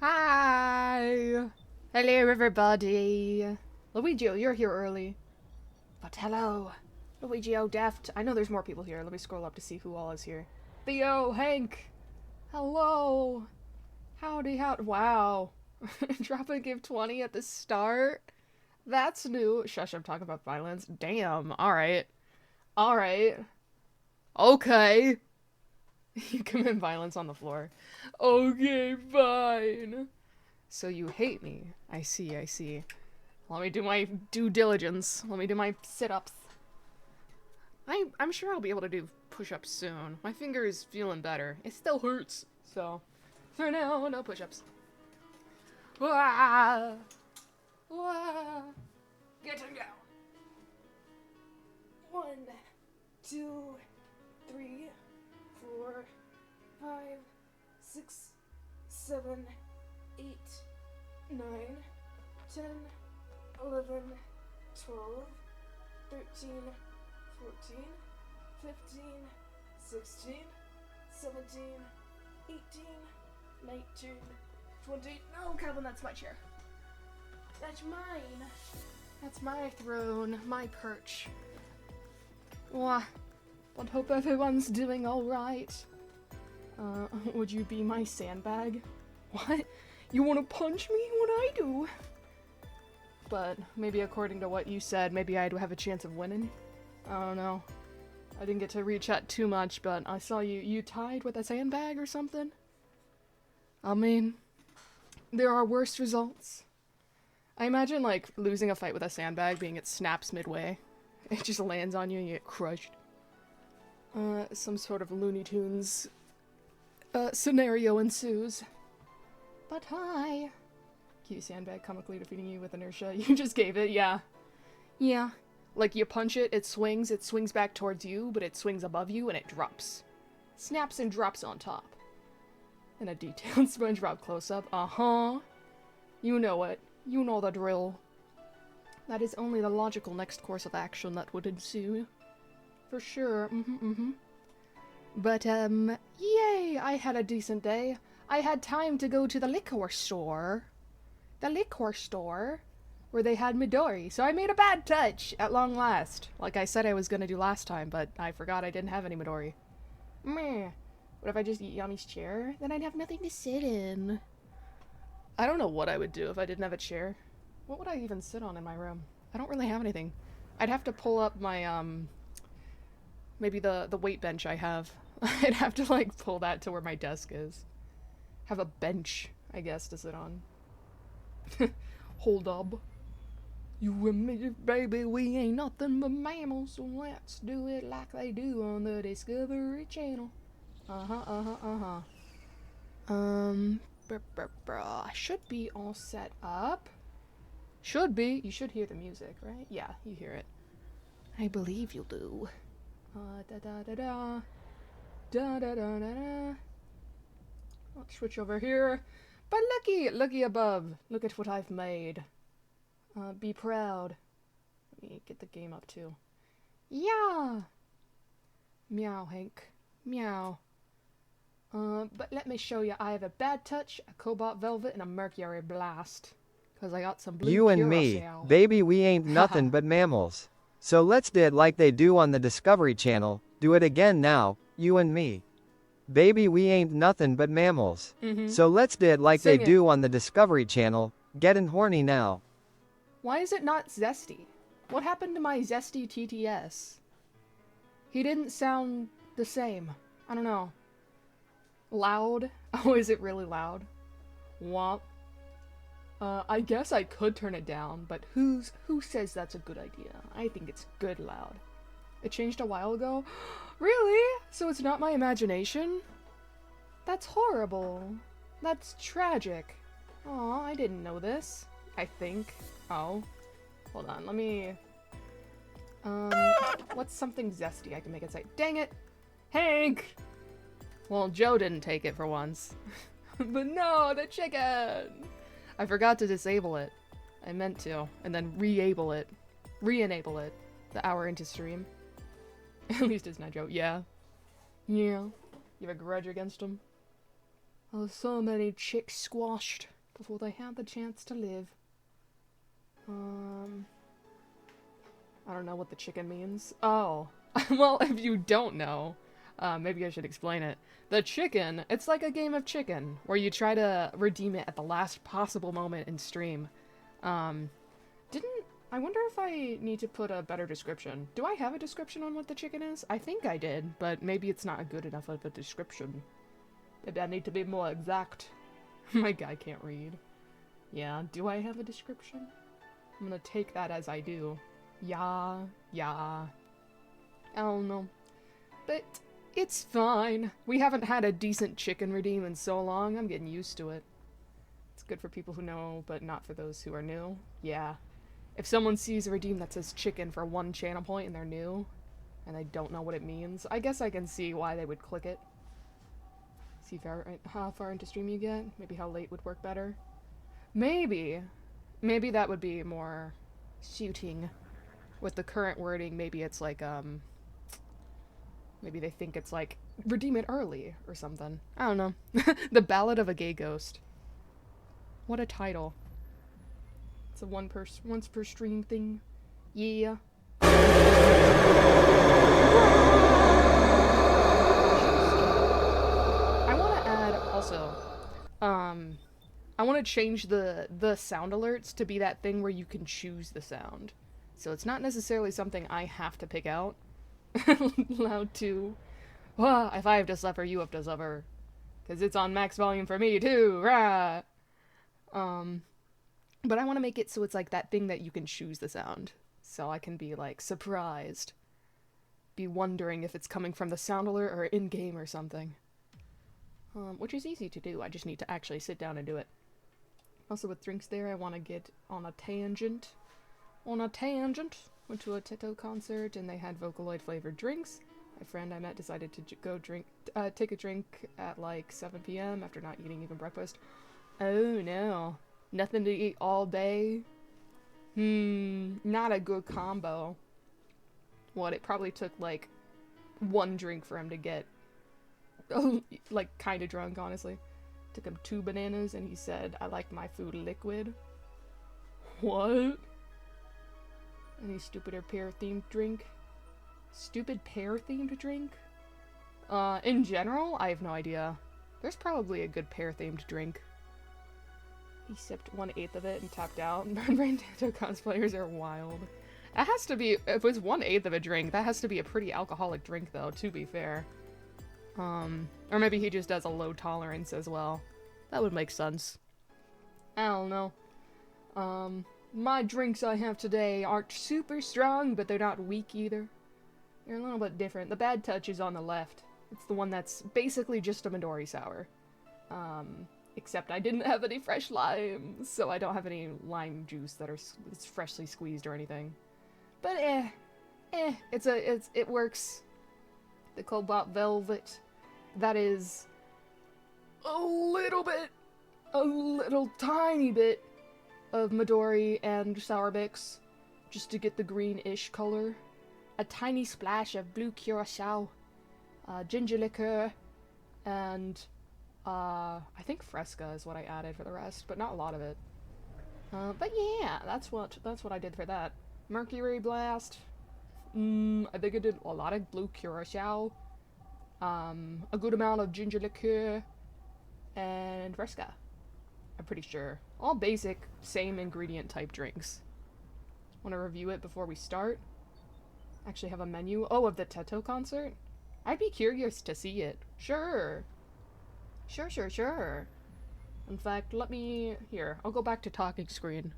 Hi! Hello, everybody. Luigi, you're here early. But hello, Luigi Deft. I know there's more people here. Let me scroll up to see who all is here. Theo, Hank. Hello. Howdy, wow. Drop a give 20 at the start? That's new. Shush, I'm talking about violence. Damn, alright. Alright. Okay. You commit violence on the floor. Okay, fine. So you hate me. I see, I see. Let me do my due diligence. Let me do my sit-ups. I'm sure I'll be able to do push-ups soon. My finger is feeling better. It still hurts. So, for now, no push-ups. Wah! Wah! Getting down. 1, 2, 3, 4, 5, 6, 7, 8, 9, 10, 11, 12, 13, 14, 15, 16, 17, 18, 19, 20. No, Calvin, that's my chair. That's mine. That's my throne, my perch. Wah. But hope everyone's doing alright. Would you be my sandbag? What? You wanna punch me? What'd I do? But maybe according to what you said, maybe I'd have a chance of winning? I don't know. I didn't get to rechat too much, but I saw you tied with a sandbag or something? I mean, there are worse results. I imagine, like, losing a fight with a sandbag being it snaps midway. It just lands on you and you get crushed. Some sort of Looney Tunes scenario ensues. But hi! Cute sandbag comically defeating you with inertia. You just gave it, yeah. Yeah. Like, you punch it, it swings back towards you, but it swings above you and it drops. Snaps and drops on top. And a detailed SpongeBob close-up. Uh-huh. You know it. You know the drill. That is only the logical next course of action that would ensue. For sure, But, yay! I had a decent day. I had time to go to the liquor store. The liquor store? Where they had Midori, so I made a bad touch, at long last. Like I said I was gonna do last time, but I forgot I didn't have any Midori. Meh. What if I just eat Yami's chair? Then I'd have nothing to sit in. I don't know what I would do if I didn't have a chair. What would I even sit on in my room? I don't really have anything. I'd have to pull up my, maybe the weight bench I have. I'd have to, like, pull that to where my desk is. Have a bench, I guess, to sit on. Hold up. You and me, baby, we ain't nothing but mammals, so let's do it like they do on the Discovery Channel. I should be all set up. Should be. You should hear the music, right? Yeah, you hear it. I believe you do. Da-da-da-da. Da-da-da-da-da. Let's switch over here. But looky above. Look at what I've made. Be proud. Let me get the game up too. Yeah! Meow, Hank. Meow. But let me show you. I have a bad touch, a cobalt velvet, and a mercury blast. Cause I got some blue You and me, Curacao. baby, we ain't nothing but mammals. So let's do it like they do on the Discovery Channel. Do it again now, you and me. Baby, we ain't nothing but mammals. So let's do it like Sing they it. do on the Discovery Channel. Getting horny now. Why is it not Zesty? What happened to my Zesty TTS? He didn't sound the same. I don't know. Loud? Oh, is it really loud? Womp. I guess I could turn it down, but who says that's a good idea? I think it's good loud. It changed a while ago? Really? So it's not my imagination? That's horrible. That's tragic. Aw, I didn't know this. I think. Oh. Hold on, let me... what's something zesty I can make it say? Dang it! Hank! Well, Joe didn't take it for once. But no, the chicken! I forgot to disable it. I meant to. And then re-enable it. The hour into stream. At least it's not Joe. Yeah. Yeah. You have a grudge against him? Oh, so many chicks squashed. before they had the chance to live. I don't know what the chicken means. Oh, well, if you don't know, maybe I should explain it. The chicken, it's like a game of chicken, where you try to redeem it at the last possible moment in stream. I wonder if I need to put a better description. Do I have a description on what the chicken is? I think I did, but maybe it's not good enough of a description. Maybe I need to be more exact. My guy can't read. Yeah, do I have a description? I'm gonna take that as I do. Yeah. I don't know. But it's fine. We haven't had a decent chicken redeem in so long, I'm getting used to it. It's good for people who know, but not for those who are new. Yeah. If someone sees a redeem that says chicken for one channel point and they're new, and they don't know what it means, I guess I can see why they would click it. See how far into stream you get? Maybe how late would work better? Maybe that would be more suiting. With the current wording, maybe it's like, maybe they think it's like, redeem it early, or something. I don't know. The Ballad of a Gay Ghost. What a title. It's a once per stream thing. Yeah. I want to add, also, I want to change the sound alerts to be that thing where you can choose the sound. So it's not necessarily something I have to pick out. Loud 2. Well, if I have to suffer, you have to suffer. Because it's on max volume for me, too. Rah! But I want to make it so it's like that thing that you can choose the sound. So I can be, like, surprised. Be wondering if it's coming from the sound alert or in-game or something. Which is easy to do. I just need to actually sit down and do it. Also, with drinks there, I want to get on a tangent. Went to a Teto concert, and they had Vocaloid-flavored drinks. My friend I met decided to take a drink at, like, 7 p.m. after not eating even breakfast. Oh, no. Nothing to eat all day? Not a good combo. What, it probably took, like, one drink for him to get, like, kinda drunk, honestly. Took him 2 bananas, and he said, I like my food liquid. What? Any stupider pear-themed drink? Stupid pear-themed drink? In general, I have no idea. There's probably a good pear-themed drink. He sipped 1/8 of it and tapped out. Burn Brain Tattoo cosplayers are wild. That has to be, if it's 1/8 of a drink, that has to be a pretty alcoholic drink, though, to be fair. Or maybe he just does a low tolerance as well. That would make sense. I don't know. My drinks I have today aren't super strong, but they're not weak either. They're a little bit different. The Bad Touch is on the left. It's the one that's basically just a Midori sour. Except I didn't have any fresh limes, so I don't have any lime juice that's freshly squeezed or anything. But it works. The Cobalt Velvet, that is a little tiny bit of Midori and Sour Bix, just to get the greenish color. A tiny splash of blue curacao, ginger liqueur, and I think Fresca is what I added for the rest, but not a lot of it. But yeah, that's what I did for that. Mercury Blast. I think I did a lot of blue curacao. A good amount of ginger liqueur, and Fresca. I'm pretty sure. All basic, same ingredient type drinks. Want to review it before we start? Actually have a menu. Oh, of the Teto concert? I'd be curious to see it. Sure. Sure. In fact, here, I'll go back to talking screen.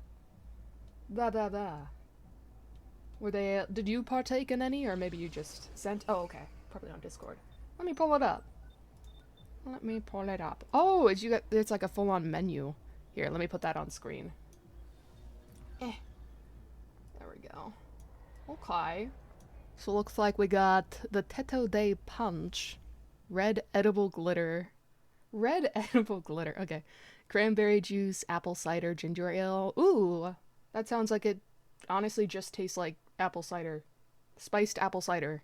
Were they, did you partake in any, or maybe you just sent? Oh, okay. Probably on Discord. Let me pull it up. Oh, it's like a full-on menu. Here, let me put that on screen. There we go. Okay. So looks like we got the Teto Day Punch. Red edible glitter. Okay. Cranberry juice, apple cider, ginger ale. Ooh, that sounds like it honestly just tastes like apple cider. Spiced apple cider.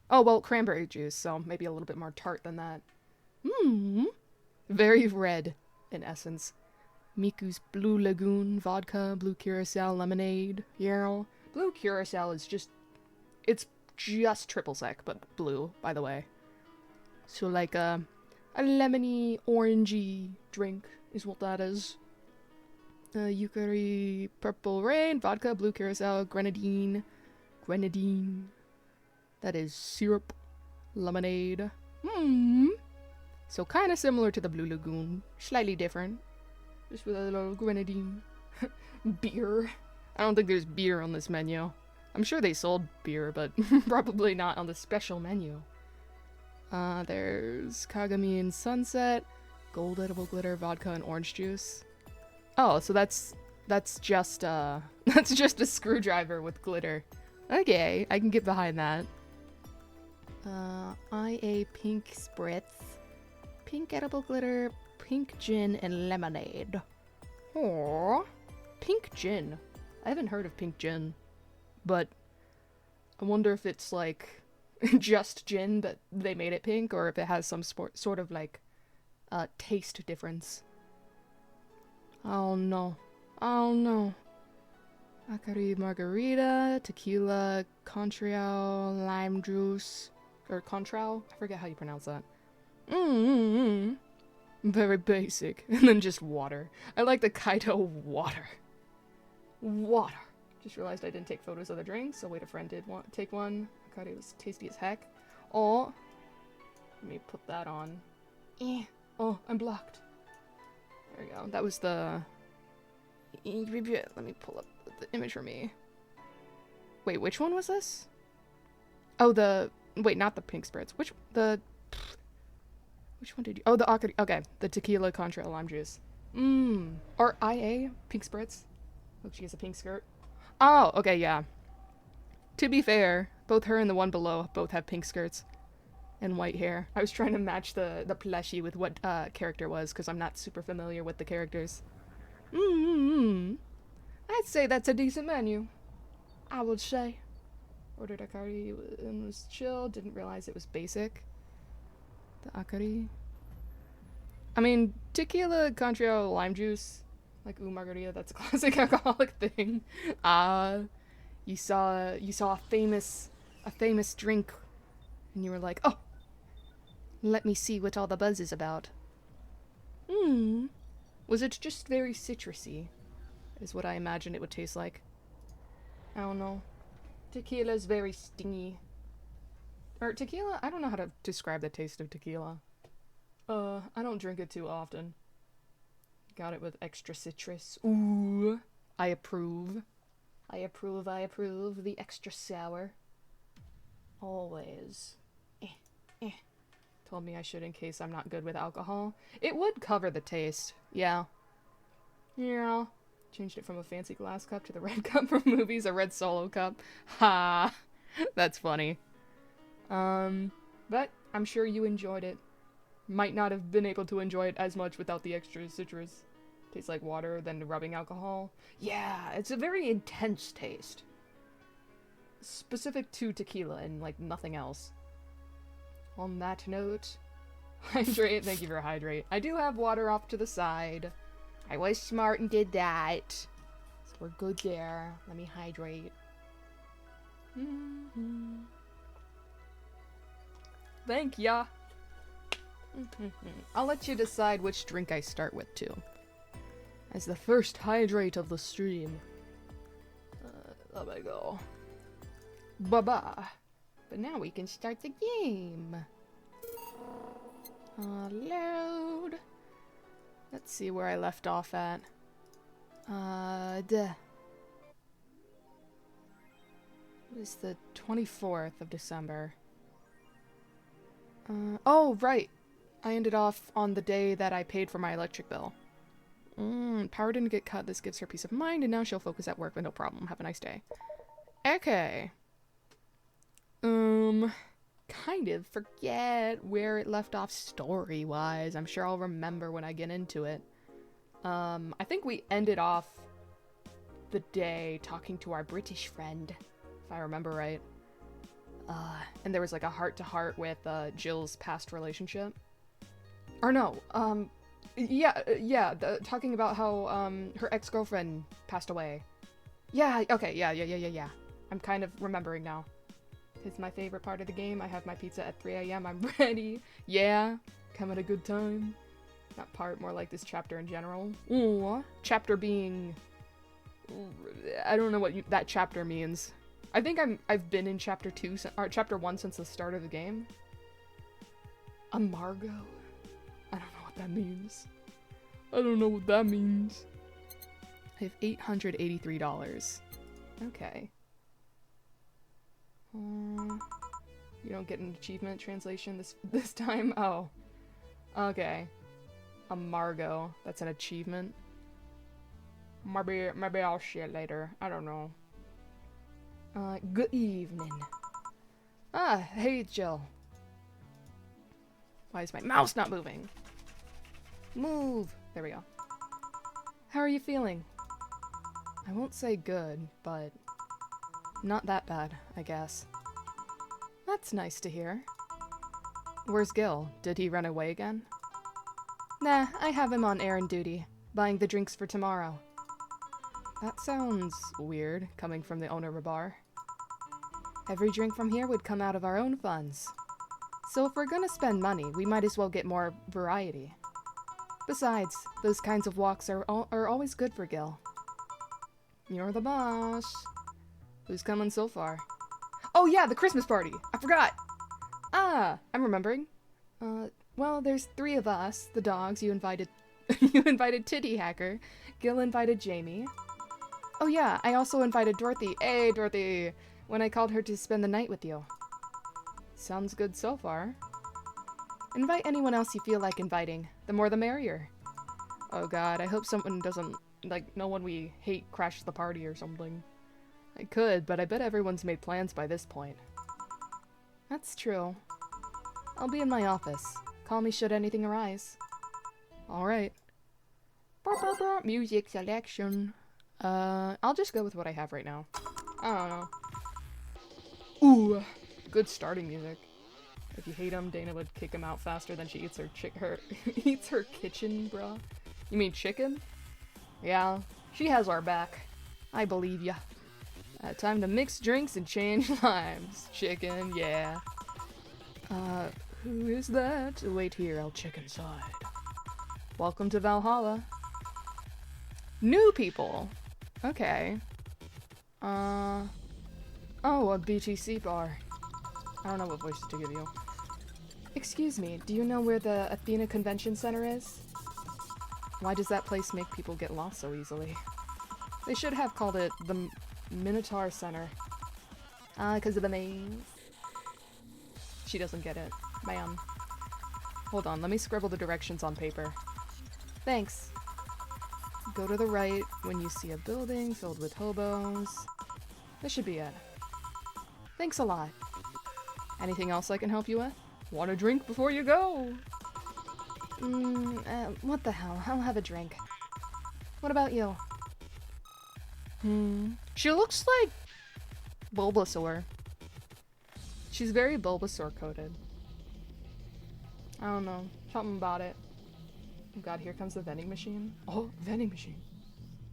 Oh, well, cranberry juice, so maybe a little bit more tart than that. Very red, in essence. Miku's Blue Lagoon vodka, blue curacao lemonade. Yeah. Blue curacao is just, it's just triple sec, but blue, by the way. So like a lemony, orangey drink is what that is. Yukari Purple Rain, vodka, blue curacao, grenadine. Grenadine. That is syrup. Lemonade. So kind of similar to the Blue Lagoon. Slightly different. Just with a little grenadine. Beer. I don't think there's beer on this menu. I'm sure they sold beer, but probably not on the special menu. There's Kagami and Sunset, gold edible glitter, vodka, and orange juice. Oh, so that's just that's just a screwdriver with glitter. Okay, I can get behind that. IA pink spritz, pink edible glitter, pink gin, and lemonade. Aww, pink gin. I haven't heard of pink gin, but I wonder if it's like just gin, but they made it pink, or if it has some sort of like taste difference. Oh no. Oh no. Akari margarita, tequila, contrail, lime juice, or contrail? I forget how you pronounce that. Very basic. And then just water. I like the Kaito water. Water. Just realized I didn't take photos of the drinks, so wait, a friend did take one. Akari was tasty as heck. Oh. Let me put that on. Oh, I'm blocked. There we go. That was the... Let me pull up the image for me. Wait, which one was this? Oh, the... Wait, not the pink spritz. Which one did you... Oh, the Akari... Okay, the tequila contrail lime juice. Or IA? Pink spritz? Look, she has a pink skirt. Oh, okay, yeah. To be fair, both her and the one below both have pink skirts. And white hair. I was trying to match the plushie with what character was, because I'm not super familiar with the characters. I'd say that's a decent menu. I would say. Ordered Akari and was chill. Didn't realize it was basic. The Akari. I mean, tequila, contrail, lime juice. Like, ooh, margarita, that's a classic alcoholic thing. You saw a famous drink, and you were like, oh, let me see what all the buzz is about. Was it just very citrusy? Is what I imagined it would taste like. I don't know. Tequila's very stingy. Or tequila? I don't know how to describe the taste of tequila. I don't drink it too often. Got it with extra citrus. Ooh. I approve. I approve. The extra sour. Always. Told me I should in case I'm not good with alcohol. It would cover the taste. Yeah. Yeah. Changed it from a fancy glass cup to the red cup from movies, a red Solo cup. Ha! That's funny. But I'm sure you enjoyed it. Might not have been able to enjoy it as much without the extra citrus. Tastes like water, then the rubbing alcohol. Yeah, it's a very intense taste. Specific to tequila and, like, nothing else. On that note, hydrate. Thank you for hydrate. I do have water off to the side. I was smart and did that. So we're good there. Let me hydrate. Thank ya. I'll let you decide which drink I start with, too. As the first hydrate of the stream. There we go. Bye-bye. But now we can start the game. Load. Let's see where I left off at. It was the 24th of December. Oh, right. I ended off on the day that I paid for my electric bill. Power didn't get cut. This gives her peace of mind, and now she'll focus at work with no problem. Have a nice day. Okay. Kind of forget where it left off story-wise. I'm sure I'll remember when I get into it. I think we ended off the day talking to our British friend, if I remember right. And there was like a heart-to-heart with Jill's past relationship. Or no, Yeah, talking about how, her ex-girlfriend passed away. Yeah, okay, yeah. I'm kind of remembering now. It's my favorite part of the game. I have my pizza at 3 a.m. I'm ready. Yeah, come at a good time. That part, more like this chapter in general. Ooh, chapter being... I don't know what that chapter means. I think I've been in chapter 2, or chapter 1 since the start of the game. Amargo? I don't know what that means. I don't know what that means. I have $883. Okay. You don't get an achievement translation this time? Oh. Okay. Amargo. That's an achievement. Maybe I'll see it later. I don't know. Good evening. Ah, hey Jill. Why is my mouse not moving? Move! There we go. How are you feeling? I won't say good, but not that bad, I guess. That's nice to hear. Where's Gil? Did he run away again? Nah, I have him on errand duty, buying the drinks for tomorrow. That sounds weird, coming from the owner of a bar. Every drink from here would come out of our own funds. So if we're gonna spend money, we might as well get more variety. Besides, those kinds of walks are always good for Gil. You're the boss. Who's coming so far? Oh yeah, the Christmas party! I forgot! Ah, I'm remembering. Well, there's 3 of us, the dogs, you invited you invited Titty Hacker, Gil invited Jamie. Oh yeah, I also invited Dorothy. Hey, Dorothy! When I called her to spend the night with you. Sounds good so far. Invite anyone else you feel like inviting. The more the merrier. Oh god, I hope someone doesn't, like, no one we hate crashes the party or something. I could, but I bet everyone's made plans by this point. That's true. I'll be in my office. Call me should anything arise. Alright. Music selection. I'll just go with what I have right now. I don't know. Ooh, good starting music. If you hate him, Dana would kick him out faster than she eats her eats her kitchen, bruh. You mean chicken? Yeah, she has our back. I believe ya. Time to mix drinks and change lives. Chicken, yeah. Who is that? Wait here, I'll check inside. Welcome to Valhalla. New people! Okay. Oh, a BTC bar. I don't know what voice to give you. Excuse me, do you know where the Athena Convention Center is? Why does that place make people get lost so easily? They should have called it the Minotaur Center. Because of the maze. She doesn't get it. Ma'am. Hold on, let me scribble the directions on paper. Thanks. Go to the right when you see a building filled with hobos. This should be it. Thanks a lot. Anything else I can help you with? Want a drink before you go? What the hell? I'll have a drink. What about you? She looks like Bulbasaur. She's very Bulbasaur-coded. I don't know. Something about it. Oh god, here comes the vending machine. Oh, vending machine.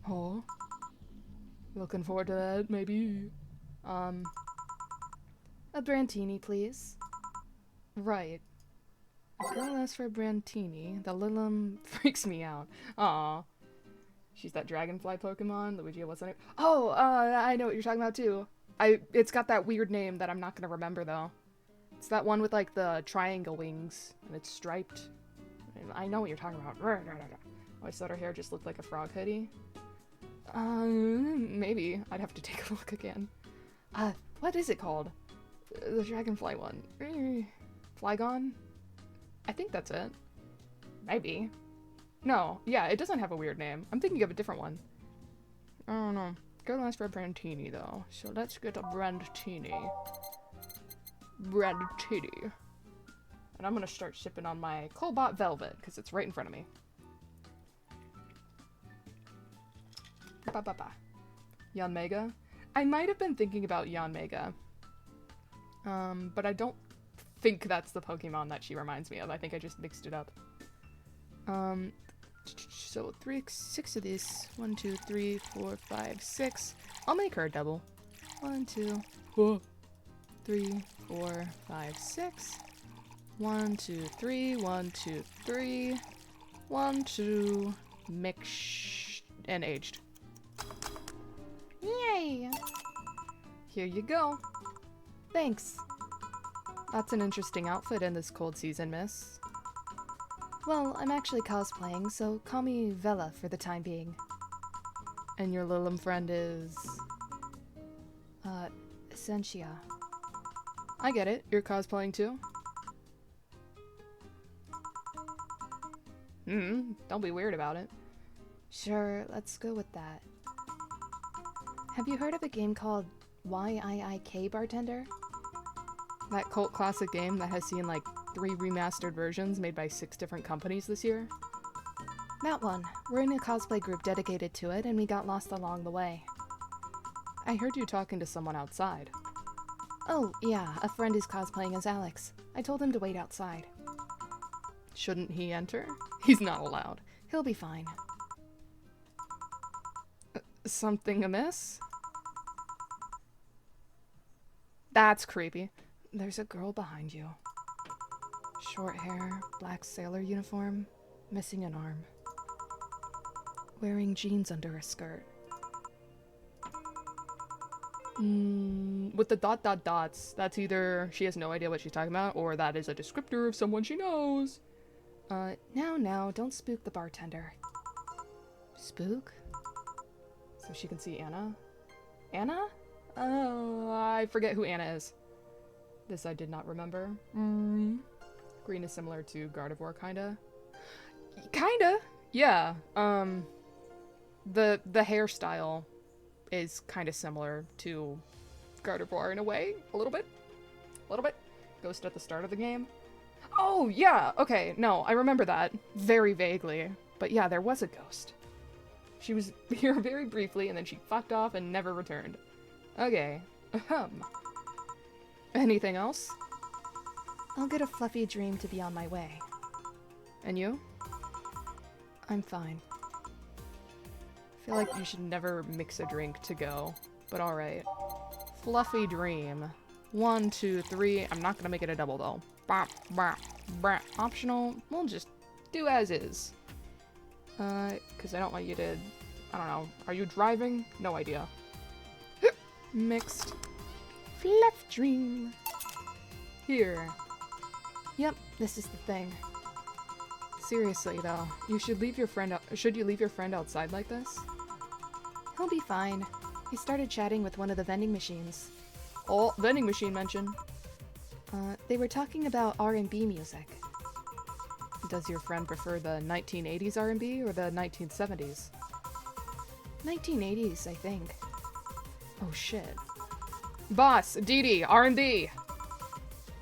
Oh. Looking forward to that, maybe. A Brantini, please. Right. A girl asks for a Brantini. The little freaks me out. Aw. She's that dragonfly Pokemon. Luigi, what's the name? Oh, I know what you're talking about too. It's got that weird name that I'm not gonna remember though. It's that one with like the triangle wings and it's striped. I know what you're talking about. I thought her hair just looked like a frog hoodie. Maybe. I'd have to take a look again. What is it called? The dragonfly one. Flygon? I think that's it. Maybe. No, yeah, it doesn't have a weird name. I'm thinking of a different one. I don't know. Girl asked for a Brantini, though. So let's get a Brantini. Brantini. And I'm gonna start sipping on my Cobalt Velvet, because it's right in front of me. Ba-ba-ba. Yanmega? I might have been thinking about Yanmega. But I don't think that's the Pokemon that she reminds me of. I think I just mixed it up. So 6 of these. 1, 2, 3, 4, 5, 6. I'll make her a double. 1, 2, 3, 4, 5, 6. 1, 2, 3. 1, 2, 3. 1, 2. Mixed and aged. Yay! Here you go. Thanks. That's an interesting outfit in this cold season, miss. Well, I'm actually cosplaying, so call me Vela for the time being. And your Lilim friend is... Essentia. I get it. You're cosplaying too? Don't be weird about it. Sure, let's go with that. Have you heard of a game called YIIK Bartender? That cult classic game that has seen like 3 remastered versions made by 6 different companies this year? That one. We're in a cosplay group dedicated to it, and we got lost along the way. I heard you talking to someone outside. Oh, yeah, a friend is cosplaying as Alex. I told him to wait outside. Shouldn't he enter? He's not allowed. He'll be fine. Something amiss? That's creepy. There's a girl behind you. Short hair, black sailor uniform, missing an arm. Wearing jeans under a skirt. With the dots, that's either she has no idea what she's talking about, or that is a descriptor of someone she knows. Now, don't spook the bartender. Spook? So she can see Anna? Anna? Oh, I forget who Anna is. This I did not remember. Green is similar to Gardevoir, kinda. Kinda? Yeah. The hairstyle is kinda similar to Gardevoir in a way. A little bit. Ghost at the start of the game. Oh, yeah! Okay, no, I remember that. Very vaguely. But yeah, there was a ghost. She was here very briefly, and then she fucked off and never returned. Okay. Anything else? I'll get a fluffy dream to be on my way. And you? I'm fine. I feel like you should never mix a drink to go, but alright. Fluffy dream. 1, 2, 3. I'm not gonna make it a double though. Optional. We'll just do as is. Because I don't want you to... I don't know. Are you driving? No idea. Mixed. Fluff dream. Here. Yep, this is the thing. Seriously though, should you leave your friend outside like this? He'll be fine. He started chatting with one of the vending machines. Oh, vending machine mention. They were talking about R&B music. Does your friend prefer the 1980s R&B or the 1970s? 1980s, I think. Oh shit. Boss, Dee Dee, R&B!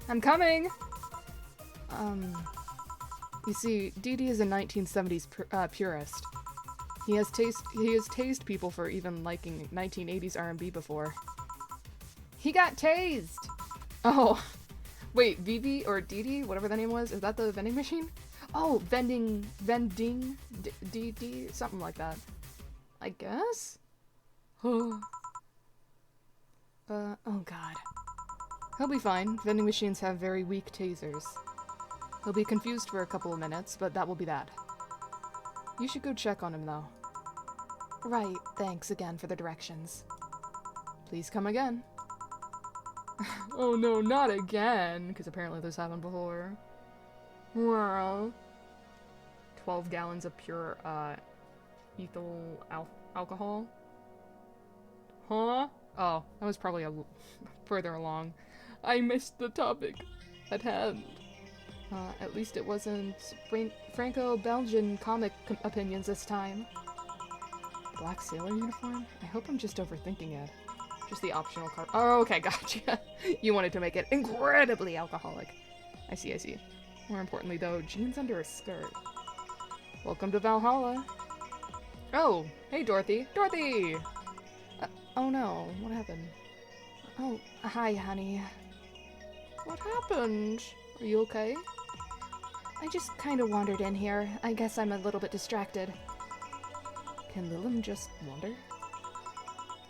I'm coming! You see, Dee Dee is a 1970s purist. He has tased people for even liking 1980s R&B before. He got tased! Oh. Wait, Vivi or Dee Dee, whatever the name was, is that the vending machine? Oh, vending, Dee Dee, something like that. I guess? Oh god. He'll be fine. Vending machines have very weak tasers. He'll be confused for a couple of minutes, but that will be that. You should go check on him, though. Right, thanks again for the directions. Please come again. Oh no, not again! Because apparently this happened before. Well, 12 gallons of pure, ethyl alcohol? Huh? Oh, that was probably further along. I missed the topic at hand. At least it wasn't Franco-Belgian comic opinions this time. Black sailor uniform? I hope I'm just overthinking it. Just the optional card. Oh, okay, gotcha. You wanted to make it incredibly alcoholic. I see. More importantly, though, jeans under a skirt. Welcome to Valhalla. Oh, hey, Dorothy. Dorothy! Oh no, what happened? Oh, hi, honey. What happened? Are you okay? I just kind of wandered in here. I guess I'm a little bit distracted. Can Lilum just wander?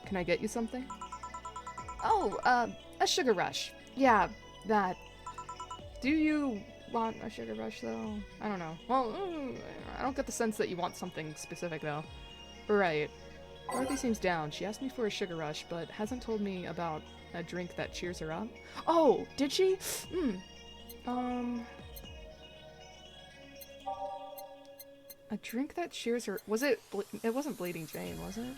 Can I get you something? Oh, a sugar rush. Yeah, that. Do you want a sugar rush, though? I don't know. Well, I don't get the sense that you want something specific, though. Right. Dorothy seems down. She asked me for a sugar rush, but hasn't told me about a drink that cheers her up. Oh, did she? A drink that cheers her... Was it... It wasn't Bleeding Jane, was it?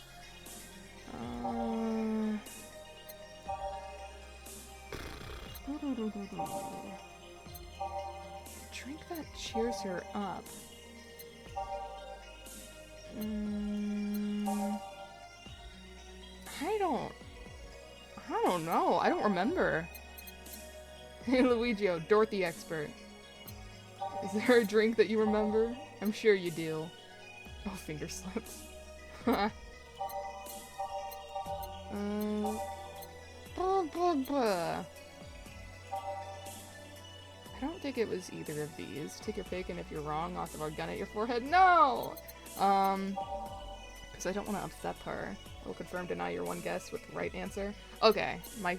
Drink that cheers her up. I don't know. I don't remember. Hey, Luigio, Dorothy expert. Is there a drink that you remember? I'm sure you do. Oh, finger slips. I don't think it was either of these. Take your pick, and if you're wrong, I'll throw a gun at your forehead. No! Because I don't want to upset her. Will confirm, deny your one guess with the right answer. Okay, my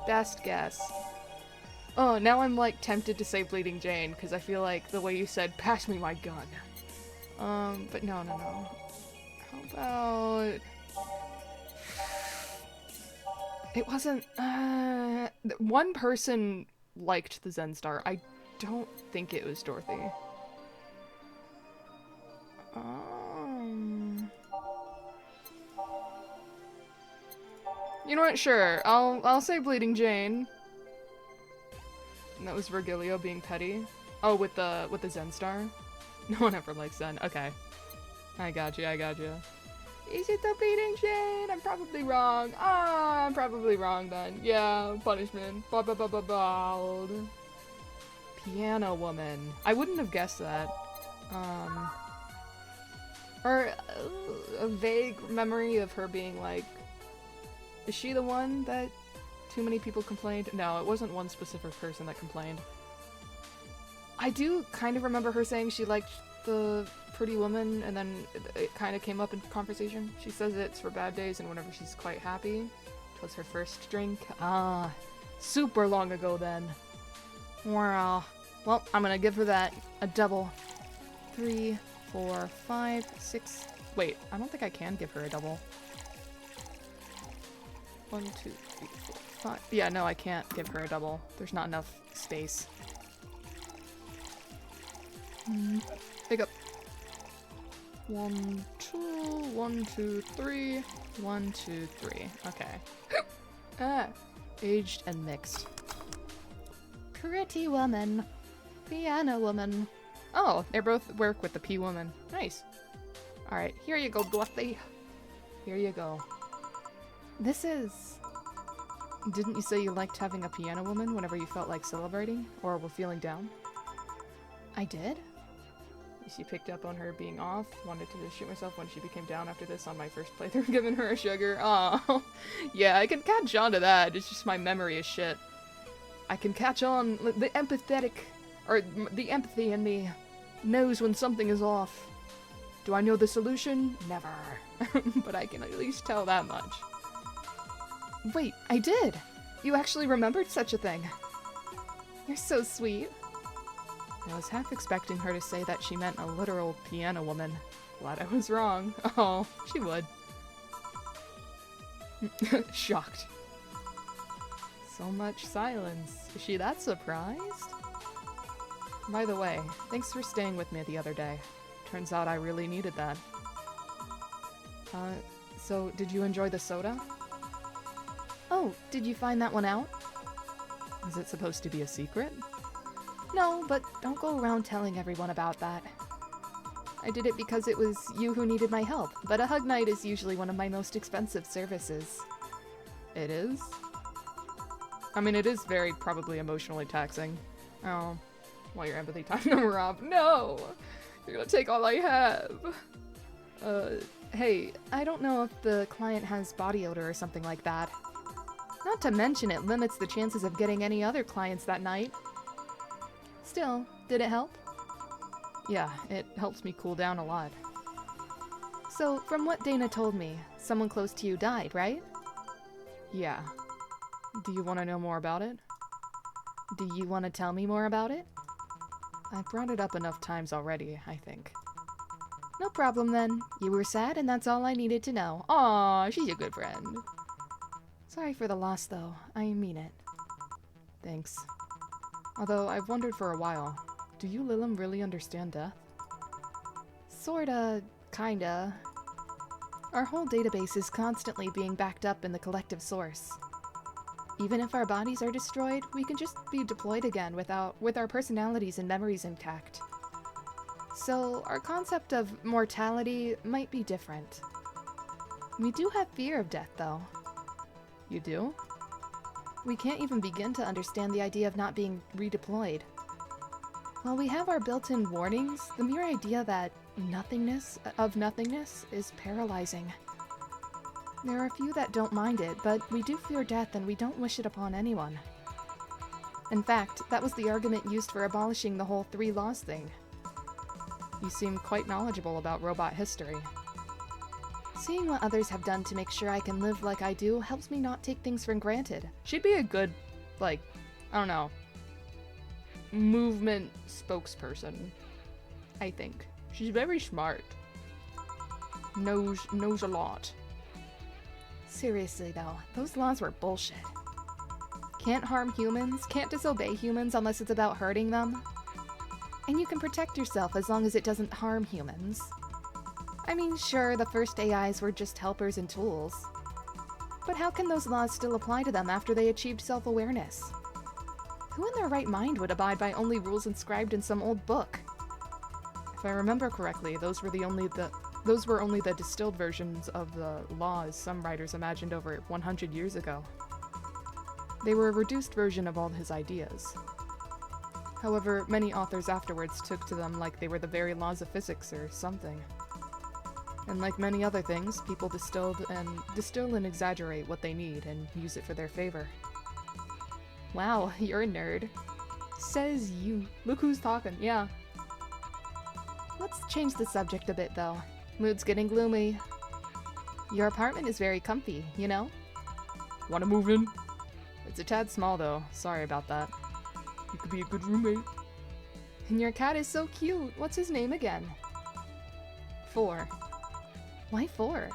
best guess. Oh, now I'm like tempted to say Bleeding Jane, because I feel like the way you said, pass me my gun. But no. How about... It wasn't, one person liked the Zen Star. I don't think it was Dorothy. You know what? Sure. I'll say Bleeding Jane. And that was Virgilio being petty. Oh, with the Zen Star? No one ever likes Zen. Okay. I got you. Is it the Bleeding Jane? I'm probably wrong. Ah, I'm probably wrong then. Yeah, punishment. Bald. Piano Woman. I wouldn't have guessed that. Or a vague memory of her being like... Is she the one that too many people complained? No, it wasn't one specific person that complained. I do kind of remember her saying she liked the Pretty Woman, and then it kind of came up in conversation. She says it's for bad days and whenever she's quite happy. It was her first drink. Ah, super long ago then. Wow. Well, I'm gonna give her that. A double. 3, 4, 5, 6... Wait, I don't think I can give her a double. 1, 2, 3, 4, 5... Yeah, no, I can't give her a double. There's not enough space. Pick up. 1, 2, 1, 2, 3, 1, 2, 3. Okay. Aged and mixed. Pretty Woman. Piano Woman. Oh, they both work with the P Woman. Nice. Alright, here you go, Dorothy. Here you go. This is... Didn't you say you liked having a piano woman whenever you felt like celebrating? Or were feeling down? I did? She picked up on her being off, wanted to shoot myself when she became down after this on my first playthrough, giving her a sugar. Oh, yeah, I can catch on to that. It's just my memory is shit. I can catch on. The empathetic, or the empathy in me knows when something is off. Do I know the solution? Never. But I can at least tell that much. Wait, I did! You actually remembered such a thing. You're so sweet. I was half expecting her to say that she meant a literal piano woman. Glad I was wrong. Oh, she would. Shocked. So much silence. Is she that surprised? By the way, thanks for staying with me the other day. Turns out I really needed that. So did you enjoy the soda? Oh, did you find that one out? Is it supposed to be a secret? No, but don't go around telling everyone about that. I did it because it was you who needed my help, but a hug night is usually one of my most expensive services. It is? I mean, it is very probably emotionally taxing. Oh, well, your empathy time number up. No! You're gonna take all I have! Hey, I don't know if the client has body odor or something like that. Not to mention it limits the chances of getting any other clients that night. Still, did it help? Yeah, it helps me cool down a lot. So, from what Dana told me, someone close to you died, right? Yeah. Do you want to know more about it? Do you want to tell me more about it? I brought it up enough times already, I think. No problem then. You were sad and that's all I needed to know. Aw, she's a good friend. Sorry for the loss though. I mean it. Thanks. Although I've wondered for a while, do you Lilim really understand death? Sorta, kinda. Our whole database is constantly being backed up in the collective source. Even if our bodies are destroyed, we can just be deployed again with our personalities and memories intact. So, our concept of mortality might be different. We do have fear of death, though. You do? We can't even begin to understand the idea of not being redeployed. While we have our built-in warnings, the mere idea that nothingness is paralyzing. There are a few that don't mind it, but we do fear death and we don't wish it upon anyone. In fact, that was the argument used for abolishing the whole 3 laws thing. You seem quite knowledgeable about robot history. Seeing what others have done to make sure I can live like I do helps me not take things for granted. She'd be a good, like, I don't know, movement spokesperson, I think. She's very smart. Knows a lot. Seriously though, those laws were bullshit. Can't harm humans, can't disobey humans unless it's about hurting them. And you can protect yourself as long as it doesn't harm humans. I mean, sure, the first AIs were just helpers and tools. But how can those laws still apply to them after they achieved self-awareness? Who in their right mind would abide by only rules inscribed in some old book? If I remember correctly, those were only the distilled versions of the laws some writers imagined over 100 years ago. They were a reduced version of all his ideas. However, many authors afterwards took to them like they were the very laws of physics or something. And like many other things, people distill and exaggerate what they need and use it for their favor. Wow, you're a nerd. Says you. Look who's talking, yeah. Let's change the subject a bit though. Mood's getting gloomy. Your apartment is very comfy, you know? Wanna move in? It's a tad small though, sorry about that. You could be a good roommate. And your cat is so cute. What's his name again? 4. Why 4?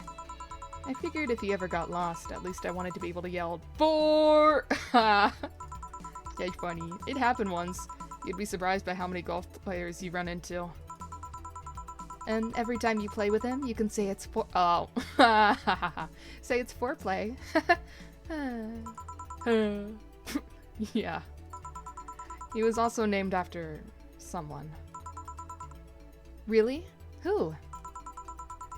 I figured if he ever got lost, at least I wanted to be able to yell, 4! Yeah, funny. It happened once. You'd be surprised by how many golf players you run into. And every time you play with him, you can say it's oh. Say it's foreplay. Yeah. He was also named after someone. Really? Who?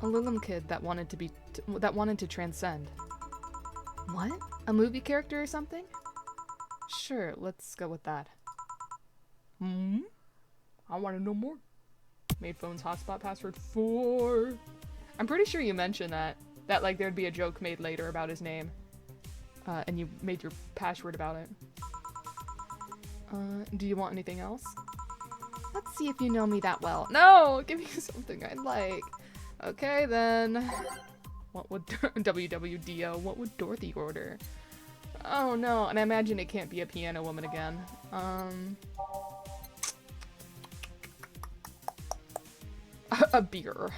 A Lilim kid that wanted to transcend. What? A movie character or something? Sure, let's go with that. I want to know more. Made phone's hotspot password 4. I'm pretty sure you mentioned that like there'd be a joke made later about his name. And you made your password about it. Do you want anything else? Let's see if you know me that well. No! Give me something I like. Okay, then. What would WWDO? What would Dorothy order? Oh no, and I imagine it can't be a piano woman again. A beer.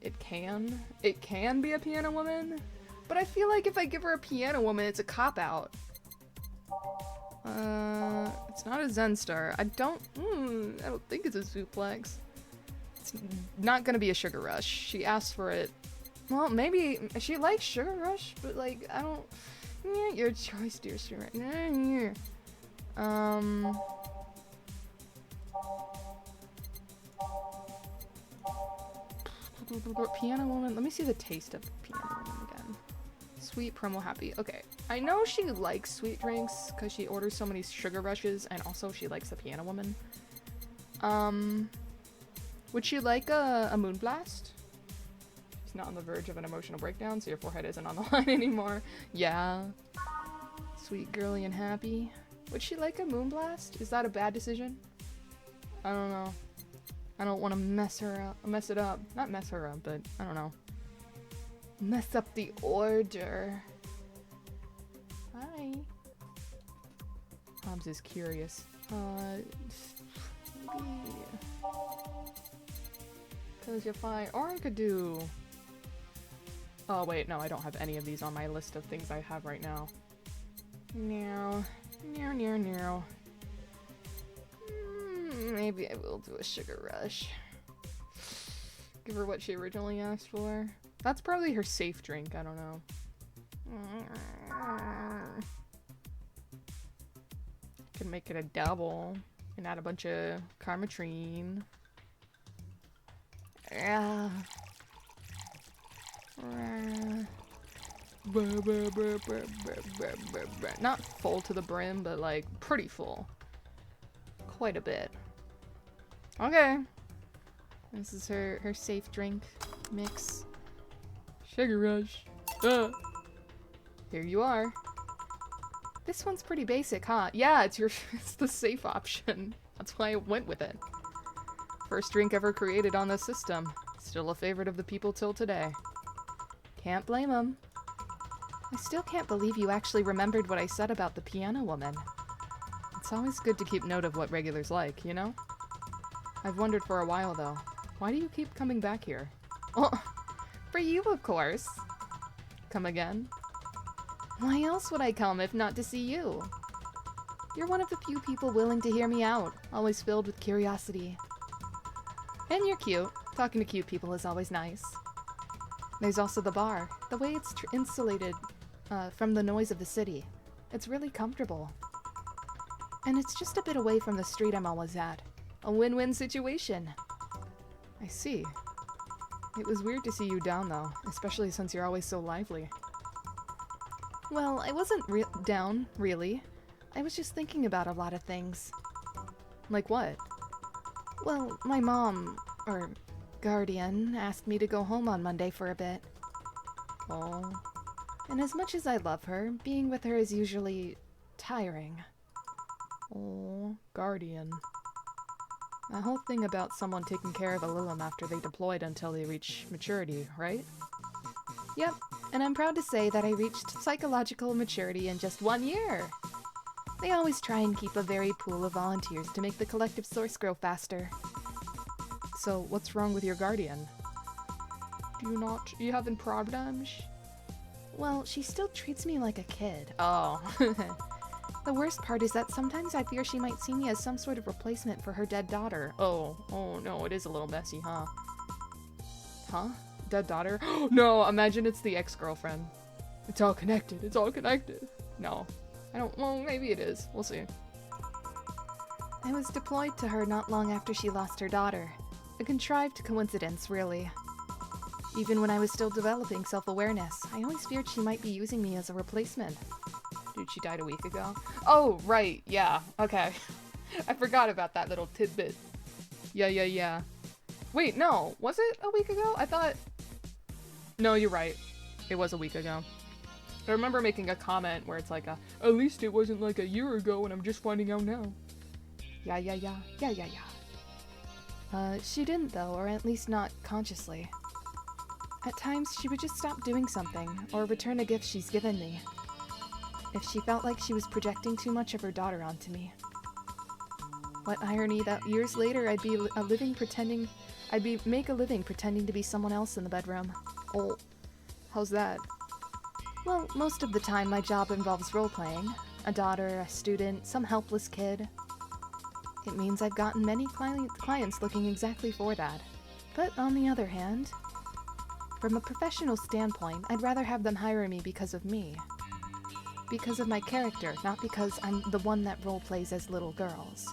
It can be a piano woman, but I feel like if I give her a piano woman, it's a cop-out. It's not a Zen Star. I don't think it's a suplex. It's not gonna be a Sugar Rush. She asked for it. Well, maybe she likes Sugar Rush, but like, I don't. Yeah, your choice, dear Sugar. Piano woman. Let me see the taste of piano woman again. Sweet, promo happy. Okay, I know she likes sweet drinks because she orders so many Sugar Rushes, and also she likes the piano woman. Would she like a Moonblast? She's not on the verge of an emotional breakdown, so your forehead isn't on the line anymore. Yeah. Sweet, girly, and happy. Would she like a Moonblast? Is that a bad decision? I don't know. I don't want to mess it up. Not mess her up, but I don't know. Mess up the order. Hi. Hobbs is curious. Cause you're fine. Or I could do... Oh wait, no, I don't have any of these on my list of things I have right now. No. No. Maybe I will do a sugar rush. Give her what she originally asked for. That's probably her safe drink, I don't know. Can make it a double and add a bunch of Carmatrine. Not full to the brim, but like pretty full. Quite a bit. Okay. This is her safe drink mix. Sugar rush. Here you are. This one's pretty basic, huh? Yeah, it's the safe option. That's why I went with it. First drink ever created on this system. Still a favorite of the people till today. Can't blame them. I still can't believe you actually remembered what I said about the piano woman. It's always good to keep note of what regulars like, you know? I've wondered for a while, though. Why do you keep coming back here? Oh, for you, of course. Come again? Why else would I come if not to see you? You're one of the few people willing to hear me out, always filled with curiosity. And you're cute. Talking to cute people is always nice. There's also the bar. The way it's insulated from the noise of the city. It's really comfortable. And it's just a bit away from the street I'm always at. A win-win situation. I see. It was weird to see you down, though, especially since you're always so lively. Well, I wasn't down, really. I was just thinking about a lot of things. Like what? Well, my mom, or guardian, asked me to go home on Monday for a bit. Oh. And as much as I love her, being with her is usually tiring. Oh, guardian. The whole thing about someone taking care of a Lilum after they deployed until they reach maturity, right? Yep, and I'm proud to say that I reached psychological maturity in just 1 year. They always try and keep a varied pool of volunteers to make the collective source grow faster. So, what's wrong with your guardian? You having problems? Well, she still treats me like a kid. Oh. The worst part is that sometimes I fear she might see me as some sort of replacement for her dead daughter. Oh no, it is a little messy, huh? Huh? Dead daughter? No, imagine it's the ex-girlfriend. It's all connected, No, I don't, well, maybe it is. We'll see. I was deployed to her not long after she lost her daughter. A contrived coincidence, really. Even when I was still developing self-awareness, I always feared she might be using me as a replacement. Dude, she died a week ago? Oh, right, yeah, okay. I forgot about that little tidbit. Yeah. Wait, no, was it a week ago? I thought... No, you're right. It was a week ago. I remember making a comment where it's like, at least it wasn't like a year ago and I'm just finding out now. Yeah. She didn't though, or at least not consciously. At times, she would just stop doing something, or return a gift she's given me. If she felt like she was projecting too much of her daughter onto me. What irony that years later I'd make a living pretending to be someone else in the bedroom. Oh, how's that? Well, most of the time my job involves role-playing. A daughter, a student, some helpless kid. It means I've gotten many clients looking exactly for that. But on the other hand, from a professional standpoint, I'd rather have them hire me because of me. Because of my character, not because I'm the one that role-plays as little girls.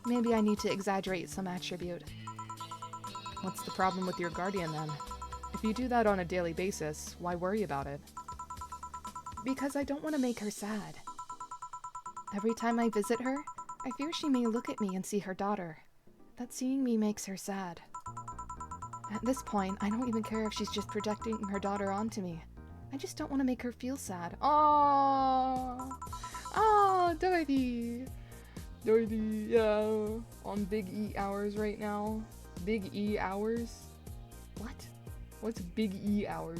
Maybe I need to exaggerate some attribute. What's the problem with your guardian then? If you do that on a daily basis, why worry about it? Because I don't want to make her sad. Every time I visit her, I fear she may look at me and see her daughter. That seeing me makes her sad. At this point, I don't even care if she's just projecting her daughter onto me. I just don't want to make her feel sad. Oh, Dorothy! Dorothy, yeah. On Big E hours right now. Big E hours? What? What's Big E hours?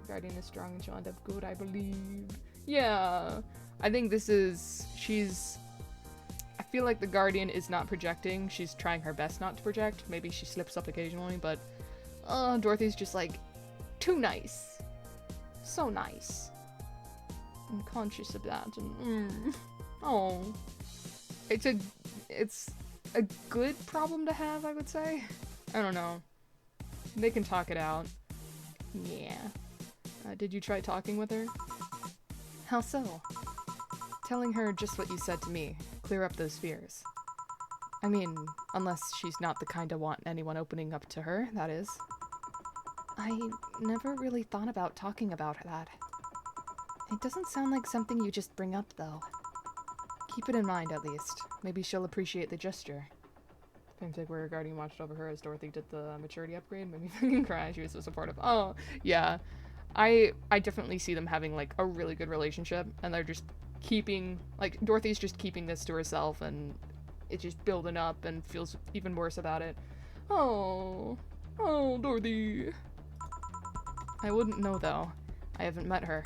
Guardian is strong and she'll end up good, I believe. Yeah. I think this is... I feel like the Guardian is not projecting. She's trying her best not to project. Maybe she slips up occasionally, but... Dorothy's just like, too nice. So nice. I'm conscious of that, and oh. It's a good problem to have, I would say. I don't know. They can talk it out. Yeah. Did you try talking with her? How so? Telling her just what you said to me. Clear up those fears. I mean, unless she's not the kind to want anyone opening up to her, that is. I never really thought about talking about that. It doesn't sound like something you just bring up, though. Keep it in mind, at least. Maybe she'll appreciate the gesture. Fanfic where her guardian watched over her as Dorothy did the maturity upgrade made me fucking cry. She was so supportive. Oh, yeah. I definitely see them having, like, a really good relationship, and they're just keeping, like, Dorothy's just keeping this to herself, and it's just building up and feels even worse about it. Oh, Dorothy. I wouldn't know, though. I haven't met her.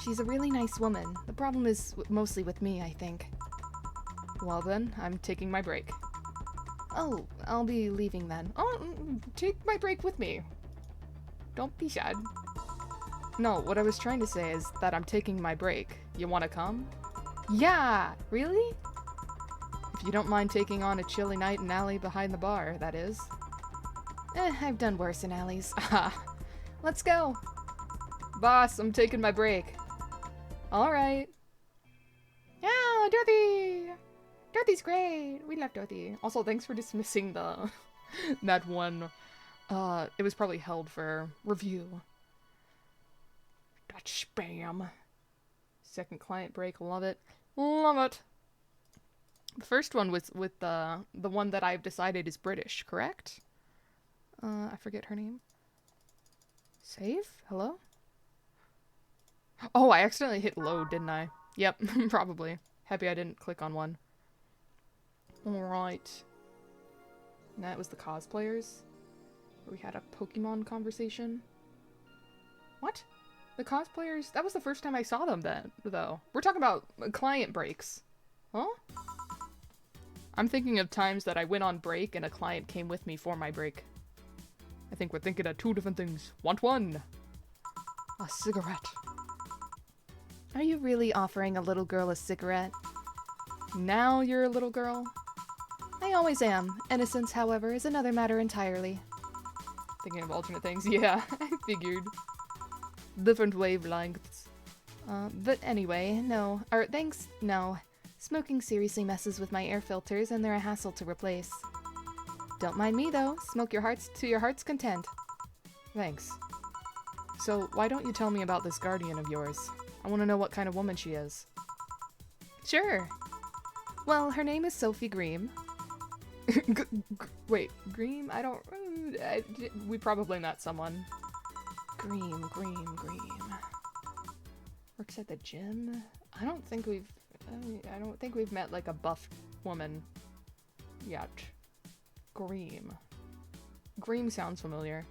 She's a really nice woman. The problem is mostly with me, I think. Well then, I'm taking my break. Oh, I'll be leaving then. Oh, take my break with me. Don't be sad. No, what I was trying to say is that I'm taking my break. You wanna come? Yeah! Really? If you don't mind taking on a chilly night in alley behind the bar, that is. I've done worse in alleys. Let's go! Boss, I'm taking my break. Alright. Yeah, Dorothy! Dorothy's great! We love Dorothy. Also, thanks for dismissing the... that one. It was probably held for review. That spam. Second client break, love it. Love it! The first one was with the one that I've decided is British, correct? I forget her name. Save? Hello? Oh, I accidentally hit load, didn't I? Yep, probably. Happy I didn't click on one. Alright. And that was the cosplayers. We had a Pokemon conversation. What? The cosplayers? That was the first time I saw them then, though. We're talking about client breaks. Huh? I'm thinking of times that I went on break and a client came with me for my break. I think we're thinking of two different things. Want one? A cigarette. Are you really offering a little girl a cigarette? Now you're a little girl? I always am. Innocence, however, is another matter entirely. Thinking of alternate things? Yeah, I figured. Different wavelengths. But anyway, no. Or thanks, no. Smoking seriously messes with my air filters and they're a hassle to replace. Don't mind me though. Smoke your hearts to your heart's content. Thanks. So, why don't you tell me about this guardian of yours? I want to know what kind of woman she is. Sure. Well, her name is Sophie Greem. Wait, Greem? We probably met someone. Greem. Works at the gym? I don't think we've met like a buff woman yet. Greem sounds familiar.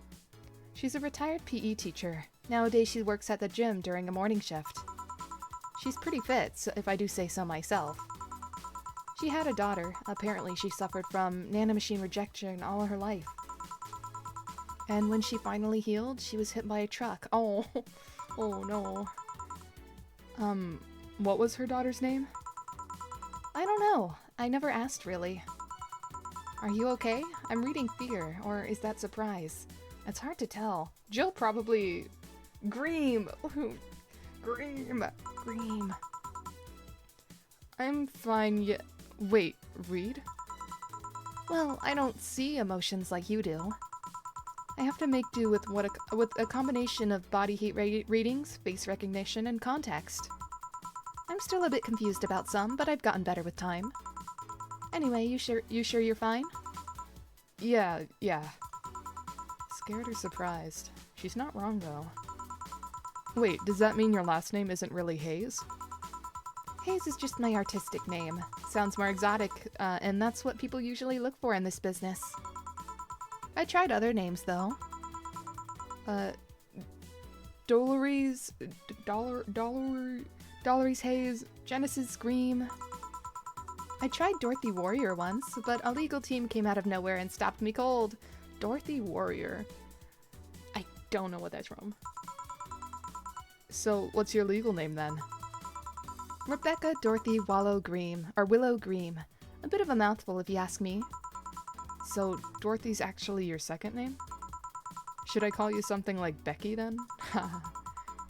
She's a retired PE teacher. Nowadays she works at the gym during a morning shift. She's pretty fit, if I do say so myself. She had a daughter. Apparently she suffered from nanomachine rejection all her life. And when she finally healed, she was hit by a truck. Oh no. What was her daughter's name? I don't know. I never asked, really. Are you okay? I'm reading fear, or is that surprise? It's hard to tell. Jill probably... Greem! Greem. I'm fine, Wait, read? Well, I don't see emotions like you do. I have to make do with with a combination of body heat readings, face recognition, and context. I'm still a bit confused about some, but I've gotten better with time. Anyway, you sure you're fine? Yeah. Scared or surprised? She's not wrong, though. Wait, does that mean your last name isn't really Hayes? Hayes is just my artistic name. Sounds more exotic, and that's what people usually look for in this business. I tried other names, though. Dolores Hayes, Genesis Scream. I tried Dorothy Warrior once, but a legal team came out of nowhere and stopped me cold. Dorothy Warrior. I don't know what that's from. So, what's your legal name then? Rebecca Dorothy Willow Green. A bit of a mouthful if you ask me. So, Dorothy's actually your second name? Should I call you something like Becky then?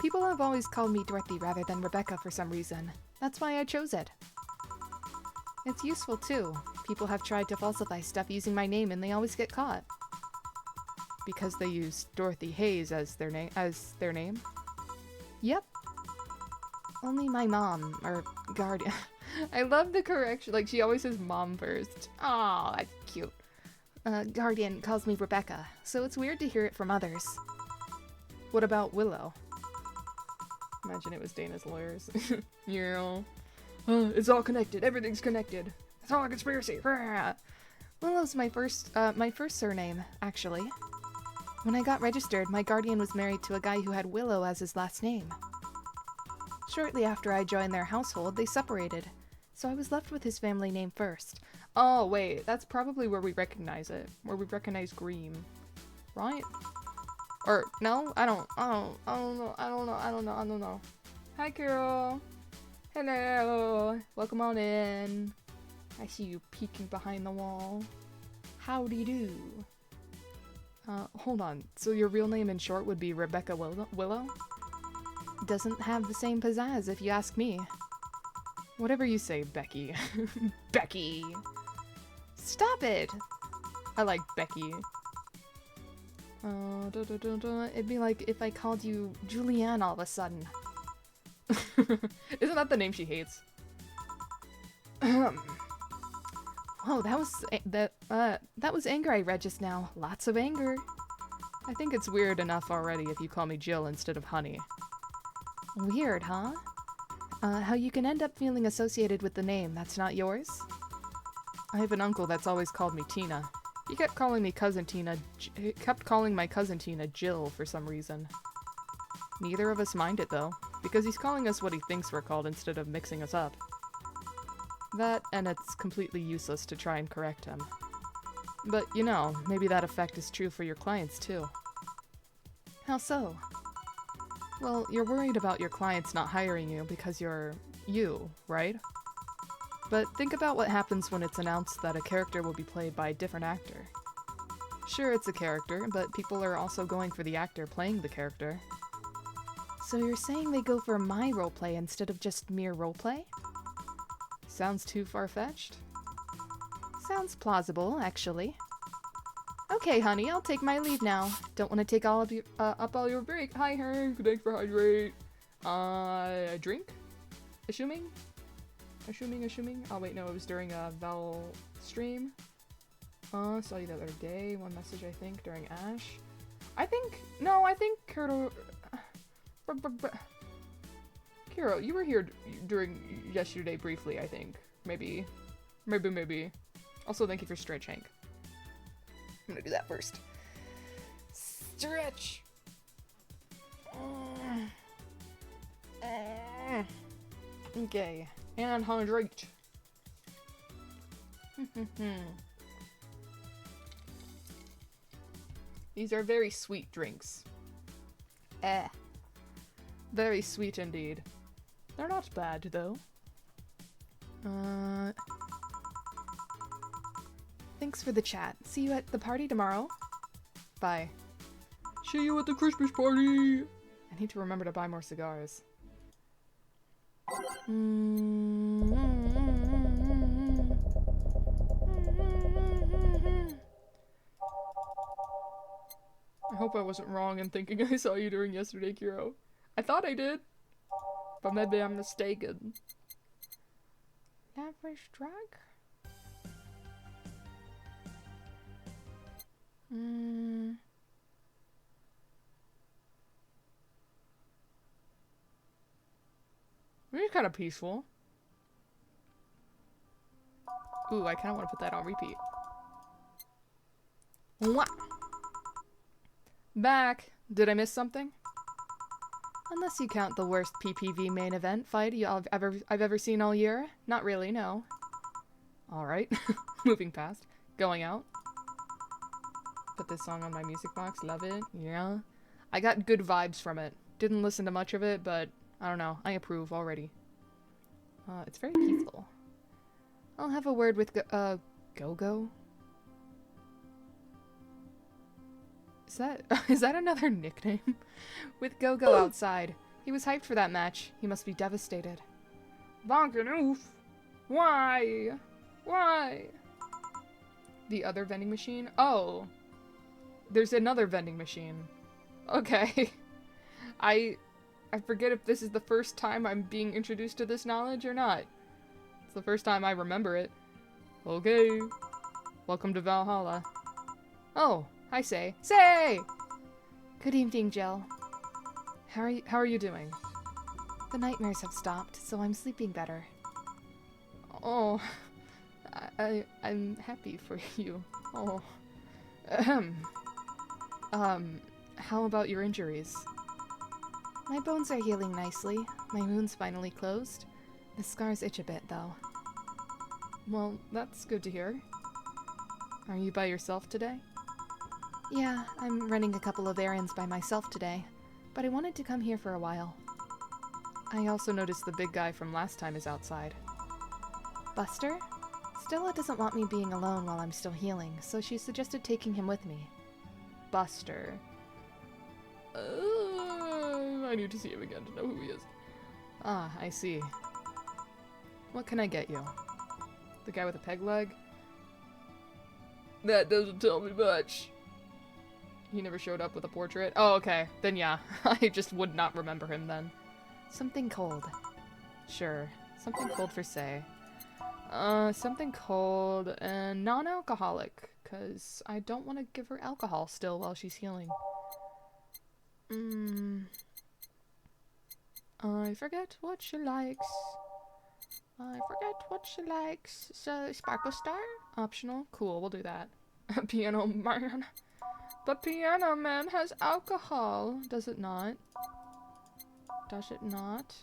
People have always called me Dorothy rather than Rebecca for some reason. That's why I chose it. It's useful too. People have tried to falsify stuff using my name and they always get caught. Because they use Dorothy Hayes as their name? Yep. Only my mom, or guardian. I love the correction. Like, she always says mom first. Aw, that's cute. Guardian calls me Rebecca, so it's weird to hear it from others. What about Willow? Imagine it was Dana's lawyers. Yeah. It's all connected. Everything's connected. It's all a conspiracy. Willow's my first surname, actually. When I got registered, my guardian was married to a guy who had Willow as his last name. Shortly after I joined their household, they separated, so I was left with his family name first. Oh, wait, that's probably where we recognize it. Where we recognize Green. Right? Or, no? I don't know. Hi, Carol. Hello. Welcome on in. I see you peeking behind the wall. Howdy do. Hold on. So your real name in short would be Rebecca Willow? Doesn't have the same pizzazz if you ask me. Whatever you say, Becky. Becky! Stop it! I like Becky. It'd be like if I called you Julianne all of a sudden. Isn't that the name she hates? Whoa, that was anger I read just now. Lots of anger. I think it's weird enough already if you call me Jill instead of Honey. Weird, huh? How you can end up feeling associated with the name that's not yours? I have an uncle that's always called me Tina. He kept calling my cousin Tina Jill for some reason. Neither of us mind it though, because he's calling us what he thinks we're called instead of mixing us up. That, and it's completely useless to try and correct him. But, you know, maybe that effect is true for your clients too. How so? Well, you're worried about your clients not hiring you because you're you, right? But think about what happens when it's announced that a character will be played by a different actor. Sure, it's a character, but people are also going for the actor playing the character. So you're saying they go for my roleplay instead of just mere roleplay? Sounds too far-fetched? Sounds plausible, actually. Okay, honey, I'll take my leave now. Don't want to take all of you up all your break. Hi, Hank. Thanks for hydrate. A drink? Assuming? Oh, wait, no, it was during a Val stream. Saw you the other day. One message, I think, during Ash. I think Kuro... Kiro, you were here during yesterday briefly, I think. Maybe. Also, thank you for stretch, Hank. I'm gonna do that first. Stretch! Okay, and hydrate. These are very sweet drinks. Very sweet indeed. They're not bad, though. Thanks for the chat. See you at the party tomorrow. Bye. See you at the Christmas party! I need to remember to buy more cigars. I hope I wasn't wrong in thinking I saw you during yesterday, Kiro. I thought I did, but maybe I'm mistaken. Average drug? It's kind of peaceful. Ooh, I kind of want to put that on repeat. Mwah! Back. Did I miss something? Unless you count the worst PPV main event fight I've ever seen all year. Not really, no. Alright. Moving past. Going out. Put this song on my music box. Love it. Yeah. I got good vibes from it. Didn't listen to much of it, but I don't know. I approve already. It's very peaceful. I'll have a word with Go-Go? Is that another nickname? With Go-Go outside. He was hyped for that match. He must be devastated. Bonkin' oof! Why? Why? The other vending machine? Oh. There's another vending machine. Okay. I forget if this is the first time I'm being introduced to this knowledge or not. It's the first time I remember it. Okay. Welcome to Valhalla. Oh, hi, Say. Say! Good evening, Jill. How are you doing? The nightmares have stopped, so I'm sleeping better. Oh, I'm happy for you. Oh. How about your injuries? My bones are healing nicely. My wound's finally closed. The scars itch a bit, though. Well, that's good to hear. Are you by yourself today? Yeah, I'm running a couple of errands by myself today, but I wanted to come here for a while. I also noticed the big guy from last time is outside. Buster? Stella doesn't want me being alone while I'm still healing, so she suggested taking him with me. Buster. I need to see him again to know who he is. Ah, I see. What can I get you? The guy with a peg leg? That doesn't tell me much. He never showed up with a portrait? Oh, okay. Then yeah. I just would not remember him then. Something cold. Sure. Something cold for Say. Something cold and non-alcoholic, because I don't want to give her alcohol still while she's healing. I forget what she likes. So, Sparkle Star? Optional? Cool, we'll do that. Piano Man. But Piano Man has alcohol, does it not? Does it not?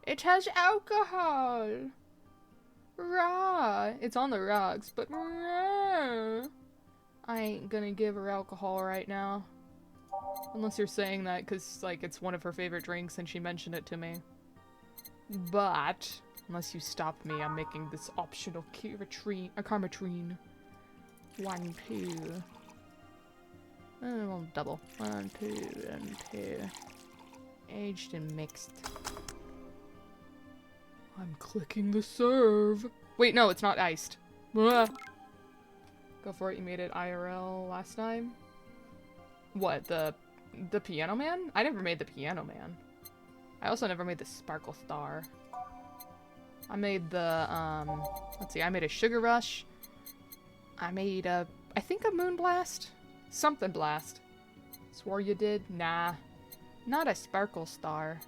It has alcohol! Raw! It's on the rocks, but raw! I ain't gonna give her alcohol right now. Unless you're saying that because, like, it's one of her favorite drinks and she mentioned it to me. But, unless you stop me, I'm making this optional Carmatrine. 1, 2. Well, double. 1, 2, and 2. Aged and mixed. I'm clicking the serve. Wait, no, it's not iced. Blah. Go for it, you made it IRL last time. What, the Piano Man? I never made the Piano Man. I also never made the Sparkle Star. I made the, let's see, I made a Sugar Rush. I made I think a Moon Blast? Something Blast. Swore you did? Nah. Not a Sparkle Star.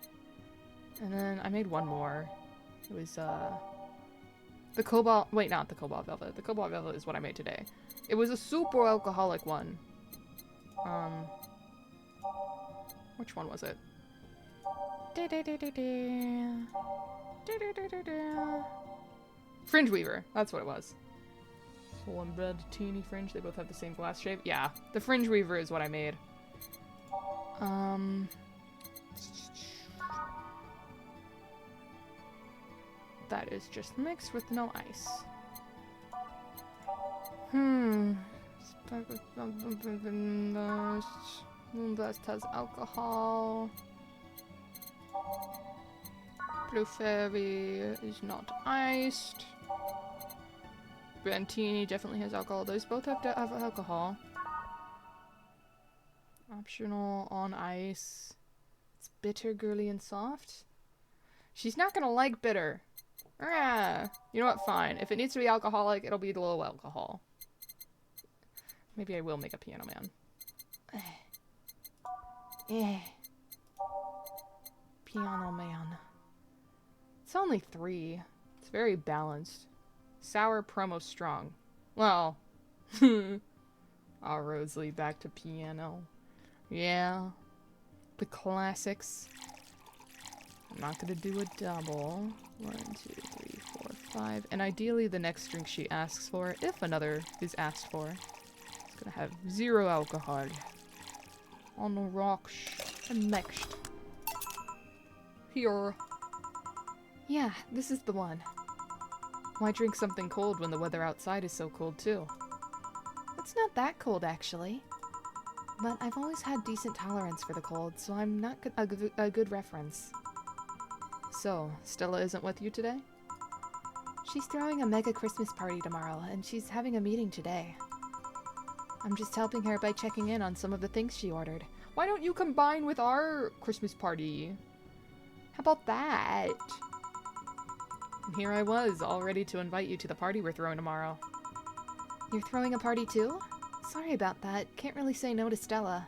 And then I made one more. It was, the Cobalt, wait, not the Cobalt Velvet. The Cobalt Velvet is what I made today. It was a super alcoholic one. Which one was it? Fringe Weaver, that's what it was. Soul and Bread, Teeny Fringe, they both have the same glass shape. Yeah, the Fringe Weaver is what I made. That is just mixed with no ice. Moonblast has alcohol. Blue Fairy is not iced. Brantini definitely has alcohol. Those both have to have alcohol. Optional on ice. It's bitter, girly, and soft. She's not gonna like bitter. Ah, you know what? Fine. If it needs to be alcoholic, it'll be low alcohol. Maybe I will make a Piano Man. Piano Man. It's only 3. It's very balanced. Sour, promo, strong. Well, all roads lead back to piano. Yeah, the classics. I'm not gonna do a double. 1, 2, 3, 4, 5. And ideally the next drink she asks for, if another is asked for, is gonna have 0 alcohol. On the rocks. And next. Here. Yeah, this is the one. Why drink something cold when the weather outside is so cold too? It's not that cold actually. But I've always had decent tolerance for the cold, so I'm not a good reference. So, Stella isn't with you today? She's throwing a mega Christmas party tomorrow, and she's having a meeting today. I'm just helping her by checking in on some of the things she ordered. Why don't you combine with our Christmas party? How about that? And here I was, all ready to invite you to the party we're throwing tomorrow. You're throwing a party too? Sorry about that. Can't really say no to Stella.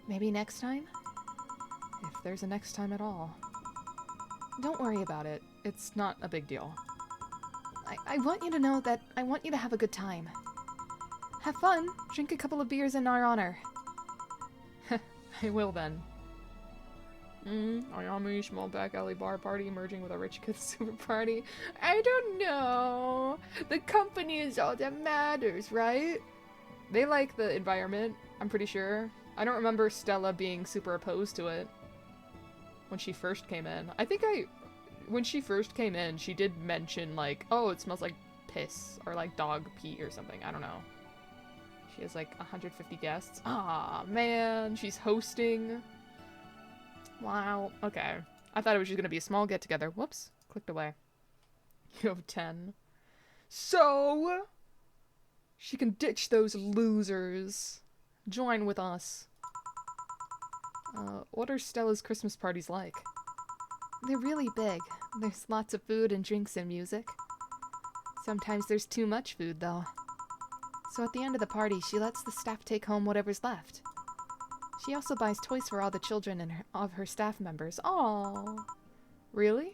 Maybe next time? If there's a next time at all. Don't worry about it. It's not a big deal. I want you to know that I want you to have a good time. Have fun. Drink a couple of beers in our honor. I will then. Ayami small back alley bar party merging with a rich kid super party. I don't know. The company is all that matters, right? They like the environment, I'm pretty sure. I don't remember Stella being super opposed to it when she first came in. When she first came in, she did mention like, oh, it smells like piss or like dog pee or something. I don't know. She has like 150 guests. Ah, man, she's hosting. Wow. Okay. I thought it was just gonna be a small get-together. Whoops. Clicked away. You have 10. So, she can ditch those losers. Join with us. What are Stella's Christmas parties like? They're really big. There's lots of food and drinks and music. Sometimes there's too much food, though. So at the end of the party, she lets the staff take home whatever's left. She also buys toys for all the children of her staff members. Aww. Really?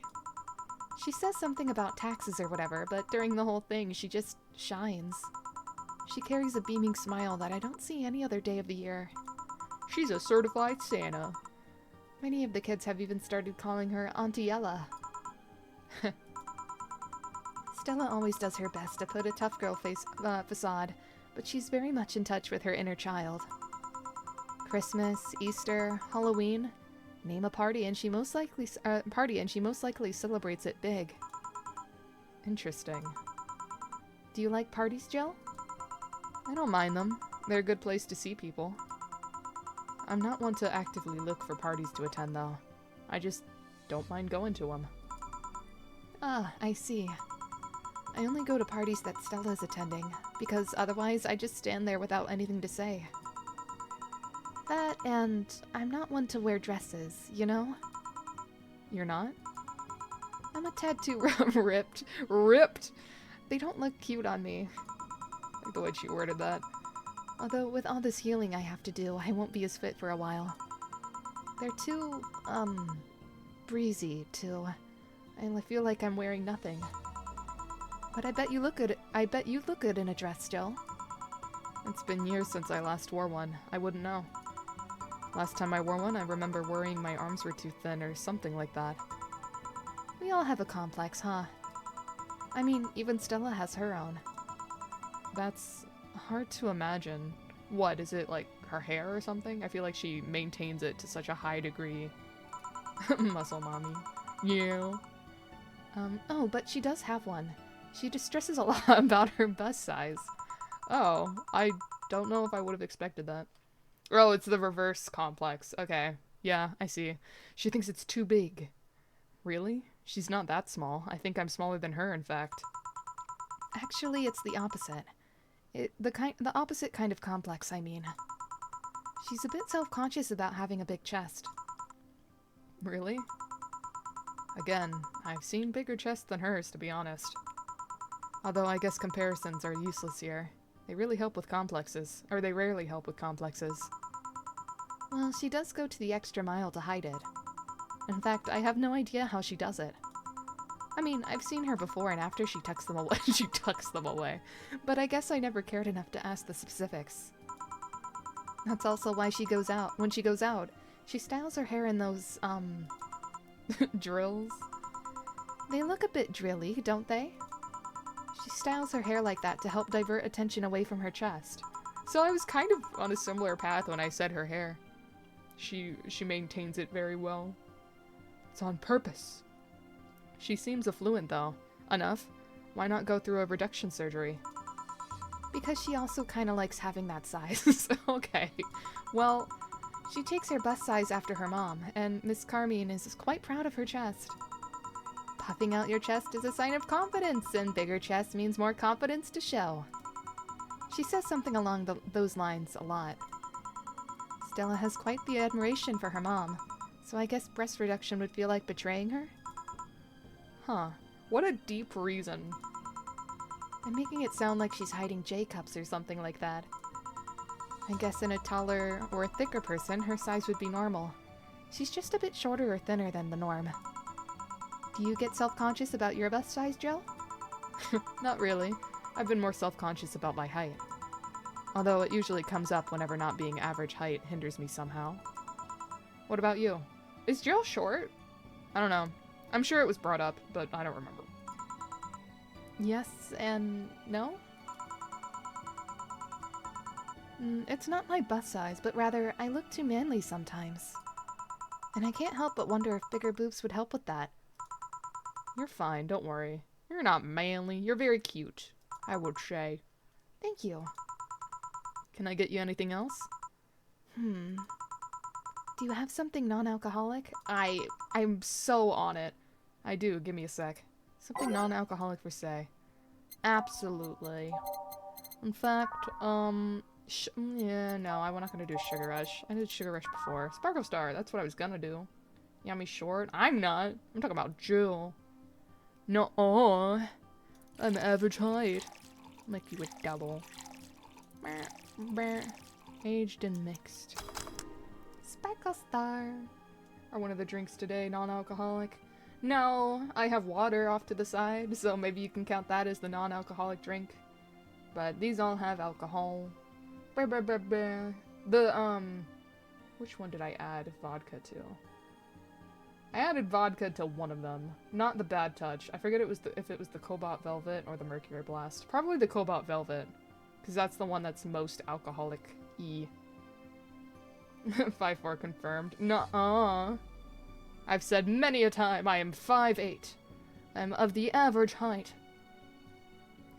She says something about taxes or whatever, but during the whole thing, she just shines. She carries a beaming smile that I don't see any other day of the year. She's a certified Santa. Many of the kids have even started calling her Auntie Ella. Stella always does her best to put a tough girl facade, but she's very much in touch with her inner child. Christmas, Easter, Halloween, name a party and she most likely celebrates it big. Interesting. Do you like parties, Jill? I don't mind them. They're a good place to see people. I'm not one to actively look for parties to attend, though. I just don't mind going to them. Ah, I see. I only go to parties that Stella's attending, because otherwise I just stand there without anything to say. That, and I'm not one to wear dresses, you know? You're not? I'm a tad too ripped. Ripped! They don't look cute on me. I like the way she worded that. Although, with all this healing I have to do, I won't be as fit for a while. They're too, breezy, too. And I feel like I'm wearing nothing. But I bet you look good in a dress, Jill. It's been years since I last wore one. I wouldn't know. Last time I wore one, I remember worrying my arms were too thin or something like that. We all have a complex, huh? I mean, even Stella has her own. That's hard to imagine. What, is it like her hair or something? I feel like she maintains it to such a high degree. Muscle mommy. Yeah. Oh, but she does have one. She just stresses a lot about her bust size. Oh, I don't know if I would have expected that. Oh, it's the reverse complex. Okay. Yeah, I see. She thinks it's too big. Really? She's not that small. I think I'm smaller than her, in fact. Actually, it's the opposite. The opposite kind of complex, I mean. She's a bit self-conscious about having a big chest. Really? Again, I've seen bigger chests than hers, to be honest. Although I guess comparisons are useless here. They really help with complexes. Or they rarely help with complexes. Well, she does go to the extra mile to hide it. In fact, I have no idea how she does it. I mean, I've seen her before and after she tucks them away. She tucks them away. But I guess I never cared enough to ask the specifics. That's also why she goes out. When she goes out, she styles her hair in those, drills. They look a bit drilly, don't they? She styles her hair like that to help divert attention away from her chest. So I was kind of on a similar path when I said her hair. She maintains it very well. It's on purpose. She seems affluent, though. Enough. Why not go through a reduction surgery? Because she also kind of likes having that size. Okay. Well, she takes her bust size after her mom, and Miss Carmine is quite proud of her chest. Puffing out your chest is a sign of confidence, and bigger chest means more confidence to show. She says something along those lines a lot. Stella has quite the admiration for her mom, so I guess breast reduction would feel like betraying her? Huh. What a deep reason. I'm making it sound like she's hiding J-cups or something like that. I guess in a taller or a thicker person, her size would be normal. She's just a bit shorter or thinner than the norm. Do you get self-conscious about your bust size, Joe? Not really. I've been more self-conscious about my height. Although it usually comes up whenever not being average height hinders me somehow. What about you? Is Jill short? I don't know. I'm sure it was brought up, but I don't remember. Yes and no? It's not my bust size, but rather I look too manly sometimes. And I can't help but wonder if bigger boobs would help with that. You're fine, don't worry. You're not manly, you're very cute, I would say. Thank you. Can I get you anything else? Do you have something non-alcoholic? I'm so on it. I do, give me a sec. Something non-alcoholic for say. Absolutely. In fact, yeah, no, I'm not gonna do Sugar Rush. I did Sugar Rush before. Sparkle Star, that's what I was gonna do. Yummy short? I'm not. I'm talking about Jill. No, I'm average height. Make you a double. Aged and mixed. Sparkle Star. Are one of the drinks today non-alcoholic? No, I have water off to the side, so maybe you can count that as the non-alcoholic drink. But these all have alcohol. The, which one did I add vodka to? I added vodka to one of them. Not the Bad Touch. I forget if it was the Cobalt Velvet or the Mercury Blast. Probably the Cobalt Velvet. Because that's the one that's most alcoholic-y. 5'4" confirmed. Nuh-uh. I've said many a time I am 5'8". I'm of the average height.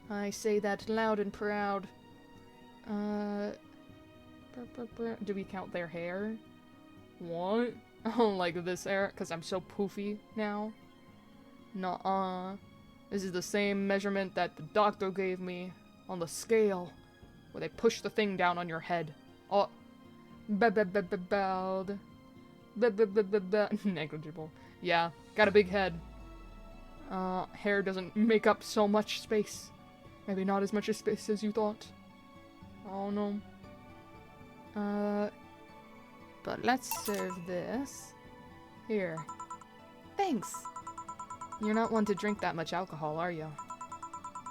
I say that loud and proud. Do we count their hair? What? Oh, like this hair? Because I'm so poofy now? Nuh-uh. This is the same measurement that the doctor gave me on the scale, where they push the thing down on your head. Oh. Bald. Negligible. Yeah, got a big head. Hair doesn't make up so much space. Maybe not as much space as you thought. Oh no. But let's serve this. Here. Thanks! You're not one to drink that much alcohol, are you?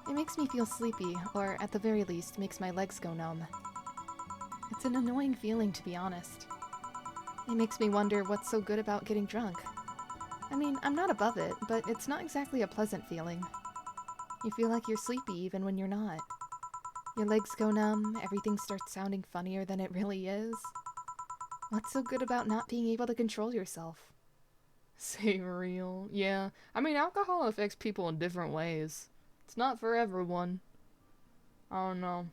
It makes me feel sleepy, or at the very least, makes my legs go numb. It's an annoying feeling, to be honest. It makes me wonder what's so good about getting drunk. I mean, I'm not above it, but it's not exactly a pleasant feeling. You feel like you're sleepy even when you're not. Your legs go numb, everything starts sounding funnier than it really is. What's so good about not being able to control yourself? Say real. Yeah, I mean, alcohol affects people in different ways. It's not for everyone. I don't know.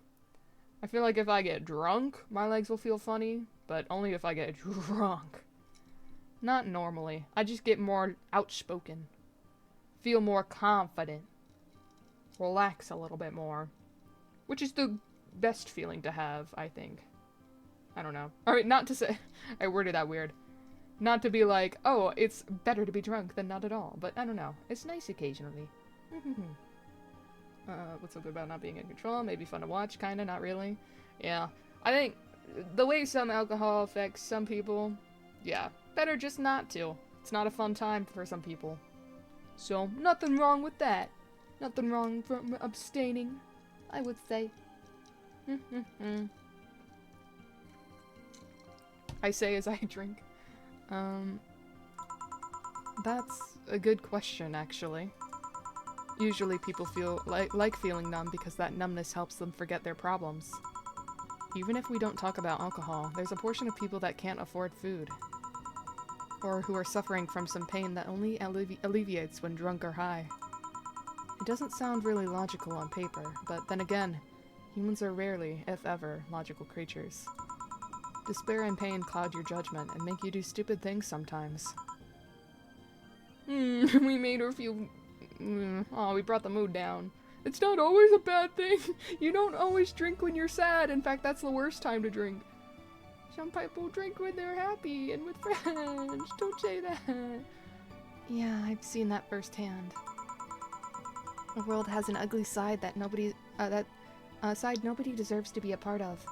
I feel like if I get drunk, my legs will feel funny, but only if I get drunk. Not normally. I just get more outspoken. Feel more confident. Relax a little bit more. Which is the best feeling to have, I think. I don't know. Alright, not to say... I worded that weird. Not to be like, oh, it's better to be drunk than not at all. But I don't know. It's nice occasionally. What's so good about not being in control? Maybe fun to watch, kinda, not really. Yeah. I think the way some alcohol affects some people, yeah, better just not to. It's not a fun time for some people. So, nothing wrong with that. Nothing wrong from abstaining, I would say. I say as I drink. That's a good question, actually. Usually people feel like feeling numb because that numbness helps them forget their problems. Even if we don't talk about alcohol, there's a portion of people that can't afford food. Or who are suffering from some pain that only alleviates when drunk or high. It doesn't sound really logical on paper, but then again, humans are rarely, if ever, logical creatures. Despair and pain cloud your judgment and make you do stupid things sometimes. We made her feel... oh, we brought the mood down. It's not always a bad thing. You don't always drink when you're sad. In fact, that's the worst time to drink. Some people drink when they're happy and with friends. Don't say that. Yeah, I've seen that firsthand. The world has an ugly side that nobody deserves to be a part of.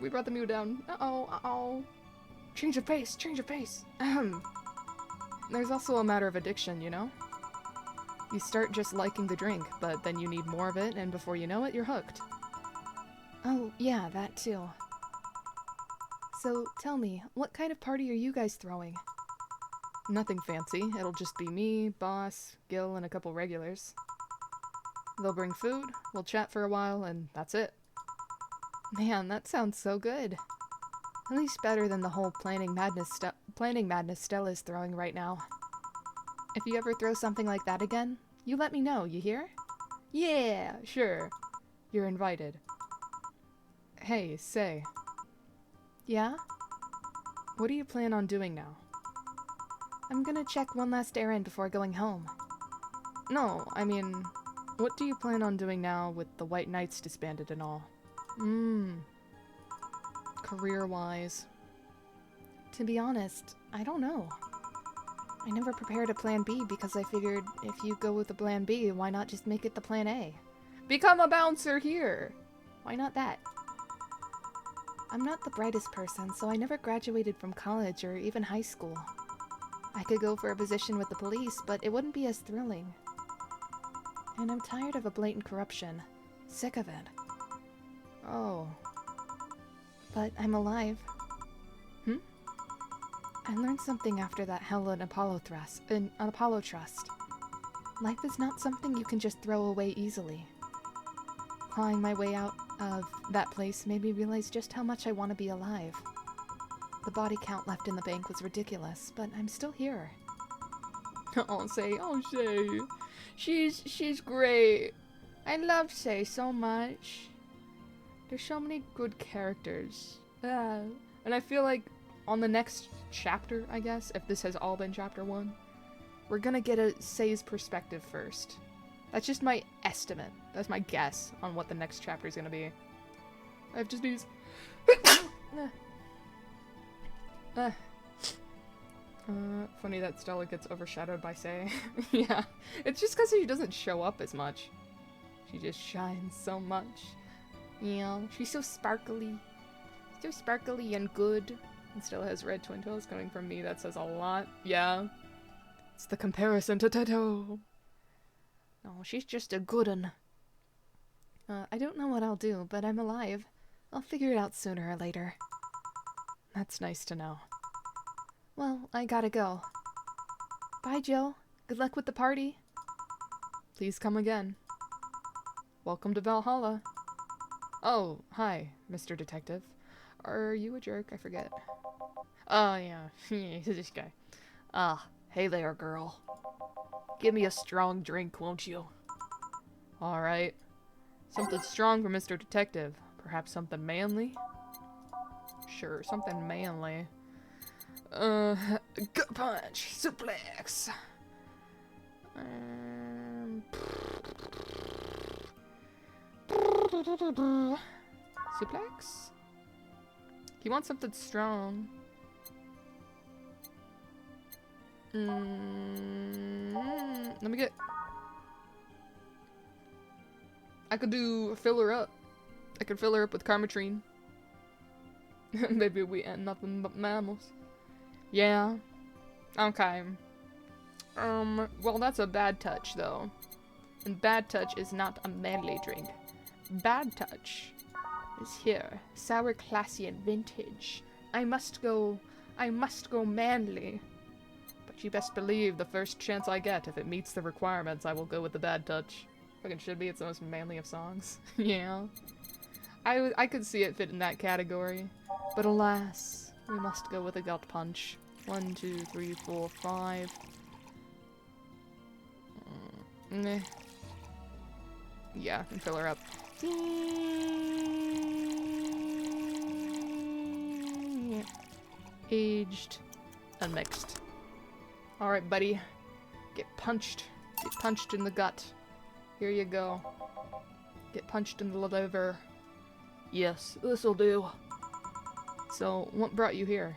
We brought the mood down. Uh-oh. Change of pace, change of pace. There's also a matter of addiction, you know? You start just liking the drink, but then you need more of it, and before you know it, you're hooked. Oh, yeah, that too. So, tell me, what kind of party are you guys throwing? Nothing fancy. It'll just be me, Boss, Gil, and a couple regulars. They'll bring food, we'll chat for a while, and that's it. Man, that sounds so good. At least better than the whole planning madness Stella's throwing right now. If you ever throw something like that again, you let me know, you hear? Yeah, sure. You're invited. Hey, say. Yeah? What do you plan on doing now? I'm gonna check one last errand before going home. No, I mean, what do you plan on doing now with the White Knights disbanded and all? Career-wise. To be honest, I don't know. I never prepared a plan B because I figured if you go with the plan B, why not just make it the plan A? Become a bouncer here! Why not that? I'm not the brightest person, so I never graduated from college or even high school. I could go for a position with the police, but it wouldn't be as thrilling. And I'm tired of a blatant corruption. Sick of it. Oh. But I'm alive. I learned something after that hell in Apollo Trust. Life is not something you can just throw away easily. Clawing my way out of that place made me realize just how much I want to be alive. The body count left in the bank was ridiculous, but I'm still here. Oh, Say. She's great. I love Say so much. There's so many good characters. And I feel like on the next chapter, I guess, if this has all been chapter 1, we're gonna get a Say's perspective first. That's just my estimate. That's my guess on what the next chapter is gonna be. I have just these... funny that Stella gets overshadowed by Say. Yeah, it's just because she doesn't show up as much. She just shines so much. Yeah, she's so sparkly. So sparkly and good. And Stella has red twin tails coming from me. That says a lot. Yeah. It's the comparison to Teto. No, she's just a good un. I don't know what I'll do, but I'm alive. I'll figure it out sooner or later. That's nice to know. Well, I gotta go. Bye, Joe. Good luck with the party. Please come again. Welcome to Valhalla. Oh, hi, Mr. Detective. Are you a jerk? I forget. Oh, yeah. This guy. Hey there, girl. Give me a strong drink, won't you? Alright. Something strong for Mr. Detective. Perhaps something manly? Sure, something manly. Gut punch! Suplex! Suplex? He wants something strong. Let me get... I could do fill her up. I could fill her up with Karmatrine. Maybe we ain't nothing but mammals. Yeah. Okay. Well, that's a bad touch, though. And bad touch is not a manly drink. Bad touch is here. Sour, classy, and vintage. I must go manly. But you best believe the first chance I get, if it meets the requirements, I will go with the bad touch. Fucking should be, it's the most manly of songs. Yeah. I could see it fit in that category. But alas, we must go with a gut punch. 1, 2, 3, 4, 5. Meh. Yeah, and fill her up. Aged. Unmixed. Alright, buddy. Get punched. Get punched in the gut. Here you go. Get punched in the liver. Yes, this'll do. So, what brought you here?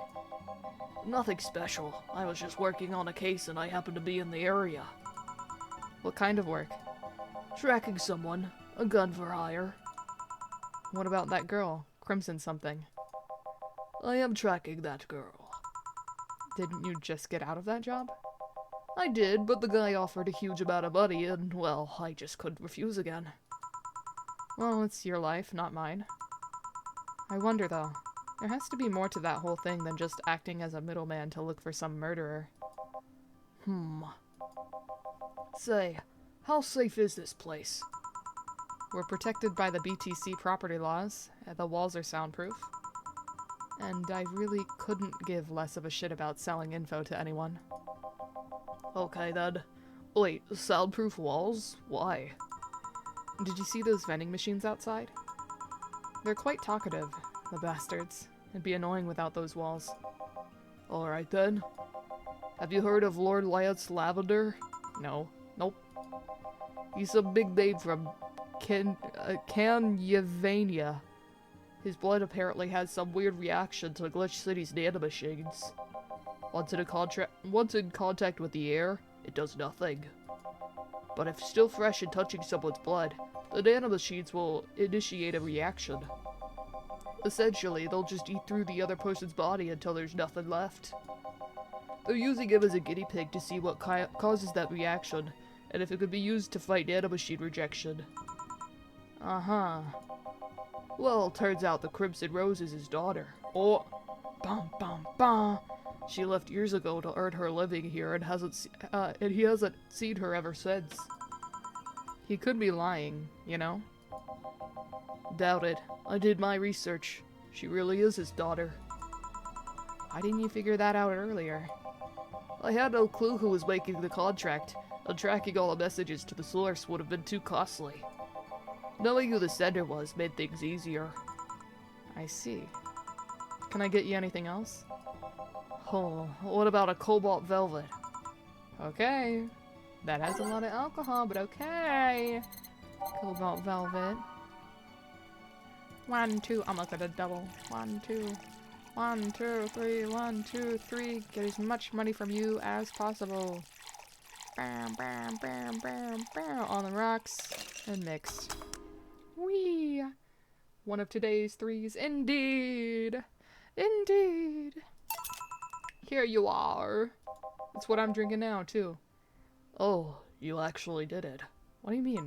Nothing special. I was just working on a case and I happened to be in the area. What kind of work? Tracking someone. A gun for hire. What about that girl? Crimson something. I am tracking that girl. Didn't you just get out of that job? I did, but the guy offered a huge amount of money and, well, I just couldn't refuse again. Well, it's your life, not mine. I wonder, though. There has to be more to that whole thing than just acting as a middleman to look for some murderer. Say, how safe is this place? We're protected by the BTC property laws. The walls are soundproof. And I really couldn't give less of a shit about selling info to anyone. Okay then. Wait, soundproof walls? Why? Did you see those vending machines outside? They're quite talkative, the bastards. It'd be annoying without those walls. Alright then. Have you heard of Lord Lance Lavender? No. Nope. He's a big name from Canavania. His blood apparently has some weird reaction to Glitch City's nanomachines. Once in contact with the air, it does nothing. But if still fresh and touching someone's blood, the nanomachines will initiate a reaction. Essentially, they'll just eat through the other person's body until there's nothing left. They're using him as a guinea pig to see what causes that reaction, and if it could be used to fight nanomachine rejection. Uh-huh. Well, turns out the Crimson Rose is his daughter. Oh, bum bum bum. She left years ago to earn her living here and he hasn't seen her ever since. He could be lying, you know? Doubt it. I did my research. She really is his daughter. Why didn't you figure that out earlier? I had no clue who was making the contract, and tracking all the messages to the source would have been too costly. Knowing who the sender was made things easier. I see. Can I get you anything else? Oh, what about a cobalt velvet? Okay. That has a lot of alcohol, but okay. Cobalt velvet. 1, 2. I'm not gonna double. 1, 2. 1, 2, 3. 1, 2, 3. Get as much money from you as possible. Bam, bam, bam, bam, bam. On the rocks. And mixed. Whee! One of today's 3s. Indeed! Indeed! Here you are. That's what I'm drinking now, too. Oh, you actually did it. What do you mean?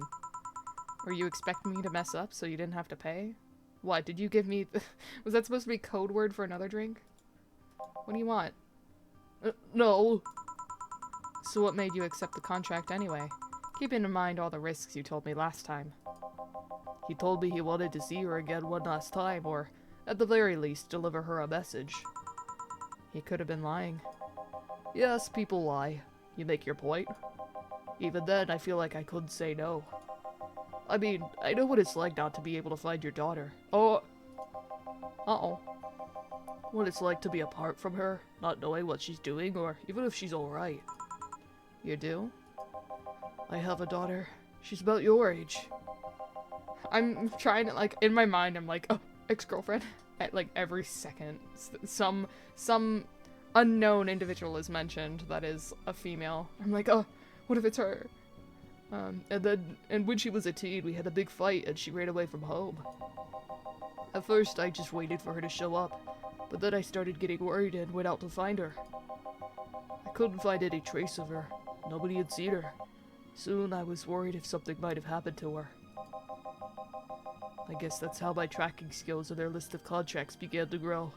Were you expecting me to mess up so you didn't have to pay? What, did you give me... Was that supposed to be code word for another drink? What do you want? No. So what made you accept the contract anyway? Keeping in mind all the risks you told me last time. He told me he wanted to see her again one last time, or, at the very least, deliver her a message. He could have been lying. Yes, people lie. You make your point. Even then, I feel like I couldn't say no. I mean, I know what it's like not to be able to find your daughter. Oh. Uh-oh. What it's like to be apart from her, not knowing what she's doing, or even if she's alright. You do? I have a daughter. She's about your age. I'm trying to, like, in my mind, I'm like, oh, ex-girlfriend. At, like, every second. Some unknown individual is mentioned that is a female. I'm like, oh, what if it's her? And when she was a teen, we had a big fight and she ran away from home. At first, I just waited for her to show up, but then I started getting worried and went out to find her. I couldn't find any trace of her. Nobody had seen her. Soon, I was worried if something might have happened to her. I guess that's how my tracking skills and their list of contracts began to grow.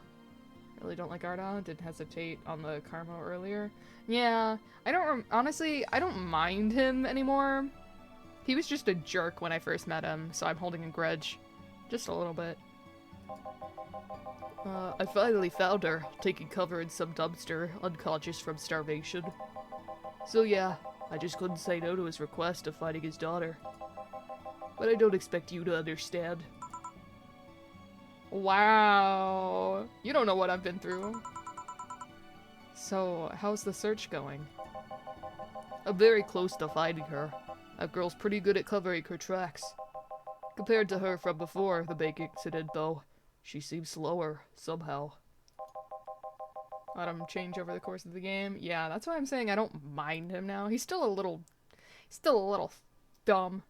Really don't like Arda. Didn't hesitate on the Carmo earlier. Yeah, honestly, I don't mind him anymore. He was just a jerk when I first met him, so I'm holding a grudge. Just a little bit. I finally found her, taking cover in some dumpster, unconscious from starvation. So yeah, I just couldn't say no to his request of finding his daughter. But I don't expect you to understand. Wow. You don't know what I've been through. So, how's the search going? I'm very close to finding her. That girl's pretty good at covering her tracks. Compared to her from before the big incident, though, she seems slower, somehow. Let him change over the course of the game. Yeah, that's why I'm saying I don't mind him now. He's still a little dumb.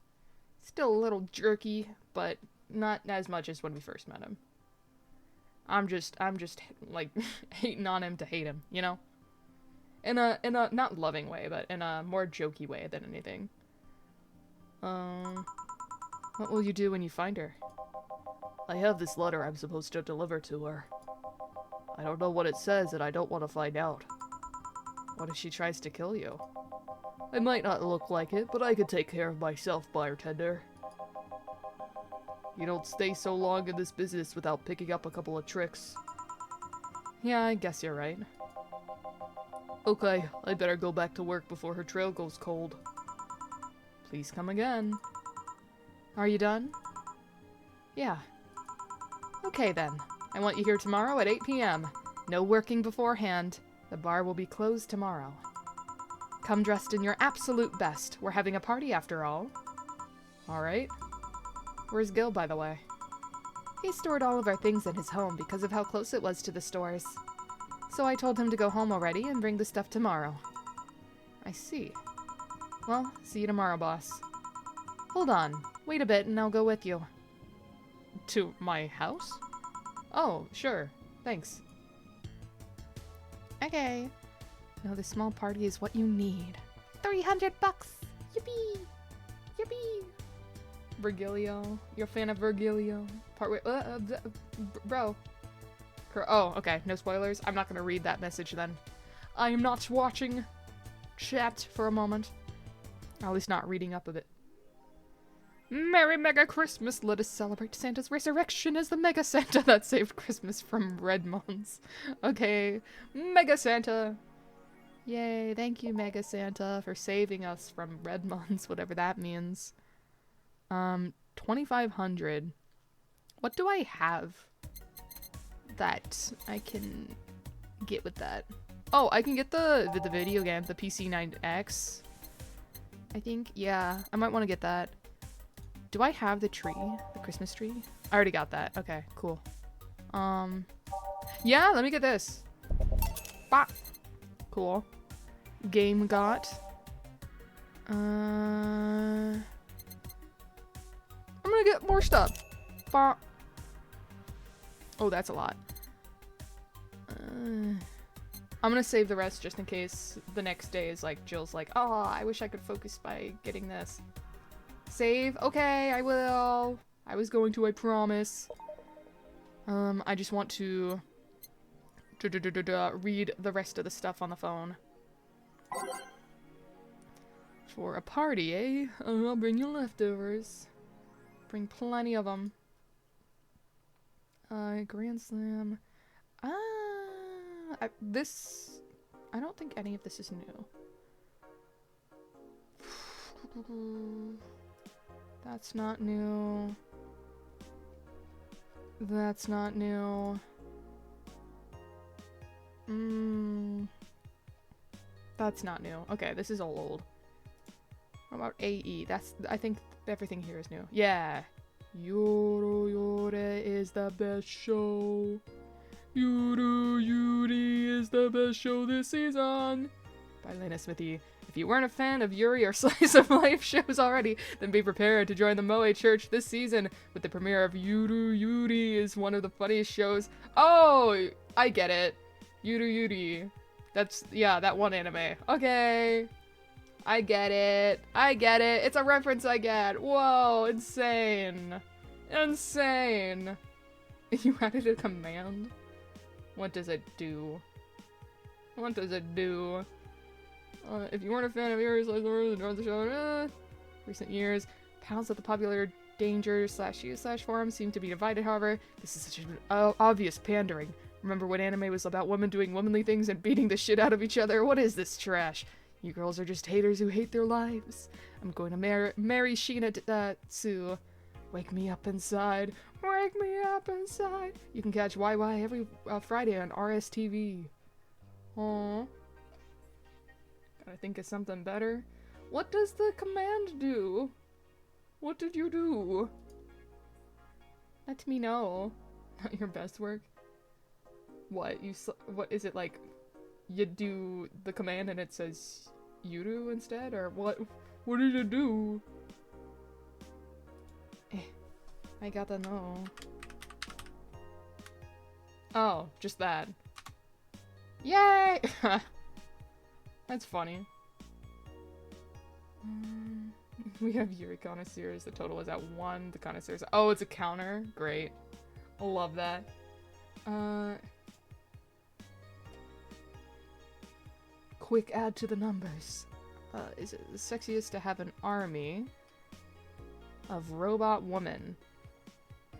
Still a little jerky, but not as much as when we first met him. I'm just like hating on him to hate him, you know? In a not loving way, but in a more jokey way than anything. What will you do when you find her? I have this letter I'm supposed to deliver to her. I don't know what it says and I don't want to find out. What if she tries to kill you? I might not look like it, but I could take care of myself, bartender. You don't stay so long in this business without picking up a couple of tricks. Yeah, I guess you're right. Okay, I better go back to work before her trail goes cold. Please come again. Are you done? Yeah. Okay then. I want you here tomorrow at 8 p.m. No working beforehand. The bar will be closed tomorrow. Come dressed in your absolute best. We're having a party after all. Alright. Where's Gil, by the way? He stored all of our things in his home because of how close it was to the stores. So I told him to go home already and bring the stuff tomorrow. I see. Well, see you tomorrow, boss. Hold on. Wait a bit and I'll go with you. To my house? Oh, sure. Thanks. Okay. No, this small party is what you need. $300! Yippee! Yippee! Virgilio. You're a fan of Virgilio? Bro. Oh, okay. No spoilers. I'm not gonna read that message then. I am not watching chat for a moment. At least not reading up of it. Merry Mega Christmas! Let us celebrate Santa's resurrection as the Mega Santa that saved Christmas from Redmonds. Okay, Mega Santa! Yay, thank you, Mega Santa, for saving us from Redmonds, whatever that means. 2,500. What do I have that I can get with that? Oh, I can get the video game, the PC9X. I think, yeah, I might want to get that. Do I have the tree? The Christmas tree? I already got that. Okay, cool. Yeah, let me get this. Bop. Cool. Game got. I'm gonna get more stuff. Bop. Oh, that's a lot. I'm gonna save the rest just in case the next day is like, Jill's like, oh, I wish I could focus by getting this. Save? Okay, I will. I was going to, I promise. I just want to read the rest of the stuff on the phone. For a party, eh? I'll bring you leftovers. Bring plenty of them. Grand Slam. I don't think any of this is new. That's not new. That's not new. That's not new. Okay, this is all old. What about AE? I think everything here is new. Yeah. Yoro Yore is the best show. Yuru Yuri is the best show this season. By Lena Smithy. If you weren't a fan of Yuri or Slice of Life shows already, then be prepared to join the Moe Church this season with the premiere of Yuru Yuri is one of the funniest shows. Oh, I get it. Yuru Yuri. That's, yeah, that one anime. Okay. I get it. I get it. It's a reference I get. Whoa, insane. Insane. You added a command? What does it do? What does it do? If you weren't a fan of Yuri's the show, recent years, pals at the popular danger/u/forum seem to be divided, however. This is such an obvious pandering. Remember when anime was about women doing womanly things and beating the shit out of each other? What is this trash? You girls are just haters who hate their lives. I'm going to marry Sheena Tsu. Wake me up inside. Wake me up inside. You can catch YY every Friday on RSTV. Aww. Gotta think of something better. What does the command do? What did you do? Let me know. Not your best work. What? What is it like? You do the command and it says Yuru instead? Or what? What did it do? I gotta know. Oh, just that. Yay! That's funny. We have Yuri Connoisseurs. The total is at 1. The Connoisseurs. Oh, it's a counter. Great. I love that. Quick add to the numbers. Is it the sexiest to have an army of robot women?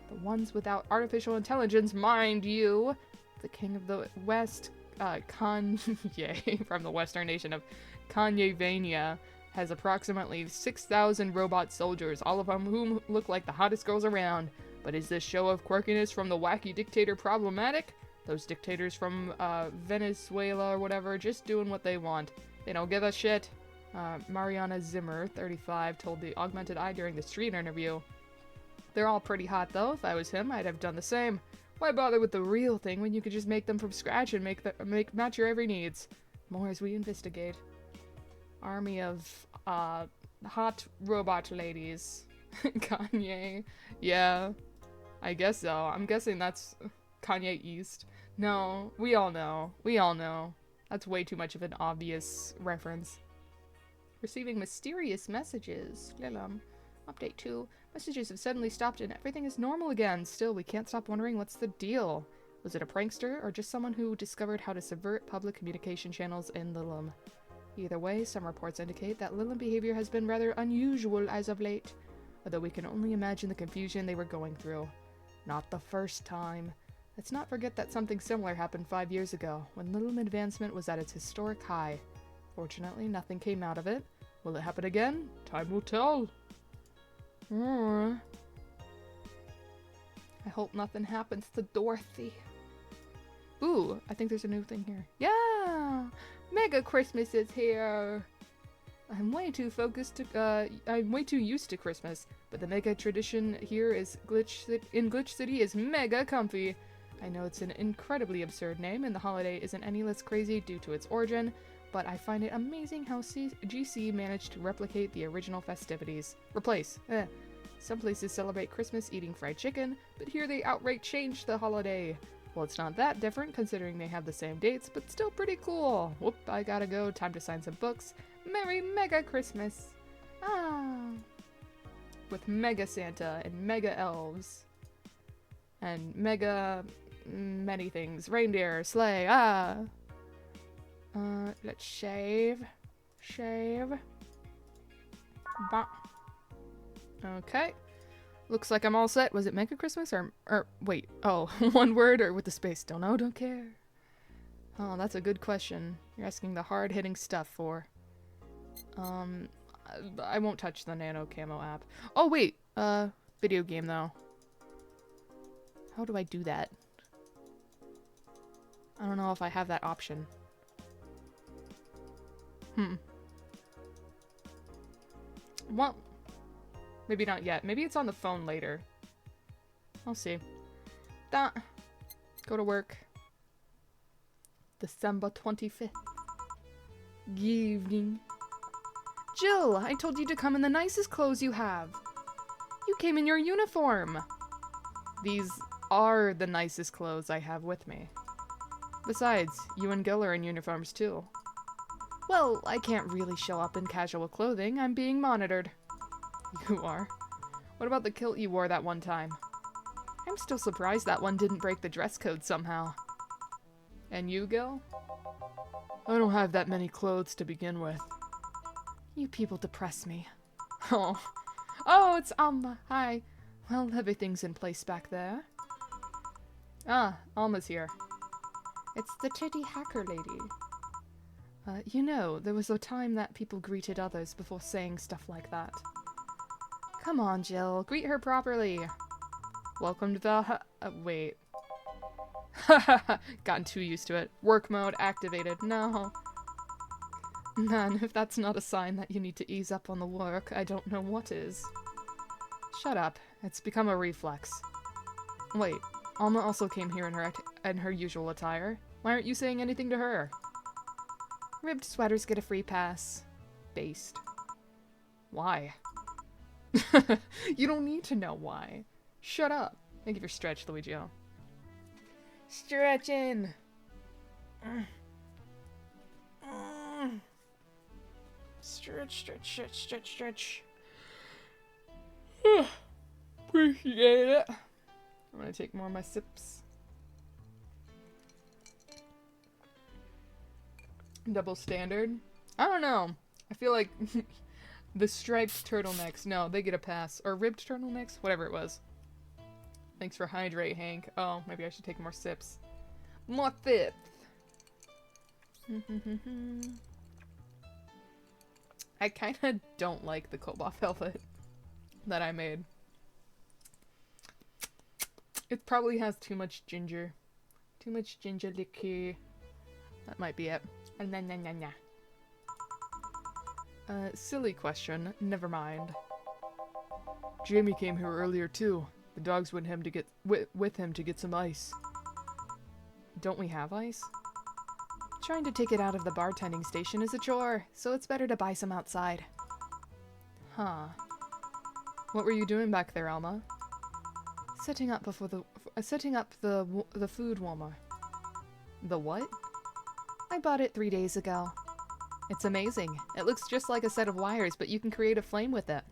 The ones without artificial intelligence, mind you. The king of the West, Kanye, from the western nation of Kanyevania, has approximately 6,000 robot soldiers, all of whom look like the hottest girls around. But is this show of quirkiness from the wacky dictator problematic? Those dictators from Venezuela or whatever, just doing what they want. They don't give a shit. Mariana Zimmer, 35, told the Augmented Eye during the street interview. They're all pretty hot though. If I was him, I'd have done the same. Why bother with the real thing when you could just make them from scratch and match your every needs? More as we investigate. Army of hot robot ladies. Kanye. Yeah. I guess so. I'm guessing that's Kanye East. No, we all know. We all know. That's way too much of an obvious reference. Receiving mysterious messages. Lilam. Update 2. Messages have suddenly stopped and everything is normal again. Still, we can't stop wondering what's the deal. Was it a prankster or just someone who discovered how to subvert public communication channels in Lilam? Either way, some reports indicate that Lilam behavior has been rather unusual as of late, although we can only imagine the confusion they were going through. Not the first time. Let's not forget that something similar happened 5 years ago, when Lilam advancement was at its historic high. Fortunately, nothing came out of it. Will it happen again? Time will tell. I hope nothing happens to Dorothy. Ooh, I think there's a new thing here. Yeah! Mega Christmas is here! I'm way too used to Christmas, but the mega tradition here is Glitch City is mega comfy. I know it's an incredibly absurd name, and the holiday isn't any less crazy due to its origin, but I find it amazing how GC managed to replicate the original festivities. Some places celebrate Christmas eating fried chicken, but here they outright changed the holiday. Well, it's not that different considering they have the same dates, but still pretty cool. Whoop, I gotta go. Time to sign some books. Merry Mega Christmas! Ah! With Mega Santa and Mega Elves. And Mega many things. Reindeer, sleigh, ah! Let's shave. Shave. Bah. Okay. Looks like I'm all set. Was it Mega Christmas or wait, oh, one word or with the space? Don't know, don't care. Oh, that's a good question. You're asking the hard-hitting stuff for. I won't touch the Nano Camo app. Oh, wait, video game though. How do I do that? I don't know if I have that option. Well, maybe not yet. Maybe it's on the phone later. I'll see. Go to work. December 25th. Evening. Jill, I told you to come in the nicest clothes you have. You came in your uniform. These are the nicest clothes I have with me. Besides, you and Gil are in uniforms too. Well, I can't really show up in casual clothing. I'm being monitored. You are? What about the kilt you wore that one time? I'm still surprised that one didn't break the dress code somehow. And you, Gil? I don't have that many clothes to begin with. You people depress me. Oh. Oh, it's Alma. Hi. Well, everything's in place back there. Ah, Alma's here. It's the titty hacker lady. You know, there was a time that people greeted others before saying stuff like that. Come on, Jill. Greet her properly. Welcome to the wait. Gotten too used to it. Work mode activated. No. Man, if that's not a sign that you need to ease up on the work, I don't know what is. Shut up. It's become a reflex. Wait, Alma also came here in her usual attire. Why aren't you saying anything to her? Ribbed sweaters get a free pass. Based. Why? You don't need to know why. Shut up. Thank you for stretch, Luigio. Stretching. Stretch, stretch, stretch, stretch, stretch. Appreciate it. I'm gonna take more of my sips. Double standard? I don't know. I feel like the striped turtlenecks, no, they get a pass. Or ribbed turtlenecks? Whatever it was. Thanks for hydrate, Hank. Oh, maybe I should take more sips. More sips! I kinda don't like the Cobalt Velvet that I made. It probably has too much ginger. Too much ginger liquor. That might be it. Silly question. Never mind. Jamie came here earlier too. The dogs went him to get with him to get some ice. Don't we have ice? Trying to take it out of the bartending station is a chore, so it's better to buy some outside. Huh. What were you doing back there, Alma? Setting up the food warmer. The what? I bought it 3 days ago. It's amazing. It looks just like a set of wires, but you can create a flame with it.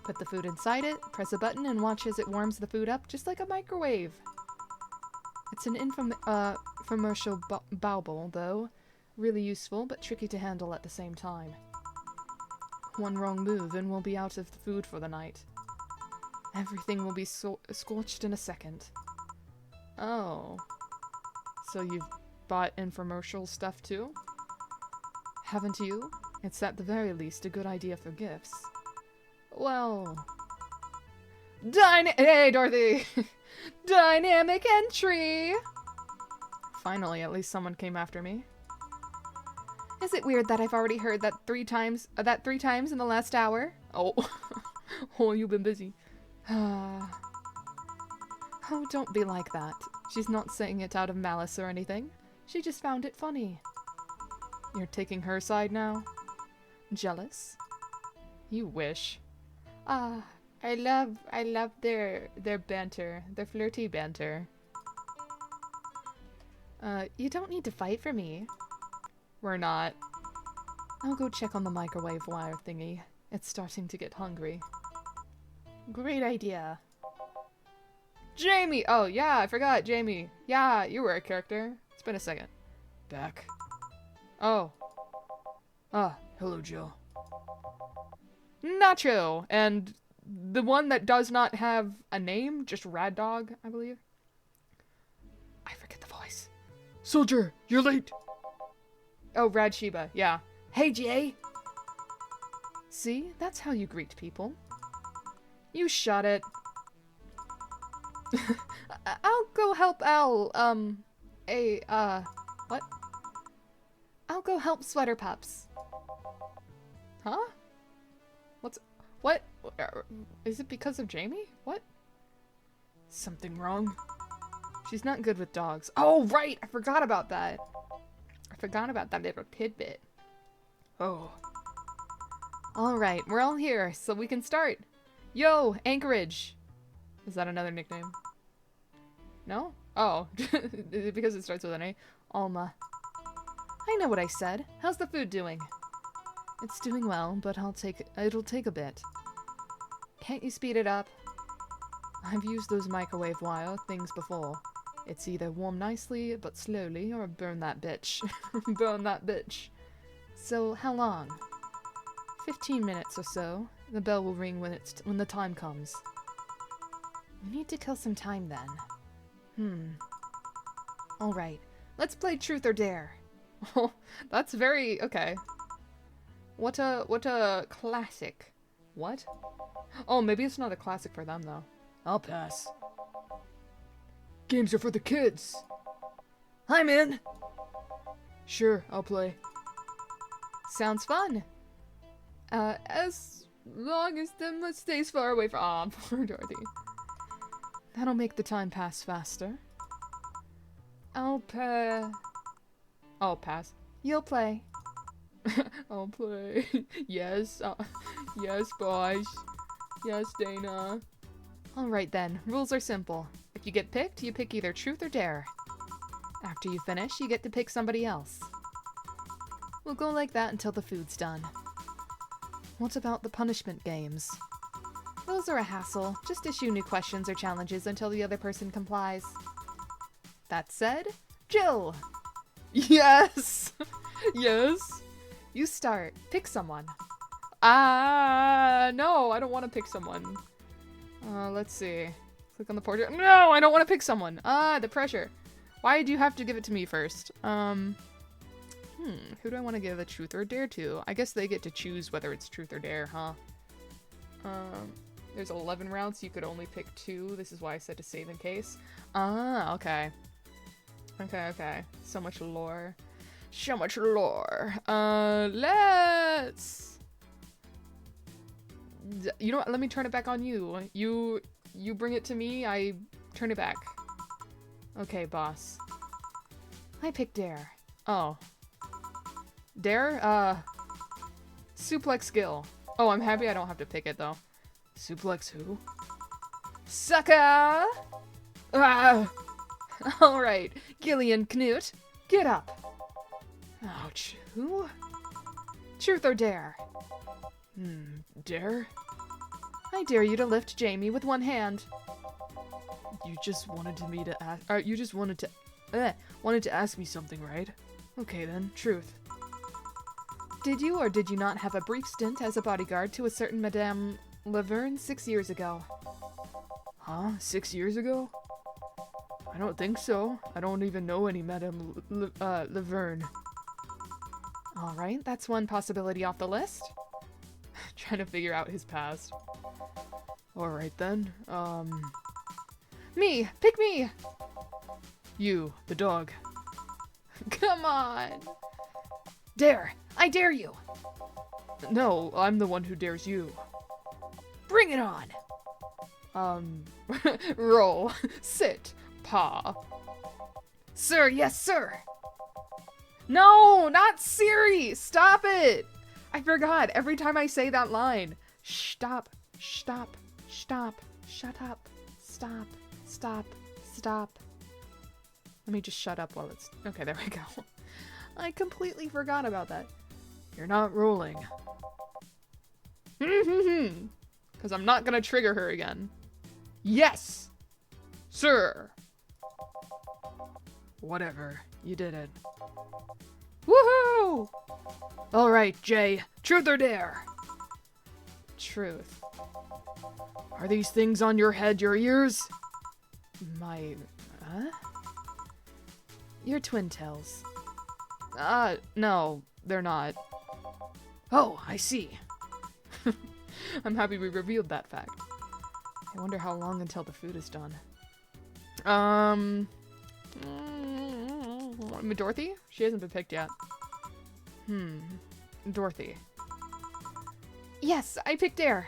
Put the food inside it, press a button, and watch as it warms the food up, just like a microwave. It's an infomercial bauble, though. Really useful, but tricky to handle at the same time. One wrong move, and we'll be out of the food for the night. Everything will be scorched in a second. Oh. So you've bought infomercial stuff too? Haven't you? It's at the very least a good idea for gifts. Well... Hey, Dorothy! Dynamic entry! Finally, at least someone came after me. Is it weird that I've already heard that three times in the last hour? Oh. Oh, you've been busy. Oh, don't be like that. She's not saying it out of malice or anything. She just found it funny. You're taking her side now? Jealous? You wish. Ah, I love their banter, their flirty banter. You don't need to fight for me. We're not. I'll go check on the microwave wire thingy. It's starting to get hungry. Great idea. Jamie! Oh, yeah, I forgot, Jamie. Yeah, you were a character. It's been a second. Back. Oh. Ah, hello, Jill. Nacho! And the one that does not have a name, just Rad Dog, I believe. I forget the voice. Soldier, you're late! Oh, Rad Sheba, yeah. Hey, Jay! See? That's how you greet people. You shut it. I'll go help Al, what? I'll go help Sweater Pups. Huh? What? Is it because of Jamie? What? Something wrong? She's not good with dogs. Oh, right! I forgot about that. I forgot about that little tidbit. Oh. Alright, we're all here, so we can start. Yo, Anchorage! Is that another nickname? No? Oh, because it starts with an A. Alma. I know what I said. How's the food doing? It's doing well, but it'll take a bit. Can't you speed it up? I've used those microwave wire things before. It's either warm nicely, but slowly, or burn that bitch. Burn that bitch. So, how long? 15 minutes or so. The bell will ring when the time comes. We need to kill some time then. Alright, let's play Truth or Dare. Oh, that's very... okay. What a classic. What? Oh, maybe it's not a classic for them, though. I'll pass. Games are for the kids. I'm in. Sure, I'll play. Sounds fun. As long as Dimma stays far away from... Aw, poor Dorothy. That'll make the time pass faster. I'll pass. You'll play. I'll play. Yes, yes, boys. Yes, Dana. Alright then, rules are simple. If you get picked, you pick either Truth or Dare. After you finish, you get to pick somebody else. We'll go like that until the food's done. What about the punishment games? Those are a hassle. Just issue new questions or challenges until the other person complies. That said, Jill! Yes! Yes! You start. Pick someone. No, I don't want to pick someone. Let's see. Click on the portrait. No, I don't want to pick someone. The pressure. Why do you have to give it to me first? Who do I want to give a Truth or Dare to? I guess they get to choose whether it's Truth or Dare, huh? There's 11 rounds, you could only pick 2. This is why I said to save in case. Okay. Okay. So much lore. So much lore. Let's... You know what? Let me turn it back on you. You bring it to me, I turn it back. Okay, boss. I picked Dare. Oh. Dare? Suplex skill. Oh, I'm happy I don't have to pick it, though. Suplex who? Sucker! Alright, Gillian Knut, get up. Ouch. Who? Truth or Dare? Dare? I dare you to lift Jamie with one hand. You just wanted me to ask. You just wanted to ask me something, right? Okay then, Truth. Did you or did you not have a brief stint as a bodyguard to a certain Madame Laverne 6 years ago? Huh? 6 years ago? I don't think so. I don't even know any Madame Laverne. Alright, that's one possibility off the list. Trying to figure out his past. Alright then, Me! Pick me! You, the dog. Come on! Dare! I dare you! No, I'm the one who dares you. Bring it on! Roll. Sit. Paw. Sir, yes, sir! No, not Siri! Stop it! I forgot every time I say that line. Stop. Stop. Stop. Shut up. Stop. Stop. Stop. Let me just shut up while it's... Okay, there we go. I completely forgot about that. You're not rolling. Because I'm not gonna trigger her again. Yes! Sir! Whatever. You did it. Woohoo! Alright, Jay. Truth or Dare? Truth. Are these things on your head your ears? My... Your twin tails. No, they're not. Oh, I see. I'm happy we revealed that fact. I wonder how long until the food is done. Dorothy? She hasn't been picked yet. Dorothy. Yes, I picked Dare.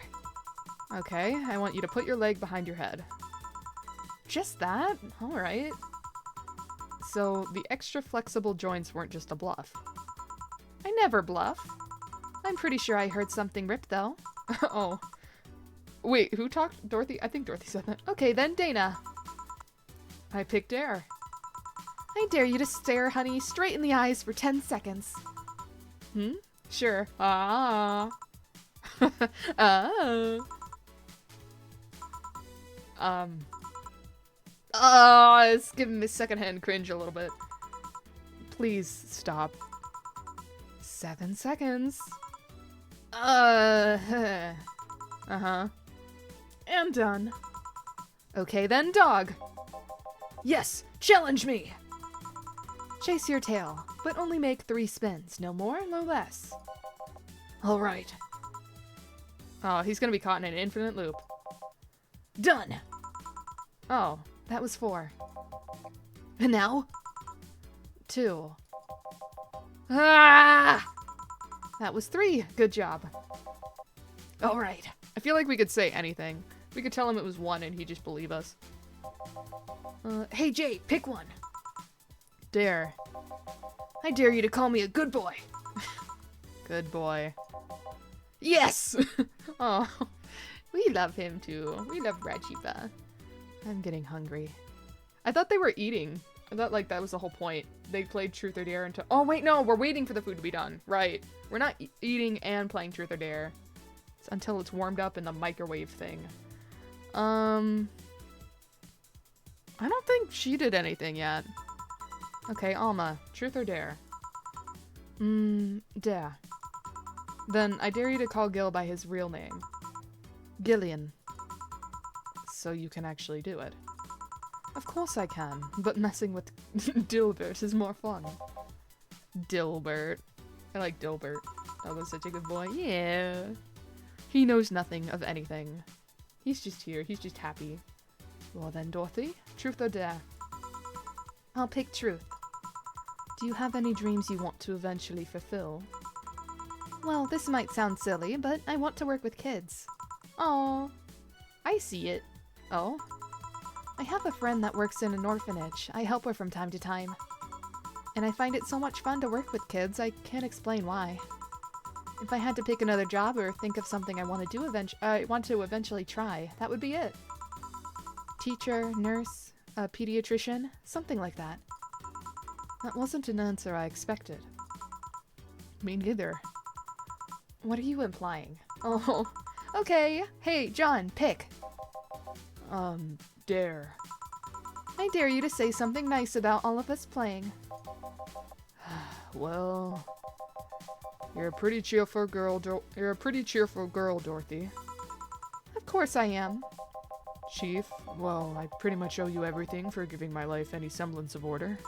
Okay, I want you to put your leg behind your head. Just that? Alright. So, the extra flexible joints weren't just a bluff. I never bluff. I'm pretty sure I heard something rip, though. Oh. Wait, who talked? Dorothy? I think Dorothy said that. Okay, then Dana. I picked Dare. I dare you to stare, honey, straight in the eyes for 10 seconds. Hmm? Sure. Ah. Ah. It's giving me secondhand cringe a little bit. Please stop. 7 seconds. Uh-huh. And done. Okay then, dog. Yes, challenge me! Chase your tail, but only make 3 spins. No more, no less. Alright. Oh, he's gonna be caught in an infinite loop. Done! Oh, that was 4. And now? 2. Ah! That was 3. Good job. Alright. I feel like we could say anything. We could tell him it was 1 and he'd just believe us. Hey Jay, pick one. Dare. I dare you to call me a good boy. Good boy. Yes! Oh, we love him too. We love Rajiva. I'm getting hungry. I thought they were eating. I thought like that was the whole point. They played Truth or Dare until— oh wait, no, we're waiting for the food to be done. Right. We're not eating and playing Truth or Dare. It's until it's warmed up in the microwave thing. I don't think she did anything yet. Okay, Alma, Truth or Dare? Dare. Then I dare you to call Gil by his real name. Gillian. So you can actually do it. Of course I can, but messing with Dilbert is more fun. Dilbert. I like Dilbert. That was such a good boy. Yeah. He knows nothing of anything. He's just here. He's just happy. Well then, Dorothy, truth or dare? I'll pick truth. Do you have any dreams you want to eventually fulfill? Well, this might sound silly, but I want to work with kids. Oh, I see it. Oh? I have a friend that works in an orphanage. I help her from time to time. And I find it so much fun to work with kids, I can't explain why. If I had to pick another job or think of something I want to eventually try, that would be it. Teacher, nurse, a pediatrician, something like that. That wasn't an answer I expected. Me neither. What are you implying? Oh, okay. Hey, John, pick. Dare. I dare you to say something nice about all of us playing. Well, you're a pretty cheerful girl, Dorothy. Of course I am. Chief, well, I pretty much owe you everything for giving my life any semblance of order.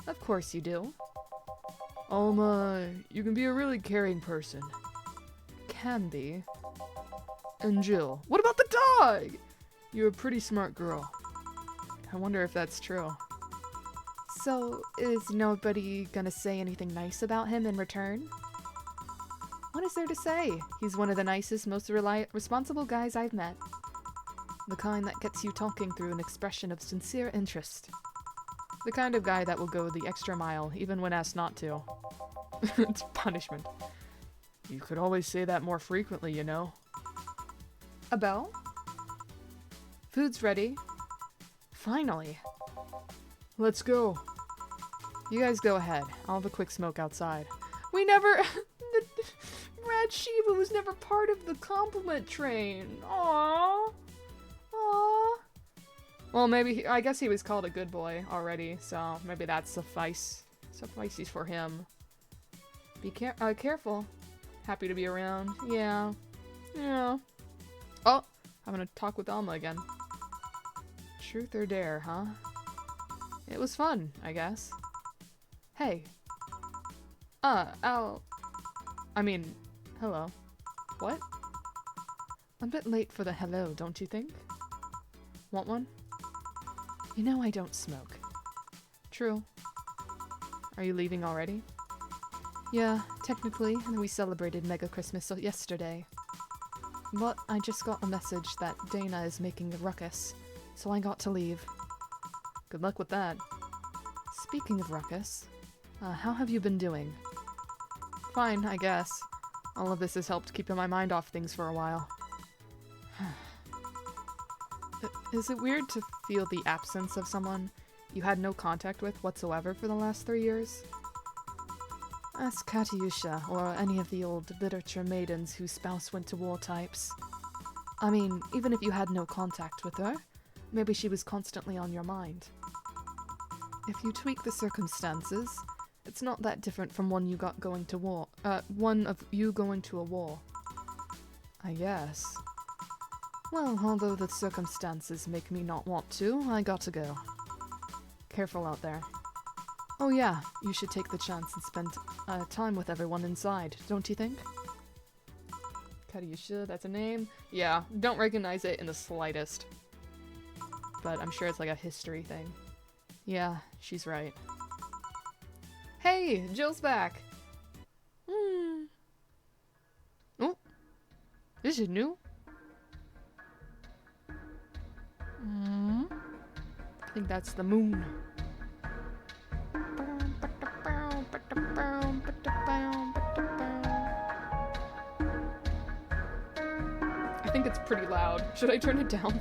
Of course you do. Alma, you can be a really caring person. Can be. And Jill, what about the dog? You're a pretty smart girl. I wonder if that's true. So, is nobody gonna say anything nice about him in return? What is there to say? He's one of the nicest, most responsible guys I've met. The kind that gets you talking through an expression of sincere interest. The kind of guy that will go the extra mile, even when asked not to. It's punishment. You could always say that more frequently, you know. A bell? Food's ready. Finally. Let's go. You guys go ahead. I'll have a quick smoke outside. We never... Rad Shiva was never part of the compliment train. Aww. Aww. Well, maybe... I guess he was called a good boy already, so maybe that suffices for him. Be careful. Happy to be around. Yeah. Yeah. Oh! I'm gonna talk with Alma again. Truth or dare, huh? It was fun, I guess. Hey. Hello. What? I'm a bit late for the hello, don't you think? Want one? You know I don't smoke. True. Are you leaving already? Yeah, technically, we celebrated Mega Christmas yesterday. But I just got a message that Dana is making a ruckus, so I got to leave. Good luck with that. Speaking of ruckus, how have you been doing? Fine, I guess. All of this has helped keeping my mind off things for a while. Is it weird to feel the absence of someone you had no contact with whatsoever for the last 3 years? Ask Katyusha or any of the old literature maidens whose spouse went to war types. I mean, even if you had no contact with her, maybe she was constantly on your mind. If you tweak the circumstances, it's not that different from one of you going to a war. I guess. Well, although the circumstances make me not want to, I got to go. Careful out there. Oh yeah, you should take the chance and spend time with everyone inside, don't you think? Katyusha, that's a name? Yeah, don't recognize it in the slightest. But I'm sure it's like a history thing. Yeah, she's right. Hey, Jill's back! Oh, this is new. I think that's the moon. I think it's pretty loud. Should I turn it down?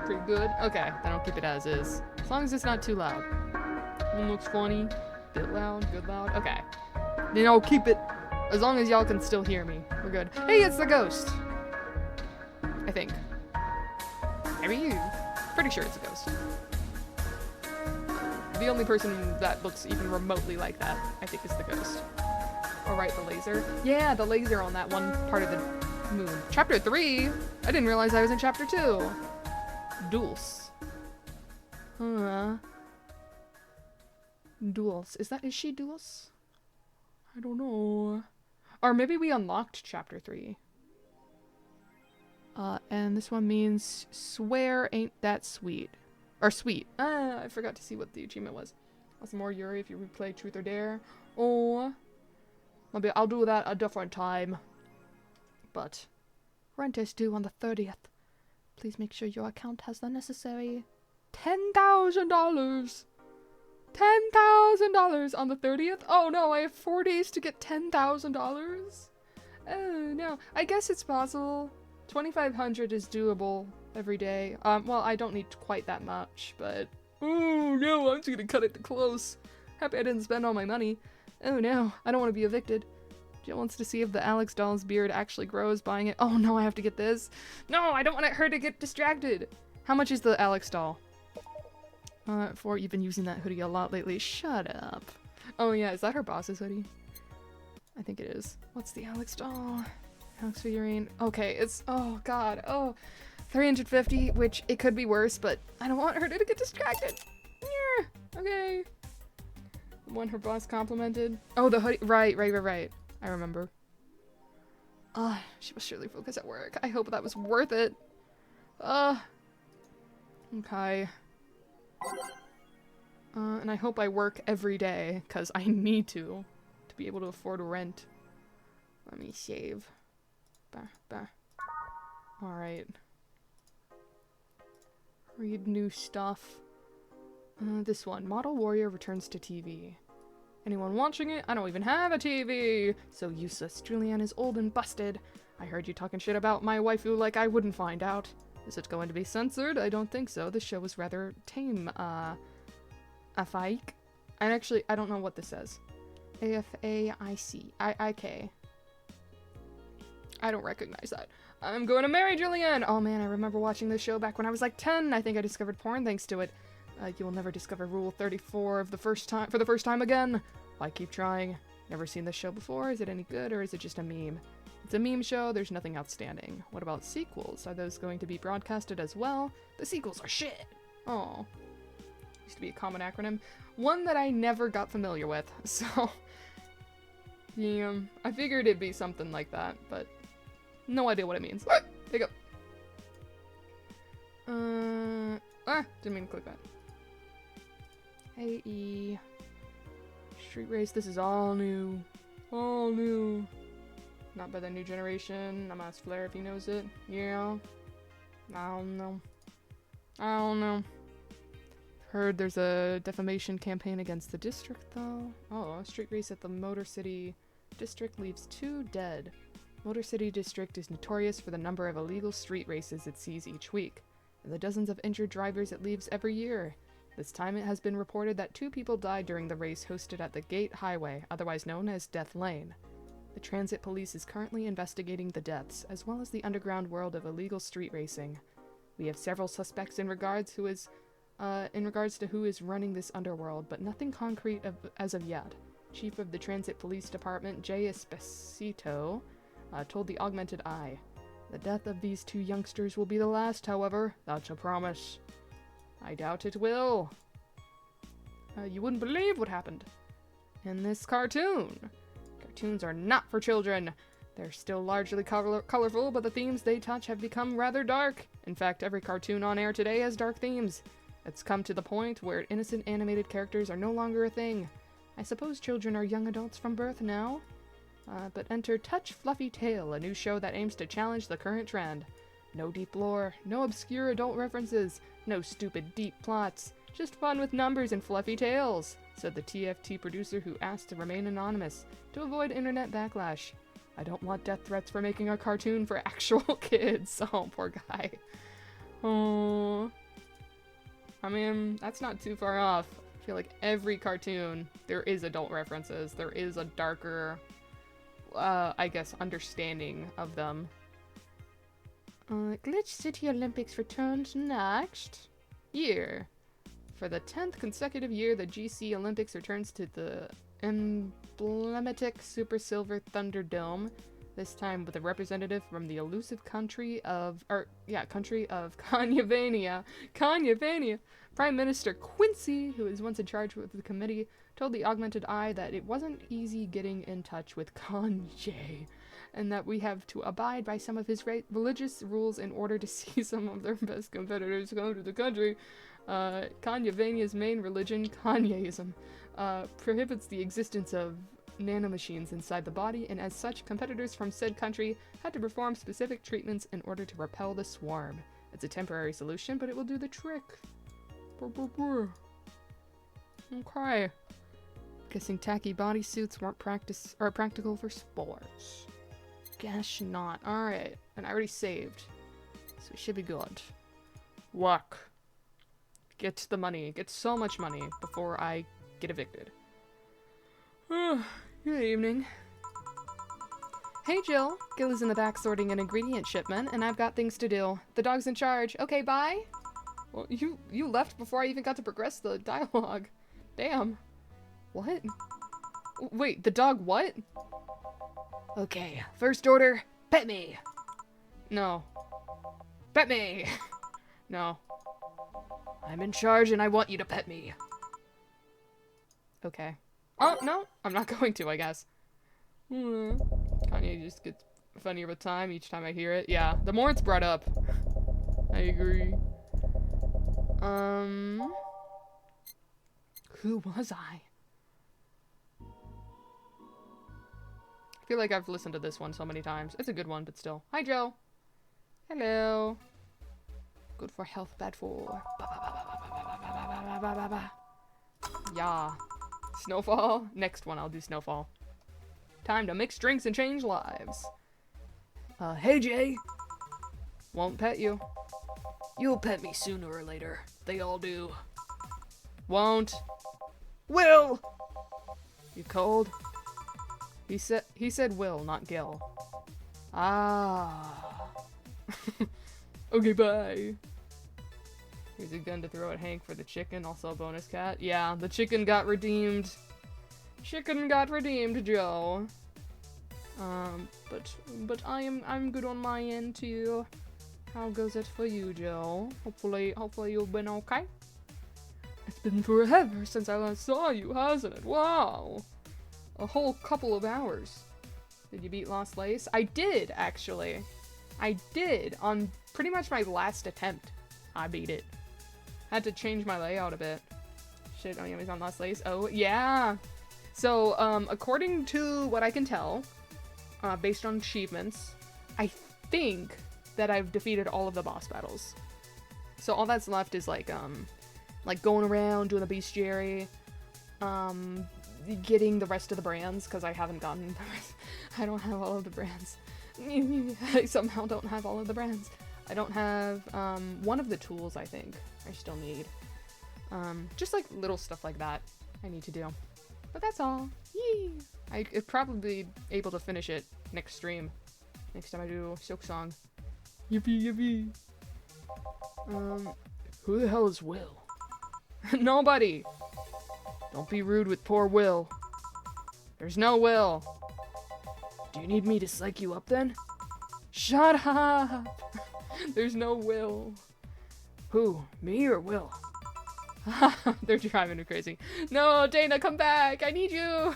Pretty good. Okay, then I'll keep it as is. As long as it's not too loud. One looks funny. Bit loud, good loud. Okay. Then I'll keep it as long as y'all can still hear me. We're good. Hey, it's the ghost! I think. Maybe? Pretty sure it's a ghost. The only person that looks even remotely like that, I think, is the ghost. Oh, right, the laser. Yeah, the laser on that one part of the moon. Chapter 3? I didn't realize I was in Chapter 2. Dulce. Dulce. Is she Dulce? I don't know. Or maybe we unlocked Chapter 3. And this one means swear ain't that sweet. Or sweet. I forgot to see what the achievement was. Lots more Yuri if you replay Truth or Dare. Oh. Maybe I'll do that a different time. But rent is due on the 30th. Please make sure your account has the necessary $10,000. $10,000 on the 30th? Oh no, I have 4 days to get $10,000? Oh no, I guess it's possible. 2,500 is doable every day. Well, I don't need quite that much, but oh no, I'm just gonna cut it close. Happy I didn't spend all my money. Oh no, I don't want to be evicted. Jill wants to see if the Alex doll's beard actually grows buying it. Oh no, I have to get this. No, I don't want her to get distracted. How much is the Alex doll? You've been using that hoodie a lot lately. Shut up. Oh yeah, is that her boss's hoodie? I think it is. What's the Alex doll? Alex figurine. Okay, it's, oh god, oh. 350, which it could be worse, but I don't want her to get distracted. Yeah, okay. The one her boss complimented. Oh, the hoodie. Right. I remember. She must surely focus at work. I hope that was worth it. Okay. And I hope I work every day, because I need to be able to afford rent. Let me save. Alright. Read new stuff. This one. Model Warrior returns to TV. Anyone watching it? I don't even have a TV! So useless. Julianne is old and busted. I heard you talking shit about my waifu like I wouldn't find out. Is it going to be censored? I don't think so. The show was rather tame, Afaik? And actually, I don't know what this says. A-F-A-I-C. I don't recognize that. I'm going to marry Julianne! Oh man, I remember watching this show back when I was like 10. I think I discovered porn thanks to it. You will never discover Rule 34 for the first time again. Why keep trying? Never seen this show before? Is it any good or is it just a meme? It's a meme show, there's nothing outstanding. What about sequels? Are those going to be broadcasted as well? The sequels are shit! Oh. Used to be a common acronym. One that I never got familiar with, so... yeah, I figured it'd be something like that, but... no idea what it means. There you go. Didn't mean to click that. AE. Street Race, this is all new. All new. Not by the new generation. I'm ask Flair if he knows it. Yeah. I don't know. Heard there's a defamation campaign against the district, though. Oh, a street race at the Motor City District leaves 2 dead. Motor City District is notorious for the number of illegal street races it sees each week, and the dozens of injured drivers it leaves every year. This time it has been reported that 2 people died during the race hosted at the Gate Highway, otherwise known as Death Lane. The transit police is currently investigating the deaths, as well as the underground world of illegal street racing. We have several suspects in regards to who is running this underworld, but nothing concrete as of yet. Chief of the Transit Police Department, Jay Esposito, told the Augmented Eye. The death of these 2 youngsters will be the last, however. That's a promise. I doubt it will. You wouldn't believe what happened in this cartoon. Cartoons are not for children. They're still largely colorful, but the themes they touch have become rather dark. In fact, every cartoon on air today has dark themes. It's come to the point where innocent animated characters are no longer a thing. I suppose children are young adults from birth now. But enter Touch Fluffy Tale, a new show that aims to challenge the current trend. No deep lore, no obscure adult references, no stupid deep plots. Just fun with numbers and fluffy tales, said the TFT producer who asked to remain anonymous to avoid internet backlash. I don't want death threats for making a cartoon for actual kids. Oh, poor guy. Oh. I mean, that's not too far off. I feel like every cartoon, there is adult references. There is a darker, I guess, understanding of them. Glitch City Olympics returns next year. For the 10th consecutive year, the GC Olympics returns to the emblematic Super Silver Thunderdome, this time with a representative from the elusive country of Kanyavania. Prime Minister Quincy, who was once in charge of the committee, told the Augmented Eye that it wasn't easy getting in touch with Kanye, and that we have to abide by some of his religious rules in order to see some of their best competitors come to the country. Kanyavania's main religion, Kanyeism, prohibits the existence of nanomachines inside the body, and as such, competitors from said country had to perform specific treatments in order to repel the swarm. It's a temporary solution, but it will do the trick. Okay. Guessing tacky bodysuits weren't practical for sports. Guess not. Alright. And I already saved, so we should be good. Work. Get the money. Get so much money before I get evicted. Good evening. Hey Jill, Gil is in the back sorting an ingredient shipment, and I've got things to do. The dog's in charge. Okay, bye? Well, you left before I even got to progress the dialogue. Damn. What? Wait, the dog what? Okay, first order, pet me. No. Pet me! No. I'm in charge and I want you to pet me. Okay. Oh, no, I'm not going to, I guess. Kanye just gets funnier with time each time I hear it. Yeah, the more it's brought up. I agree. Who was I? I feel like I've listened to this one so many times. It's a good one, but still. Hi, Joe. Hello. Good for health, bad for... Yeah. Snowfall? Next one, I'll do Snowfall. Time to mix drinks and change lives. Hey, Jay. Won't pet you. You'll pet me sooner or later. They all do. Won't. Will! You cold? He said will, not Gil. Ah. Okay, bye. Here's a gun to throw at Hank for the chicken, also a bonus cat. Yeah, the chicken got redeemed. Chicken got redeemed, Joe. But I'm good on my end too. How goes it for you, Joe? Hopefully you've been okay. It's been forever since I last saw you, hasn't it? Wow. A whole couple of hours. Did you beat Lost Lace? I did, actually. I did. On pretty much my last attempt, I beat it. Had to change my layout a bit. Shit, on Amazon Lost Lace. Oh, yeah. So, according to what I can tell, based on achievements, I think that I've defeated all of the boss battles. So all that's left is, like, Like going around doing a bestiary, getting the rest of the brands, because I haven't gotten the rest. I don't have all of the brands. I somehow don't have all of the brands. I don't have one of the tools, I think I still need. Just like little stuff like that I need to do. But that's all. Yee! I'd probably be able to finish it next stream. Next time I do Silk Song. Yippee yippee. Who the hell is Will? Nobody! Don't be rude with poor Will. There's no Will. Do you need me to psych you up then? Shut up! There's no Will. Who? Me or Will? They're driving me crazy. No, Dana, come back! I need you!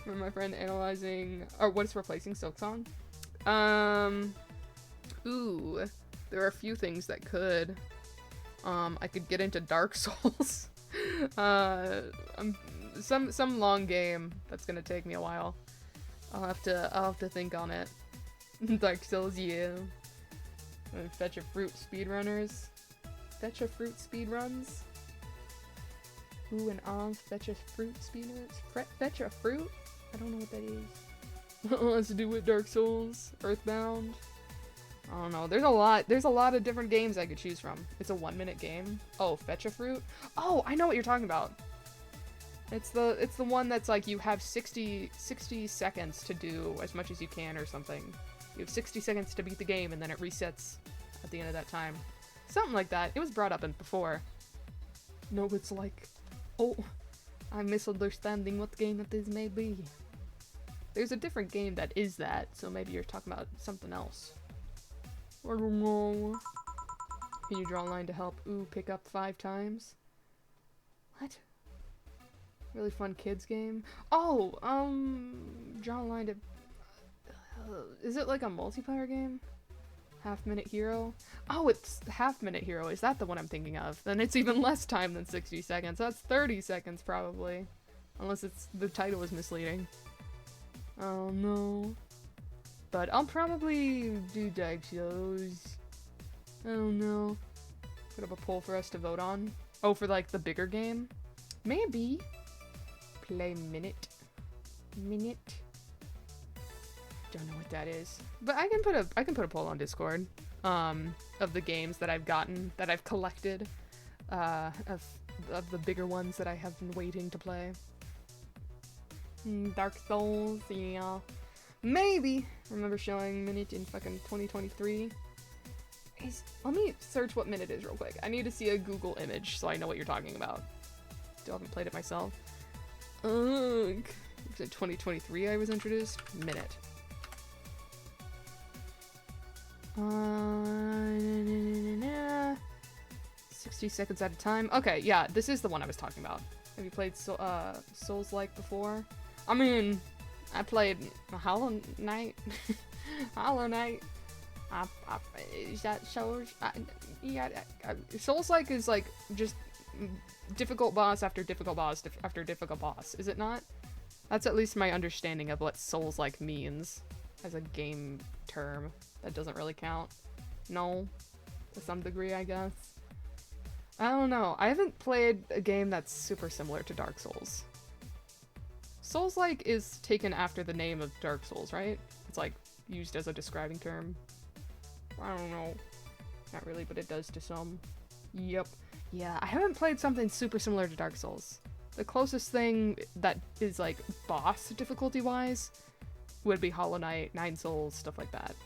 Remember my friend analyzing... Or what's replacing Silk Song? Ooh. There are a few things that could. I could get into Dark Souls. Some long game that's gonna take me a while. I'll have to think on it. Dark Souls, yeah. Fetch a fruit speedrunners. Fetch a fruit speedruns. Ooh, and fetch a fruit speedruns. Fetch a fruit? I don't know what that is. Let's do it, Dark Souls. Earthbound. I don't know. There's a lot of different games I could choose from. It's a 1-minute game. Oh, fetch a fruit? Oh, I know what you're talking about. It's the one that's like you have 60 seconds to do as much as you can or something. You have 60 seconds to beat the game and then it resets at the end of that time. Something like that. It was brought up before. No, it's like, oh, I'm misunderstanding what game that this may be. There's a different game that is that, so maybe you're talking about something else. I don't know. Can you draw a line to help? Ooh, pick up 5 times? What? Really fun kids game? Oh, draw a line to... is it like a multiplayer game? Half-Minute Hero? Oh, it's Half-Minute Hero. Is that the one I'm thinking of? Then it's even less time than 60 seconds. That's 30 seconds, probably. Unless the title is misleading. Oh, no. But I'll probably do Dark Souls. I don't know. Put up a poll for us to vote on. Oh, for like the bigger game? Maybe. Play Minute. Don't know what that is. But I can put a poll on Discord. Of the games that I've gotten, that I've collected. Of the bigger ones that I have been waiting to play. Dark Souls, yeah. Maybe. Remember showing Minute in fucking 2023. Let me search what Minute is real quick. I need to see a Google image so I know what you're talking about. Still haven't played it myself. Ugh. Was it 2023 I was introduced? Minute. 60 seconds at a time. Okay, yeah, this is the one I was talking about. Have you played Souls-like before? I mean, I played Hollow Knight. Hollow Knight. Is that Souls? Yeah, Souls-like is like just difficult boss after difficult boss after difficult boss, is it not? That's at least my understanding of what Souls-like means as a game term. That doesn't really count. No, to some degree, I guess. I don't know. I haven't played a game that's super similar to Dark Souls. Souls-like is taken after the name of Dark Souls, right? It's like used as a describing term. I don't know. Not really, but it does to some. Yep. Yeah, I haven't played something super similar to Dark Souls. The closest thing that is like boss difficulty-wise would be Hollow Knight, Nine Souls, stuff like that.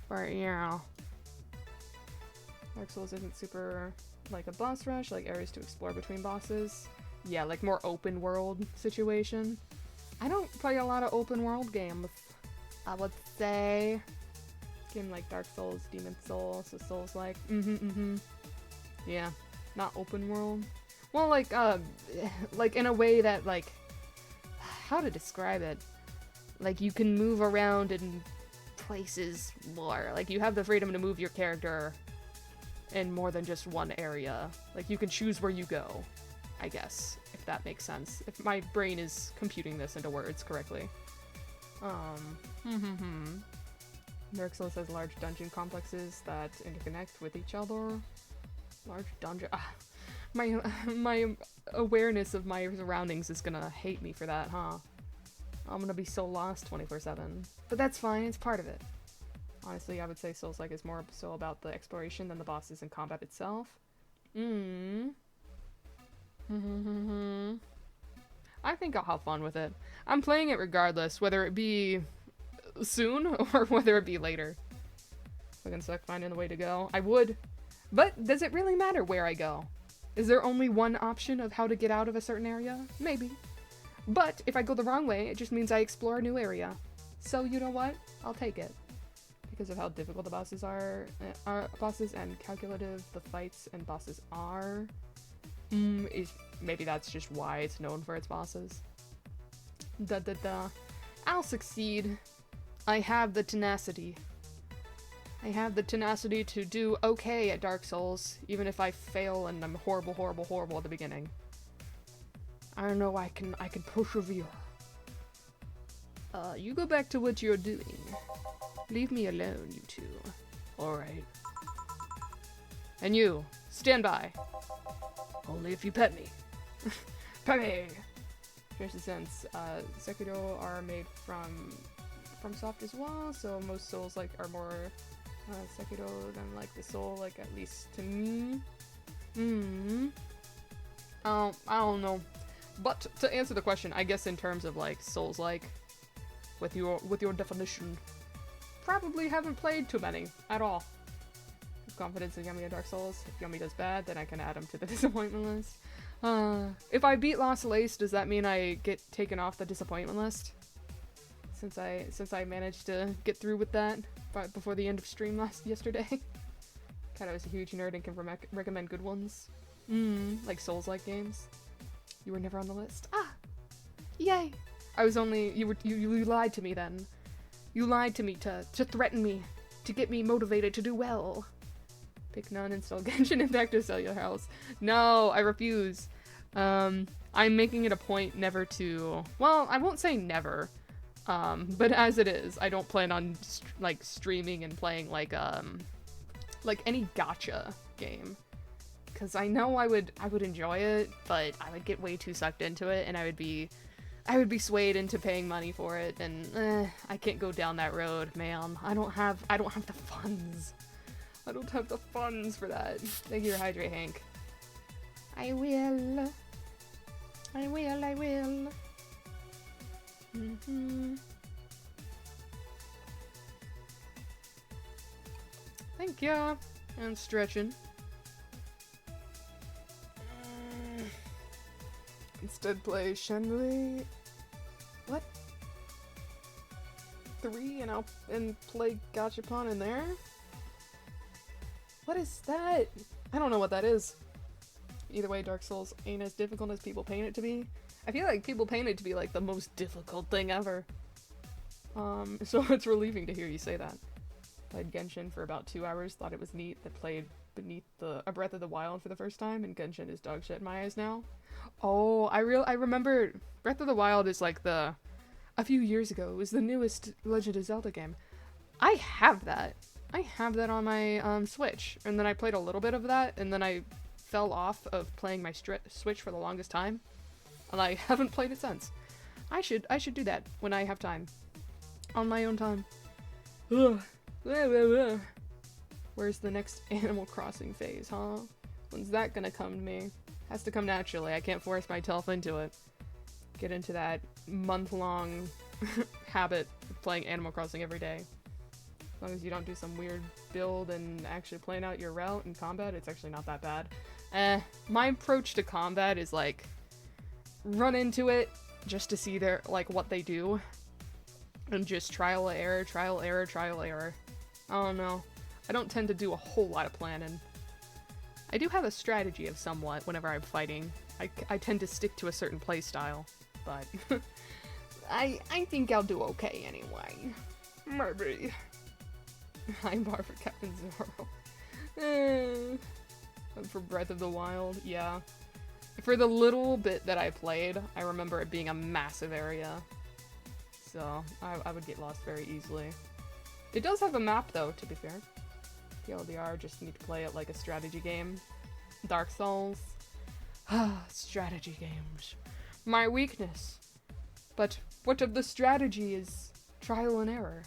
But yeah. Dark Souls isn't super like a boss rush, like areas to explore between bosses. Yeah, like more open world situation. I don't play a lot of open world games, I would say. Game like Dark Souls, Demon Souls, so Souls-like. Yeah, not open world. Well, like in a way that, like, how to describe it? Like, you can move around in places more. Like, you have the freedom to move your character in more than just one area. Like, you can choose where you go, I guess, if that makes sense. If my brain is computing this into words correctly. Dark Souls has large dungeon complexes that interconnect with each other. Large dungeon. Ah, my awareness of my surroundings is gonna hate me for that, huh? I'm gonna be so lost 24/7. But that's fine, it's part of it. Honestly, I would say Souls-like is more so about the exploration than the bosses and combat itself. I think I'll have fun with it. I'm playing it regardless, whether it be soon or whether it be later. If I can suck finding the way to go, I would. But does it really matter where I go? Is there only one option of how to get out of a certain area? Maybe. But if I go the wrong way, it just means I explore a new area. So you know what? I'll take it. Because of how difficult the bosses are bosses and calculative the fights and bosses are. Maybe that's just why it's known for its bosses. I'll succeed. I have the tenacity. I have the tenacity to do okay at Dark Souls, even if I fail and I'm horrible, horrible, horrible at the beginning. I know I can persevere. You go back to what you're doing. Leave me alone, you two. Alright. And you, stand by. Only if you pet me. Pet me! Here's the sense. Sekiro are made from soft as well, so most Souls like are more Sekiro than like the Soul, like at least to me. I don't know. But to answer the question, I guess in terms of like Souls like, with your definition, probably haven't played too many at all. Have confidence in Yummy and Dark Souls. If Yummy does bad, then I can add him to the disappointment list. If I beat Lost Lace, does that mean I get taken off the disappointment list? Since I managed to get through with that before the end of stream yesterday. God, I was a huge nerd and can recommend good ones. Like Souls-like games. You were never on the list. Ah! Yay! I was only- you lied to me then. You lied to me to threaten me, to get me motivated to do well. Pick none, install Genshin Impact to Cellular House. No, I refuse. I'm making it a point never to- well, I won't say never. But as it is, I don't plan on streaming and playing like any gacha game. Cause I know I would enjoy it, but I would get way too sucked into it and I would be swayed into paying money for it, and I can't go down that road, man. I don't have the funds. I don't have the funds for that. Thank you, Hydrate Hank. I will. Thank ya. And stretching. Instead play Shenmue. What? 3 and play Gachapon in there? What is that? I don't know what that is. Either way, Dark Souls ain't as difficult as people paint it to be. I feel like people paint it to be like the most difficult thing ever. So it's relieving to hear you say that. Played Genshin for about 2 hours, thought it was neat that played beneath a Breath of the Wild for the first time, and Genshin is dog shit in my eyes now. Oh, I remember Breath of the Wild is like a few years ago, it was the newest Legend of Zelda game. I have that on my Switch, and then I played a little bit of that, and then I fell off of playing my Switch for the longest time, and I haven't played it since. I should do that when I have time. On my own time. Ugh. Where's the next Animal Crossing phase, huh? When's that gonna come to me? Has to come naturally. I can't force myself into it. Get into that month-long habit of playing Animal Crossing every day. As long as you don't do some weird build and actually plan out your route in combat, it's actually not that bad. My approach to combat is like, run into it just to see what they do. And just trial and error, trial, error, trial, error. I don't know. I don't tend to do a whole lot of planning. I do have a strategy of somewhat whenever I'm fighting. I tend to stick to a certain playstyle, but I think I'll do okay anyway. Maybe. I'm bar for Captain Zoro. For Breath of the Wild, yeah. For the little bit that I played, I remember it being a massive area. So, I would get lost very easily. It does have a map though, to be fair. TLDR, just need to play it like a strategy game. Dark Souls. Strategy games. My weakness. But what of the strategy is trial and error?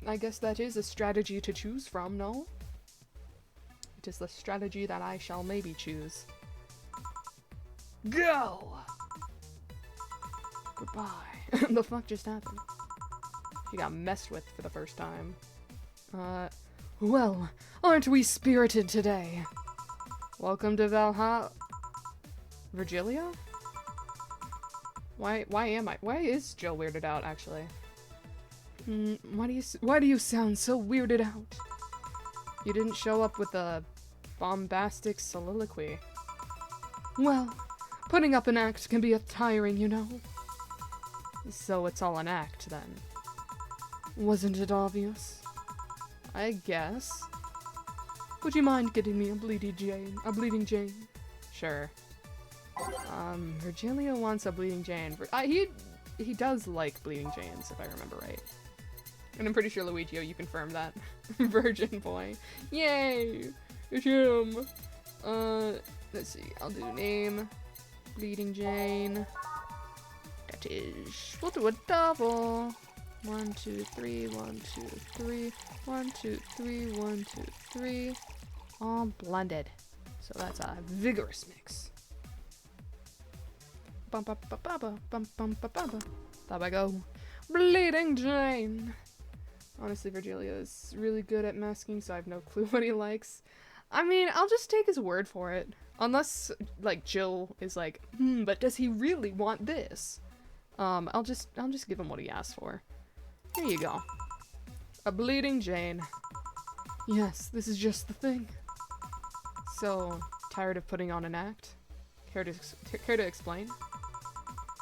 I guess that is a strategy to choose from, no? It is the strategy that I shall maybe choose. Go! Goodbye. The fuck just happened? She got messed with for the first time. Well, aren't we spirited today? Welcome to Valhalla. Virgilia? Why is Jill weirded out, actually? Why do you sound so weirded out? You didn't show up with a bombastic soliloquy. Well, putting up an act can be tiring, you know. So it's all an act, then. Wasn't it obvious? I guess. Would you mind getting me a bleeding Jane? Sure. Virgilia wants a bleeding Jane. He does like bleeding Janes, if I remember right. And I'm pretty sure, Luigi, you confirmed that. Virgin boy. Yay! It's him! Let's see. I'll do name. Bleeding Jane. That is... We'll do a double. 1, 2, 3, 1, 2, 3. 1, 2, 3, 1, 2, 3. All blended. So that's a vigorous mix. Bum ba ba ba ba bum bum ba ba ba. There we go. Bleeding Jane. Honestly, Virgilia is really good at masking, so I have no clue what he likes. I mean, I'll just take his word for it. Unless, like, Jill is like, but does he really want this? I'll just give him what he asked for. Here you go. A bleeding Jane. Yes, this is just the thing. So, tired of putting on an act? Care to explain?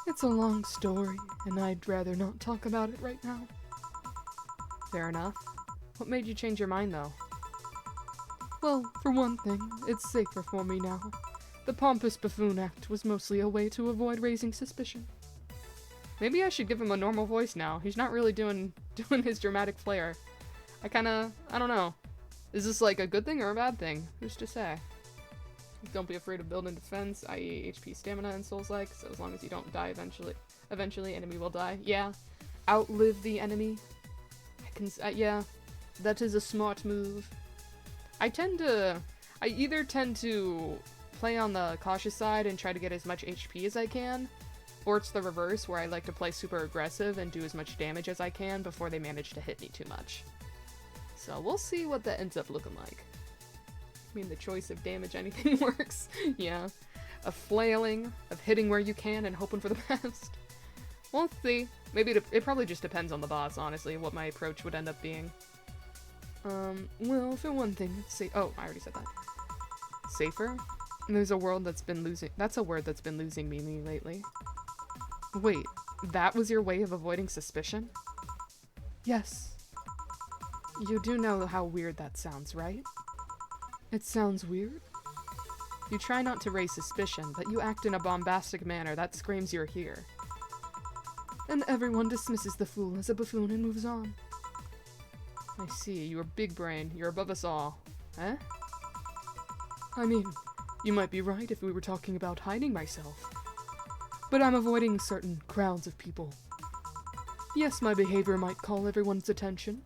It's a long story, and I'd rather not talk about it right now. Fair enough. What made you change your mind, though? Well, for one thing, it's safer for me now. The pompous buffoon act was mostly a way to avoid raising suspicion. Maybe I should give him a normal voice now. He's not really doing his dramatic flair. I don't know. Is this like a good thing or a bad thing? Who's to say? Don't be afraid of building defense, i.e. HP, stamina, and souls-like, so as long as you don't die eventually enemy will die. Yeah. Outlive the enemy. Yeah. That is a smart move. I either tend to play on the cautious side and try to get as much HP as I can, or it's the reverse, where I like to play super aggressive and do as much damage as I can before they manage to hit me too much. So we'll see what that ends up looking like. I mean, the choice of damage anything works. Yeah. Of flailing, of hitting where you can and hoping for the best. We'll see. Maybe it probably just depends on the boss, honestly, what my approach would end up being. Well, for one thing, oh, I already said that. Safer? There's a word that's been losing meaning lately. Wait, that was your way of avoiding suspicion? Yes. You do know how weird that sounds, right? It sounds weird? You try not to raise suspicion, but you act in a bombastic manner that screams you're here. And everyone dismisses the fool as a buffoon and moves on. I see, you're big brain, you're above us all. Eh? I mean, you might be right if we were talking about hiding myself. But I'm avoiding certain crowds of people. Yes, my behavior might call everyone's attention.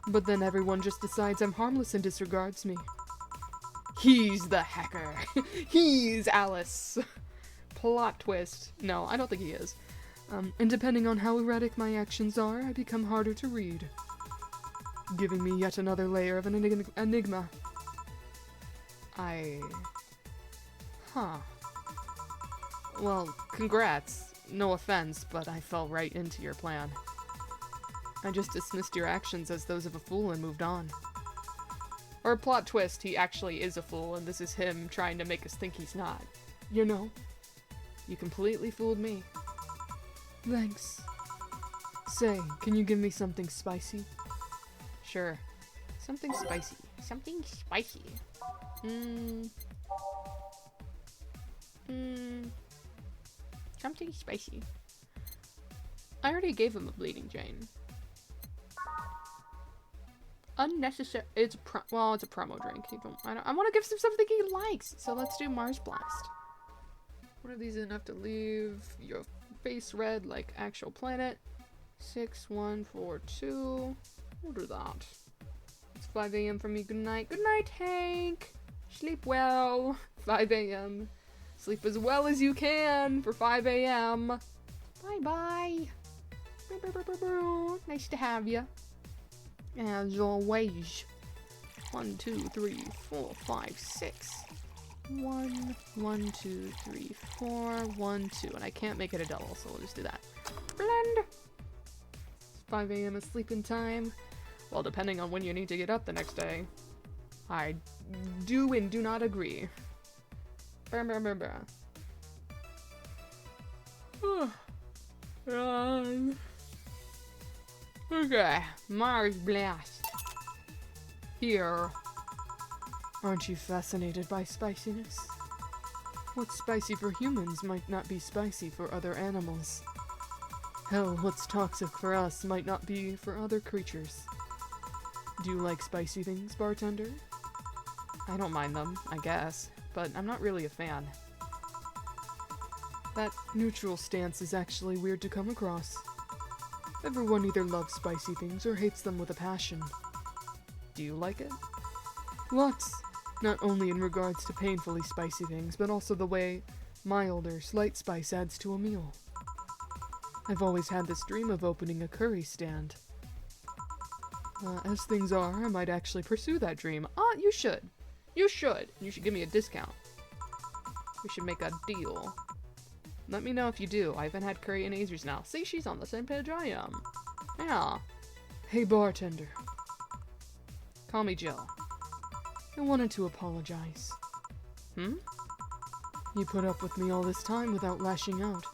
But then everyone just decides I'm harmless and disregards me. He's the hacker. He's Alice. Plot twist. No, I don't think he is. And depending on how erratic my actions are, I become harder to read. Giving me yet another layer of an enigma. Huh. Well, congrats. No offense, but I fell right into your plan. I just dismissed your actions as those of a fool and moved on. Or a plot twist, he actually is a fool, and this is him trying to make us think he's not. You know? You completely fooled me. Thanks. Say, can you give me something spicy? Sure. Something spicy. Something spicy. Something spicy. I already gave him a bleeding Jane. unnecessary. It's well, it's a promo drink. I want to give him something he likes. So let's do Mars Blast. One of these is enough to leave your face red like actual planet. 6142. We'll do that. It's 5 a.m. for me. Good night. Good night, Hank. Sleep well. 5 a.m. Sleep as well as you can for 5 a.m. Bye-bye. Nice to have you. As always. 1, 2, 3, 4, 5, 6. 1, 1, 2, 3, 4, 1, 2. And I can't make it a double, so we'll just do that. Blend. It's 5 a.m. is sleeping time. Well, depending on when you need to get up the next day. I do and do not agree. Okay, Mars Blast. Here. Aren't you fascinated by spiciness? What's spicy for humans might not be spicy for other animals. Hell, what's toxic for us might not be for other creatures. Do you like spicy things, bartender? I don't mind them, I guess, but I'm not really a fan. That neutral stance is actually weird to come across. Everyone either loves spicy things or hates them with a passion. Do you like it? Lots. Not only in regards to painfully spicy things, but also the way mild or slight spice adds to a meal. I've always had this dream of opening a curry stand. As things are, I might actually pursue that dream. You should. You should. You should give me a discount. We should make a deal. Let me know if you do. I haven't had curry in ages now. See, she's on the same page I am. Yeah. Hey, bartender. Call me Jill. I wanted to apologize. You put up with me all this time without lashing out.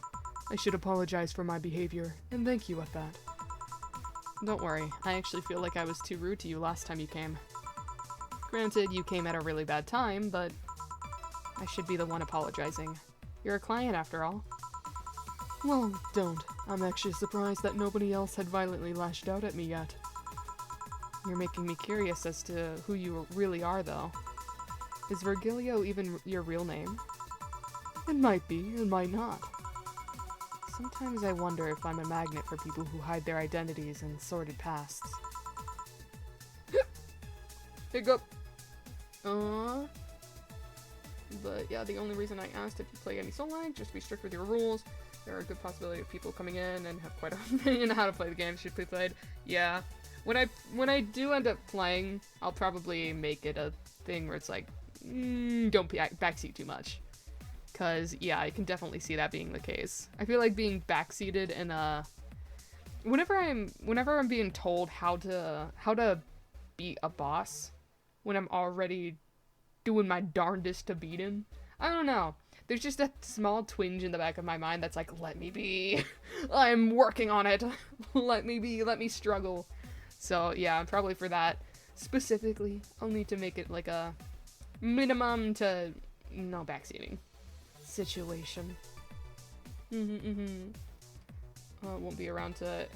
I should apologize for my behavior, and thank you at that. Don't worry, I actually feel like I was too rude to you last time you came. Granted, you came at a really bad time, but I should be the one apologizing. You're a client after all. Well, don't. I'm actually surprised that nobody else had violently lashed out at me yet. You're making me curious as to who you really are, though. Is Virgilio even your real name? It might be, it might not. Sometimes I wonder if I'm a magnet for people who hide their identities and sordid pasts. Hiccup! But yeah, the only reason I asked if you play any soul line, just be strict with your rules. There are a good possibility of people coming in and have quite an opinion on how to play the game. Should be played. Yeah. When I do end up playing, I'll probably make it a thing where it's like, don't backseat too much. Cause yeah, I can definitely see that being the case. I feel like being backseated in whenever I'm being told how to beat a boss, when I'm already doing my darndest to beat him, I don't know. There's just a small twinge in the back of my mind that's like, let me be. I'm working on it. Let me be. Let me struggle. So yeah, probably for that specifically, I'll need to make it like a minimum to no backseating situation. Won't be around to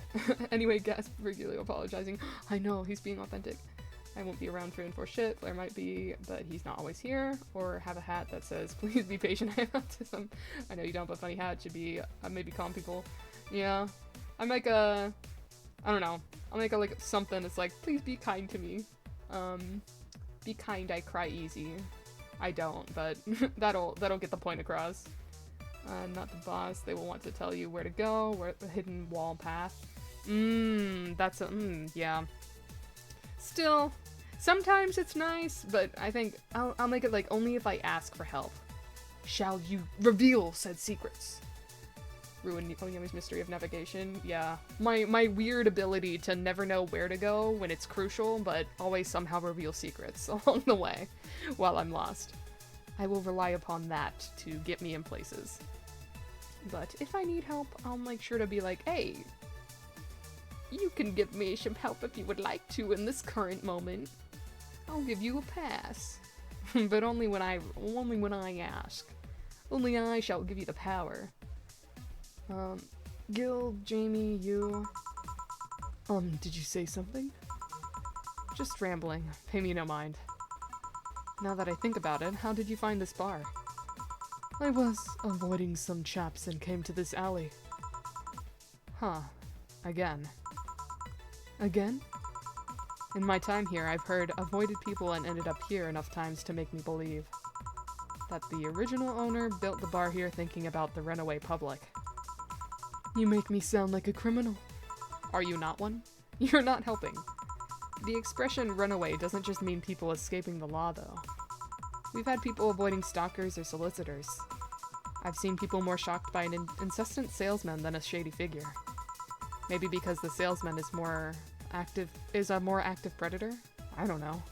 anyway. Gasp, Virgilio apologizing. I know, he's being authentic. I won't be around for enforced shit. Blair might be, but he's not always here. Or have a hat that says, please be patient, I have autism. I know you don't, but funny hat should be, maybe calm people. Yeah. I make a, I don't know. I'll make a, like, something that's like, please be kind to me. Be kind, I cry easy. I don't, but that'll get the point across. Not the boss. They will want to tell you where to go, where the hidden wall path. That's a, yeah. Still, sometimes it's nice, but I think I'll make it like only if I ask for help. Shall you reveal said secrets? Ruin Oyami's mystery of navigation. Yeah, my weird ability to never know where to go when it's crucial, but always somehow reveal secrets along the way while I'm lost. I will rely upon that to get me in places. But if I need help, I'll make sure to be like, hey, you can give me some help if you would like to in this current moment. I'll give you a pass. But only when I ask. Only I shall give you the power. Gil, Jamie, you... did you say something? Just rambling. Pay me no mind. Now that I think about it, how did you find this bar? I was avoiding some chaps and came to this alley. Huh. Again. Again? In my time here, I've heard avoided people and ended up here enough times to make me believe that the original owner built the bar here thinking about the runaway public. You make me sound like a criminal. Are you not one? You're not helping. The expression runaway doesn't just mean people escaping the law, though. We've had people avoiding stalkers or solicitors. I've seen people more shocked by an incessant salesman than a shady figure. Maybe because the salesman is a more active predator? I don't know.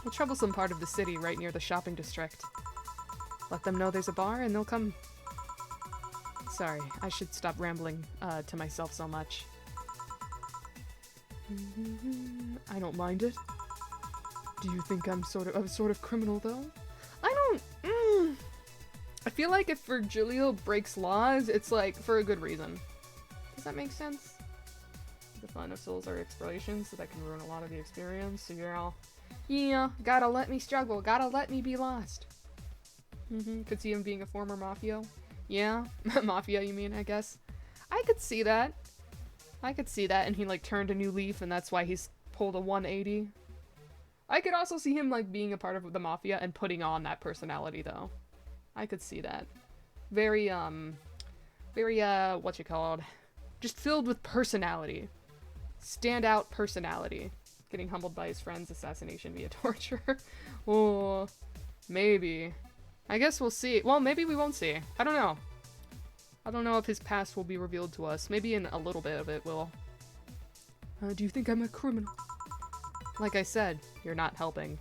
A troublesome part of the city right near the shopping district. Let them know there's a bar and they'll come. Sorry, I should stop rambling to myself so much. I don't mind it. Do you think I'm sort of criminal, though? I feel like if Virgilio breaks laws, it's like for a good reason. Does that make sense? The fun of souls are explorations, so that can ruin a lot of the experience. So you're all, yeah, gotta let me struggle, gotta let me be lost. Could see him being a former mafio. Yeah, mafia, you mean? I guess. I could see that. And he like turned a new leaf, and that's why he's pulled a 180. I could also see him like being a part of the mafia and putting on that personality, though. I could see that. Very what you called? Just filled with personality. Standout personality. Getting humbled by his friend's assassination via torture. Oh, maybe. I guess we'll see. Well, maybe we won't see. I don't know. I don't know if his past will be revealed to us. Maybe in a little bit of it will. Do you think I'm a criminal? Like I said, you're not helping.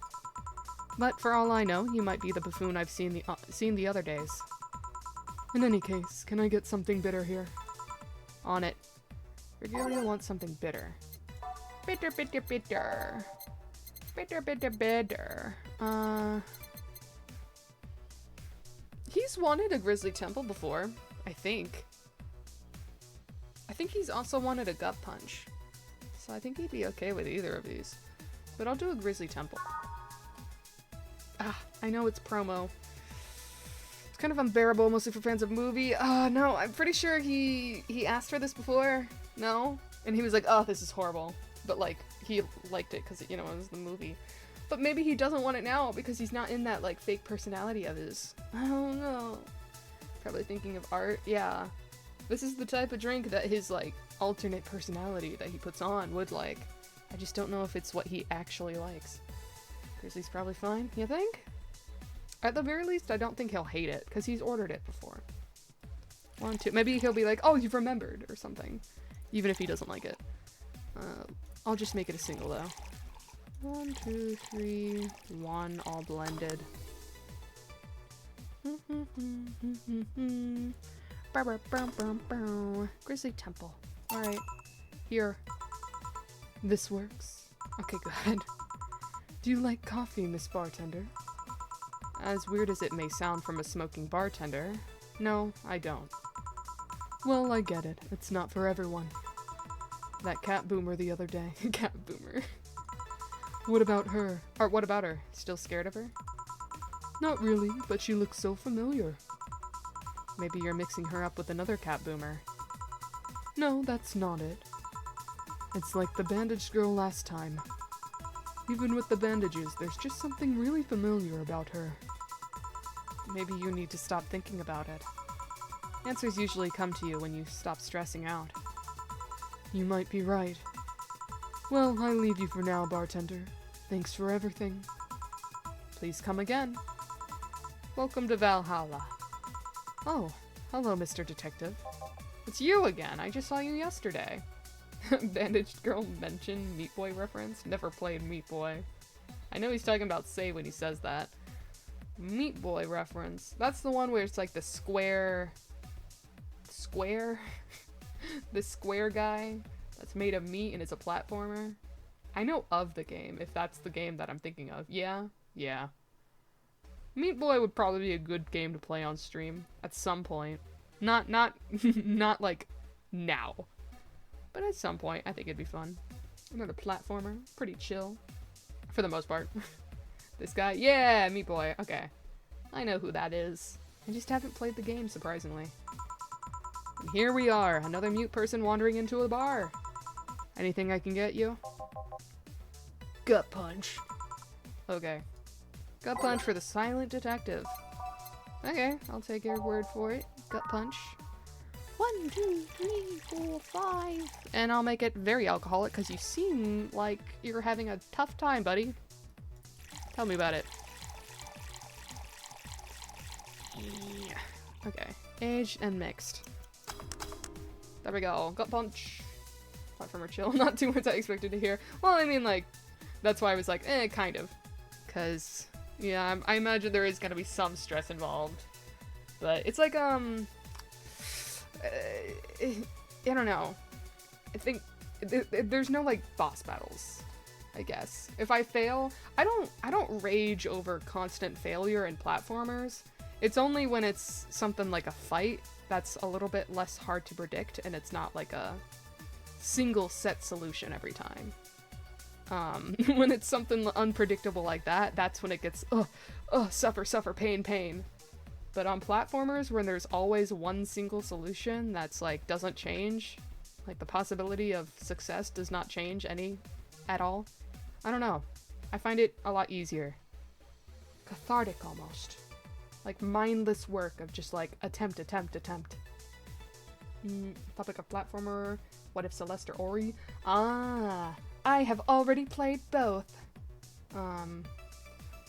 But for all I know, you might be the buffoon I've seen the other days. In any case, can I get something bitter here? On it. Virgilio wants something bitter. Bitter, bitter, bitter. Bitter, bitter, bitter. He's wanted a Grizzly Temple before, I think. I think he's also wanted a Gut Punch. So I think he'd be okay with either of these. But I'll do a Grizzly Temple. I know it's promo. It's kind of unbearable, mostly for fans of movie. No, I'm pretty sure he asked for this before. No? And he was like, oh, this is horrible. But, like, he liked it because, you know, it was the movie. But maybe he doesn't want it now because he's not in that, like, fake personality of his. I don't know. Probably thinking of art. Yeah. This is the type of drink that his, like, alternate personality that he puts on would like. I just don't know if it's what he actually likes. Grizzly's probably fine, you think? At the very least, I don't think he'll hate it, because he's ordered it before. 1, 2, maybe he'll be like, oh, you've remembered, or something. Even if he doesn't like it. I'll just make it a single, though. 1, 2, 3, 1, all blended. Grizzly Temple. Alright. Here. This works. Okay, good. Do you like coffee, Miss Bartender? As weird as it may sound from a smoking bartender, no, I don't. Well, I get it. It's not for everyone. That cat boomer the other day. Cat boomer. What about her? Or what about her? Still scared of her? Not really, but she looks so familiar. Maybe you're mixing her up with another cat boomer. No, that's not it. It's like the bandaged girl last time. Even with the bandages, there's just something really familiar about her. Maybe you need to stop thinking about it. Answers usually come to you when you stop stressing out. You might be right. Well, I leave you for now, bartender. Thanks for everything. Please come again. Welcome to Valhalla. Oh, hello, Mr. Detective. It's you again. I just saw you yesterday. Bandaged girl mentioned Meat Boy reference. Never played Meat Boy. I know he's talking about Say when he says that. Meat Boy reference. That's the one where it's like the square... the square guy that's made of meat and it's a platformer. I know of the game, if that's the game that I'm thinking of. Yeah? Yeah. Meat Boy would probably be a good game to play on stream at some point. Not like now. But at some point, I think it'd be fun. Another platformer. Pretty chill. For the most part. This guy. Yeah, Meat Boy. Okay. I know who that is. I just haven't played the game, surprisingly. And here we are. Another mute person wandering into a bar. Anything I can get you? Gut punch. Okay. Gut punch for the silent detective. Okay, I'll take your word for it. Gut punch. 1, 2, 3, 4, 5. And I'll make it very alcoholic because you seem like you're having a tough time, buddy. Tell me about it. Yeah. Okay. Aged and mixed. There we go. Gut punch. Platformer chill. Not two words I expected to hear. Well, I mean, like, that's why I was like, kind of. Because, yeah, I imagine there is going to be some stress involved. But it's like, I don't know. I think there's no, like, boss battles, I guess. If I fail, I don't rage over constant failure in platformers. It's only when it's something like a fight that's a little bit less hard to predict and it's not like a single set solution every time. When it's something unpredictable like that, that's when it gets, suffer, suffer, pain, pain. But on platformers, when there's always one single solution that's like, doesn't change, like the possibility of success does not change at all, I don't know. I find it a lot easier. Cathartic almost. Like mindless work of just like, attempt. Topic of platformer, what if Celeste or Ori? Ah, I have already played both.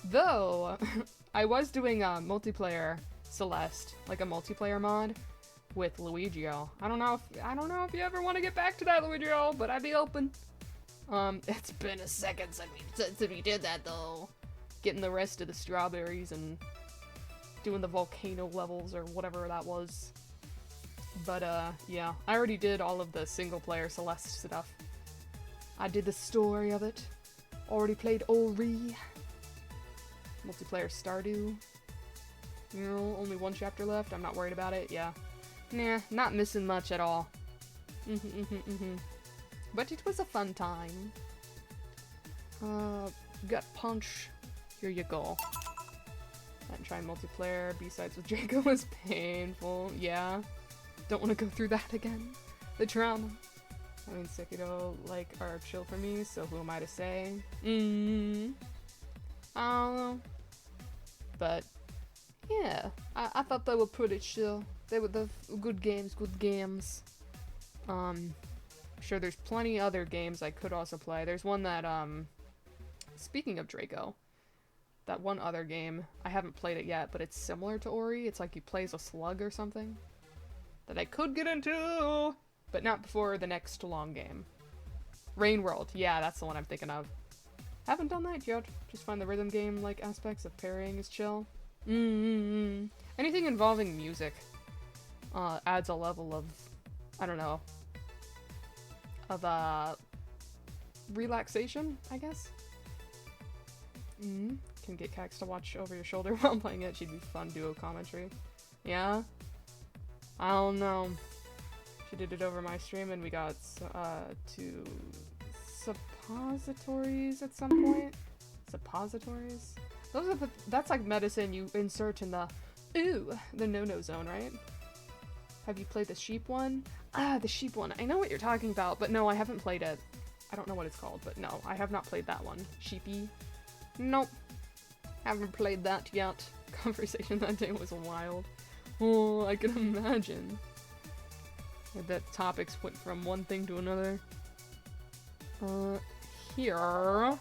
Though, I was doing a multiplayer Celeste, like a multiplayer mod with Luigio. I don't know if you ever want to get back to that, Luigio, but I'd be open. It's been a second since we did that though. Getting the rest of the strawberries and doing the volcano levels or whatever that was. But yeah, I already did all of the single player Celeste stuff. I did the story of it. Already played Ori. Multiplayer Stardew. You know, only one chapter left. I'm not worried about it. Yeah. Nah, not missing much at all. But it was a fun time. Gut punch. Here you go. And try multiplayer. B-sides with Draco was painful. Yeah. Don't want to go through that again. The trauma. I mean, Sekiro, like, are chill for me, so who am I to say? I don't know. But, yeah. I thought they were pretty chill. They were the good games. I'm sure there's plenty other games I could also play. There's one that, speaking of Draco, that one other game, I haven't played it yet, but it's similar to Ori. It's like you play as a slug or something. That I could get into, but not before the next long game. Rain World, yeah, that's the one I'm thinking of. Haven't done that yet. Just find the rhythm game like aspects of parrying is chill. Anything involving music adds a level of, I don't know, of relaxation, I guess. Can get Cax to watch over your shoulder while playing it. She'd be fun duo commentary. Yeah. I don't know. She did it over my stream and we got to suppositories at some point. Suppositories? Those are that's like medicine you insert in the no-no zone, right? Have you played the sheep one? Ah, the sheep one. I know what you're talking about, but no, I haven't played it. I don't know what it's called, but no, I have not played that one. Sheepy? Nope. Haven't played that yet. Conversation that day was wild. Oh, I can imagine. That topics went from one thing to another. Here. Art.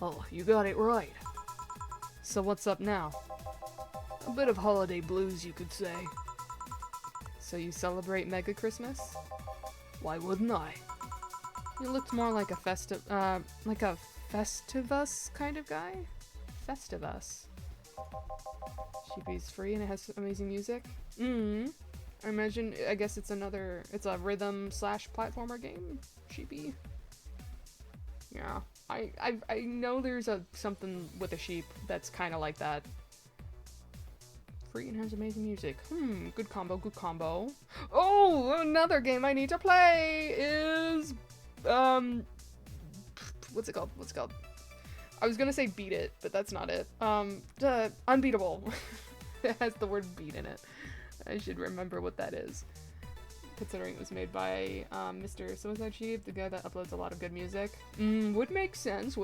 Oh, you got it right. So what's up now? A bit of holiday blues, you could say. So you celebrate Mega Christmas? Why wouldn't I? You looked more like a Festivus kind of guy? Festivus. Sheepy's free and it has amazing music. I guess it's a rhythm / platformer game. Sheepy. Yeah. I know there's something with a sheep that's kind of like that. free and has amazing music. Good combo, good combo. Oh, another game I need to play is, what's it called? I was gonna say Beat It, but that's not it. Unbeatable. It has the word beat in it. I should remember what that is, considering it was made by Mr. Suicide Chief, the guy that uploads a lot of good music. Would make sense.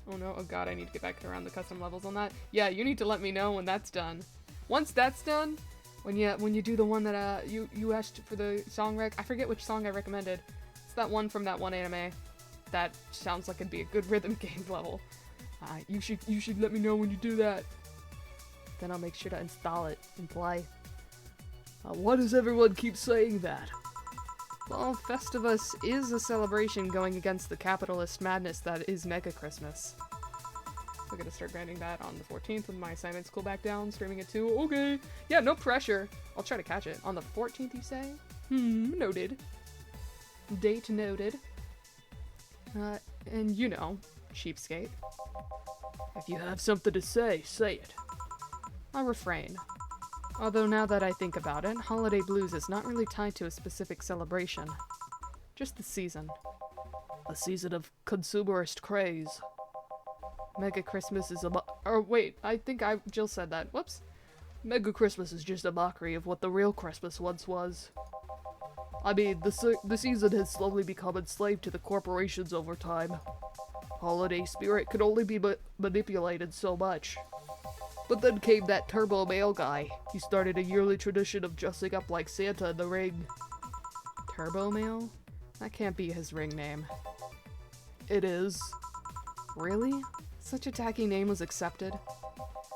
Oh no, oh god, I need to get back around the custom levels on that. Yeah, you need to let me know when that's done. Once that's done, when you do the one that you asked for the song rec, I forget which song I recommended. It's that one from that one anime. That sounds like it'd be a good rhythm games level. You should let me know when you do that. Then I'll make sure to install it and play. Why does everyone keep saying that? Well, Festivus is a celebration going against the capitalist madness that is Mega Christmas. I'm gonna start grinding that on the 14th when my assignments cool back down, streaming it too. Okay. Yeah, no pressure. I'll try to catch it. On the 14th, you say? Noted. Date noted. And you know, cheapskate. If you have something to say it. I'll refrain. Although now that I think about it, Holiday Blues is not really tied to a specific celebration. Just the season. A season of consumerist craze. Mega Christmas is wait, I think Jill said that. Whoops. Mega Christmas is just a mockery of what the real Christmas once was. I mean, the season has slowly become enslaved to the corporations over time. Holiday spirit could only be manipulated so much. But then came that turbo male guy. He started a yearly tradition of dressing up like Santa in the ring. Turbo male? That can't be his ring name. It is. Really? Such a tacky name was accepted?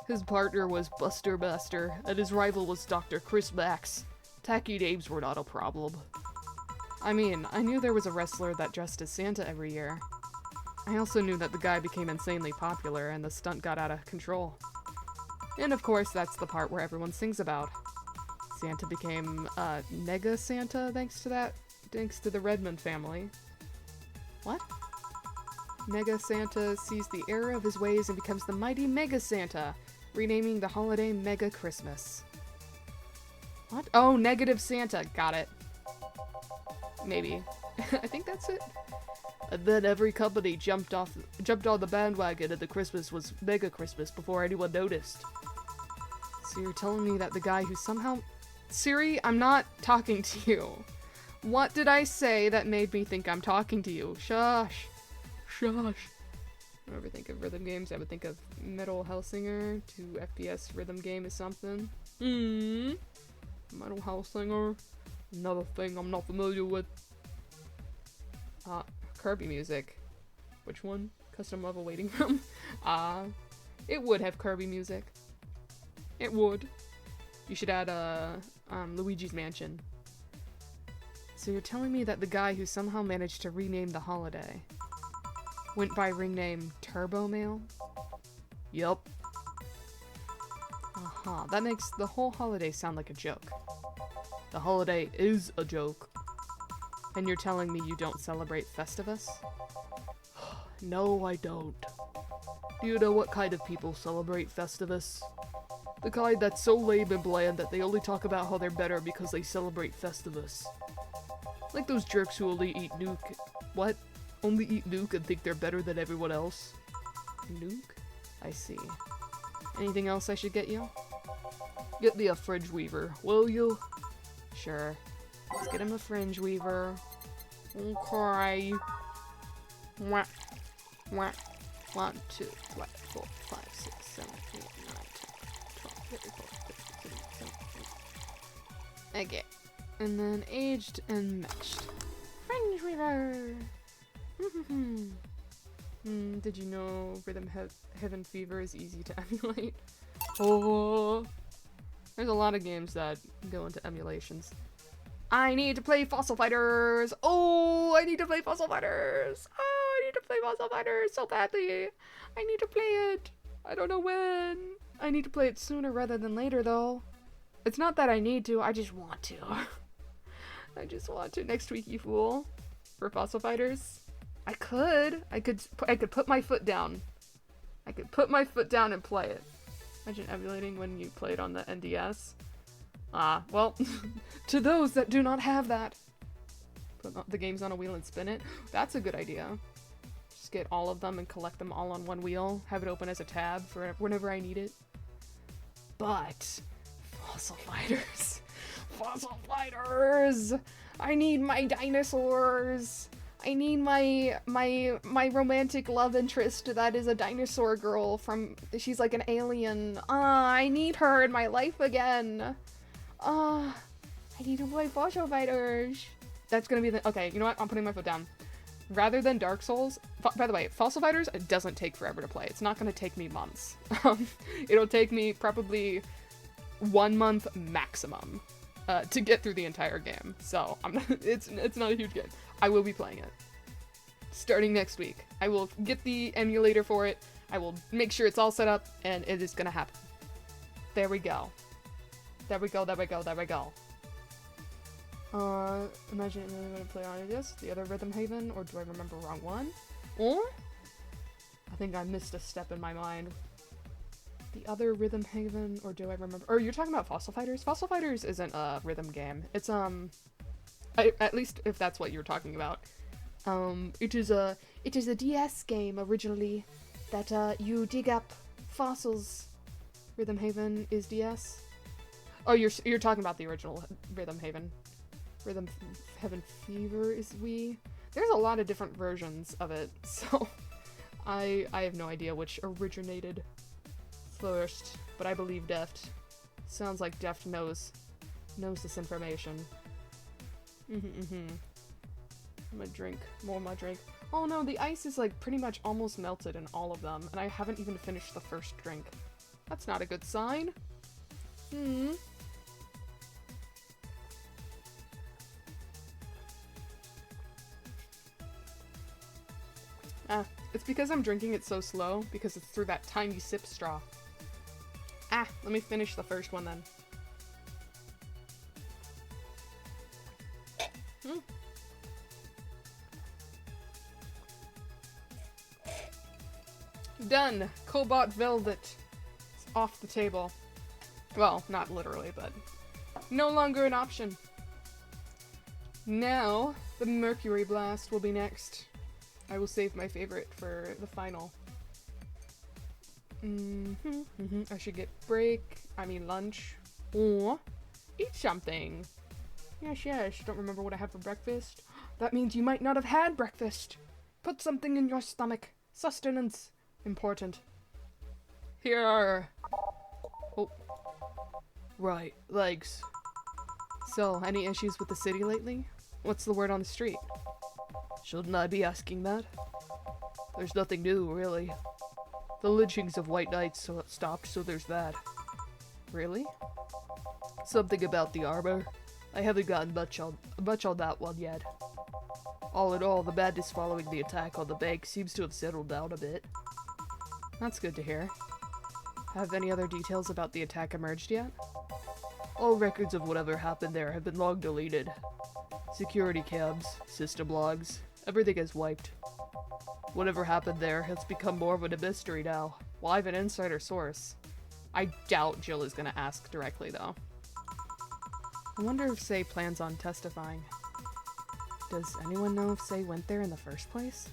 His partner was Buster Master, and his rival was Dr. Chris Max. Tacky names were not a problem. I mean, I knew there was a wrestler that dressed as Santa every year. I also knew that the guy became insanely popular and the stunt got out of control. And of course, that's the part where everyone sings about. Santa became, Nega Santa thanks to the Redmond family. What? Nega Santa sees the error of his ways and becomes the mighty Mega Santa, renaming the holiday Mega Christmas. What? Oh, Negative Santa. Got it. Maybe. I think that's it. And then every company jumped on the bandwagon and the Christmas was Mega Christmas before anyone noticed. So you're telling me that the guy who somehow... Siri, I'm not talking to you. What did I say that made me think I'm talking to you? Shush. Whenever I think of rhythm games, I would think of Metal Hellsinger. 2 FPS rhythm game is something. Metal Hellsinger. Another thing I'm not familiar with. Kirby music. Which one? Custom level waiting room? It would have Kirby music. It would. You should add Luigi's Mansion. So you're telling me that the guy who somehow managed to rename the holiday went by ring name Turbo Male? Yup. That makes the whole holiday sound like a joke. The holiday is a joke. And you're telling me you don't celebrate Festivus? No, I don't. Do you know what kind of people celebrate Festivus? The kind that's so lame and bland that they only talk about how they're better because they celebrate Festivus. Like those jerks who only eat Nuke. What? Only eat Nuke and think they're better than everyone else? Nuke? I see. Anything else I should get you? Get me a fringe weaver, will you? Sure. Let's get him a fringe weaver. Okay. Mwah. Mwah. 1, 2, 3, 4, 5, 6, 7, 8, 9, 10, 12, 13, 14, 15, 16, 17, 18. Okay. And then aged and matched. Fringe weaver! Did you know Rhythm Heaven Fever is easy to emulate? Oh! There's a lot of games that go into emulations. I need to play Fossil Fighters! Oh, I need to play Fossil Fighters! Oh, I need to play Fossil Fighters so badly! I need to play it! I don't know when! I need to play it sooner rather than later, though. It's not that I need to, I just want to. I just want to. Next week, you fool. For Fossil Fighters. I could put my foot down. I could put my foot down and play it. Imagine emulating when you played on the NDS. Well, to those that do not have that, put the games on a wheel and spin it. That's a good idea. Just get all of them and collect them all on one wheel. Have it open as a tab for whenever I need it. But fossil fighters. Fossil fighters! I need my dinosaurs! I need my romantic love interest that is a dinosaur girl from... She's like an alien. I need her in my life again. I need to play fossil fighters. That's gonna be the... Okay, you know what? I'm putting my foot down. Rather than Dark Souls... By the way, Fossil Fighters, it doesn't take forever to play. It's not gonna take me months. It'll take me probably 1 month maximum. To get through the entire game. So, it's not a huge game. I will be playing it. Starting next week. I will get the emulator for it. I will make sure it's all set up, and it is gonna happen. There we go. There we go, there we go, there we go. Imagine I'm gonna play on this, the other Rhythm Haven, or do I remember wrong one? Or? I think I missed a step in my mind. The other Rhythm Haven, or do I remember? Or you're talking about Fossil Fighters? Fossil Fighters isn't a rhythm game. It's at least if that's what you're talking about. It is a DS game originally that you dig up fossils. Rhythm Haven is DS. Oh, you're talking about the original Rhythm Haven. Rhythm Heaven Fever is Wii. There's a lot of different versions of it, so I have no idea which originated first, but I believe Deft. Sounds like Deft knows this information. I'm gonna drink more of my drink. Oh no, the ice is like pretty much almost melted in all of them, and I haven't even finished the first drink. That's not a good sign. It's because I'm drinking it so slow, because it's through that tiny sip straw. Let me finish the first one then. Done! Cobalt Velvet. It's off the table. Well, not literally, but no longer an option. Now, the Mercury Blast will be next. I will save my favorite for the final. I should get lunch. Or eat something. Yes. Don't remember what I had for breakfast. That means you might not have had breakfast. Put something in your stomach. Sustenance. Important. Here are... Oh. Right, legs. So, any issues with the city lately? What's the word on the street? Shouldn't I be asking that? There's nothing new, really. The lynchings of white knights stopped, so there's that. Really? Something about the armor. I haven't gotten much on that one yet. All in all, the madness following the attack on the bank seems to have settled down a bit. That's good to hear. Have any other details about the attack emerged yet? All records of whatever happened there have been long deleted. Security cams, system logs, everything is wiped. Whatever happened there has become more of a mystery now. Well, I have an insider source. I doubt Jill is gonna ask directly, though. I wonder if Say plans on testifying. Does anyone know if Say went there in the first place?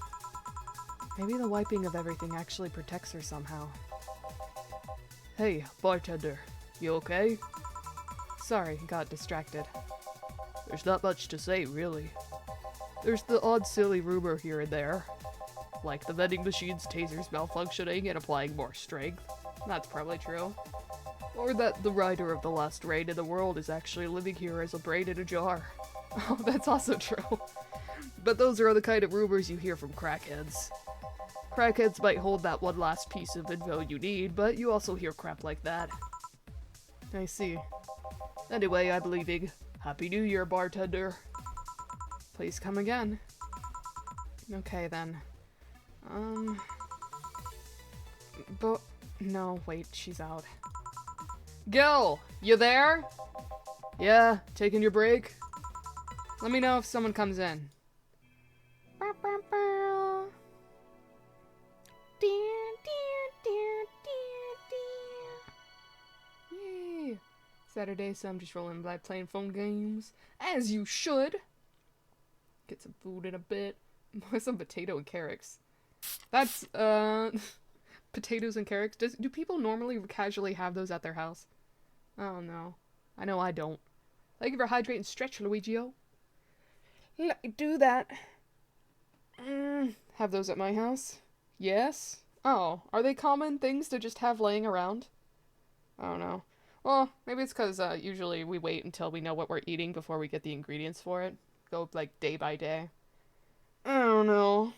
Maybe the wiping of everything actually protects her somehow. Hey, bartender. You okay? Sorry, got distracted. There's not much to say, really. There's the odd silly rumor here and there. Like the vending machine's tasers malfunctioning and applying more strength. That's probably true. Or that the rider of the last raid in the world is actually living here as a brain in a jar. Oh, that's also true. But those are the kind of rumors you hear from crackheads. Crackheads might hold that one last piece of info you need, but you also hear crap like that. I see. Anyway, I'm leaving. Happy New Year, bartender. Please come again. Okay, then. But... No, wait, she's out. Gil! You there? Yeah, taking your break? Let me know if someone comes in. Saturday, so I'm just rolling by playing phone games. As you should. Get some food in a bit. Some potato and carrots. That's, potatoes and carrots. Do people normally casually have those at their house? I don't know. I know I don't. Thank you for hydrate and stretch, Luigio. Let me do that. Have those at my house? Yes? Oh, are they common things to just have laying around? I don't know. Well, maybe it's because usually we wait until we know what we're eating before we get the ingredients for it. Go, like, day by day. I don't know.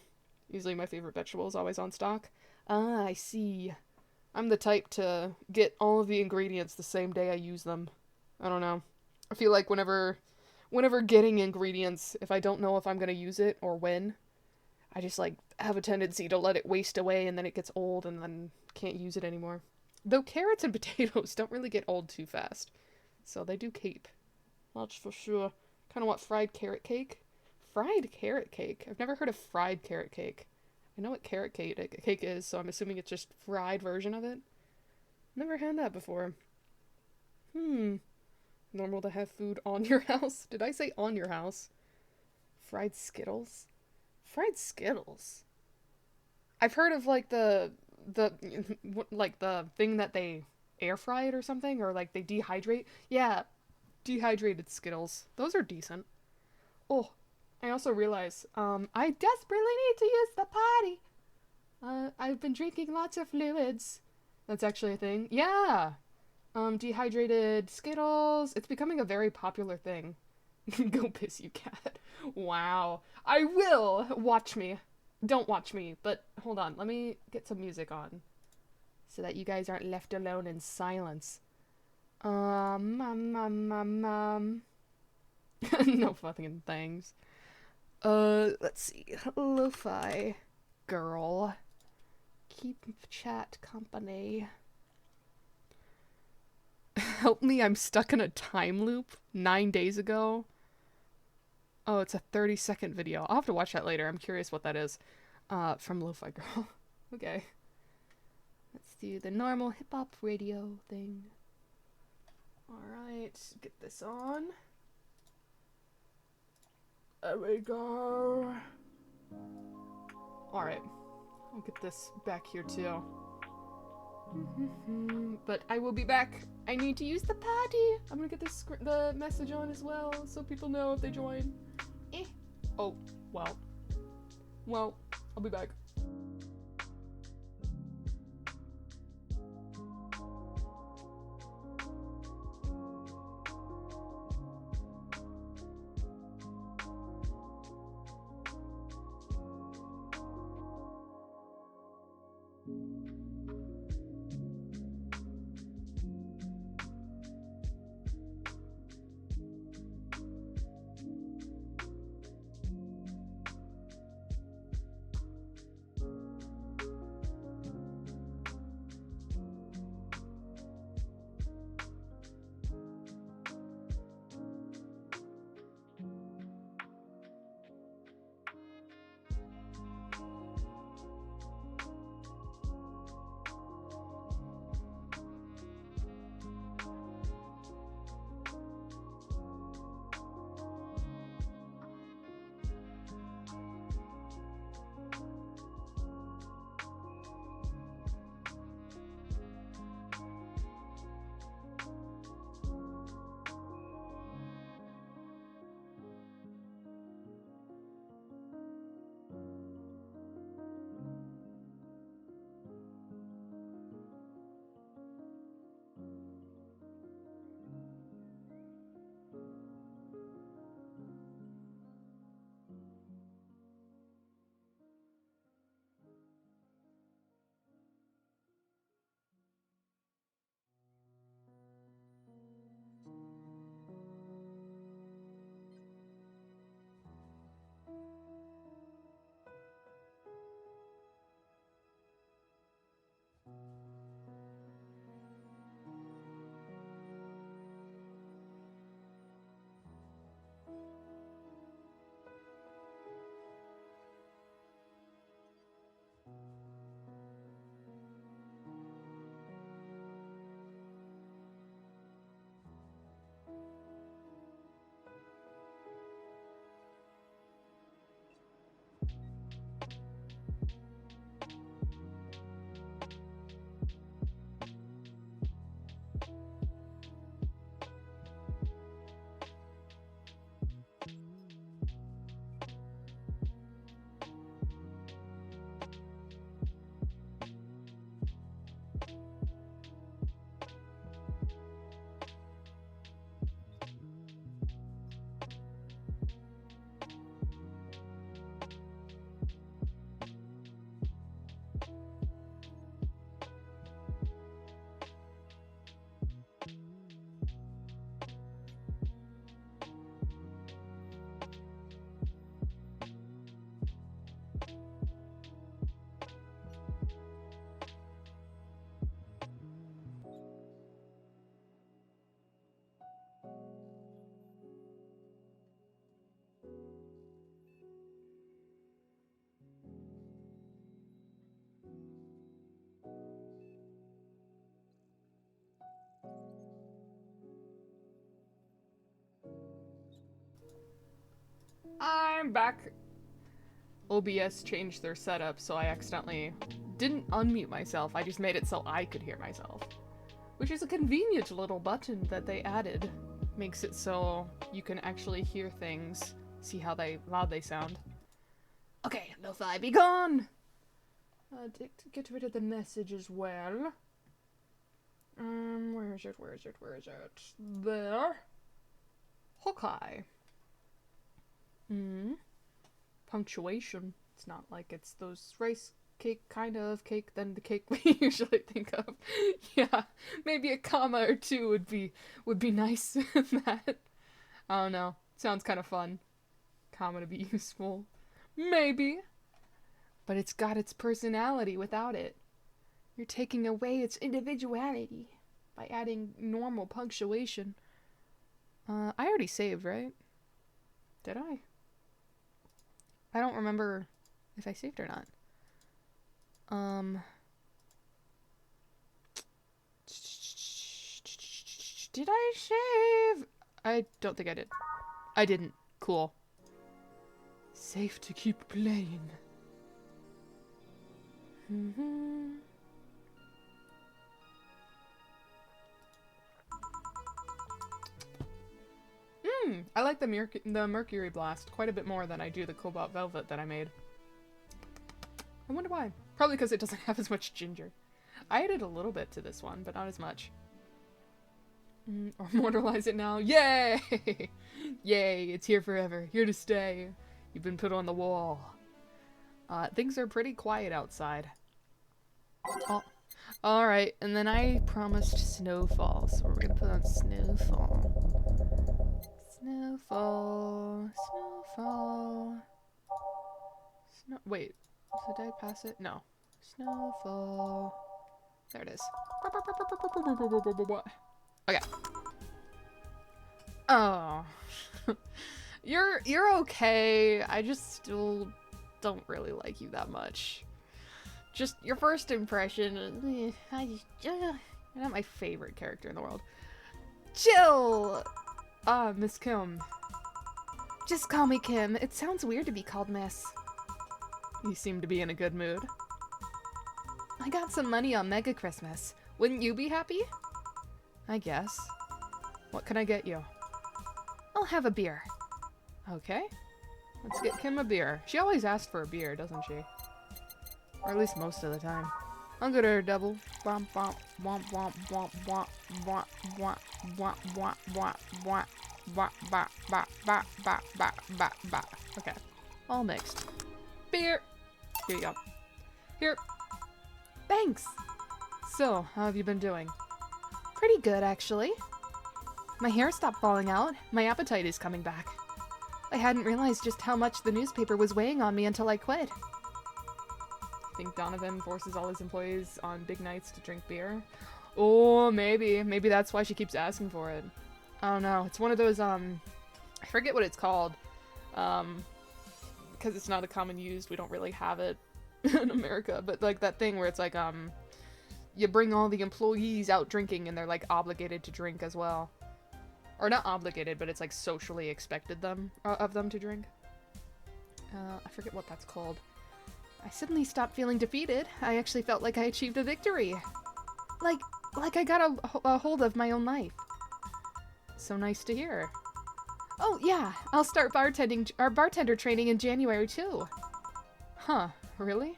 Usually my favorite vegetable is always on stock. Ah, I see. I'm the type to get all of the ingredients the same day I use them. I don't know. I feel like whenever getting ingredients, if I don't know if I'm gonna use it or when, I just, like, have a tendency to let it waste away and then it gets old and then can't use it anymore. Though carrots and potatoes don't really get old too fast. So they do keep. That's for sure. Kind of want fried carrot cake. Fried carrot cake? I've never heard of fried carrot cake. I know what carrot cake is, so I'm assuming it's just fried version of it. Never had that before. Normal to have food on your house? Did I say on your house? Fried Skittles? Fried Skittles? I've heard of, like, the thing that they air fry it or something, or, like, they dehydrate. Yeah, dehydrated Skittles. Those are decent. Oh, I also realize, I desperately need to use the potty. I've been drinking lots of fluids. That's actually a thing. Yeah. Dehydrated Skittles. It's becoming a very popular thing. Go piss, you cat. Wow. I will. Watch me. Don't watch me, but hold on. Let me get some music on so that you guys aren't left alone in silence. No fucking things. Let's see. Lo-fi girl. Keep chat company. Help me, I'm stuck in a time loop 9 days ago. Oh, it's a 30-second video. I'll have to watch that later. I'm curious what that is. From Lo-Fi Girl. Okay. Let's do the normal hip-hop radio thing. Alright, get this on. There we go. Alright. I'll get this back here too. But I will be back. I need to use the potty. I'm gonna get the message on as well, so people know if they join. Oh, well. Well, I'll be back. I'm back. OBS changed their setup, so I accidentally didn't unmute myself. I just made it so I could hear myself. Which is a convenient little button that they added. Makes it so you can actually hear things, see how loud they sound. Okay, Lo-Fi, be gone! Get rid of the message as well. Where is it? There. Hawkeye. Punctuation. It's not like it's those rice cake kind of cake than the cake we usually think of. Yeah, maybe a comma or two would be nice in that. I don't know. Sounds kind of fun. Comma to be useful. Maybe. But it's got its personality without it. You're taking away its individuality by adding normal punctuation. I already saved, right? Did I? I don't remember if I saved or not. Did I save? I don't think I did. I didn't. Cool. Safe to keep playing. I like the Mercury Blast quite a bit more than I do the Cobalt Velvet that I made. I wonder why. Probably because it doesn't have as much ginger. I added a little bit to this one, but not as much. Or immortalize it now. Yay! Yay, it's here forever. Here to stay. You've been put on the wall. Things are pretty quiet outside. Oh. Alright, and then I promised snowfall, so we're gonna put on snowfall. Snowfall. Snowfall. Wait, did I pass it? No. Snowfall. There it is. Okay. Oh. You're okay. I just still don't really like you that much. Just your first impression. You're not my favorite character in the world. Chill! Miss Kim. Just call me Kim. It sounds weird to be called Miss. You seem to be in a good mood. I got some money on Mega Christmas. Wouldn't you be happy? I guess. What can I get you? I'll have a beer. Okay. Let's get Kim a beer. She always asks for a beer, doesn't she? Or at least most of the time. I'll get her a double. Womp womp womp womp womp womp womp womp womp womp womp womp womp bop bop bop bop bop bop bop. Okay. All mixed. Beer! Here you go. Here. Thanks! So, how have you been doing? Pretty good, actually. My hair stopped falling out. My appetite is coming back. I hadn't realized just how much the newspaper was weighing on me until I quit. Think Donovan forces all his employees on big nights to drink beer? Oh, maybe. Maybe that's why she keeps asking for it. I don't know. It's one of those, I forget what it's called. Because it's not a common used. We don't really have it in America. But, like, that thing where it's like, you bring all the employees out drinking and they're, like, obligated to drink as well. Or not obligated, but it's, like, socially expected of them to drink. I forget what that's called. I suddenly stopped feeling defeated. I actually felt like I achieved a victory. Like I got a hold of my own life. So nice to hear. Oh, yeah, I'll start bartender training in January, too. Huh, really?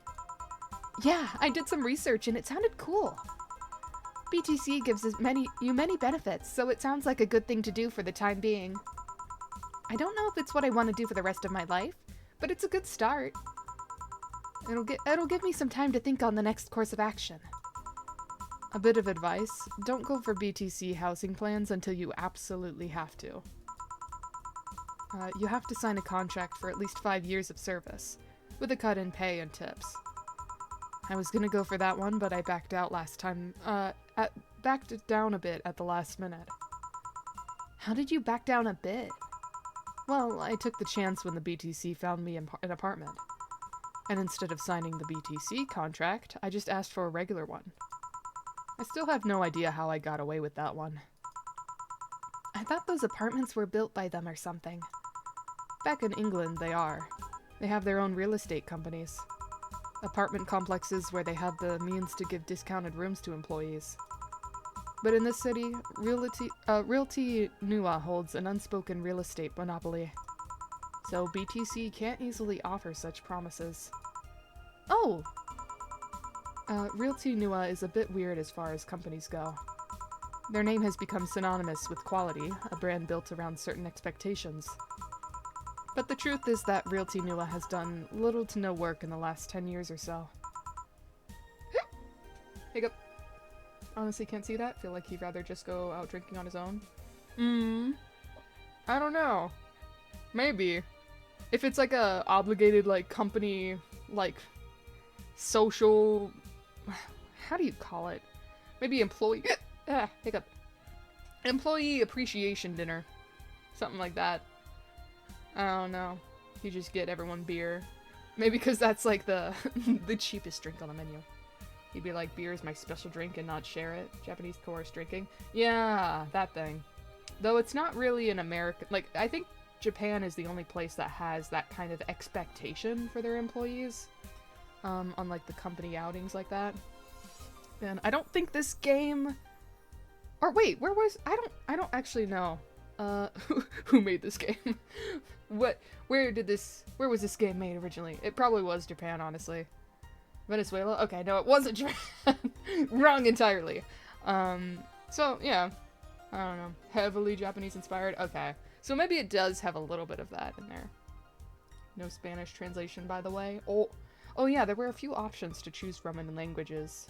Yeah, I did some research and it sounded cool. BTC gives you many benefits, so it sounds like a good thing to do for the time being. I don't know if it's what I want to do for the rest of my life, but it's a good start. It'll give me some time to think on the next course of action. A bit of advice, don't go for BTC housing plans until you absolutely have to. You have to sign a contract for at least 5 years of service, with a cut in pay and tips. I was gonna go for that one, but I backed out last time, backed it down a bit at the last minute. How did you back down a bit? Well, I took the chance when the BTC found me an apartment. And instead of signing the BTC contract, I just asked for a regular one. I still have no idea how I got away with that one. I thought those apartments were built by them or something. Back in England, they are. They have their own real estate companies. Apartment complexes where they have the means to give discounted rooms to employees. But in this city, Realty Nua holds an unspoken real estate monopoly. So BTC can't easily offer such promises. Oh! Realty Nua is a bit weird as far as companies go. Their name has become synonymous with quality, a brand built around certain expectations. But the truth is that Realty Nua has done little to no work in the last 10 years or so. Hiccup. Honestly can't see that. Feel like he'd rather just go out drinking on his own. I don't know. Maybe. If it's like a obligated like company like social, how do you call it? Maybe employee hiccup. Employee appreciation dinner. Something like that. I don't know. You just get everyone beer. Maybe because that's like the the cheapest drink on the menu. You'd be like, beer is my special drink and not share it. Japanese coerced drinking. Yeah, that thing. Though it's not really an American... Like, I think Japan is the only place that has that kind of expectation for their employees. On, like, the company outings like that. And I don't think this game... Or wait, where was... I don't actually know. Who made this game? Where was this game made originally? It probably was Japan, honestly. Venezuela? Okay, no, it wasn't Japan. Wrong entirely. So, yeah. I don't know. Heavily Japanese inspired? Okay. So maybe it does have a little bit of that in there. No Spanish translation, by the way. Oh yeah, there were a few options to choose from in languages.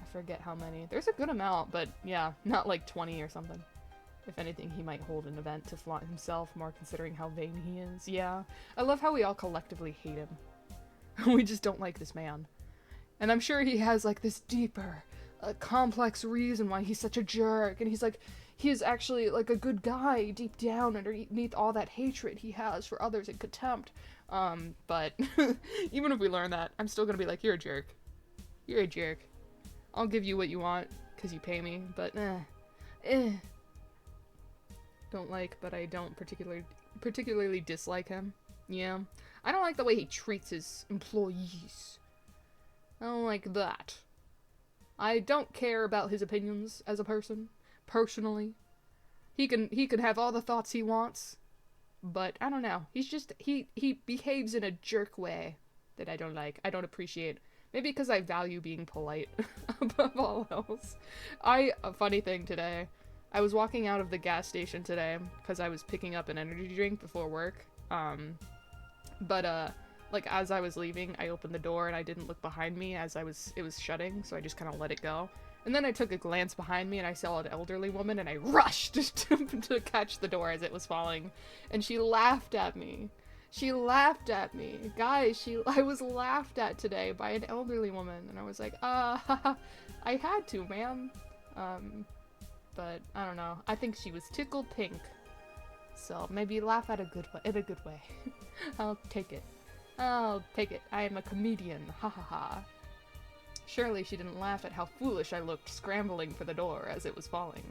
I forget how many. There's a good amount, but yeah, not like 20 or something. If anything, he might hold an event to flaunt himself, more considering how vain he is. Yeah. I love how we all collectively hate him. We just don't like this man. And I'm sure he has, like, this deeper, complex reason why he's such a jerk. And he's, like, he is actually, like, a good guy deep down underneath all that hatred he has for others and contempt. But even if we learn that, I'm still gonna be like, you're a jerk. You're a jerk. I'll give you what you want, because you pay me, but, Don't like, but I don't particularly dislike him. Yeah. I don't like the way he treats his employees. I don't like that. I don't care about his opinions as a person, personally. He can have all the thoughts he wants, but I don't know. He's just, he behaves in a jerk way that I don't like. I don't appreciate. Maybe because I value being polite above all else. A funny thing today, I was walking out of the gas station today because I was picking up an energy drink before work. Like, as I was leaving, I opened the door and I didn't look behind me as it was shutting, so I just kind of let it go. And then I took a glance behind me and I saw an elderly woman and I rushed to catch the door as it was falling. And she laughed at me. She laughed at me. Guys, I was laughed at today by an elderly woman. And I was like, I had to, ma'am. But I don't know. I think she was tickled pink. So maybe laugh in a good way. I'll take it. I'll take it. I am a comedian. Ha ha ha. Surely she didn't laugh at how foolish I looked scrambling for the door as it was falling.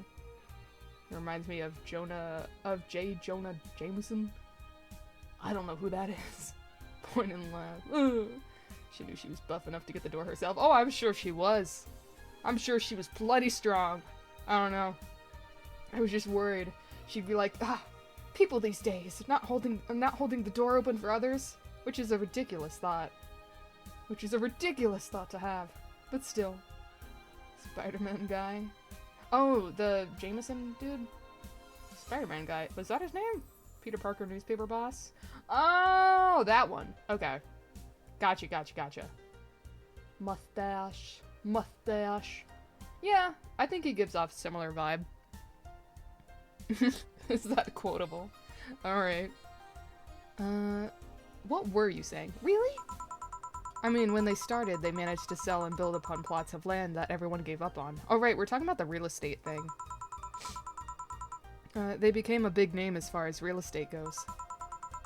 It reminds me of Jonah Jameson. I don't know who that is. Point and laugh. Ugh. She knew she was buff enough to get the door herself. Oh, I'm sure she was. I'm sure she was bloody strong. I don't know. I was just worried. She'd be like, people these days, not holding the door open for others. Which is a ridiculous thought. Which is a ridiculous thought to have. But still. Spider-Man guy. Oh, the Jameson dude? Spider-Man guy. Was that his name? Peter Parker newspaper boss? Oh, that one. Okay. Gotcha. Mustache. Yeah, I think he gives off a similar vibe. Is that quotable? Alright. What were you saying? Really? I mean, when they started, they managed to sell and build upon plots of land that everyone gave up on. Oh right, we're talking about the real estate thing. They became a big name as far as real estate goes.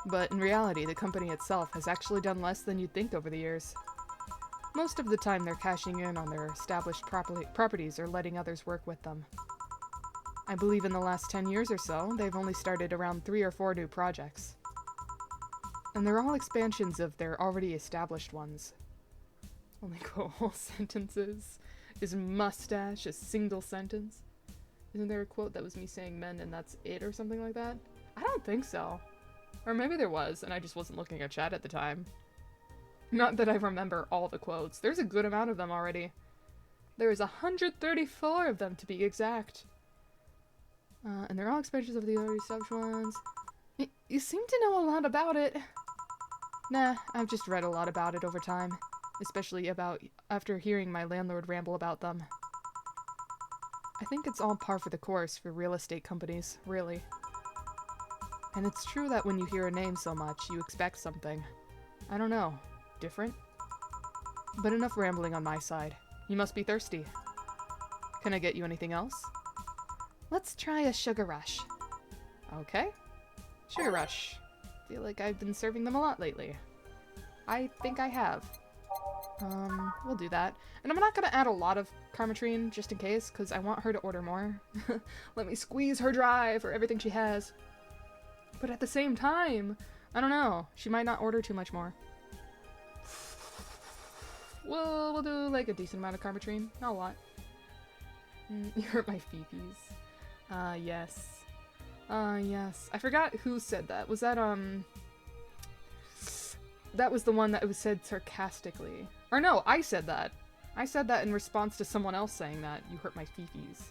But in reality, the company itself has actually done less than you'd think over the years. Most of the time they're cashing in on their established properties or letting others work with them. I believe in the last 10 years or so, they've only started around 3 or 4 new projects. And they're all expansions of their already established ones. Only quote whole sentences. Is mustache a single sentence? Isn't there a quote that was me saying men and that's it or something like that? I don't think so. Or maybe there was, and I just wasn't looking at chat at the time. Not that I remember all the quotes. There's a good amount of them already. There is 134 of them to be exact. And they're all expansions of the already established ones. You seem to know a lot about it. Nah, I've just read a lot about it over time. Especially after hearing my landlord ramble about them. I think it's all par for the course for real estate companies, really. And it's true that when you hear a name so much, you expect something. I don't know, different? But enough rambling on my side. You must be thirsty. Can I get you anything else? Let's try a sugar rush. Okay. Sugar rush. Feel like I've been serving them a lot lately. I think I have. We'll do that. And I'm not gonna add a lot of Karmatrine, just in case, because I want her to order more. Let me squeeze her dry for everything she has. But at the same time, I don't know. She might not order too much more. Well, we'll do like a decent amount of Karmatrine. Not a lot. You hurt my fifis. Yes. Yes. I forgot who said that. Was that, that was the one that was said sarcastically. Or no, I said that. I said that in response to someone else saying that. You hurt my fifis.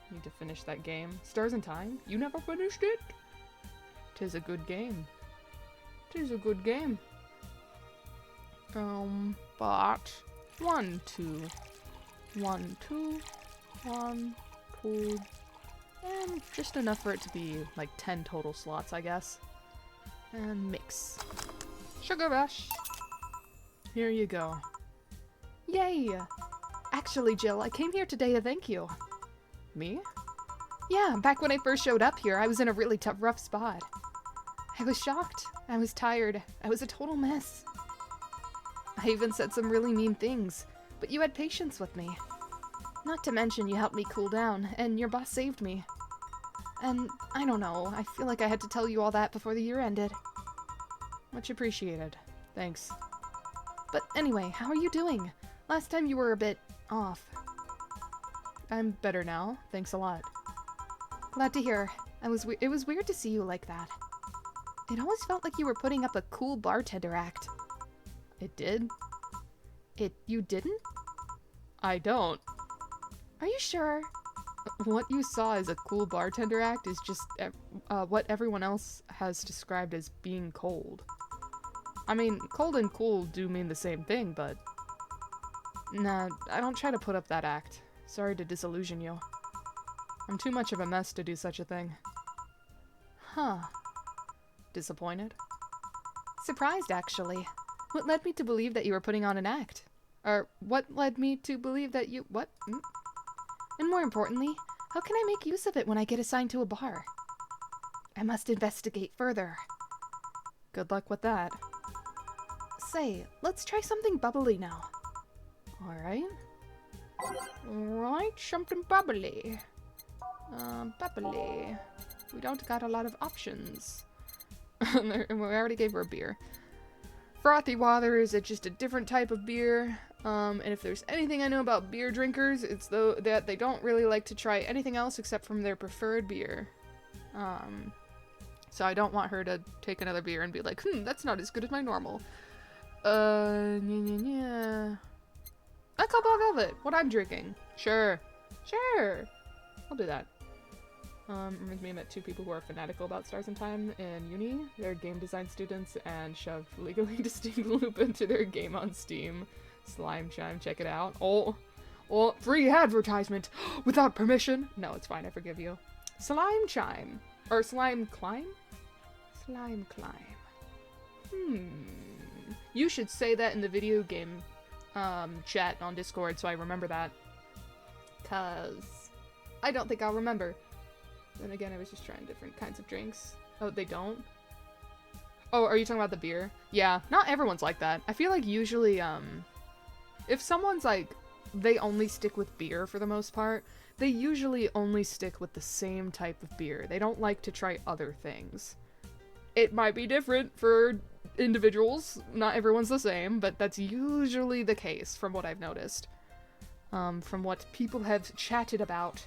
Need to finish that game. Stars in Time? You never finished it? 'Tis a good game. 'Tis a good game. But 1, 2, 1, 2, 1, 2, and just enough for it to be like 10 total slots, I guess. And mix. Sugar rush. Here you go. Yay! Actually, Jill, I came here today to thank you. Me? Yeah, back when I first showed up here, I was in a really rough spot. I was shocked. I was tired. I was a total mess. I even said some really mean things, but you had patience with me. Not to mention you helped me cool down, and your boss saved me. And, I don't know, I feel like I had to tell you all that before the year ended. Much appreciated. Thanks. But anyway, how are you doing? Last time you were a bit off. I'm better now. Thanks a lot. Glad to hear. It was weird to see you like that. It always felt like you were putting up a cool bartender act. It did? You didn't? I don't. Are you sure? What you saw as a cool bartender act is just what everyone else has described as being cold. I mean, cold and cool do mean the same thing, but... Nah, I don't try to put up that act. Sorry to disillusion you. I'm too much of a mess to do such a thing. Huh. Disappointed? Surprised, actually. What led me to believe that you were putting on an act? Or what led me to believe that you... What? And more importantly, how can I make use of it when I get assigned to a bar? I must investigate further. Good luck with that. Say, let's try something bubbly now. Alright. Alright, something bubbly. Bubbly. We don't got a lot of options. We already gave her a beer. Frothy water is just a different type of beer. And if there's anything I know about beer drinkers, it's that they don't really like to try anything else except from their preferred beer. So I don't want her to take another beer and be like, that's not as good as my normal. Yeah. Alcohol Velvet, what I'm drinking. Sure. I'll do that. Reminds me I met two people who are fanatical about Stars in Time in uni. They're game design students and shoved Legally Distinct Loop into their game on Steam. Slime Chime, check it out. Oh, free advertisement without permission. No, it's fine, I forgive you. Slime Chime. Or Slime Climb? Slime Climb. You should say that in the video game chat on Discord so I remember that. 'Cause I don't think I'll remember. Then again, I was just trying different kinds of drinks. Oh, they don't? Oh, are you talking about the beer? Yeah, not everyone's like that. I feel like usually, if someone's like, they only stick with beer for the most part, they usually only stick with the same type of beer. They don't like to try other things. It might be different for individuals. Not everyone's the same, but that's usually the case from what I've noticed. From what people have chatted about.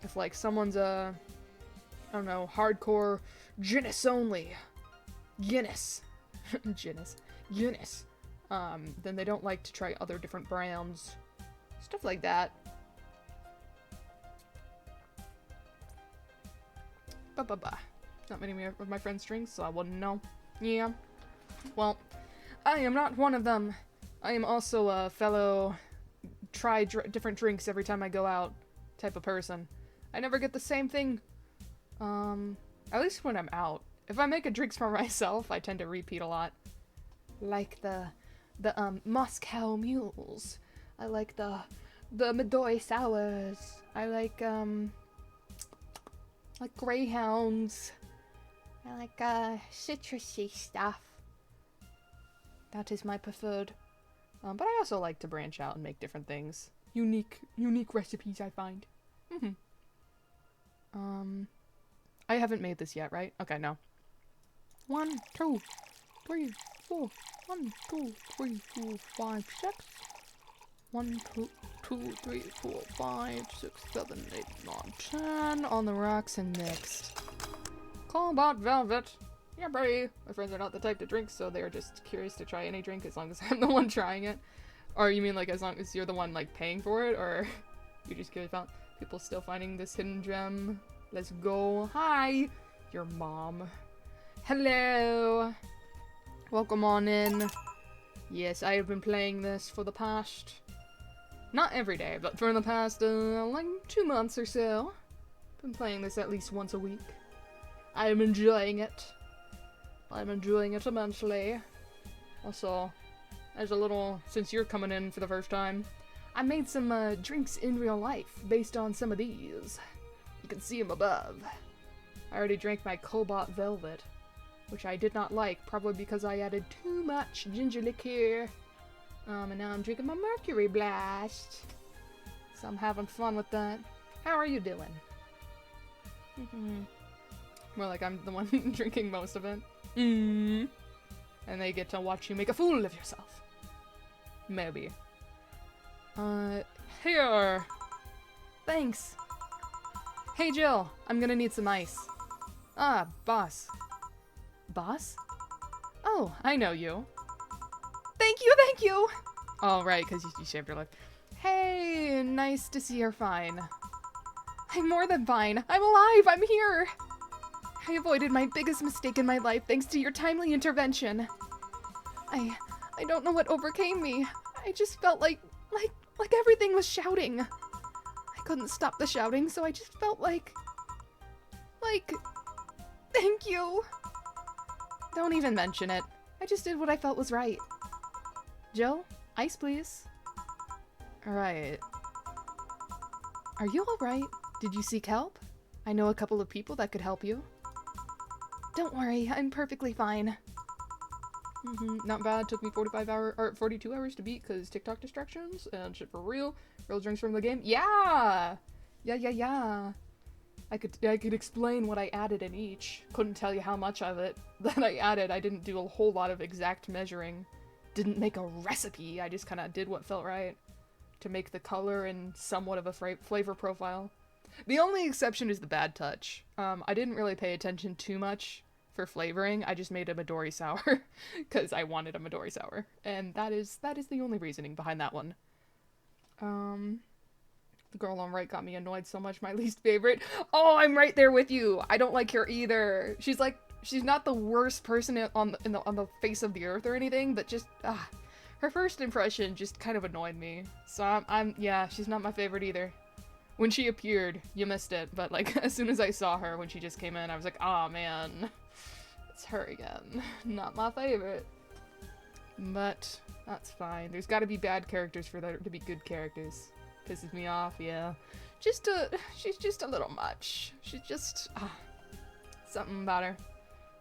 If, like, someone's I don't know, hardcore Guinness only. Guinness. Guinness. Then they don't like to try other different brands. Stuff like that. Not many of my friends drink, so I wouldn't know. Yeah. Well, I am not one of them. I am also a fellow try different drinks every time I go out type of person. I never get the same thing. At least when I'm out. If I make a drinks for myself, I tend to repeat a lot. Like the Moscow Mules. I like the Midori Sours. I like Greyhounds. I like citrusy stuff. That is my preferred. But I also like to branch out and make different things. Unique recipes, I find. I haven't made this yet, right? Okay, no. 1, 2, 3, 4. 1, 2, 3, 4, 5, 6. 1, 2, 3, 4, 5, 6, 7, 8, 9, 10. On the rocks and mixed. Cobalt Velvet. Yeah, buddy. My friends are not the type to drink, so they're just curious to try any drink as long as I'm the one trying it. Or you mean like as long as you're the one like paying for it, or you're just curious about people still finding this hidden gem? Let's go. Hi, your mom. Hello. Welcome on in. Yes, I have been playing this for the past, not every day, but for the past like 2 months or so. Been playing this at least once a week. I am enjoying it. I'm enjoying it immensely. Also, as a little, since you're coming in for the first time, I made some drinks in real life based on some of these. You can see them above. I already drank my Cobalt Velvet, which I did not like, probably because I added too much ginger liqueur. And now I'm drinking my Mercury Blast. So I'm having fun with that. How are you doing? More like I'm the one drinking most of it. And they get to watch you make a fool of yourself. Maybe. Here. Thanks. Hey Jill, I'm gonna need some ice. Ah, boss. Boss? Oh, I know you. Thank you! Oh, right, because you shaved your lip. Hey, nice to see you're fine. I'm more than fine. I'm alive! I'm here! I avoided my biggest mistake in my life thanks to your timely intervention. I don't know what overcame me. I just felt like everything was shouting. I couldn't stop the shouting, so I just felt like, thank you. Don't even mention it. I just did what I felt was right. Jill, ice please. Alright. Are you alright? Did you seek help? I know a couple of people that could help you. Don't worry, I'm perfectly fine. Not bad. Took me 42 hours to beat because TikTok distractions and shit for real. Real drinks from the game. Yeah! Yeah. I could explain what I added in each. Couldn't tell you how much of it that I added. I didn't do a whole lot of exact measuring. Didn't make a recipe. I just kind of did what felt right to make the color and somewhat of a flavor profile. The only exception is the bad touch. I didn't really pay attention too much for flavoring. I just made a Midori sour because I wanted a Midori sour, and that is the only reasoning behind that one. The girl on right got me annoyed so much. My least favorite. Oh, I'm right there with you. I don't like her either. She's not the worst person on the face of the earth or anything, but just her first impression just kind of annoyed me. So yeah, she's not my favorite either. When she appeared, you missed it, but like as soon as I saw her when she just came in, I was like, oh man, it's her again. Not my favorite. But that's fine. There's got to be bad characters for there to be good characters. Pisses me off, yeah. She's just a little much. She's just something about her.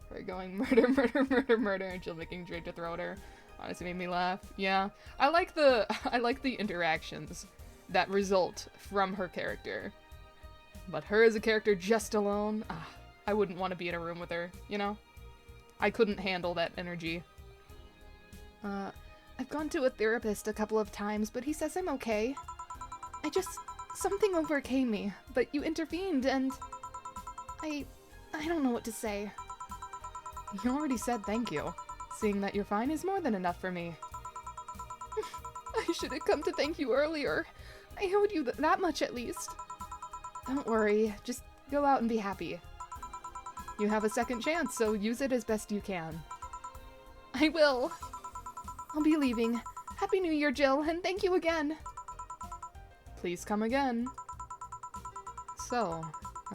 We're going murder, and she'll making Drake to throw at her. Honestly made me laugh. Yeah. I like the interactions that result from her character. But her as a character just alone, I wouldn't want to be in a room with her, you know? I couldn't handle that energy. I've gone to a therapist a couple of times, but he says I'm okay. Something overcame me, but you intervened and I don't know what to say. You already said thank you. Seeing that you're fine is more than enough for me. I should have come to thank you earlier. I owed you that much at least. Don't worry, just go out and be happy. You have a second chance, so use it as best you can. I will. I'll be leaving. Happy New Year, Jill, and thank you again. Please come again. So,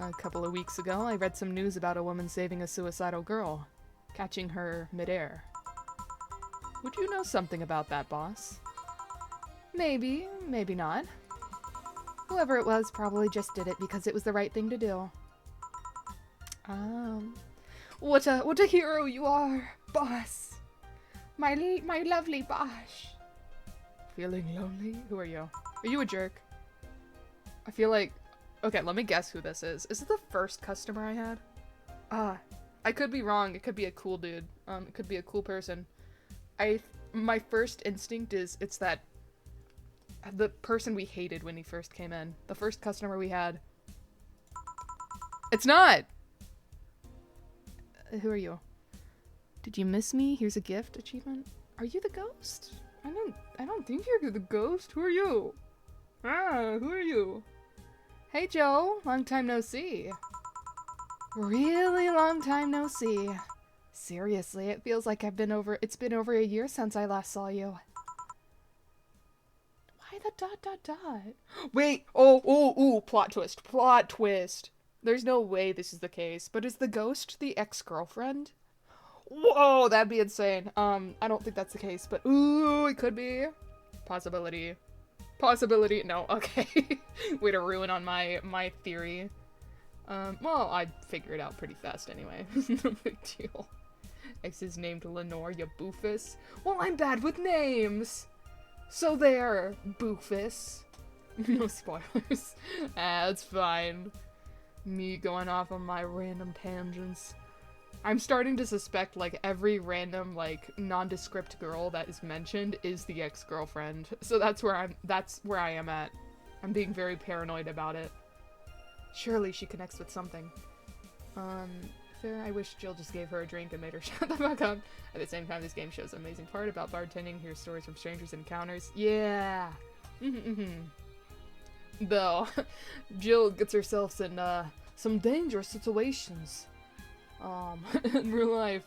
a couple of weeks ago, I read some news about a woman saving a suicidal girl, catching her midair. Would you know something about that, boss? Maybe, maybe not. Whoever it was probably just did it because it was the right thing to do. What a hero you are, boss. My lovely boss. Feeling lonely? Who are you? Are you a jerk? I feel like... Okay, let me guess who this is. Is it the first customer I had? I could be wrong. It could be a cool dude. It could be a cool person. My first instinct is it's that... the person we hated when he first came in. The first customer we had. It's not! Who are you? Did you miss me? Here's a gift achievement. Are you the ghost? I don't think you're the ghost. Who are you? Who are you? Hey Joe, long time no see. Really long time no see. Seriously, it feels like it's been over a year since I last saw you. Why the ... Wait, oh, plot twist. There's no way this is the case, but is the ghost the ex-girlfriend? Whoa, that'd be insane. I don't think that's the case, but ooh, it could be. Possibility. No, okay. Way to ruin on my theory. Well, I figure it out pretty fast anyway. No big deal. Ex is named Lenore, you boofus. Well, I'm bad with names. So there, boofus. No spoilers. It's fine. Me going off on my random tangents. I'm starting to suspect, like, every random, like, nondescript girl that is mentioned is the ex-girlfriend. So that's where I am at. I'm being very paranoid about it. Surely she connects with something. Fair, I wish Jill just gave her a drink and made her shut the fuck up. At the same time, this game shows an amazing part about bartending, hear stories from strangers and encounters. Yeah! Though, Jill gets herself in, some dangerous situations. In real life.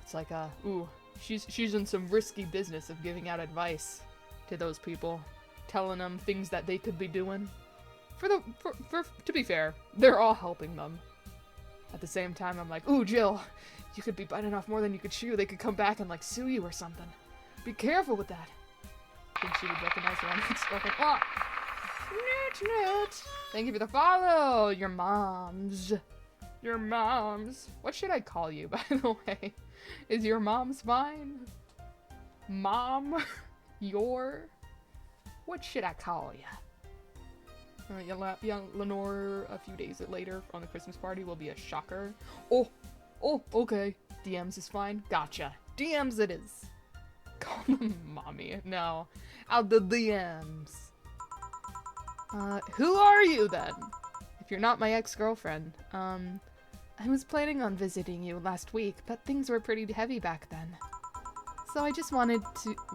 It's like, ooh, she's in some risky business of giving out advice to those people. Telling them things that they could be doing. To be fair, they're all helping them. At the same time, I'm like, ooh, Jill, you could be biting off more than you could chew. They could come back and, like, sue you or something. Be careful with that. I think she would recognize her own ex-girlfriend. Oh! Newt. Thank you for the follow, your moms. Your moms. What should I call you, by the way? Is your mom's fine? Mom? What should I call you? Young Lenore, a few days later on the Christmas party will be a shocker. Oh, okay. DMs is fine. Gotcha. DMs it is. Call them mommy. No. Out the DMs. Who are you then? If you're not my ex-girlfriend. I was planning on visiting you last week, but things were pretty heavy back then. So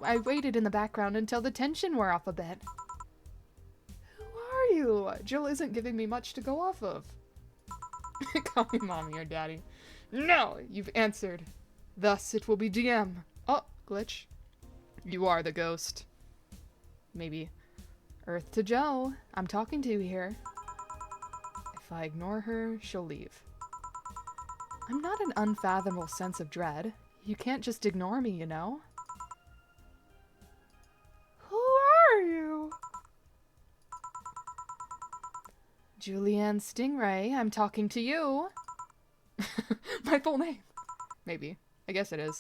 I waited in the background until the tension wore off a bit. Who are you? Jill isn't giving me much to go off of. Call me mommy or daddy. No, you've answered. Thus it will be DM. Oh, glitch. You are the ghost. Maybe. Earth to Joe. I'm talking to you here. If I ignore her, she'll leave. I'm not an unfathomable sense of dread. You can't just ignore me, you know? Who are you? Julianne Stingray, I'm talking to you. My full name. Maybe. I guess it is.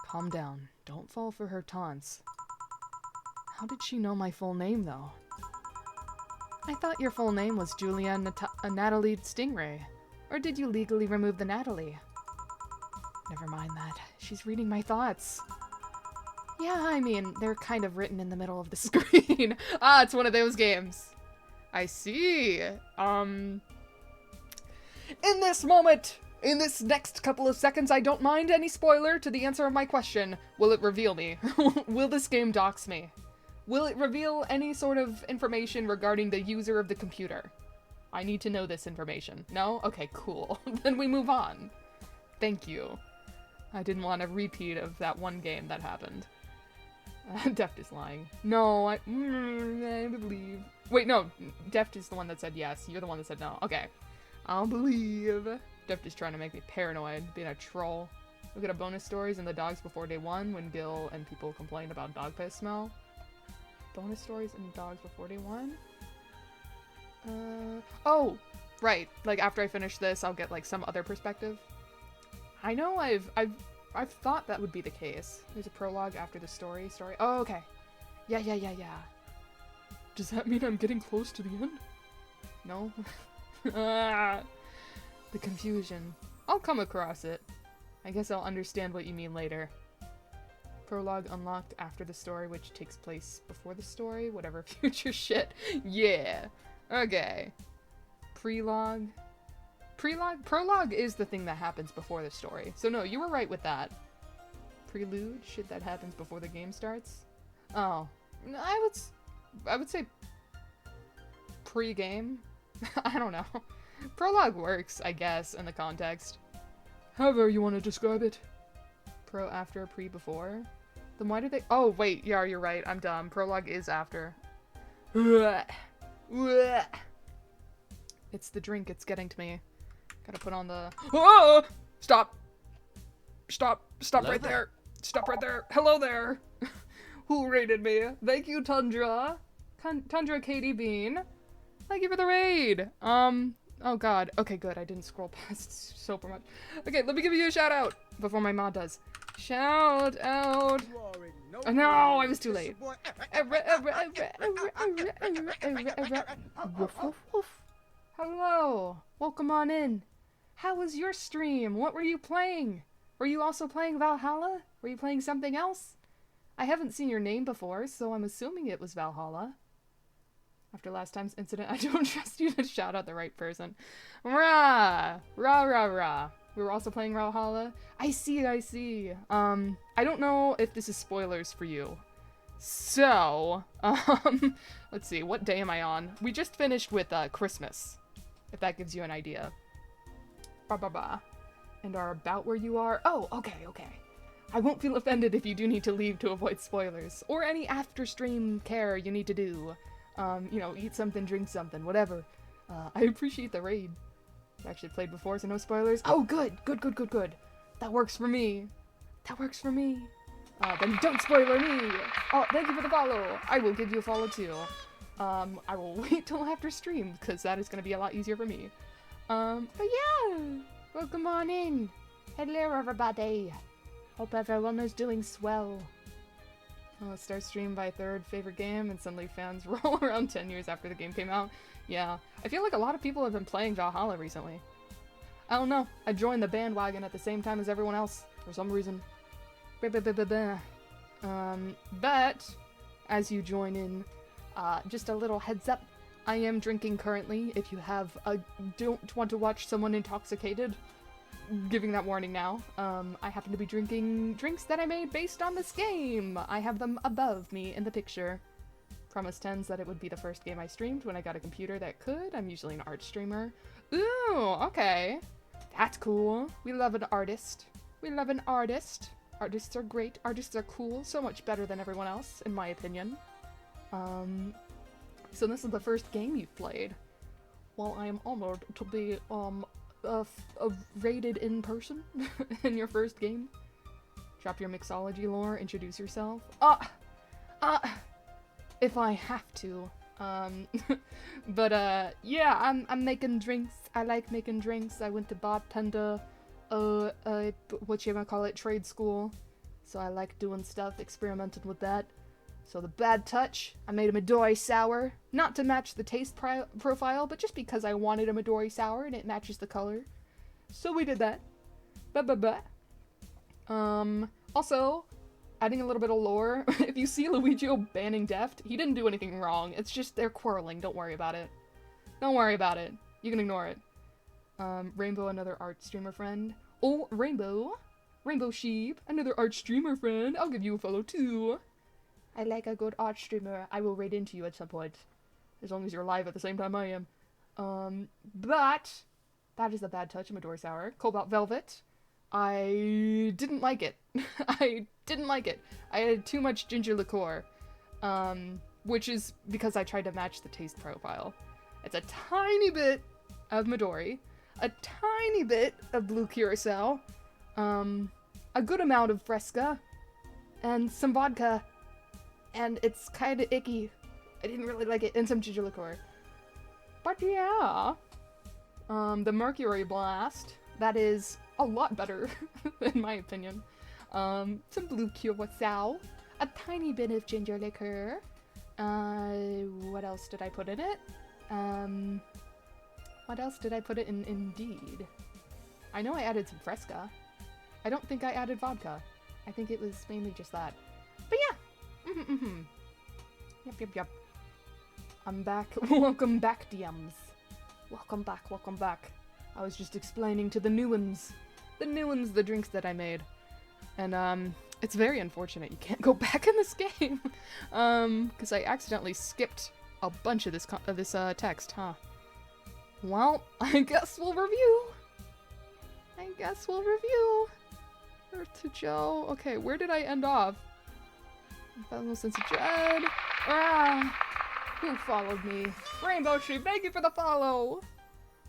Calm down. Don't fall for her taunts. How did she know my full name, though? I thought your full name was Julianne Natalie Stingray. Or did you legally remove the Natalie? Never mind that. She's reading my thoughts. Yeah, I mean, they're kind of written in the middle of the screen. Ah, it's one of those games. I see. In this moment, in this next couple of seconds, I don't mind any spoiler to the answer of my question. Will it reveal me? Will this game dox me? Will it reveal any sort of information regarding the user of the computer? I need to know this information. No? Okay, cool. Then we move on. Thank you. I didn't want a repeat of that one game that happened. Deft is lying. No, I believe. Wait, no. Deft is the one that said yes. You're the one that said no. Okay. I'll believe. Deft is trying to make me paranoid, being a troll. Look at our bonus stories in the Dogs Before Day 1 when Gil and people complained about dog piss smell. Bonus stories in Dogs Before Day 1? Oh! Right. Like, after I finish this, I'll get, like, some other perspective. I know I've thought that would be the case. There's a prologue after the story. Oh, okay. Yeah. Does that mean I'm getting close to the end? No? The confusion. I'll come across it. I guess I'll understand what you mean later. Prologue unlocked after the story, which takes place before the story. Whatever future shit. Yeah. Okay. Prologue. Prologue is the thing that happens before the story. So no, you were right with that. Prelude, shit that happens before the game starts. Oh, I would say pre-game. I don't know. Prologue works, I guess, in the context. However you want to describe it. Pro after, pre before. Then why did they? Oh wait, yeah, you're right. I'm dumb. Prologue is after. It's the drink. It's getting to me. Gotta put on the... Oh! Stop! Stop right there! Stop right there! Hello there! Who raided me? Thank you, Tundra! Tundra Katie Bean! Thank you for the raid! Oh god. Okay, good. I didn't scroll past super much. Okay, let me give you a shout out before my mod does. Shout out! Oh, no, I was too late. Woof, woof, woof. Hello! Welcome on in. How was your stream? What were you playing? Were you also playing Valhalla? Were you playing something else? I haven't seen your name before, so I'm assuming it was Valhalla. After last time's incident, I don't trust you to shout out the right person. Rah! Rah, rah, rah. We were also playing Valhalla. I see. I don't know if this is spoilers for you. So, let's see, what day am I on? We just finished with, Christmas. If that gives you an idea. And are about where you are. Oh, okay. I won't feel offended if you do need to leave to avoid spoilers. Or any after-stream care you need to do. You know, eat something, drink something, whatever. I appreciate the raid. I've actually played before, so no spoilers. Oh, good. That works for me. Then don't spoiler me. Oh, thank you for the follow. I will give you a follow too. I will wait till after stream, because that is going to be a lot easier for me. But yeah, welcome on in. Hello, everybody. Hope everyone is doing swell. Start stream by third favorite game, and suddenly fans roll around 10 years after the game came out. Yeah, I feel like a lot of people have been playing Valhalla recently. I don't know, I joined the bandwagon at the same time as everyone else, for some reason. But, as you join in, just a little heads up, I am drinking currently. If you don't want to watch someone intoxicated, giving that warning now. I happen to be drinking drinks that I made based on this game. I have them above me in the picture. Promise Tens that it would be the first game I streamed when I got a computer that could. I'm usually an art streamer. Ooh, okay. That's cool. We love an artist. Artists are great. Artists are cool. So much better than everyone else, in my opinion. So this is the first game you've played. Well, I am honored to be, rated in person in your first game. Drop your mixology lore, introduce yourself. If I have to. But, yeah, I'm making drinks. I like making drinks. I went to bartender, trade school. So I like doing stuff, experimenting with that. So the Bad Touch, I made a Midori Sour. Not to match the taste profile, but just because I wanted a Midori Sour and it matches the color. So we did that. Also, adding a little bit of lore, if you see Luigi banning Deft, he didn't do anything wrong. It's just they're quarreling. Don't worry about it. Don't worry about it. You can ignore it. Rainbow, another art streamer friend. Oh, Rainbow. Rainbow Sheep, another art streamer friend. I'll give you a follow too. I like a good art streamer. I will raid into you at some point. As long as you're live at the same time I am. But that is a bad touch. I'm a door sour. Cobalt Velvet. I didn't like it. I didn't like it. I had too much ginger liqueur. Which is because I tried to match the taste profile. It's a tiny bit of Midori, a tiny bit of blue curacao, a good amount of Fresca, and some vodka, and it's kind of icky. I didn't really like it, and some ginger liqueur. But yeah, the Mercury Blast, that is a lot better, in my opinion. Some blue curacao, a tiny bit of ginger liqueur. What else did I put in it? What else did I put it in? Indeed. I know I added some Fresca. I don't think I added vodka. I think it was mainly just that. But yeah! Yep. I'm back. Welcome back, DMs. Welcome back. I was just explaining to the new ones, the drinks that I made. And, it's very unfortunate you can't go back in this game. Because I accidentally skipped a bunch of this text, huh? Well, I guess we'll review. Earth to Joe. Okay, where did I end off? Fellow sense of dread. Who followed me? Rainbow Sheep, thank you for the follow!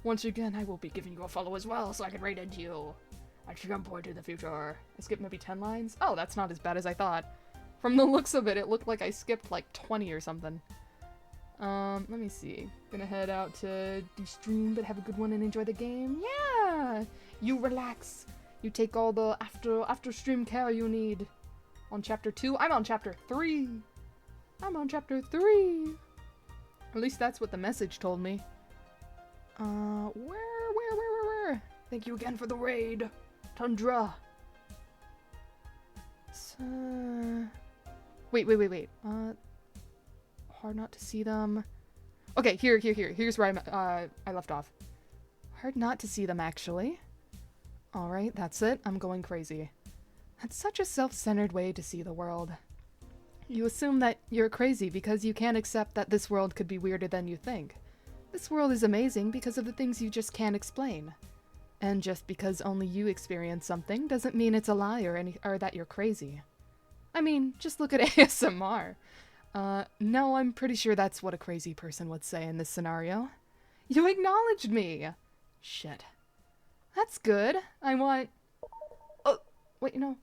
Once again, I will be giving you a follow as well, so I can raid into you. At some point in the future. I skipped maybe 10 lines? Oh, that's not as bad as I thought. From the looks of it, it looked like I skipped like 20 or something. Let me see. Gonna head out to the stream, but have a good one and enjoy the game. Yeah! You relax. You take all the after stream care you need. On chapter 2? I'm on chapter 3! At least that's what the message told me. Where? Thank you again for the raid. Tundra. Wait. Hard not to see them. Okay, here. Here's where I left off. Hard not to see them, actually. Alright, that's it. I'm going crazy. That's such a self-centered way to see the world. You assume that you're crazy because you can't accept that this world could be weirder than you think. This world is amazing because of the things you just can't explain. And just because only you experience something doesn't mean it's a lie or that you're crazy. I mean, just look at ASMR. No, I'm pretty sure that's what a crazy person would say in this scenario. You acknowledged me! Shit. That's good. I want... Oh, wait, no.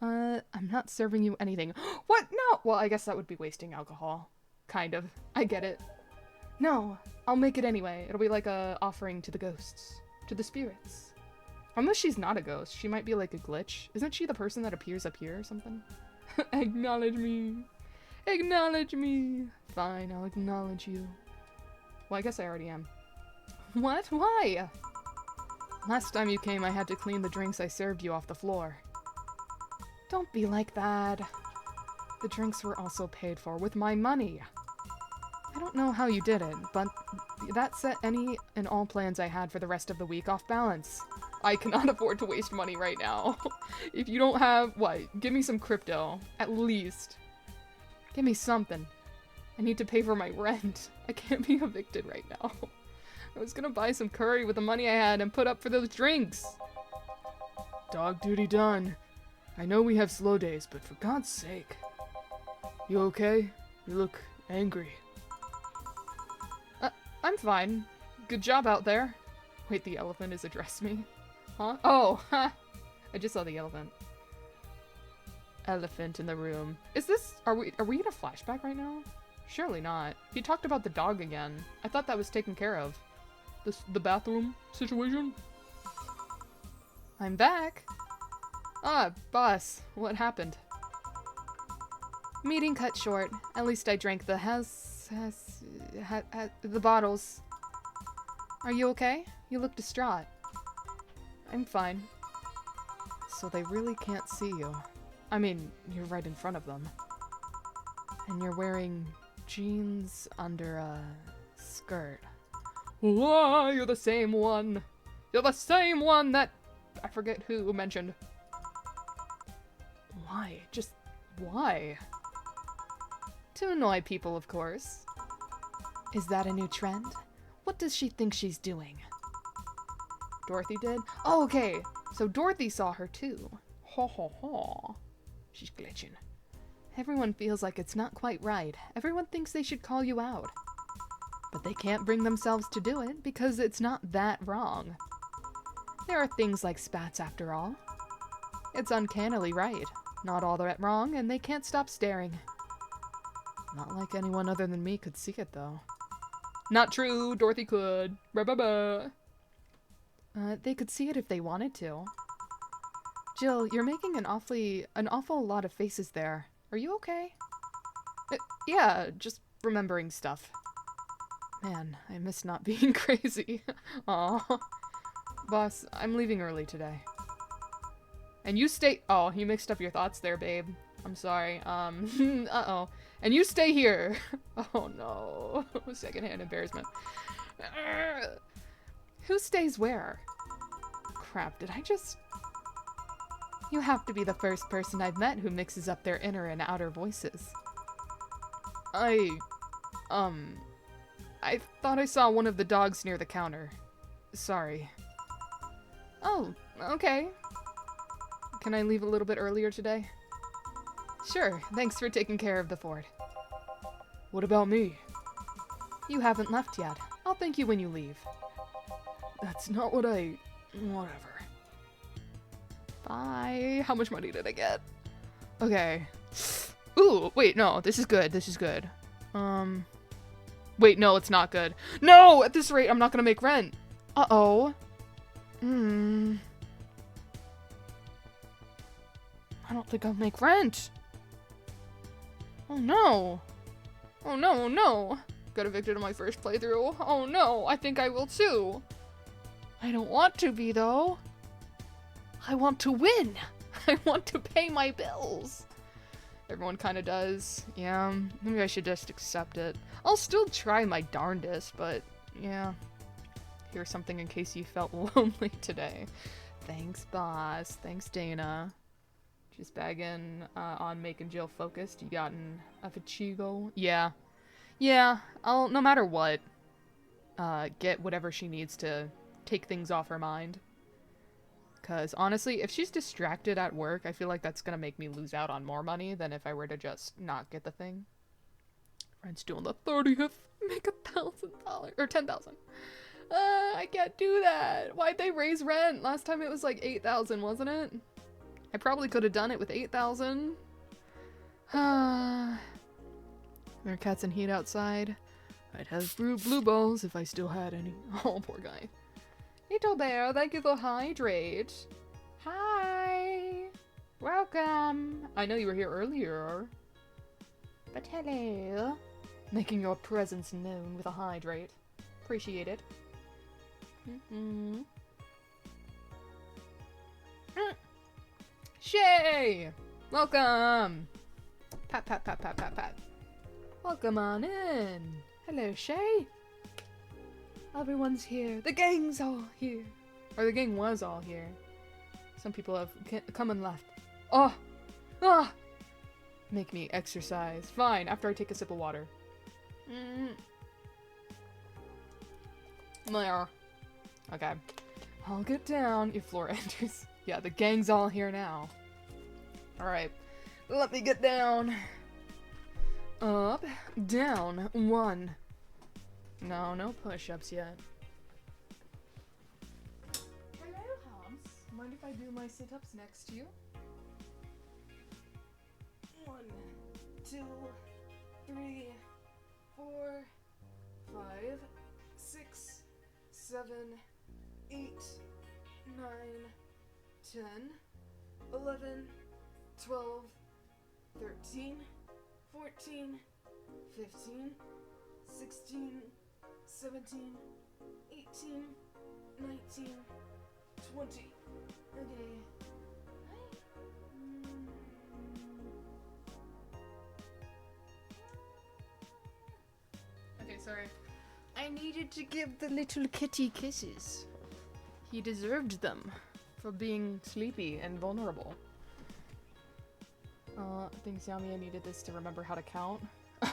I'm not serving you anything. What? No! Well, I guess that would be wasting alcohol. Kind of. I get it. No, I'll make it anyway. It'll be like a offering to the ghosts. To the spirits. Unless she's not a ghost. She might be like a glitch. Isn't she the person that appears up here or something? Acknowledge me. Acknowledge me. Fine, I'll acknowledge you. Well, I guess I already am. What? Why? Last time you came, I had to clean the drinks I served you off the floor. Don't be like that. The drinks were also paid for with my money. I don't know how you did it, but that set any and all plans I had for the rest of the week off balance. I cannot afford to waste money right now. If you don't have, what? Give me some crypto. At least. Give me something. I need to pay for my rent. I can't be evicted right now. I was gonna buy some curry with the money I had and put up for those drinks. Dog duty done. I know we have slow days, but for God's sake. You okay? You look angry. I'm fine. Good job out there. Wait, the elephant has addressed me? Huh? Oh, ha! I just saw the elephant. Elephant in the room. Is this... Are we in a flashback right now? Surely not. He talked about the dog again. I thought that was taken care of. The bathroom situation? I'm back! Ah, boss. What happened? Meeting cut short. At least I drank the the bottles. Are you okay? You look distraught. I'm fine. so they really can't see you. I mean, you're right in front of them. And you're wearing jeans under a skirt. Whoa, you're the same one! You're the same one that I forget who mentioned. Why? Just why? To annoy people, of course. Is that a new trend? What does she think she's doing? Dorothy did? Oh, okay. So Dorothy saw her too. Ho ho ho. She's glitching. Everyone feels like it's not quite right. Everyone thinks they should call you out. But they can't bring themselves to do it because it's not that wrong. There are things like spats after all. It's uncannily right. Not all that wrong, and they can't stop staring. Not like anyone other than me could see it, though. Not true, Dorothy could. Ba-ba-ba. They could see it if they wanted to. Jill, you're making an awful lot of faces there. Are you okay? Yeah, just remembering stuff. Man, I miss not being crazy. Aw. Boss, I'm leaving early today. And you stay- Oh, you mixed up your thoughts there, babe. I'm sorry. Uh-oh. And you stay here. Oh no. Secondhand embarrassment. Who stays where? Crap, did I just... You have to be the first person I've met who mixes up their inner and outer voices. I thought I saw one of the dogs near the counter. Sorry. Oh, okay. Can I leave a little bit earlier today? Sure, thanks for taking care of the fort. What about me? You haven't left yet. I'll thank you when you leave. That's not what I... Whatever. Bye. How much money did I get? Okay. Ooh, wait, no. This is good. This is good. Wait, no, it's not good. No! At this rate, I'm not gonna make rent. Uh-oh. I don't think I'll make rent. Oh no. Oh no, oh no. Got evicted on my first playthrough. Oh no, I think I will too. I don't want to be though. I want to win. I want to pay my bills. Everyone kind of does. Yeah, maybe I should just accept it. I'll still try my darndest, but yeah. Here's something in case you felt lonely today. Thanks, boss. Thanks, Dana. Just bagging on making Jill focused. You gotten a Fachigo? Yeah. Yeah, I'll, no matter what, get whatever she needs to take things off her mind. Because, honestly, if she's distracted at work, I feel like that's gonna make me lose out on more money than if I were to just not get the thing. Rent's due on the 30th. Make $1,000. Or $10,000. I can't do that. Why'd they raise rent? Last time it was like $8,000, wasn't it? I probably could have done it with $8,000. There are cats in heat outside. I'd have blue balls if I still had any. Oh, poor guy. Little bear, thank you for hydrate. Hi. Welcome. I know you were here earlier. But hello. Making your presence known with a hydrate. Appreciate it. Shay! Welcome! Pat, pat, pat, pat, pat, pat. Welcome on in. Hello, Shay. Everyone's here. The gang's all here. Or the gang was all here. Some people have come and left. Oh! Ah! Make me exercise. Fine, after I take a sip of water. There. Okay. I'll get down. Your floor enters. Yeah, the gang's all here now. Alright. Let me get down. Up. Down. 1. No push-ups yet. Hello, Humps. Mind if I do my sit-ups next to you? 1, 2, 3, 4, 5, 6, 7, 8, 9, 10, 11, 12, 13, 14, 15, 16, 17, 18, 19, 20. Okay. sorry. I needed to give the little kitty kisses. He deserved them for being sleepy and vulnerable. Thanks, Yami. I needed this to remember how to count.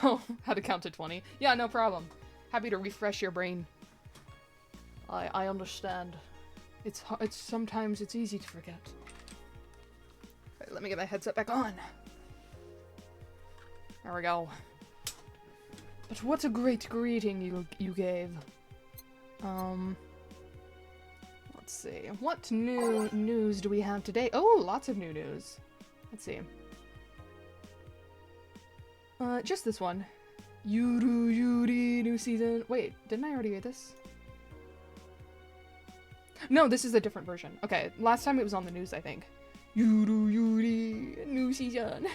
Oh, how to count to 20. Yeah, no problem. Happy to refresh your brain. I understand. It's sometimes it's easy to forget. Right, let me get my headset back on. There we go. But what a great greeting you gave. Let's see. What new news do we have today? Oh, lots of new news. Let's see. Just this one. Yuri, new season. Wait, didn't I already read this? No, this is a different version. Okay, last time it was on the news, I think. Yuri, new season.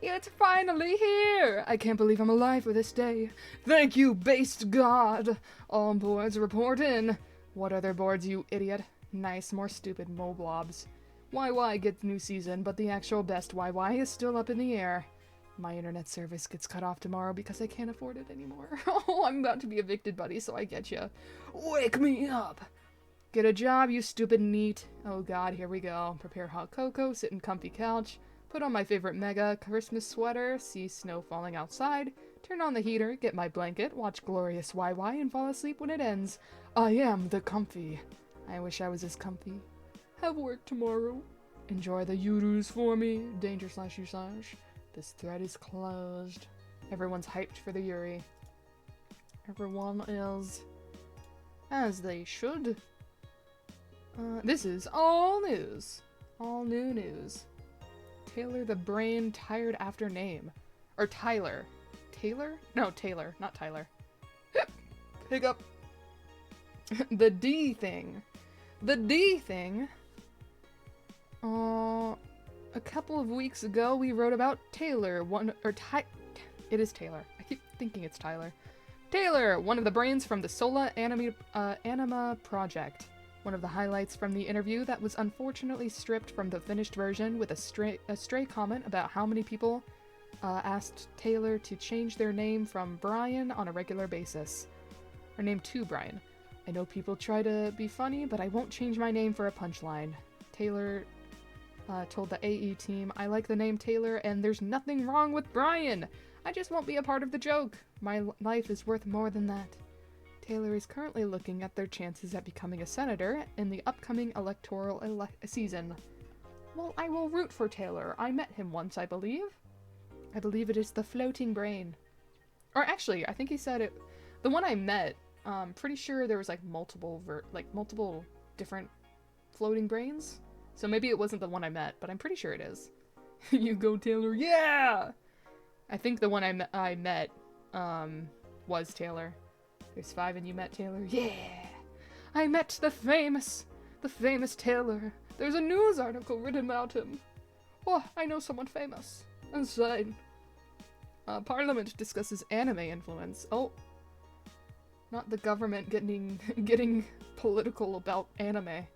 It's finally here! I can't believe I'm alive for this day. Thank you, based god! All boards report in. What other boards, you idiot? Nice, more stupid moblobs. YY gets new season, but the actual best YY is still up in the air. My internet service gets cut off tomorrow because I can't afford it anymore. Oh, I'm about to be evicted, buddy, so I get ya. Wake me up! Get a job, you stupid neat. Oh god, here we go. Prepare hot cocoa, sit in comfy couch, put on my favorite mega Christmas sweater, see snow falling outside, turn on the heater, get my blanket, watch glorious YY, and fall asleep when it ends. I am the comfy. I wish I was as comfy. Have work tomorrow. Enjoy the Yurus for me. Danger/usage. This thread is closed. Everyone's hyped for the Yuri. Everyone is. As they should. This is all news. All new news. Taylor the Brain tired after name. Or Tyler. Taylor? No, Taylor, not Tyler. Pick up. The D thing. The D thing. A couple of weeks ago, we wrote about Taylor, it is Taylor. I keep thinking it's Tyler. Taylor, one of the brains from the Sola Anima project. One of the highlights from the interview that was unfortunately stripped from the finished version with a stray comment about how many people asked Taylor to change their name from Brian on a regular basis. Or name to Brian. I know people try to be funny, but I won't change my name for a punchline. Taylor told the AE team, I like the name Taylor and there's nothing wrong with Brian. I just won't be a part of the joke. My life is worth more than that. Taylor is currently looking at their chances at becoming a senator in the upcoming electoral season. Well, I will root for Taylor. I met him once, I believe. I believe it is the floating brain. Or actually, I think he said it. The one I met, pretty sure there was like multiple different floating brains. So maybe it wasn't the one I met, but I'm pretty sure it is. You go, Taylor. Yeah! I think the one I met was Taylor. There's 5 and you met Taylor? Yeah! I met the famous Taylor. There's a news article written about him. Oh, I know someone famous. Insane. Parliament discusses anime influence. Oh. Not the government getting political about anime.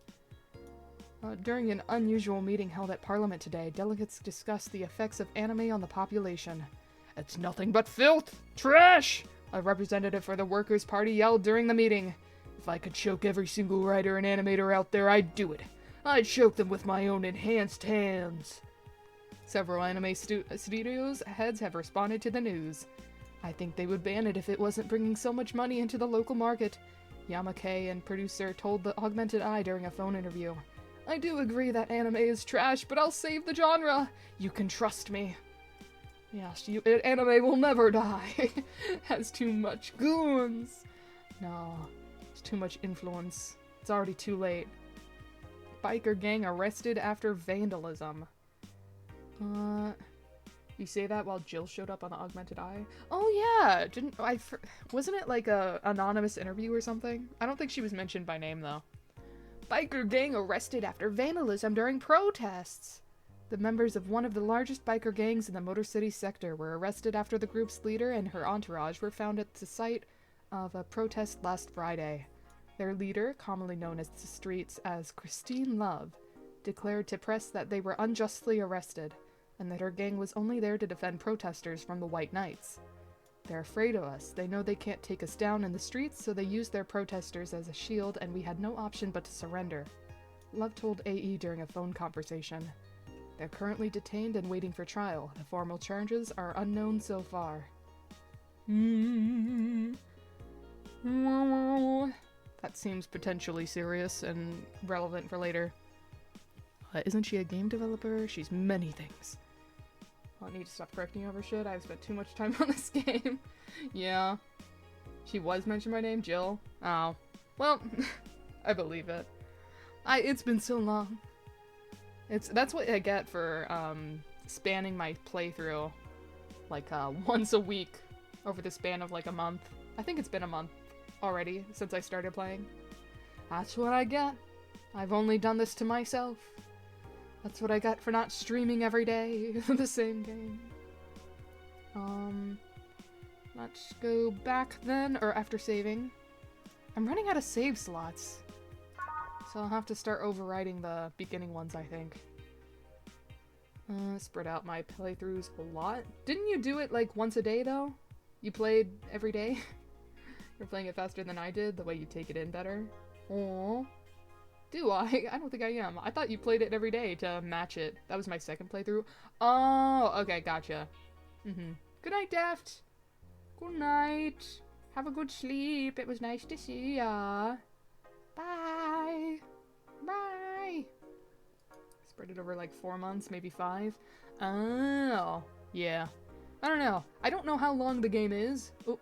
During an unusual meeting held at Parliament today, delegates discussed the effects of anime on the population. It's nothing but filth! Trash! A representative for the Workers' Party yelled during the meeting. If I could choke every single writer and animator out there, I'd do it. I'd choke them with my own enhanced hands. Several anime studios heads have responded to the news. I think they would ban it if it wasn't bringing so much money into the local market. Yamake and producer told the Augmented Eye during a phone interview. I do agree that anime is trash, but I'll save the genre. You can trust me. Yes, anime will never die. Has too much goons. No, it's too much influence. It's already too late. Biker gang arrested after vandalism. You say that while Jill showed up on the Augmented Eye? Oh yeah, wasn't it like a anonymous interview or something? I don't think she was mentioned by name though. Biker gang arrested after vandalism during protests. The members of one of the largest biker gangs in the Motor City sector were arrested after the group's leader and her entourage were found at the site of a protest last Friday. Their leader, commonly known as the streets as Christine Love, declared to press that they were unjustly arrested, and that her gang was only there to defend protesters from the White Knights. They're afraid of us. They know they can't take us down in the streets, so they use their protesters as a shield, and we had no option but to surrender. Love told AE during a phone conversation. They're currently detained and waiting for trial. The formal charges are unknown so far. That seems potentially serious and relevant for later. Isn't she a game developer? She's many things. I need to stop correcting over shit. I've spent too much time on this game. Yeah. She was mentioned by name, Jill. Oh. Well, I believe it. It's been so long. That's what I get for spanning my playthrough like once a week over the span of like a month. I think it's been a month already since I started playing. That's what I get. I've only done this to myself. That's what I got for not streaming every day the same game. Let's go back then, or after saving. I'm running out of save slots, so I'll have to start overriding the beginning ones, I think. Spread out my playthroughs a lot. Didn't you do it like once a day though? You played every day? You're playing it faster than I did, the way you take it in better. Aww. Do I? I don't think I am. I thought you played it every day to match it. That was my second playthrough. Oh, okay, gotcha. Good night, Daft. Good night. Have a good sleep. It was nice to see ya. Bye. Bye. Spread it over like 4 months, maybe 5. Oh, yeah. I don't know. I don't know how long the game is. Oh.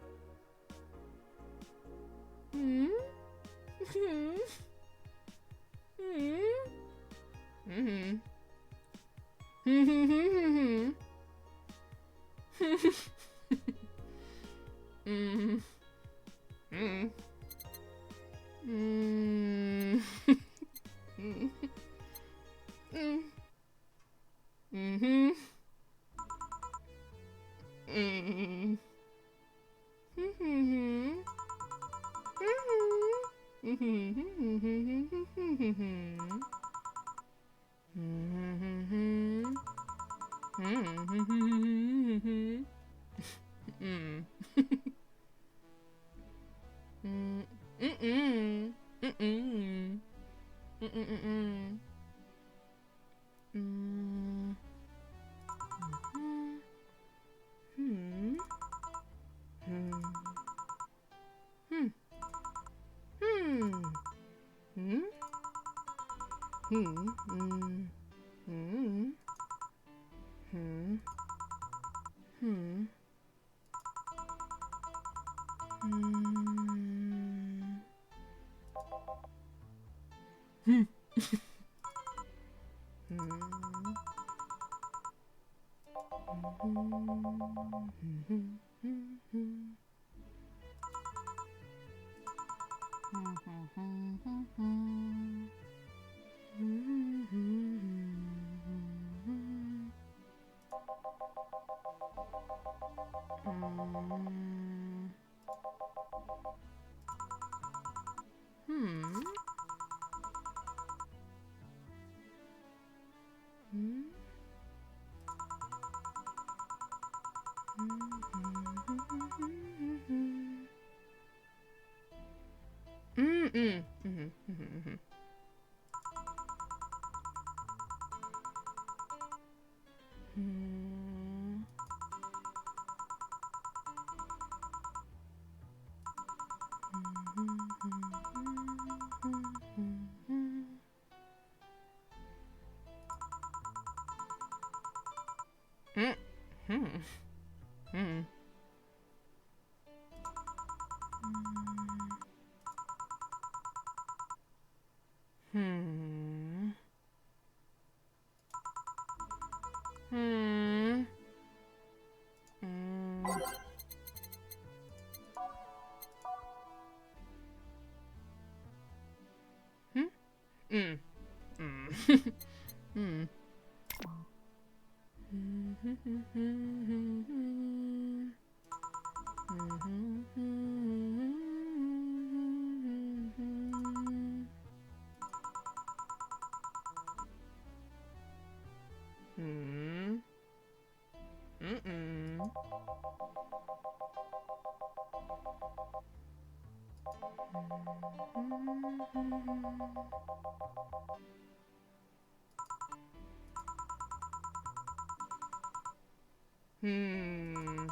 Hmm.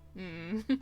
Hmm.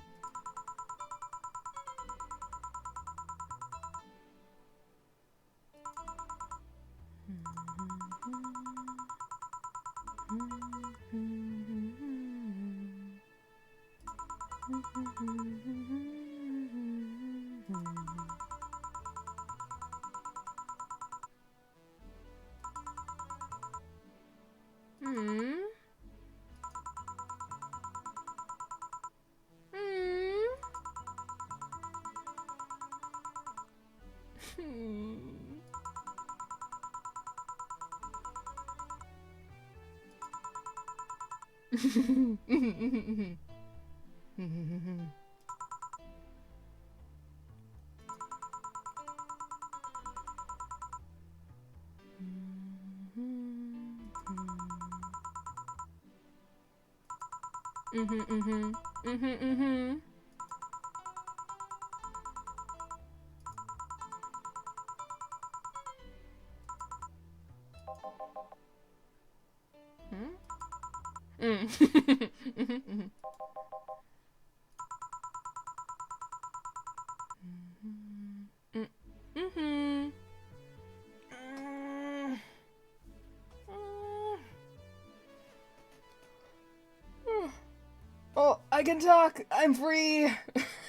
Oh, I can talk! I'm free!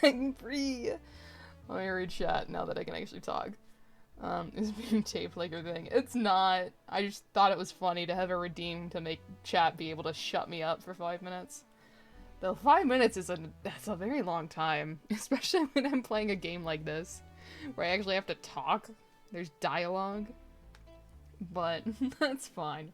I'm free! I read chat now that I can actually talk. Is being taped like her thing. It's not. I just thought it was funny to have a redeem to make chat be able to shut me up for 5 minutes. Though 5 minutes that's a very long time. Especially when I'm playing a game like this. Where I actually have to talk. There's dialogue. But, that's fine.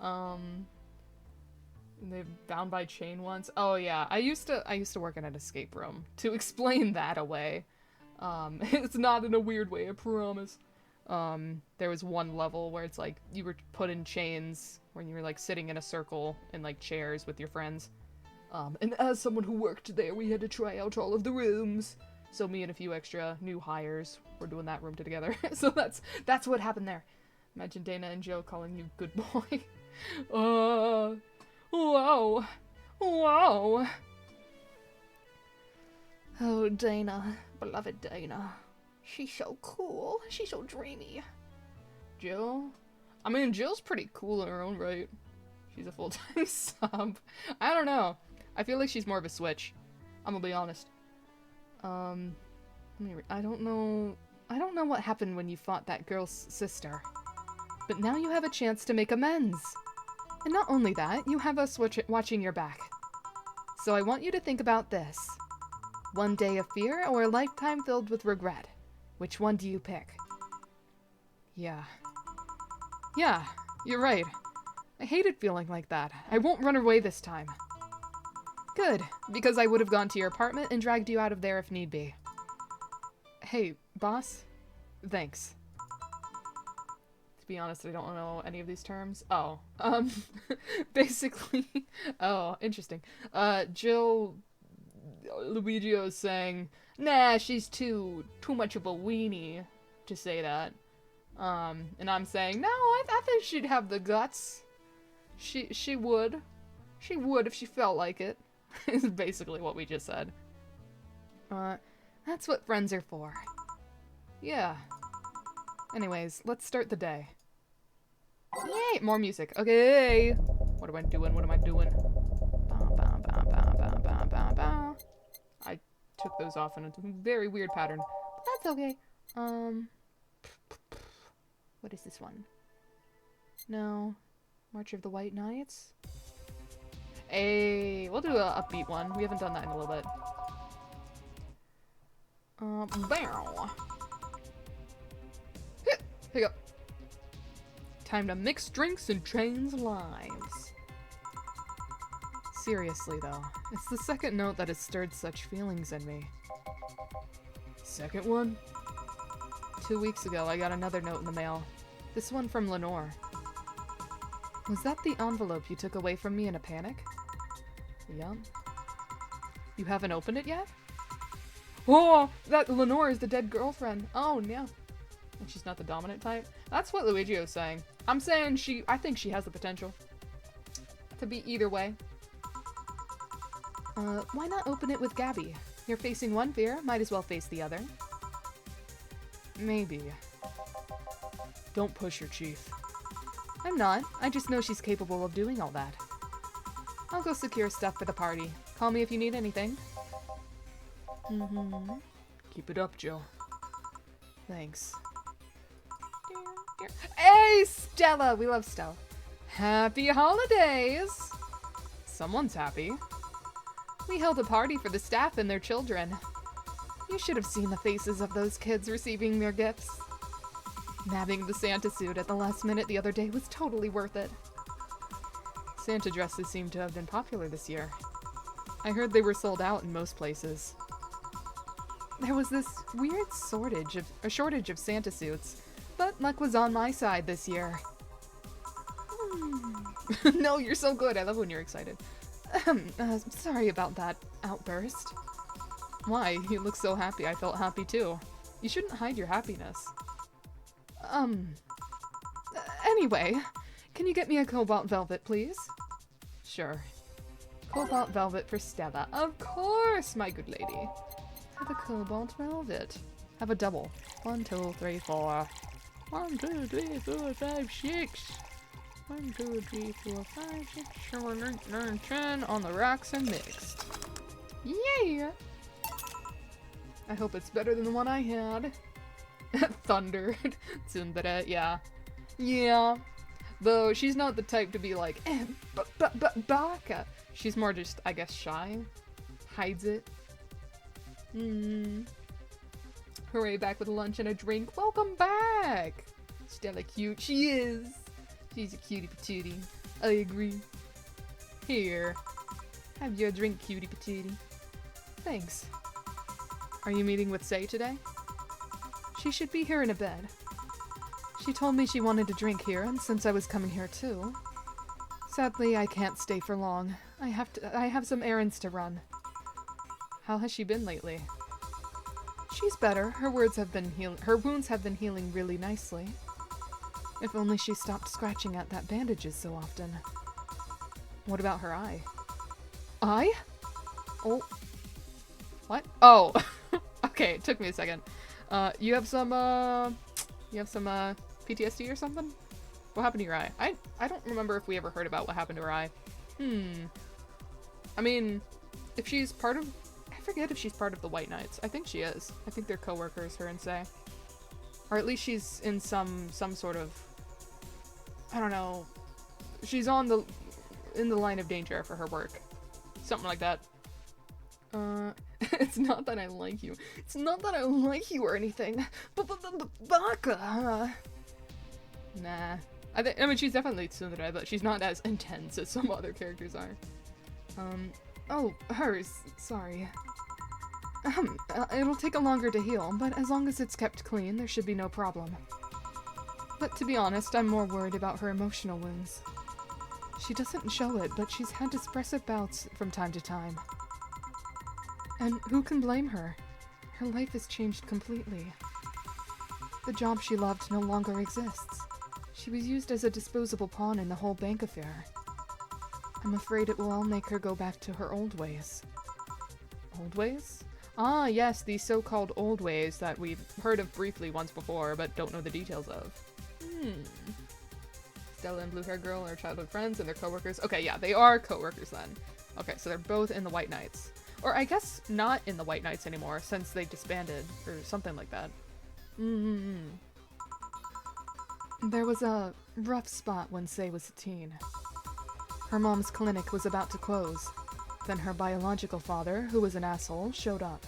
They're bound by chain once. Oh yeah, I used to work in an escape room. To explain that away. It's not in a weird way, I promise. There was one level where it's like, you were put in chains, when you were like sitting in a circle in like chairs with your friends. And as someone who worked there, we had to try out all of the rooms. So me and a few extra new hires were doing that room together. So that's what happened there. Imagine Dana and Joe calling you good boy. Whoa. Whoa. Oh, Dana. Beloved Dana. She's so cool. She's so dreamy. Jill? I mean, Jill's pretty cool in her own right. She's a full-time sub. I don't know. I feel like she's more of a switch. I'm gonna be honest. I don't know what happened when you fought that girl's sister. But now you have a chance to make amends. And not only that, you have us watching your back. So I want you to think about this. One day of fear or a lifetime filled with regret? Which one do you pick? Yeah, you're right. I hated feeling like that. I won't run away this time. Good, because I would have gone to your apartment and dragged you out of there if need be. Hey, boss? Thanks. To be honest, I don't know any of these terms. Oh, basically, oh, interesting. Jill Luigio is saying, nah, she's too much of a weenie to say that. And I'm saying, no, I think she'd have the guts. She would. She would if she felt like it. Is basically what we just said. That's what friends are for. Yeah. Anyways, let's start the day. Yay! More music. Okay! What am I doing? What am I doing? I took those off in a very weird pattern. But that's okay. What is this one? No. March of the White Knights? Hey, we'll do a upbeat one. We haven't done that in a little bit. Bow. Here you go. Time to mix drinks and change lives. Seriously, though, it's the second note that has stirred such feelings in me. Second one? 2 weeks ago, I got another note in the mail. This one from Lenore. Was that the envelope you took away from me in a panic? Yup. You haven't opened it yet? Oh, that Lenore is the dead girlfriend. Oh, no. And she's not the dominant type? That's what Luigi was saying. I'm saying I think she has the potential to be either way. Why not open it with Gabby? You're facing one fear, might as well face the other. Maybe. Don't push her, Chief. I'm not. I just know she's capable of doing all that. I'll go secure stuff for the party. Call me if you need anything. Mm-hmm. Keep it up, Jill. Thanks. Hey, Stella! We love Stella. Happy holidays! Someone's happy. We held a party for the staff and their children. You should have seen the faces of those kids receiving their gifts. Nabbing the Santa suit at the last minute the other day was totally worth it. Santa dresses seem to have been popular this year. I heard they were sold out in most places. There was this weird shortage of Santa suits, but luck was on my side this year. No, you're so good. I love when you're excited. Sorry about that outburst. Why? You look so happy. I felt happy too. You shouldn't hide your happiness. Anyway, can you get me a cobalt velvet, please? Sure. Cobalt velvet for Stella. Of course, my good lady. Have a cobalt velvet. Have a double. 1, 2, 3, 4. 1, 2, 3, 4, 5, 6. 1, 2, 3, 4, 5, 6, 7, 8, 9, 10 on the rocks and mixed. Yeah! I hope it's better than the one I had. Thunder. Tsundere, yeah. Yeah. Though she's not the type to be like, baka. She's more just, I guess, shy. Hides it. Hooray, back with lunch and a drink. Welcome back! Stella cute. She is. She's a cutie patootie. I agree. Here. Have your drink, cutie patootie. Thanks. Are you meeting with Sei today? She should be here in a bed. She told me she wanted to drink here, and since I was coming here too. Sadly, I can't stay for long. I have some errands to run. How has she been lately? She's better. Her wounds have been healing really nicely. If only she stopped scratching at that bandages so often. What about her eye? Eye? Oh. What? Oh. Okay, it took me a second. You have some PTSD or something? What happened to your eye? I don't remember if we ever heard about what happened to her eye. I mean, if she's part of... I forget if she's part of the White Knights. I think she is. I think they're co-workers, her and Sei. Or at least she's in some sort of... I don't know. She's in the line of danger for her work. Something like that. It's not that I like you. It's not that I like you or anything. Baka. Nah. I mean, she's definitely tsundere, but she's not as intense as some other characters are. Oh, hers. Sorry. It'll take a longer to heal, but as long as it's kept clean, there should be no problem. But to be honest, I'm more worried about her emotional wounds. She doesn't show it, but she's had depressive bouts from time to time. And who can blame her? Her life has changed completely. The job she loved no longer exists. She was used as a disposable pawn in the whole bank affair. I'm afraid it will all make her go back to her old ways. Old ways? Ah, yes, these so-called old ways that we've heard of briefly once before, but don't know the details of. Stella and Blue-Hair Girl are childhood friends and they're co-workers. Okay, yeah, they are co-workers then. Okay, so they're both in the White Knights. Or I guess not in the White Knights anymore, since they disbanded, or something like that. There was a rough spot when Sei was a teen. Her mom's clinic was about to close. Then her biological father, who was an asshole, showed up.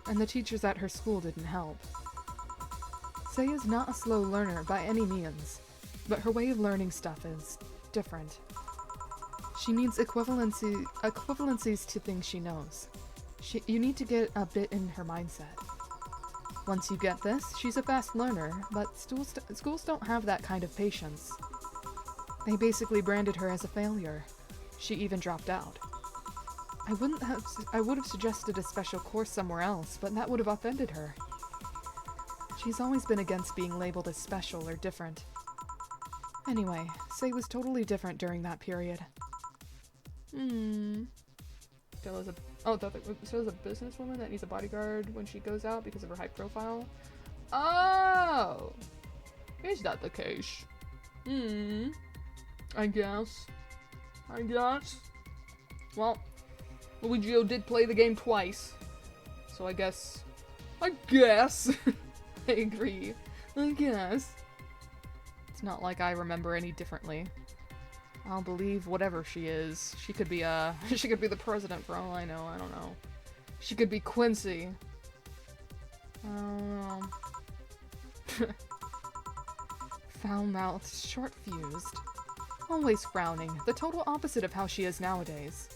And the teachers at her school didn't help. Sei is not a slow learner by any means, but her way of learning stuff is different. She needs equivalencies to things she knows. You need to get a bit in her mindset. Once you get this, she's a fast learner, but schools don't have that kind of patience. They basically branded her as a failure. She even dropped out. I would have suggested a special course somewhere else, but that would have offended her. She's always been against being labeled as special or different. Anyway, Sei was totally different during that period. Still is a businesswoman that needs a bodyguard when she goes out because of her high profile. Oh! Is that the case? I guess. Well, Luigio did play the game twice. So I guess. I agree. I guess. It's not like I remember any differently. I'll believe whatever she is. She could be she could be the president for all I know. I don't know. She could be Quincy. I don't know. Foul-mouthed, short-fused. Always frowning. The total opposite of how she is nowadays.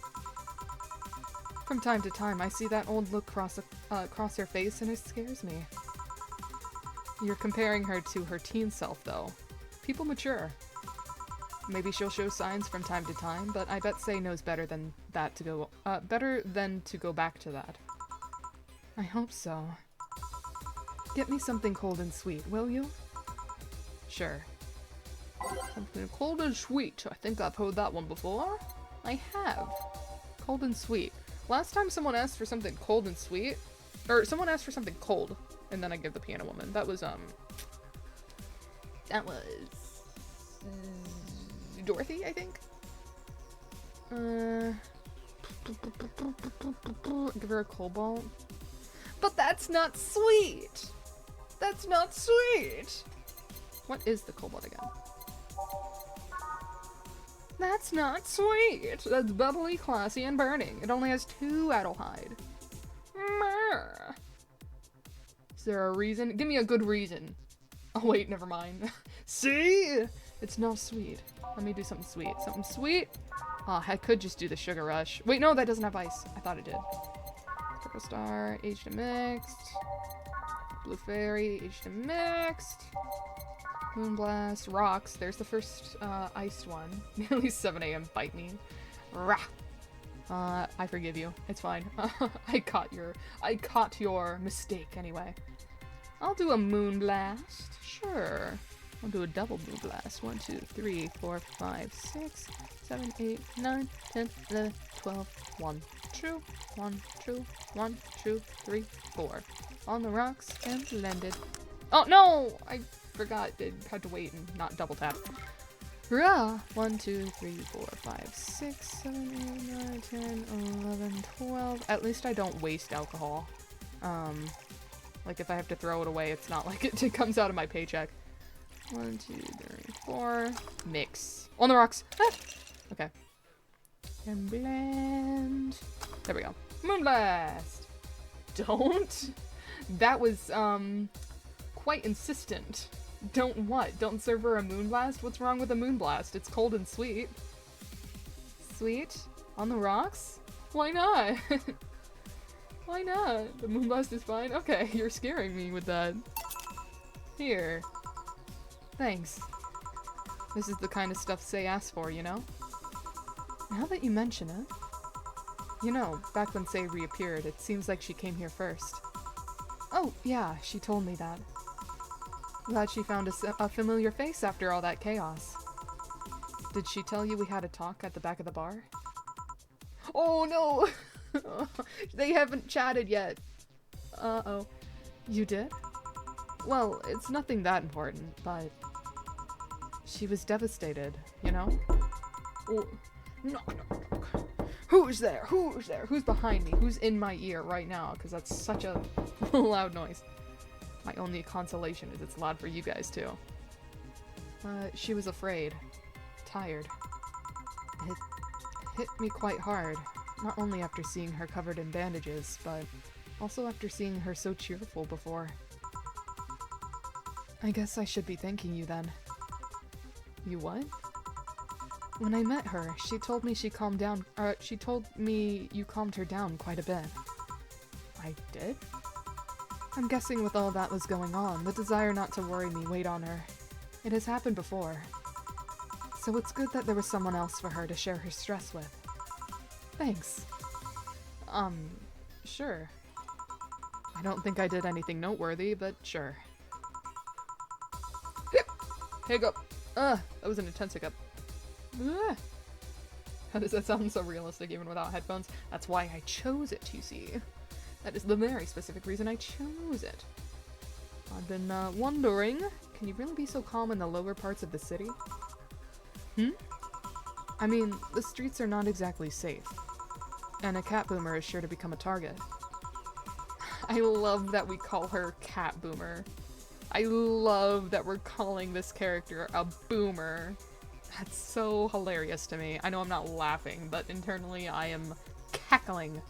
From time to time, I see that old look cross her face and it scares me. You're comparing her to her teen self, though. People mature. Maybe she'll show signs from time to time, but I bet Sei knows better than to go back to that. I hope so. Get me something cold and sweet, will you? Sure. Something cold and sweet. I think I've heard that one before. I have. Cold and sweet. Last time someone asked for something cold and sweet, or someone asked for something cold, and then I give the piano woman. That was Dorothy, I think? Give her a cobalt. But that's not sweet! That's not sweet! What is the cobalt again? That's not sweet! That's bubbly, classy, and burning. It only has 2 Adelhyde. Meh. Is there a reason? Give me a good reason. Oh wait, never mind. See? It's not sweet. Let me do something sweet. Something sweet? Oh, I could just do the Sugar Rush. Wait, no, that doesn't have ice. I thought it did. Purple Star, aged and mixed. Blue Fairy, aged and mixed. Moonblast, Rocks. There's the first iced one. Nearly 7 a.m. Bite me. Rah! I forgive you. It's fine. I caught your mistake anyway. I'll do a Moonblast. Sure. I'll do a double Moonblast. 1, 2, 3, 4, 5, 6, 7, 8, 9, 10, 11, 12. 1, 2, 1, 2, 1, 2, 3, 4. On the rocks and landed. Oh no! I forgot. I had to wait and not double tap. Hurrah! 1, 2, 3, 4, 5, 6, 7, 8, 9, 10, 11, 12. At least I don't waste alcohol. Like if I have to throw it away, it's not like it comes out of my paycheck. 1, 2, 3, 4. Mix. On the rocks! Ah! Okay. And blend. There we go. Moonblast! Don't! That was, quite insistent. Don't what? Don't serve her a Moonblast? What's wrong with a Moonblast? It's cold and sweet. Sweet? On the rocks? Why not? Why not? The Moonblast is fine? Okay, you're scaring me with that. Here. Thanks. This is the kind of stuff Sei asks for, you know? Now that you mention it. You know, back when Sei reappeared, it seems like she came here first. Oh, yeah, she told me that. Glad she found a familiar face after all that chaos. Did she tell you we had a talk at the back of the bar? Oh no! They haven't chatted yet. Uh-oh. You did? Well, it's nothing that important, but... She was devastated, you know? Oh, knock, knock, knock. Who's there? Who's there? Who's behind me? Who's in my ear right now? Because that's such a loud noise. My only consolation is it's loud for you guys, too. She was afraid. Tired. It hit me quite hard. Not only after seeing her covered in bandages, but also after seeing her so cheerful before. I guess I should be thanking you then. You what? When I met her, she told me she told me you calmed her down quite a bit. I did? I'm guessing with all that was going on, the desire not to worry me weighed on her. It has happened before. So it's good that there was someone else for her to share her stress with. Thanks. Sure. I don't think I did anything noteworthy, but sure. Hiccup! That was an intense hiccup. How does that sound so realistic even without headphones? That's why I chose it, you see. That is the very specific reason I chose it. I've been, wondering, can you really be so calm in the lower parts of the city? I mean, the streets are not exactly safe. And a cat boomer is sure to become a target. I love that we call her Cat Boomer. I love that we're calling this character a boomer. That's so hilarious to me. I know I'm not laughing, but internally I am cackling.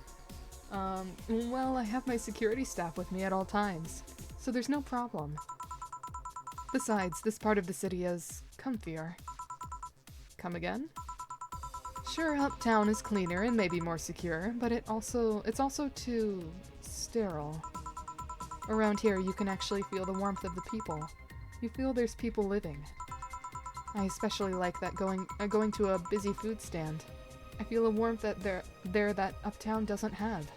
Well, I have my security staff with me at all times, so there's no problem. Besides, this part of the city is comfier. Come again? Sure, uptown is cleaner and maybe more secure, but it's also too sterile. Around here, you can actually feel the warmth of the people. You feel there's people living. I especially like that going to a busy food stand. I feel a warmth that there that uptown doesn't have.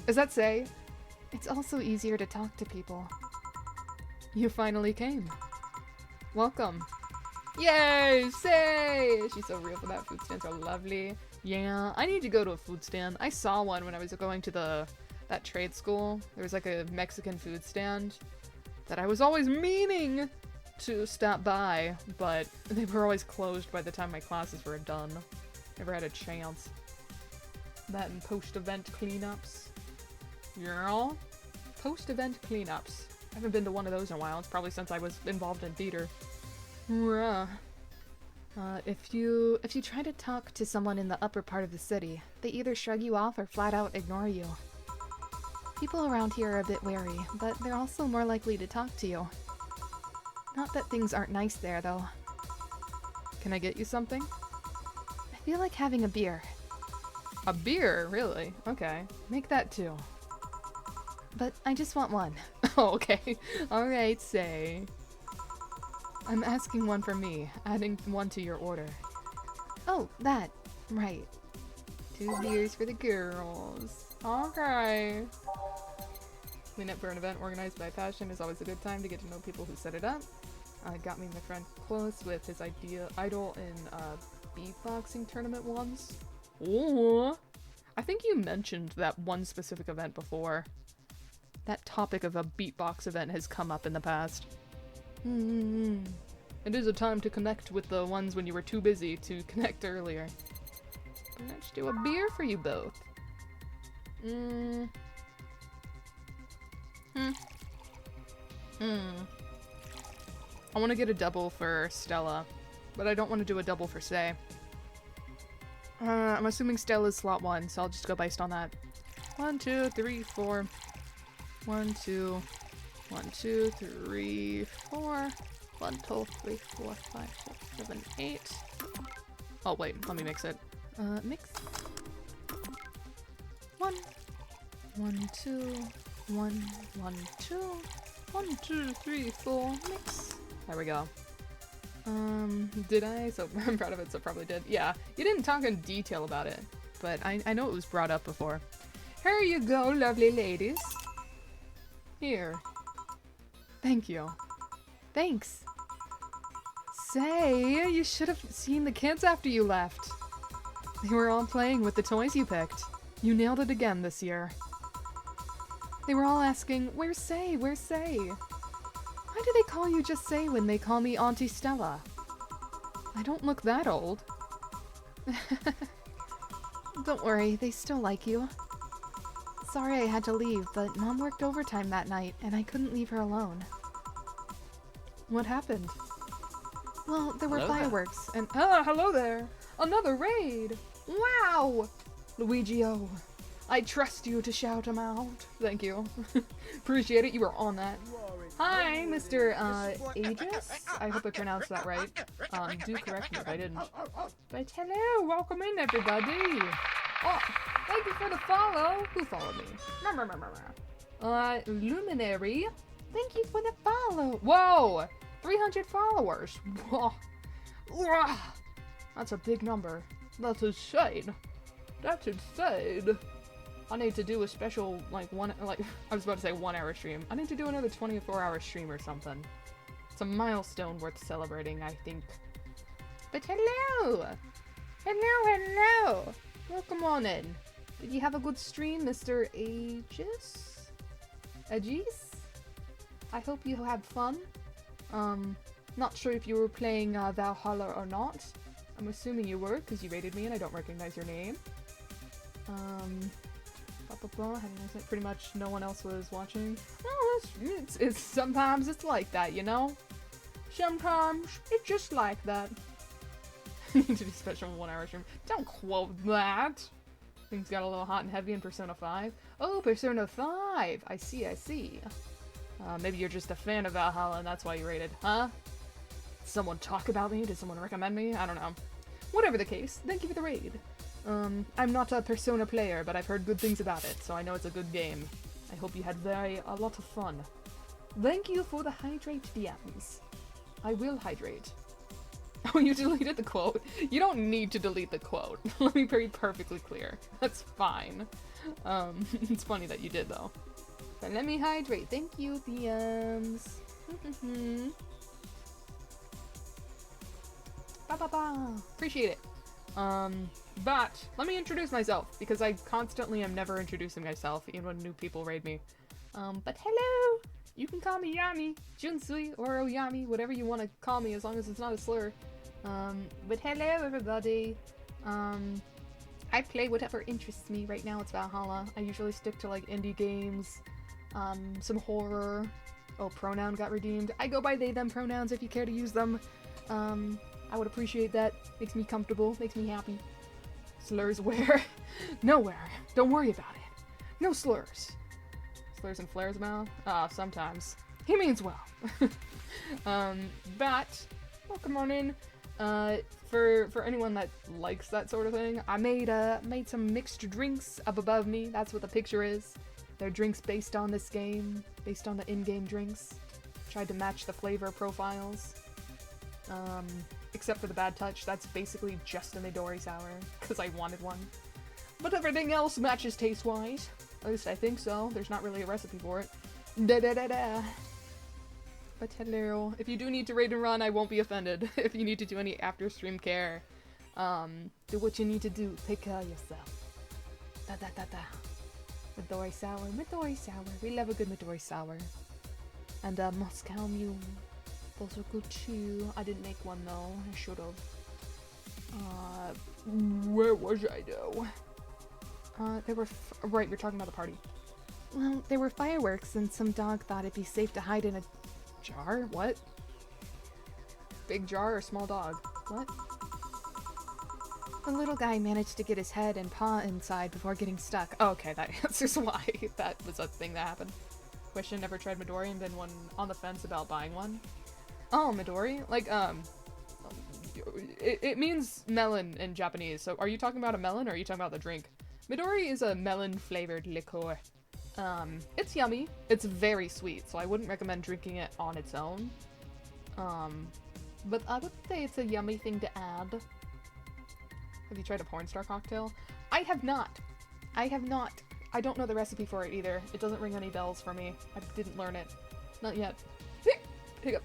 Does that say? It's also easier to talk to people. You finally came. Welcome. Yay! Say! She's so real for that. Food stands are lovely. Yeah, I need to go to a food stand. I saw one when I was going to that trade school. There was like a Mexican food stand that I was always meaning to stop by, but they were always closed by the time my classes were done. Never had a chance. That and post-event cleanups. Yeah. Post-event cleanups. I haven't been to one of those in a while. It's probably since I was involved in theater. If you try to talk to someone in the upper part of the city, they either shrug you off or flat out ignore you. People around here are a bit wary, but they're also more likely to talk to you. Not that things aren't nice there, though. Can I get you something? I feel like having a beer. A beer? Really? Okay. Make that too. But I just want one. Oh, okay. Alright, say. I'm asking one for me, adding one to your order. Oh, that. Right. 2 beers for the girls. Okay. Clean up for an event organized by Passion is always a good time to get to know people who set it up. Got me and my friend close with his idol in beatboxing tournament once. Ooh. I think you mentioned that one specific event before. That topic of a beatbox event has come up in the past. It is a time to connect with the ones when you were too busy to connect earlier. But let's do a beer for you both. I want to get a double for Stella, but I don't want to do a double for Say. I'm assuming Stella's slot 1, so I'll just go based on that. 1, 2, 3, 4. 1, 2, 1, 2, 3, 4. 1, 2, 3, 4, 5, 6, 7, 8. Oh wait, let me mix it. Mix. 1, 1, 2, 1, 1, 2, 1, 2, 3, 4. Mix. There we go. Did I? So I'm proud of it, so probably did. Yeah, you didn't talk in detail about it, but I know it was brought up before. Here you go, lovely ladies. Here. Thank you. Thanks. Say, you should have seen the kids after you left. They were all playing with the toys you picked. You nailed it again this year. They were all asking, where's Say? Where's Say? Why do they call you just Say when they call me Auntie Stella? I don't look that old. Don't worry, they still like you. Sorry I had to leave, but Mom worked overtime that night, and I couldn't leave her alone. What happened? Well, there were fireworks, and— hello there! Another raid! Wow! Luigi-O, I trust you to shout them out. Thank you. Appreciate it, you were on that. Hi, Mr. Aegis? I hope I pronounced that right. Do correct me if I didn't. But hello, welcome in everybody! Oh, thank you for the follow! Who followed me? Luminary, thank you for the follow! Whoa! 300 followers! Whoa. That's a big number. That's insane. That's insane. I need to do a special, like, I was about to say 1 hour stream. I need to do another 24-hour stream or something. It's a milestone worth celebrating, I think. But hello! Hello! Welcome on in. Did you have a good stream, Mr. Aegis? I hope you had fun. Not sure if you were playing Valhalla or not. I'm assuming you were, because you rated me and I don't recognize your name. Pretty much no one else was watching. Oh, it's sometimes it's like that, you know? Sometimes it's just like that. Need to do special 1 hour stream. Don't quote that! Things got a little hot and heavy in Persona 5. Oh, Persona 5! I see. Maybe you're just a fan of Valhalla and that's why you rated, huh? Did someone talk about me? Did someone recommend me? I don't know. Whatever the case, thank you for the raid. I'm not a Persona player, but I've heard good things about it, so I know it's a good game. I hope you had a lot of fun. Thank you for the hydrate DMs. I will hydrate. Oh, you deleted the quote? You don't need to delete the quote. Let me be perfectly clear. That's fine. It's funny that you did, though. But let me hydrate. Thank you, DMs. Appreciate it. But let me introduce myself, because I constantly am never introducing myself, even when new people raid me. But hello! You can call me Yami, Junsui, or Oyami, whatever you want to call me, as long as it's not a slur. But hello, everybody. I play whatever interests me. Right now it's Valhalla. I usually stick to, like, indie games, some horror. Oh, pronoun got redeemed. I go by they, them pronouns if you care to use them. I would appreciate that. Makes me comfortable, makes me happy. Slurs where? Nowhere. Don't worry about it. No slurs. Slurs and flares mouth? Sometimes. He means well. But, welcome on in. For anyone that likes that sort of thing, I made some mixed drinks up above me. That's what the picture is. They're drinks based on this game, based on the in-game drinks. Tried to match the flavor profiles. Except for the bad touch, that's basically just a Midori sour, because I wanted one. But everything else matches taste-wise. At least I think so. There's not really a recipe for it. Da-da-da-da. But hello. If you do need to raid and run, I won't be offended. If you need to do any after-stream care, do what you need to do. Take care of yourself. Da-da-da-da. Midori sour. Midori sour. We love a good Midori sour. And Moscow Mule. Those are good too. I didn't make one though. I should have. Where was I though? There were right, you're talking about the party. Well, there were fireworks and some dog thought it'd be safe to hide in a jar? What? Big jar or small dog? What? The little guy managed to get his head and paw inside before getting stuck. Oh, okay, that answers why that was a thing that happened. Question, never tried Midori and been one on the fence about buying one. Oh, Midori? Like, it means melon in Japanese, so are you talking about a melon or are you talking about the drink? Midori is a melon-flavored liqueur. It's yummy. It's very sweet, so I wouldn't recommend drinking it on its own. But I would say it's a yummy thing to add. Have you tried a porn star cocktail? I have not. I have not. I don't know the recipe for it either. It doesn't ring any bells for me. I didn't learn it. Not yet. Hiccup.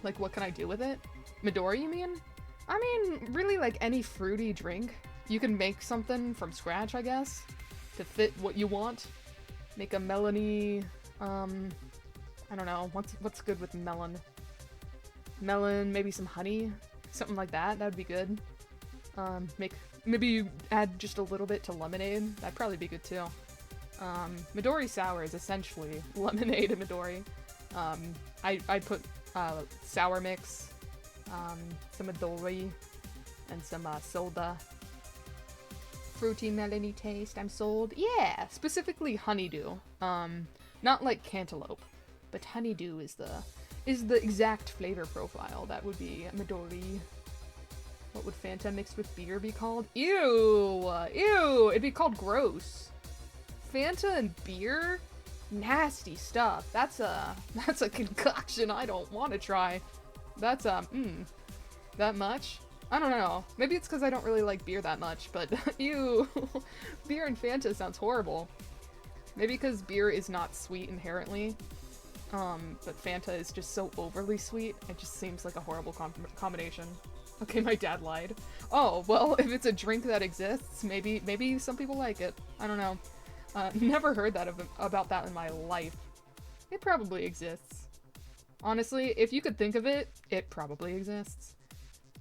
Like, what can I do with it? Midori, you mean? I mean, really, like, any fruity drink. You can make something from scratch, I guess, to fit what you want. Make a melony, I don't know, what's good with melon? Melon, maybe some honey, something like that, that'd be good. Maybe you add just a little bit to lemonade, that'd probably be good too. Midori sour is essentially lemonade and Midori. I put sour mix, some Midori, and some soda. Fruity melony taste, I'm sold. Yeah, specifically honeydew. Not like cantaloupe, but honeydew is the exact flavor profile. That would be Midori. What would Fanta mixed with beer be called? Ew! Ew! It'd be called gross. Fanta and beer? Nasty stuff. That's a concoction I don't want to try. That's, that much? I don't know. Maybe it's because I don't really like beer that much, but ew. Beer and Fanta sounds horrible. Maybe because beer is not sweet inherently, but Fanta is just so overly sweet, it just seems like a horrible combination. Okay, my dad lied. Oh, well, if it's a drink that exists, maybe some people like it. I don't know. Never heard that about that in my life. It probably exists. Honestly, if you could think of it, it probably exists.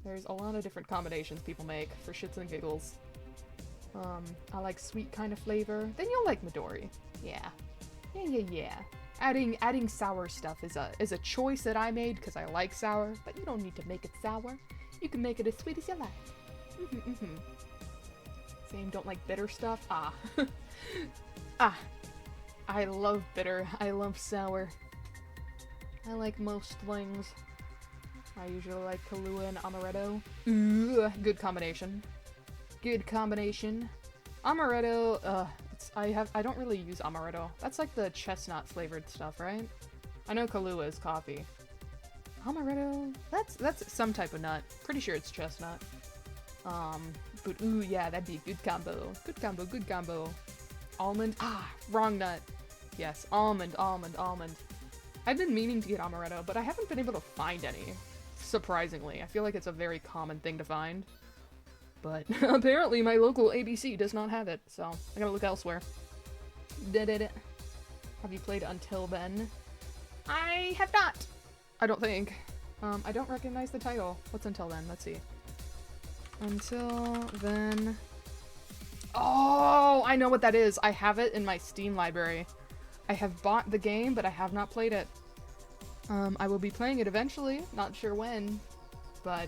There's a lot of different combinations people make for shits and giggles. I like sweet kind of flavor. Then you'll like Midori. Yeah. Yeah. Adding sour stuff is a choice that I made because I like sour, but you don't need to make it sour. You can make it as sweet as you like. Same, don't like bitter stuff? Ah. I love bitter. I love sour. I like most things. I usually like Kahlua and amaretto. Ooh, good combination. Good combination. Amaretto, I don't really use amaretto. That's like the chestnut flavored stuff, right? I know Kahlua is coffee. Amaretto, that's some type of nut. Pretty sure it's chestnut. But ooh, yeah, that'd be a good combo. Good combo. Almond, wrong nut. Yes, almond. I've been meaning to get amaretto, but I haven't been able to find any. Surprisingly, I feel like it's a very common thing to find. But apparently my local ABC does not have it, so I gotta look elsewhere. Have you played Until Then? I have not! I don't think. I don't recognize the title. What's Until Then? Let's see. Until Then... Oh! I know what that is! I have it in my Steam library. I have bought the game, but I have not played it. I will be playing it eventually, not sure when, but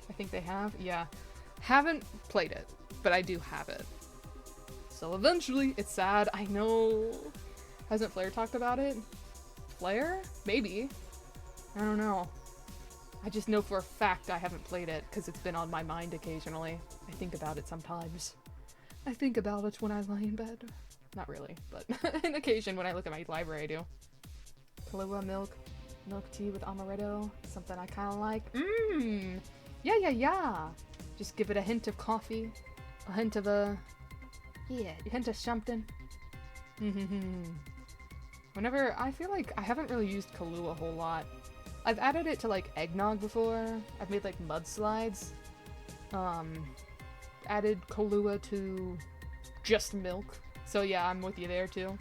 I think they have, yeah. Haven't played it, but I do have it. So eventually, it's sad, I know. Hasn't Flair talked about it? Flair? Maybe. I don't know. I just know for a fact I haven't played it, because it's been on my mind occasionally. I think about it sometimes. I think about it when I lie in bed. Not really, but an occasion when I look at my library, I do. Kahlua milk tea with amaretto, something I kind of like. Yeah. Just give it a hint of coffee, a hint of a hint of something. Whenever, I feel like I haven't really used Kahlua a whole lot. I've added it to like eggnog before. I've made like mudslides. Added Kahlua to just milk. So yeah, I'm with you there too.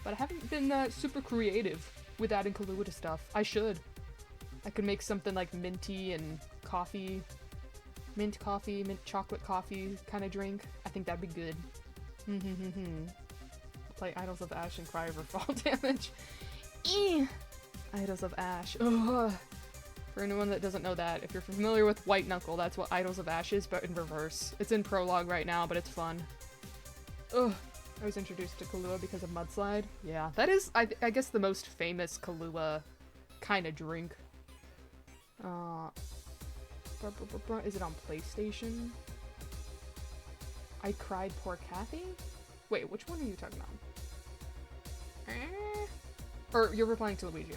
But I haven't been super creative with adding Kahlua to stuff. I should. I could make something like minty and coffee. Mint coffee, mint chocolate coffee kind of drink. I think that'd be good. Play Idols of Ash and cry over fall damage. Idols of Ash. Ugh. For anyone that doesn't know that, if you're familiar with White Knuckle, that's what Idols of Ash is, but in reverse. It's in prologue right now, but it's fun. Ugh. I was introduced to Kahlua because of Mudslide. Yeah, that is, I guess, the most famous Kahlua kind of drink. Is it on PlayStation? I Cried Poor Kathy? Wait, which one are you talking about? Or you're replying to Luigi.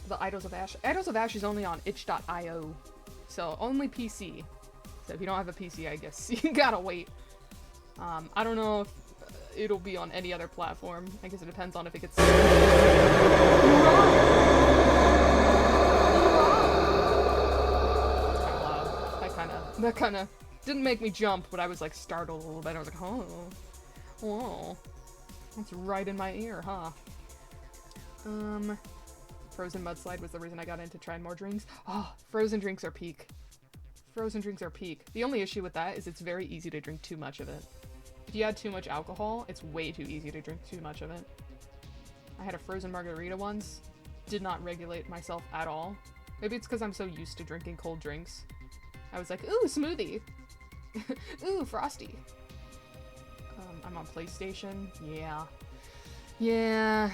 The Idols of Ash. Idols of Ash is only on itch.io, so only PC. So if you don't have a PC, I guess you gotta wait. I don't know if it'll be on any other platform. I guess it depends on if it gets... That kind of didn't make me jump, but I was like startled a little bit. I was like, oh, whoa, that's right in my ear, huh? Frozen Mudslide was the reason I got into trying more drinks. Oh, frozen drinks are peak. Frozen drinks are peak. The only issue with that is it's very easy to drink too much of it. If you add too much alcohol, it's way too easy to drink too much of it. I had a frozen margarita once. Did not regulate myself at all. Maybe it's because I'm so used to drinking cold drinks. I was like, ooh, smoothie. Ooh, frosty. I'm on PlayStation. Yeah.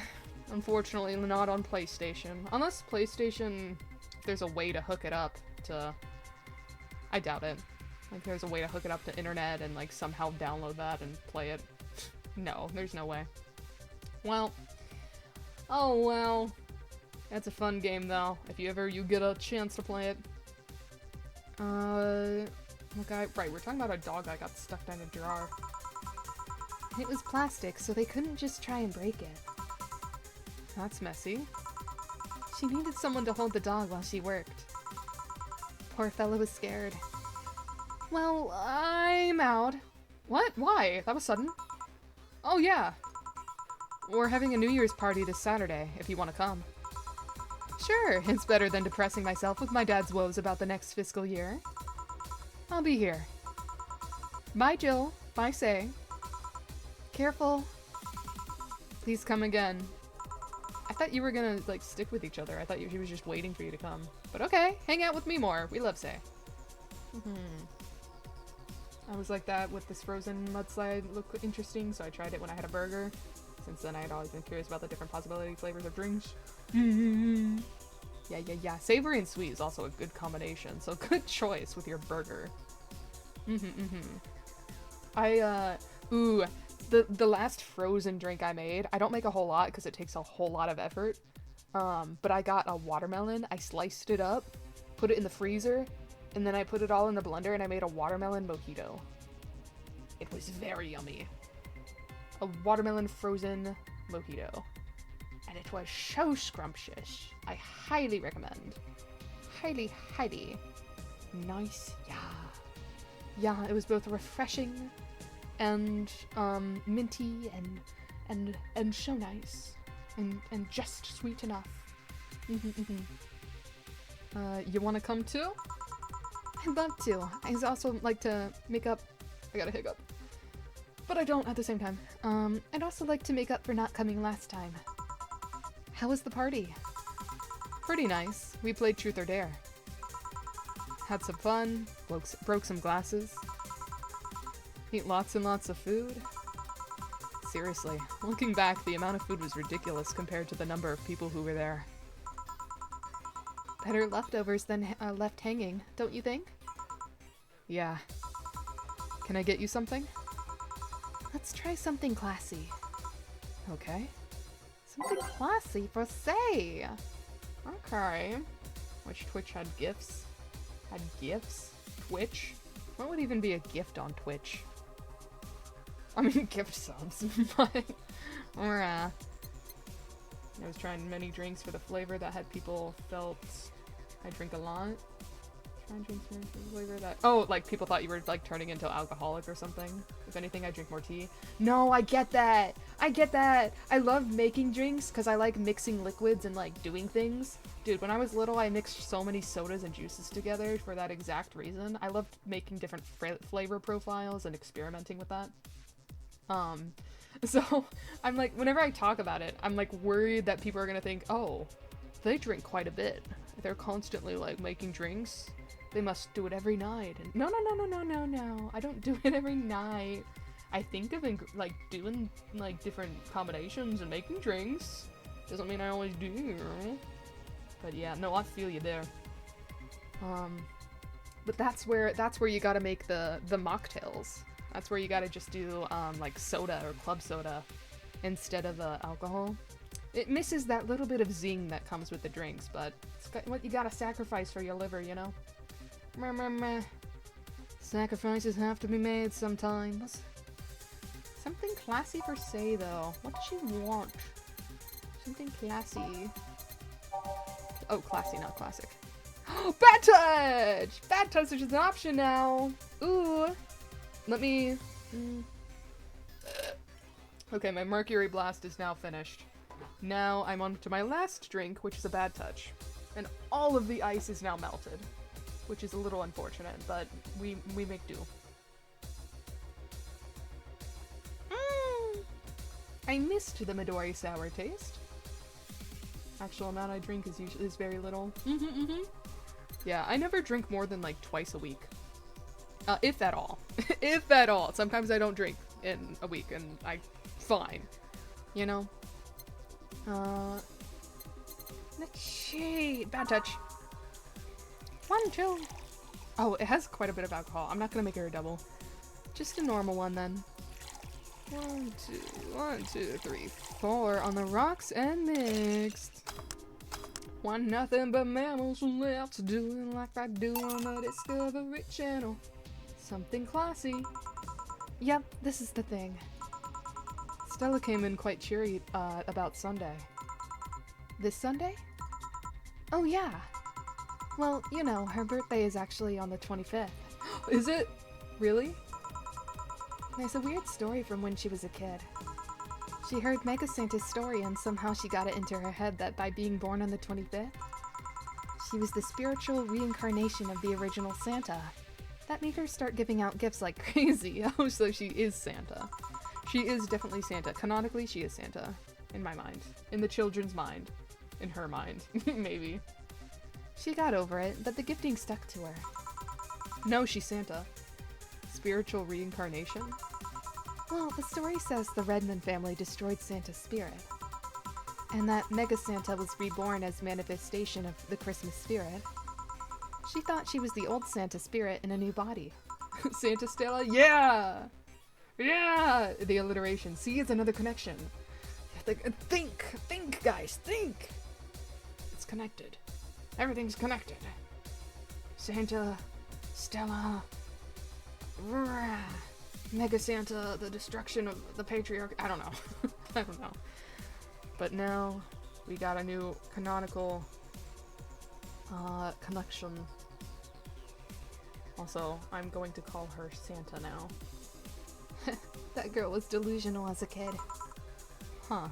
Unfortunately, not on PlayStation. Unless PlayStation, there's a way to hook it up to... I doubt it. Like, there's a way to hook it up to internet and, like, somehow download that and play it. No, there's no way. Well. Oh, well. That's a fun game, though, if you get a chance to play it. Okay, right, we're talking about a dog that got stuck down a drawer. It was plastic, so they couldn't just try and break it. That's messy. She needed someone to hold the dog while she worked. Poor fella was scared. Well, I'm out. What? Why? That was sudden. Oh, yeah. We're having a New Year's party this Saturday, if you want to come. Sure, it's better than depressing myself with my dad's woes about the next fiscal year. I'll be here. Bye, Jill. Bye, Say. Careful. Please come again. I thought you were gonna, like, stick with each other. I thought she was just waiting for you to come. But okay, hang out with me more. We love Say. I was like that with this frozen mudslide. Looked interesting, so I tried it when I had a burger. Since then, I had always been curious about the different possibility flavors of drinks. Yeah. Savory and sweet is also a good combination, so good choice with your burger. The last frozen drink I made, I don't make a whole lot because it takes a whole lot of effort. But I got a watermelon, I sliced it up, put it in the freezer, and then I put it all in the blender and I made a watermelon mojito. It was very yummy. A watermelon frozen mojito. And it was so scrumptious. I highly recommend. Highly, highly. Nice, yeah. Yeah, it was both refreshing and minty and so nice. And just sweet enough. You wanna come too? I'd love to. I'd also like to make up. I got a hiccup. But I don't at the same time. I'd also like to make up for not coming last time. How was the party? Pretty nice. We played Truth or Dare. Had some fun, broke some glasses. Ate lots and lots of food. Seriously, looking back, the amount of food was ridiculous compared to the number of people who were there. Better leftovers than left hanging, don't you think? Yeah. Can I get you something? Let's try something classy. Okay. Something classy for Say. Okay. Which Twitch had gifts? Had gifts? Twitch? What would even be a gift on Twitch? I mean, gift subs, but... Or, I was trying many drinks for the flavor that had people felt I drink a lot. Trying drinks for the flavor that... Oh, like, people thought you were, like, turning into alcoholic or something. If anything, I drink more tea. No, I get that! I get that! I love making drinks, because I like mixing liquids and, like, doing things. Dude, when I was little, I mixed so many sodas and juices together for that exact reason. I loved making different flavor profiles and experimenting with that. So, I'm like, whenever I talk about it, I'm like worried that people are gonna think, oh, they drink quite a bit. They're constantly like making drinks. They must do it every night. And no. I don't do it every night. I think of like doing like different combinations and making drinks. Doesn't mean I always do. But yeah, no, I feel you there. But that's where you gotta make the mocktails. That's where you gotta just do, like, soda or club soda instead of alcohol. It misses that little bit of zing that comes with the drinks, but it's what you gotta sacrifice for your liver, you know? Meh. Sacrifices have to be made sometimes. Something classy for Say, though. What does she want? Something classy. Oh, classy, not classic. Bad touch! Bad touch is an option now! Ooh! Let me... Okay, my Mercury Blast is now finished. Now I'm on to my last drink, which is a bad touch. And all of the ice is now melted. Which is a little unfortunate, but we make do. I missed the Midori sour taste. Actual amount I drink is very little. Yeah, I never drink more than like twice a week. If at all. If at all. Sometimes I don't drink in a week and fine. You know? Let's see. Bad touch. 1, 2. Oh, it has quite a bit of alcohol. I'm not gonna make her a double. Just a normal one then. 1, 2, 3, 4 on the rocks and mixed. Why nothing but mammals left doing like I do on the Discovery Channel. Something classy. Yep, this is the thing. Stella came in quite cheery about Sunday. This Sunday? Oh yeah. Well, you know, her birthday is actually on the 25th. Is it? Really? There's a weird story from when she was a kid. She heard Mega Santa's story and somehow she got it into her head that by being born on the 25th, she was the spiritual reincarnation of the original Santa. That made her start giving out gifts like crazy. Oh, so she is Santa. She is definitely Santa. Canonically, she is Santa. In my mind. In the children's mind. In her mind. Maybe. She got over it, but the gifting stuck to her. No, she's Santa. Spiritual reincarnation? Well, the story says the Redmond family destroyed Santa's spirit, and that Mega Santa was reborn as manifestation of the Christmas spirit. She thought she was the old Santa spirit in a new body. Santa Stella? Yeah! Yeah! The alliteration. See, it's another connection. Think, guys, think! It's connected. Everything's connected. Santa, Stella, Mega Santa, the destruction of the patriarch. I don't know. I don't know. But now we got a new canonical connection. Also, I'm going to call her Santa now. That girl was delusional as a kid. Huh.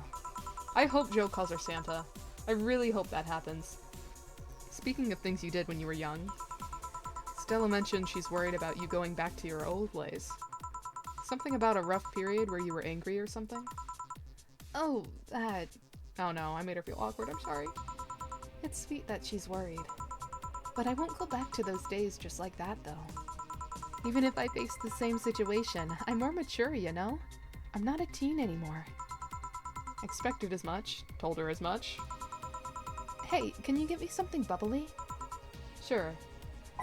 I hope Joe calls her Santa. I really hope that happens. Speaking of things you did when you were young, Stella mentioned she's worried about you going back to your old ways. Something about a rough period where you were angry or something? Oh, that. Oh no, I made her feel awkward, I'm sorry. It's sweet that she's worried. But I won't go back to those days just like that, though. Even if I face the same situation, I'm more mature, you know? I'm not a teen anymore. Expected as much. Told her as much. Hey, can you get me something bubbly? Sure.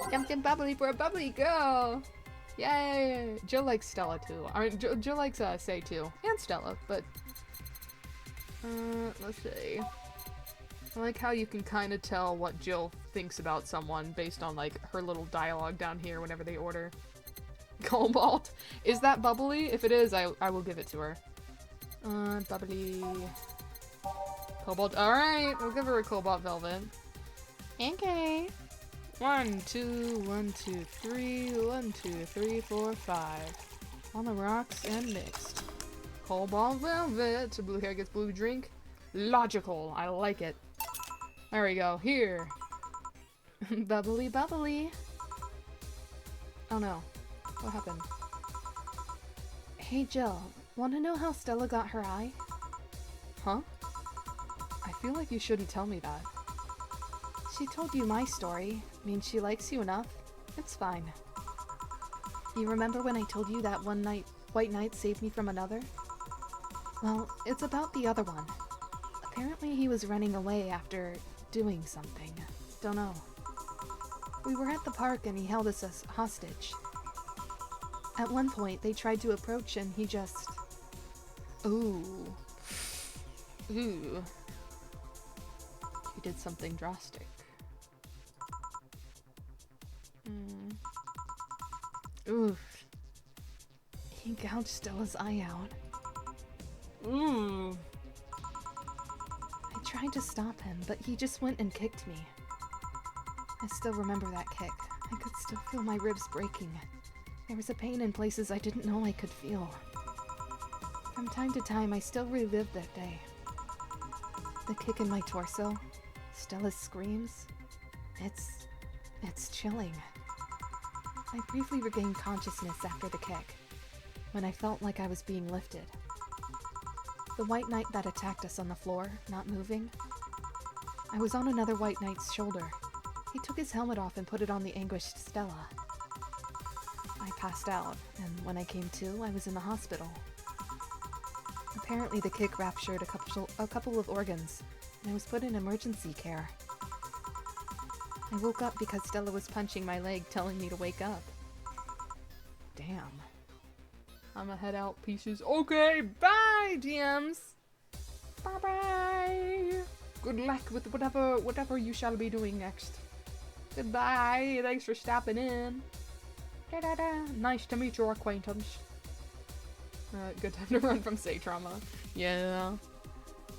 Something bubbly for a bubbly girl! Yay! Jill likes Stella too. I mean, Jill likes Say too. And Stella, but... let's see. I like how you can kind of tell what Jill thinks about someone based on, like, her little dialogue down here whenever they order. Cobalt! Is that bubbly? If it is, I will give it to her. Bubbly... Cobalt. Alright, we'll give her a Cobalt Velvet. Okay. 1, 2, 1, 2, 3, 1, 2, 3, 4, 5. On the rocks and mixed. Cobalt Velvet. So blue hair gets blue drink. Logical. I like it. There we go. Here. Bubbly, bubbly. Oh no. What happened? Hey Jill, wanna know how Stella got her eye? Huh? I feel like you shouldn't tell me that. She told you my story. Means she likes you enough. It's fine. You remember when I told you that one night White Knight saved me from another? Well, it's about the other one. Apparently he was running away after doing something. Don't know. We were at the park and he held us as hostage. At one point they tried to approach and he just... Ooh. Ooh. He did something drastic. Oof. He gouged Stella's eye out. Ooh. I tried to stop him, but he just went and kicked me. I still remember that kick. I could still feel my ribs breaking. There was a pain in places I didn't know I could feel. From time to time, I still relive that day. The kick in my torso, Stella's screams. It's chilling. I briefly regained consciousness after the kick, when I felt like I was being lifted. The White Knight that attacked us on the floor, not moving. I was on another White Knight's shoulder. He took his helmet off and put it on the anguished Stella. I passed out, and when I came to, I was in the hospital. Apparently the kick ruptured a couple of organs, and I was put in emergency care. I woke up because Stella was punching my leg, telling me to wake up. Damn. I'ma head out, pieces. Okay, bye, DMs! Bye-bye! Good luck with whatever you shall be doing next. Goodbye. Thanks for stopping in. Da-da-da. Nice to meet your acquaintance. Good time to run from say trauma. Yeah.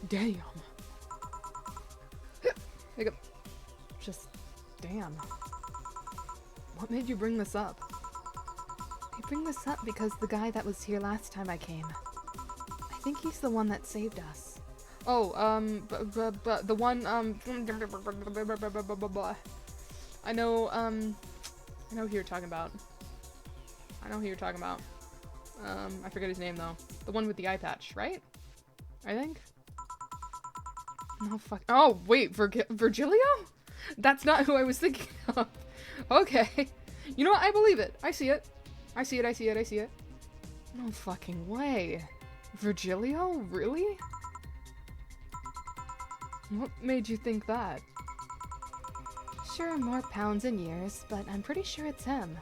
Damn. Pick up. Just damn. What made you bring this up? I bring this up because the guy that was here last time I came. I think he's the one that saved us. Oh, the one, I know who you're talking about. I forget his name though. The one with the eye patch, right? I think? No, fuck. Oh, wait, Virgilio? That's not who I was thinking of. Okay. You know what? I believe it. I see it. I see it. No fucking way. Virgilio? Really? What made you think that? Sure, more pounds and years, but I'm pretty sure it's him.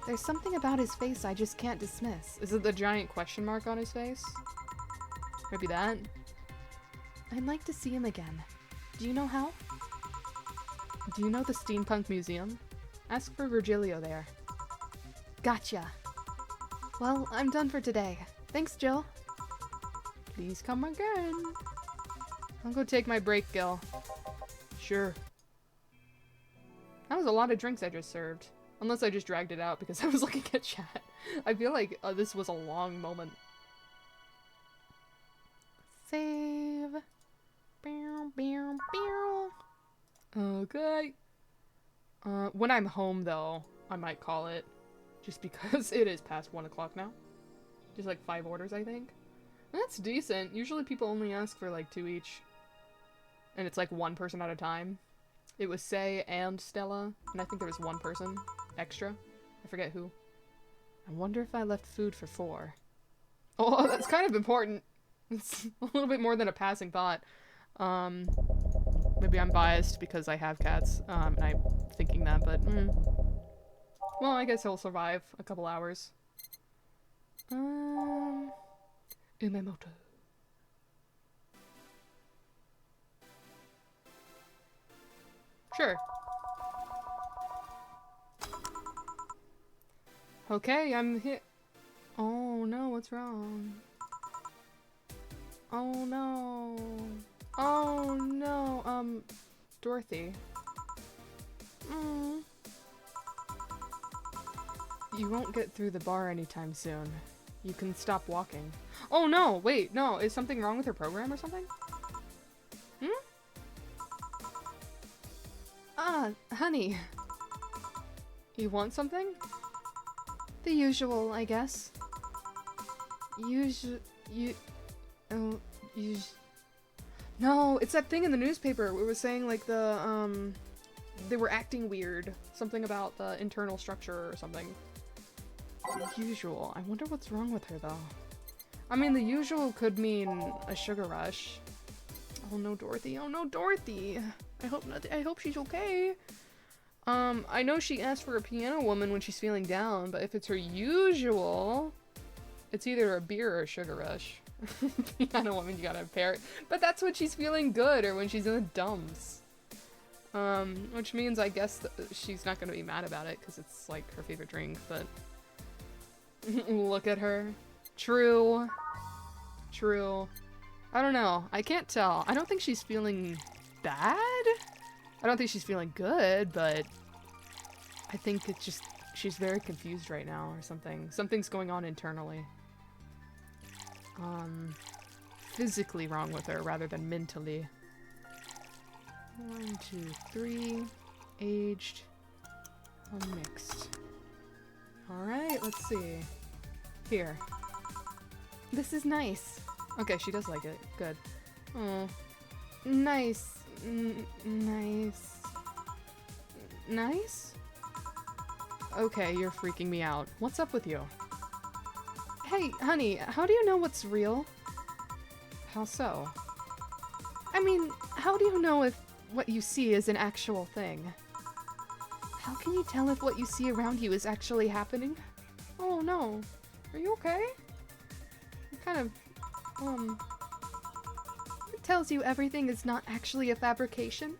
There's something about his face I just can't dismiss. Is it the giant question mark on his face? Maybe that? I'd like to see him again. Do you know how? Do you know the Steampunk Museum? Ask for Virgilio there. Gotcha. Well, I'm done for today. Thanks, Jill. Please come again. I'll go take my break, Gil. Sure. That was a lot of drinks I just served. Unless I just dragged it out because I was looking at chat. I feel like this was a long moment. Save. Okay. When I'm home, though, I might call it. Just because it is past 1 o'clock now. Just like 5 orders, I think. That's decent. Usually people only ask for like 2 each. And it's like 1 person at a time. It was Say and Stella. And I think there was 1 person extra. I forget who. I wonder if I left food for 4. Oh, that's kind of important. It's a little bit more than a passing thought. Maybe I'm biased because I have cats, and I'm thinking that, but, well, I guess he'll survive a couple hours. Umemoto. Sure. Okay, I'm hit. Oh no, what's wrong? Oh no. Oh no, Dorothy. You won't get through the bar anytime soon. You can stop walking. Oh no, wait, no, is something wrong with her program or something? Honey. You want something? The usual, I guess. No, it's that thing in the newspaper. It was saying like they were acting weird. Something about the internal structure or something. The usual. I wonder what's wrong with her though. I mean, the usual could mean a sugar rush. Oh no, Dorothy. Oh no, Dorothy. I hope she's okay. I know she asked for a piano woman when she's feeling down, but if it's her usual, it's either a beer or a sugar rush. Piano woman, you gotta pair it. But that's when she's feeling good or when she's in the dumps. Which means I guess she's not gonna be mad about it because it's like her favorite drink, but look at her. True. True. I don't know. I can't tell. I don't think she's feeling bad. I don't think she's feeling good, but I think it's just she's very confused right now or something. Something's going on internally. Physically wrong with her rather than mentally. 1, 2, 3. Aged. Unmixed. Alright, let's see. Here. This is nice. Okay, she does like it. Good. Oh. Nice. Nice. Nice? Okay, you're freaking me out. What's up with you? Hey, honey, how do you know what's real? How so? I mean, how do you know if what you see is an actual thing? How can you tell if what you see around you is actually happening? Oh no. Are you okay? You're kind of, What tells you everything is not actually a fabrication?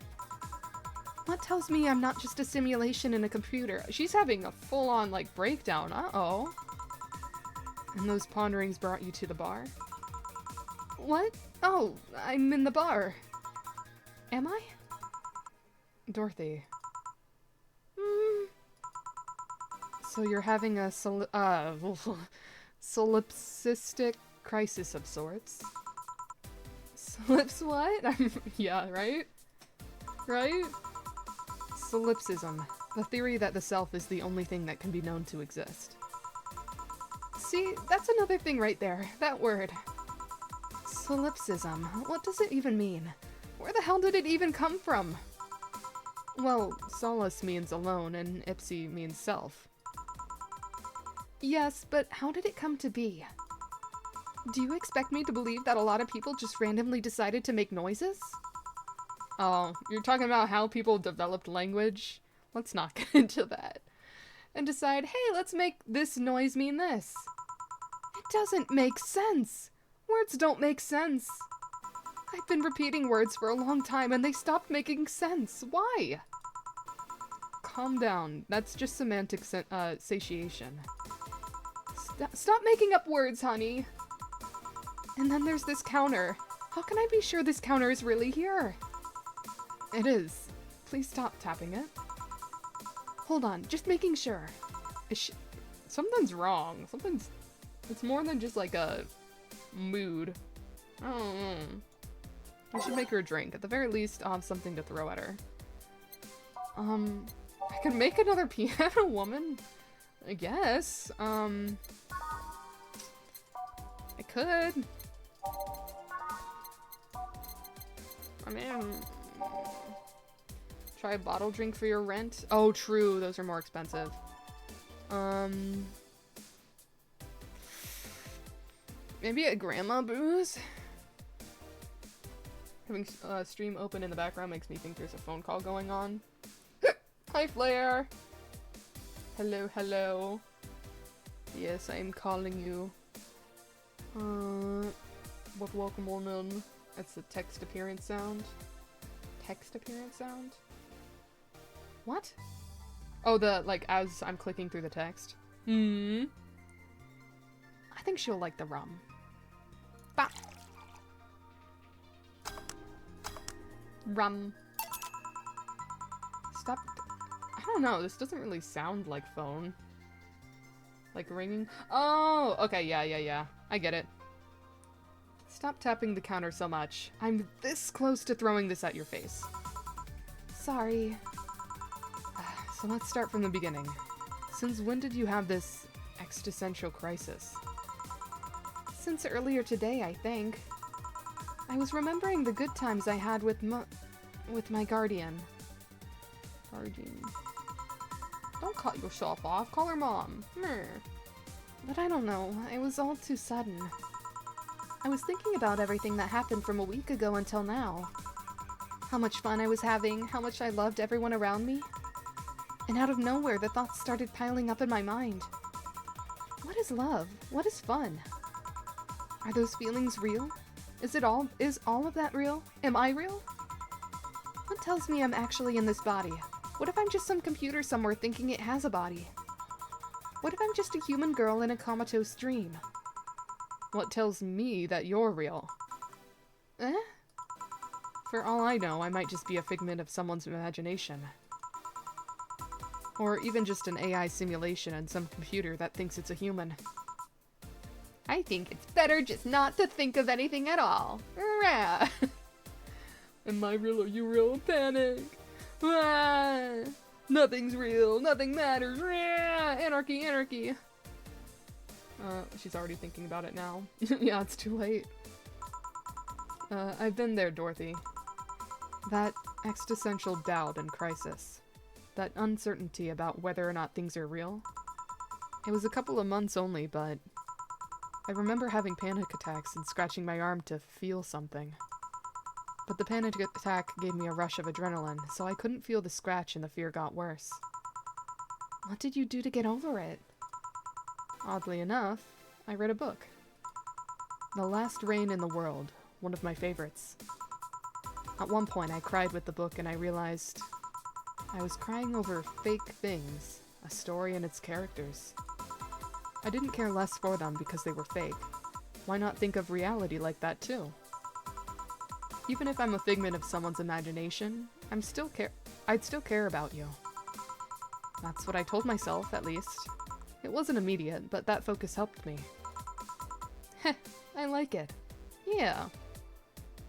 What tells me I'm not just a simulation in a computer? She's having a full-on, like, breakdown. Uh-oh. And those ponderings brought you to the bar? What? Oh, I'm in the bar. Am I? Dorothy. So you're having a solipsistic crisis of sorts. Slips what? Yeah, right? Right? Solipsism, the theory that the self is the only thing that can be known to exist. See, that's another thing right there, that word. Solipsism, what does it even mean? Where the hell did it even come from? Well, solus means alone, and ipsi means self. Yes, but how did it come to be? Do you expect me to believe that a lot of people just randomly decided to make noises? Oh, you're talking about how people developed language? Let's not get into that. And decide, hey, let's make this noise mean this. It doesn't make sense. Words don't make sense. I've been repeating words for a long time and they stopped making sense. Why? Calm down. That's just semantic satiation. Stop making up words, honey. And then there's this counter. How can I be sure this counter is really here? It is. Please stop tapping it. Hold on, just making sure. Something's wrong. It's more than just like a mood. I don't know. I should make her a drink. At the very least, I'll have something to throw at her. I could make another piano woman. I guess. I could. I mean, try a bottle drink for your rent. Oh, true. Those are more expensive. Maybe a grandma booze? Having stream open in the background makes me think there's a phone call going on. Hi, Flair! Hello, hello. Yes, I'm calling you. But welcome on in. That's the text appearance sound. Text appearance sound? What? Oh, like, as I'm clicking through the text. I think she'll like the rum. Bah! Rum. Stop. I don't know, this doesn't really sound like phone. Like ringing. Oh, okay, yeah. I get it. Stop tapping the counter so much. I'm this close to throwing this at your face. Sorry. So let's start from the beginning. Since when did you have this existential crisis? Since earlier today, I think. I was remembering the good times I had with my guardian. Guardian. Don't cut yourself off. Call her mom. But I don't know. It was all too sudden. I was thinking about everything that happened from a week ago until now. How much fun I was having, how much I loved everyone around me. And out of nowhere, the thoughts started piling up in my mind. What is love? What is fun? Are those feelings real? Is all of that real? Am I real? What tells me I'm actually in this body? What if I'm just some computer somewhere thinking it has a body? What if I'm just a human girl in a comatose dream? What tells me that you're real? Eh? For all I know, I might just be a figment of someone's imagination. Or even just an AI simulation in some computer that thinks it's a human. I think it's better just not to think of anything at all. Rah. Am I real or you real? Panic! Ah, nothing's real, nothing matters. Rah, anarchy, anarchy. She's already thinking about it now. Yeah, it's too late. I've been there, Dorothy. That existential doubt and crisis. That uncertainty about whether or not things are real. It was a couple of months only, but I remember having panic attacks and scratching my arm to feel something. But the panic attack gave me a rush of adrenaline, so I couldn't feel the scratch and the fear got worse. What did you do to get over it? Oddly enough, I read a book. The Last Rain in the World, one of my favorites. At one point, I cried with the book and I realized I was crying over fake things, a story and its characters. I didn't care less for them because they were fake. Why not think of reality like that too? Even if I'm a figment of someone's imagination, I'd still care about you. That's what I told myself, at least. It wasn't immediate, but that focus helped me. Heh, I like it. Yeah.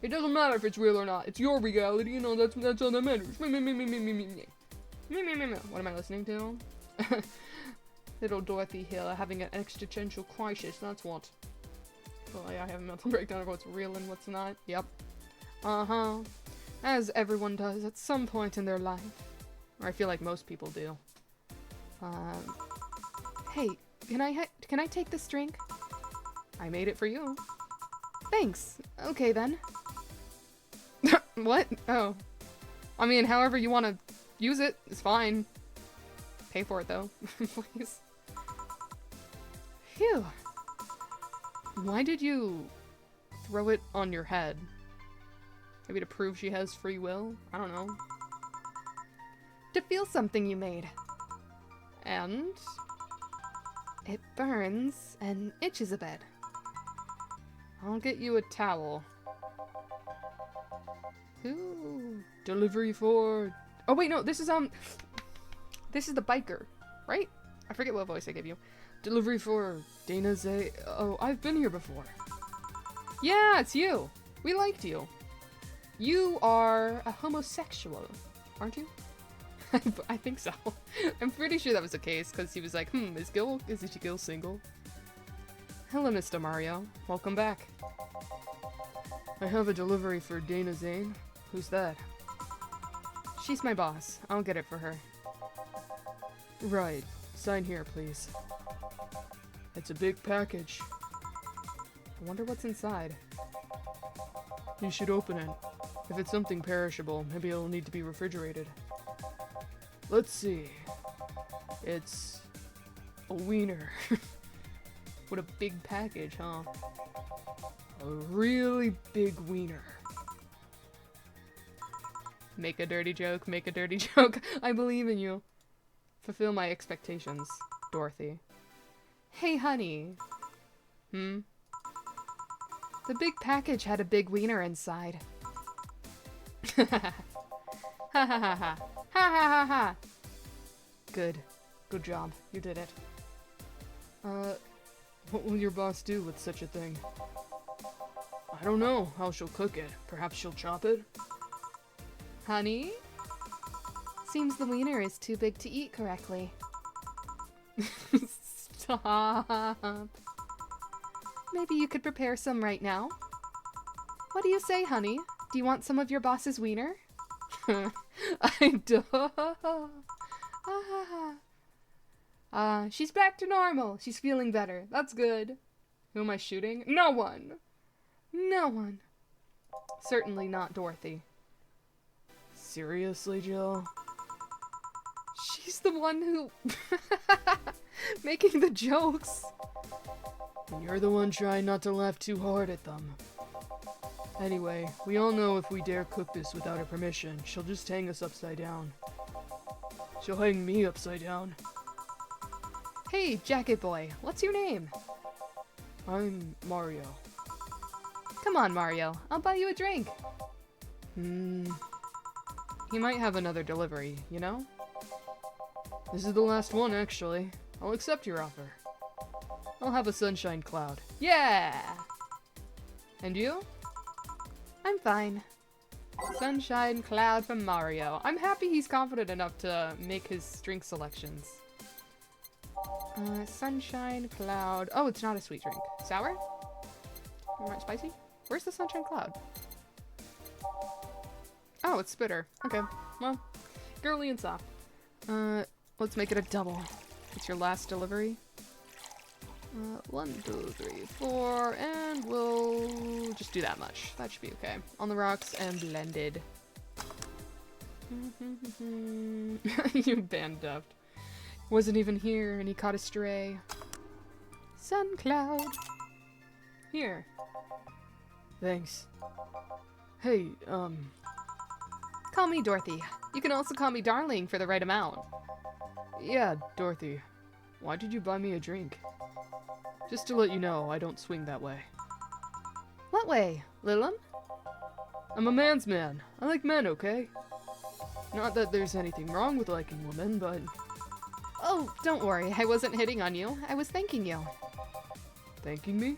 It doesn't matter if it's real or not. It's your reality, you know, that's all that matters. What am I listening to? Little Dorothy here having an existential crisis, that's what. Well, I have a mental breakdown of what's real and what's not. Yep. Uh-huh. As everyone does at some point in their life. Or I feel like most people do. Hey, can I take this drink? I made it for you. Thanks. Okay then. What? Oh. I mean, however you want to use it is fine. Pay for it though, please. Phew. Why did you throw it on your head? Maybe to prove she has free will? I don't know. To feel something you made. And it burns and itches a bit. I'll get you a towel. Ooh. Delivery for... Oh wait, no, this is the biker, right? I forget what voice I gave you. Delivery for Dana Zay. Oh, I've been here before. Yeah, it's you. We liked you. You are a homosexual, aren't you? I think so. I'm pretty sure that was the case, because he was like, is Gil single? Hello, Mr. Mario. Welcome back. I have a delivery for Dana Zane. Who's that? She's my boss. I'll get it for her. Right. Sign here, please. It's a big package. I wonder what's inside. You should open it. If it's something perishable, maybe it'll need to be refrigerated. Let's see. It's a wiener. What a big package, huh? A really big wiener. Make a dirty joke, make a dirty joke. I believe in you. Fulfill my expectations, Dorothy. Hey, honey. The big package had a big wiener inside. Ha ha ha ha ha ha ha ha. Good. Good job. You did it. What will your boss do with such a thing? I don't know how she'll cook it. Perhaps she'll chop it? Honey? Seems the wiener is too big to eat correctly. Stop. Maybe you could prepare some right now? What do you say, honey? Do you want some of your boss's wiener? I don't. She's back to normal. She's feeling better. That's good. Who am I shooting? No one. No one. Certainly not Dorothy. Seriously, Jill? She's the one who... making the jokes. And you're the one trying not to laugh too hard at them. Anyway, we all know if we dare cook this without her permission, she'll just hang us upside down. She'll hang me upside down. Hey, Jacket Boy, what's your name? I'm Mario. Come on, Mario, I'll buy you a drink. He might have another delivery, you know? This is the last one, actually. I'll accept your offer. I'll have a sunshine cloud. Yeah! And you? I'm fine. Sunshine cloud from Mario. I'm happy he's confident enough to make his drink selections. Sunshine cloud. Oh, it's not a sweet drink. Sour? More spicy? Where's the sunshine cloud? Oh, it's bitter. Okay. Well, girly and soft. Let's make it a double. It's your last delivery. 1, 2, 3, 4, and we'll just do that much. That should be okay. On the rocks and blended. You bandduffed. Wasn't even here, and he caught a stray. Sun cloud. Here. Thanks. Hey, Call me Dorothy. You can also call me Darling for the right amount. yeah, Dorothy. Why did you buy me a drink? Just to let you know, I don't swing that way. What way? Lilum? I'm a man's man. I like men, okay? Not that there's anything wrong with liking women, but... Oh, don't worry. I wasn't hitting on you. I was thanking you. Thanking me?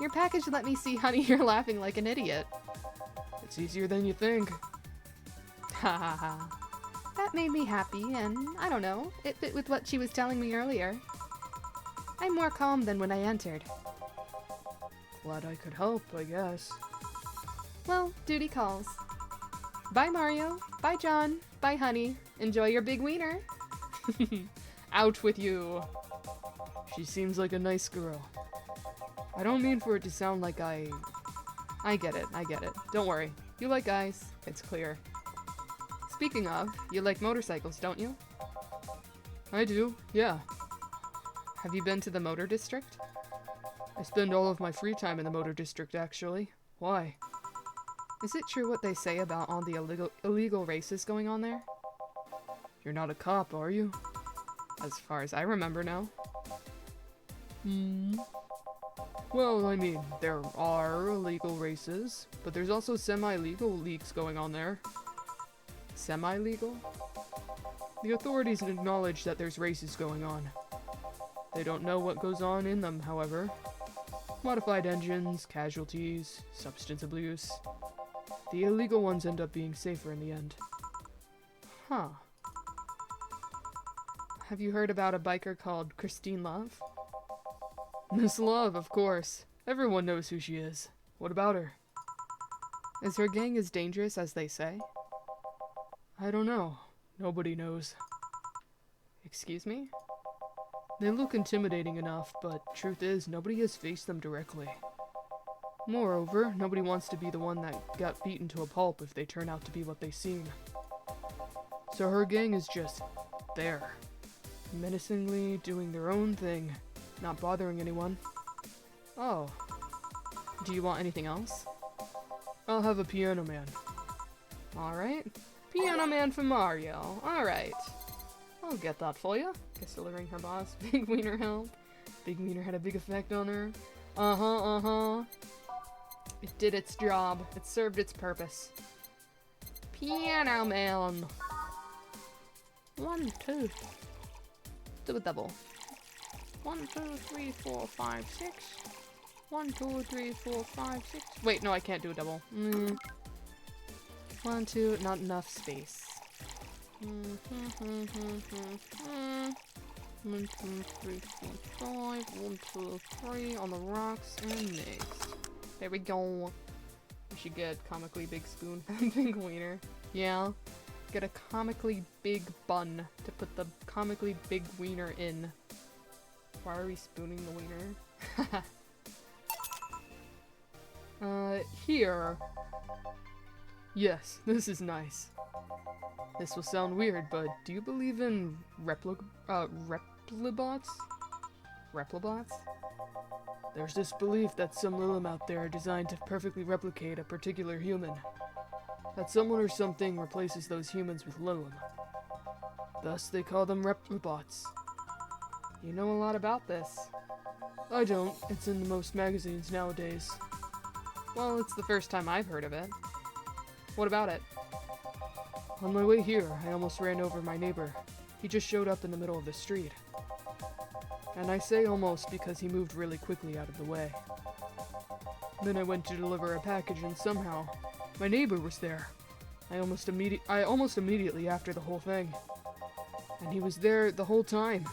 Your package let me see, honey, you're laughing like an idiot. It's easier than you think. Ha ha ha. That made me happy, and I don't know, it fit with what she was telling me earlier. I'm more calm than when I entered. Glad I could help, I guess. Well, duty calls. Bye, Mario. Bye, John. Bye, honey. Enjoy your big wiener. Out with you! She seems like a nice girl. I don't mean for it to sound like I get it, I get it. Don't worry. You like guys. It's clear. Speaking of, you like motorcycles, don't you? I do, yeah. Have you been to the motor district? I spend all of my free time in the motor district, actually. Why? Is it true what they say about all the illegal races going on there? You're not a cop, are you? As far as I remember, no. Well, I mean, there are illegal races, but there's also semi-legal leagues going on there. Semi-legal? The authorities acknowledge that there's races going on. They don't know what goes on in them, however. Modified engines, casualties, substance abuse. The illegal ones end up being safer in the end. Huh. Have you heard about a biker called Christine Love? Miss Love, of course. Everyone knows who she is. What about her? Is her gang as dangerous as they say? I don't know. Nobody knows. Excuse me? They look intimidating enough, but truth is, nobody has faced them directly. Moreover, nobody wants to be the one that got beaten to a pulp if they turn out to be what they seem. So her gang is just there. Menacingly doing their own thing, not bothering anyone. Oh. Do you want anything else? I'll have a piano man. Alright. Piano man for Mario. Alright. I'll get that for you. Guess delivering her boss. Big wiener help. Big wiener had a big effect on her. Uh-huh. It did its job. It served its purpose. Piano man. 1, 2. Do a double. 1, 2, 3, 4, 5, 6. 1, 2, 3, 4, 5, 6. Wait, no, I can't do a double. 1, 2, not enough space. 1, 2, 3, 4, 5. 1, 2, 3 on the rocks and next. There we go. We should get comically big spoon for the big wiener. Yeah. Get a comically big bun to put the comically big wiener in. Why are we spooning the wiener? Here. Yes, this is nice. This will sound weird, but do you believe in replibots? Replibots? There's this belief that some Lilim out there are designed to perfectly replicate a particular human. That someone or something replaces those humans with Lilim. Thus, they call them replibots. You know a lot about this. I don't. It's in most magazines nowadays. Well, it's the first time I've heard of it. What about it? On my way here, I almost ran over my neighbor. He just showed up in the middle of the street. And I say almost because he moved really quickly out of the way. Then I went to deliver a package and somehow, my neighbor was there. I almost immediately after the whole thing. And he was there the whole time.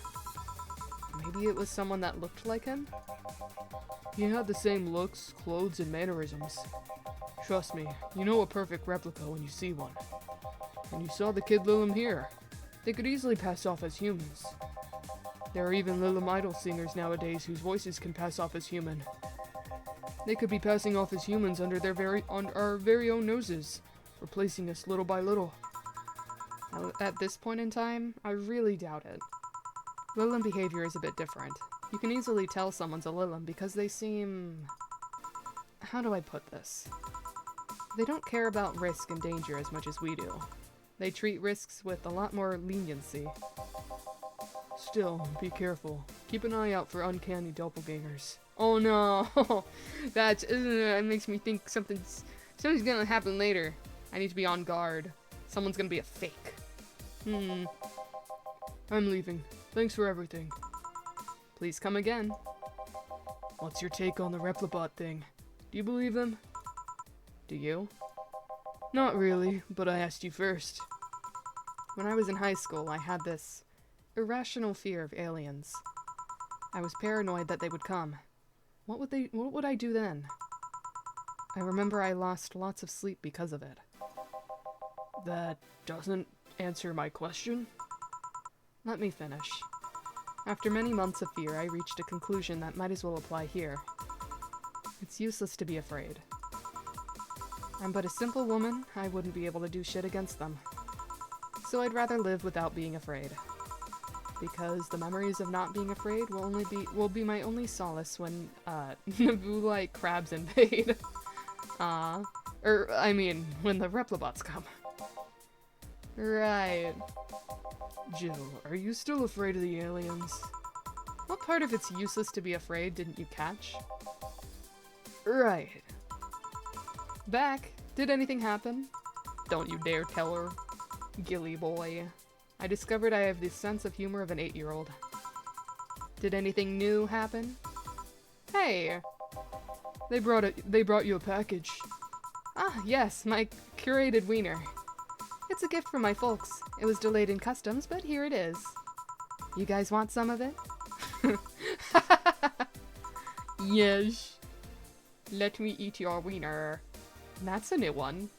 Maybe it was someone that looked like him? He had the same looks, clothes, and mannerisms. Trust me, you know a perfect replica when you see one. And you saw the kid Lilim here. They could easily pass off as humans. There are even Lilim idol singers nowadays whose voices can pass off as human. They could be passing off as humans under our very own noses, replacing us little by little. At this point in time, I really doubt it. Lilim behavior is a bit different. You can easily tell someone's a Lilim because they seem... How do I put this? They don't care about risk and danger as much as we do. They treat risks with a lot more leniency. Still, be careful. Keep an eye out for uncanny doppelgangers. Oh no! That makes me think something's gonna happen later. I need to be on guard. Someone's gonna be a fake. I'm leaving. Thanks for everything. Please come again. What's your take on the Replibot thing? Do you believe them? Do you? Not really, but I asked you first. When I was in high school, I had this irrational fear of aliens. I was paranoid that they would come. What would I do then? I remember I lost lots of sleep because of it. That doesn't answer my question. Let me finish. After many months of fear, I reached a conclusion that might as well apply here. It's useless to be afraid. I'm but a simple woman, I wouldn't be able to do shit against them. So I'd rather live without being afraid. Because the memories of not being afraid will be my only solace when, Naboo-like crabs invade. When the Replibots come. Right. Jill, are you still afraid of the aliens? What part of it's useless to be afraid didn't you catch? Right. Back. Did anything happen? Don't you dare tell her. Gilly boy. I discovered I have the sense of humor of an 8-year-old. Did anything new happen? Hey! They brought you a package. Ah, yes, my curated wiener. It's a gift from my folks. It was delayed in customs, but here it is. You guys want some of it? Yes. Let me eat your wiener. That's a new one.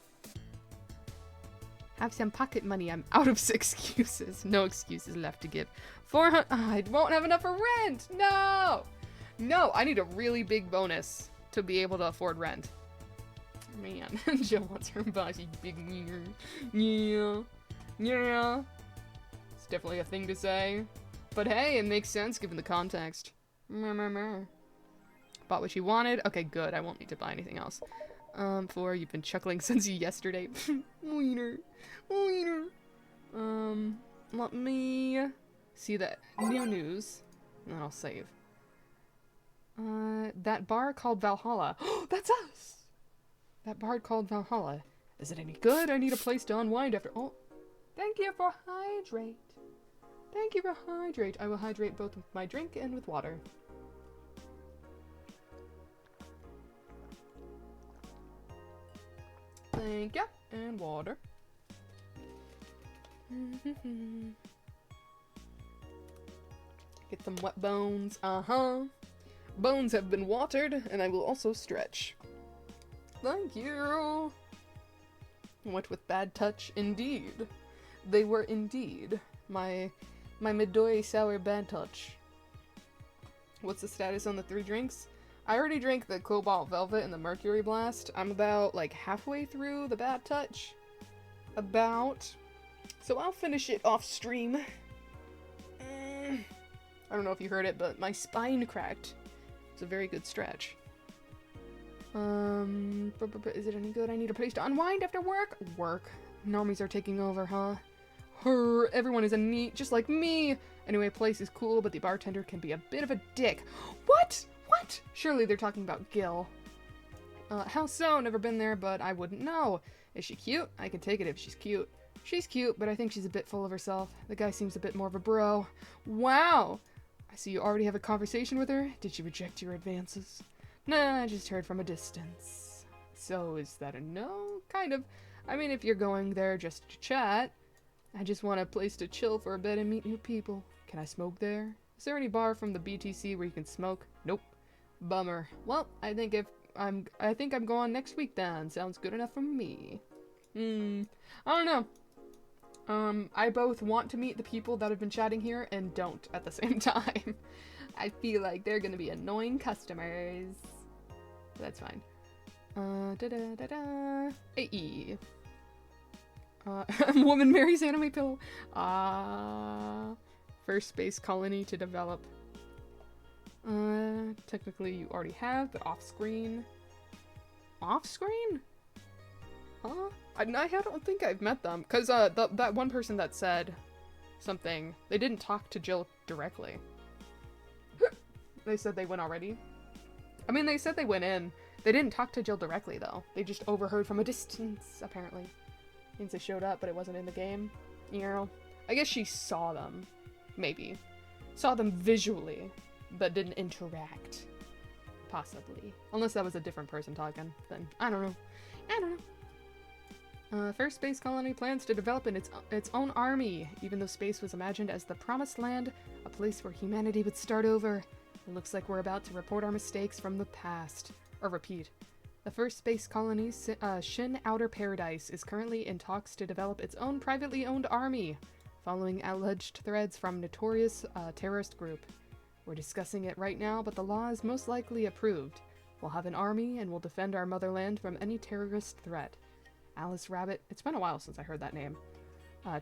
Have some pocket money. I'm out of excuses. No excuses left to give. 400. I won't have enough for rent. No. No, I need a really big bonus to be able to afford rent. Man, Jill wants her bossy big wiener. Yeah. Yeah. It's definitely a thing to say. But hey, it makes sense given the context. Bought what you wanted. Okay, good. I won't need to buy anything else. You've been chuckling since yesterday. Wiener. Wiener. Let me see that new news. And then I'll save. That bar called Valhalla. That's us! That bar called Valhalla. Is it any good? I need a place to unwind after. Oh, thank you for hydrate. Thank you for hydrate. I will hydrate both with my drink and with water. Thank you. And water. Get some wet bones. Bones have been watered, and I will also stretch. Thank you. Wet with bad touch, indeed. They were indeed my Midori sour bad touch. What's the status on the 3 drinks? I already drank the Cobalt Velvet and the Mercury Blast. I'm about, like, halfway through the bad touch. So I'll finish it off stream. I don't know if you heard it, but my spine cracked. It's a very good stretch. Is it any good? I need a place to unwind after work. Normies are taking over, huh? Everyone is a neat, just like me. Anyway, place is cool, but the bartender can be a bit of a dick. What? Surely they're talking about Gil. How so? Never been there, but I wouldn't know. Is she cute? I can take it if she's cute. She's cute, but I think she's a bit full of herself. The guy seems a bit more of a bro. Wow! I see you already have a conversation with her. Did she reject your advances? Nah, I just heard from a distance. So, is that a no? Kind of. I mean, if you're going there just to chat, I just want a place to chill for a bit and meet new people. Can I smoke there? Is there any bar from the BTC where you can smoke? Nope. Bummer. Well, I think I'm going next week then. Sounds good enough for me. I don't know. I both want to meet the people that have been chatting here and don't at the same time. I feel like they're gonna be annoying customers. But that's fine. AE. Woman marries anime pill. First space colony to develop. Technically you already have, but off screen. Off screen? Huh? I don't think I've met them. Because that one person that said something, they didn't talk to Jill directly. They said they went already. I mean, they said they went in. They didn't talk to Jill directly, though. They just overheard from a distance, apparently. Means they showed up, but it wasn't in the game. You know? I guess she saw them. Maybe. Saw them visually, but didn't interact. Possibly. Unless that was a different person talking, then I don't know. I don't know. First space colony plans to develop its own army, even though space was imagined as the promised land, a place where humanity would start over. It looks like we're about to report our mistakes from the past. Or repeat. The first space colony, Shin Outer Paradise, is currently in talks to develop its own privately owned army, following alleged threads from notorious terrorist group. We're discussing it right now, but the law is most likely approved. We'll have an army, and we'll defend our motherland from any terrorist threat. Alice Rabbit, it's been a while since I heard that name,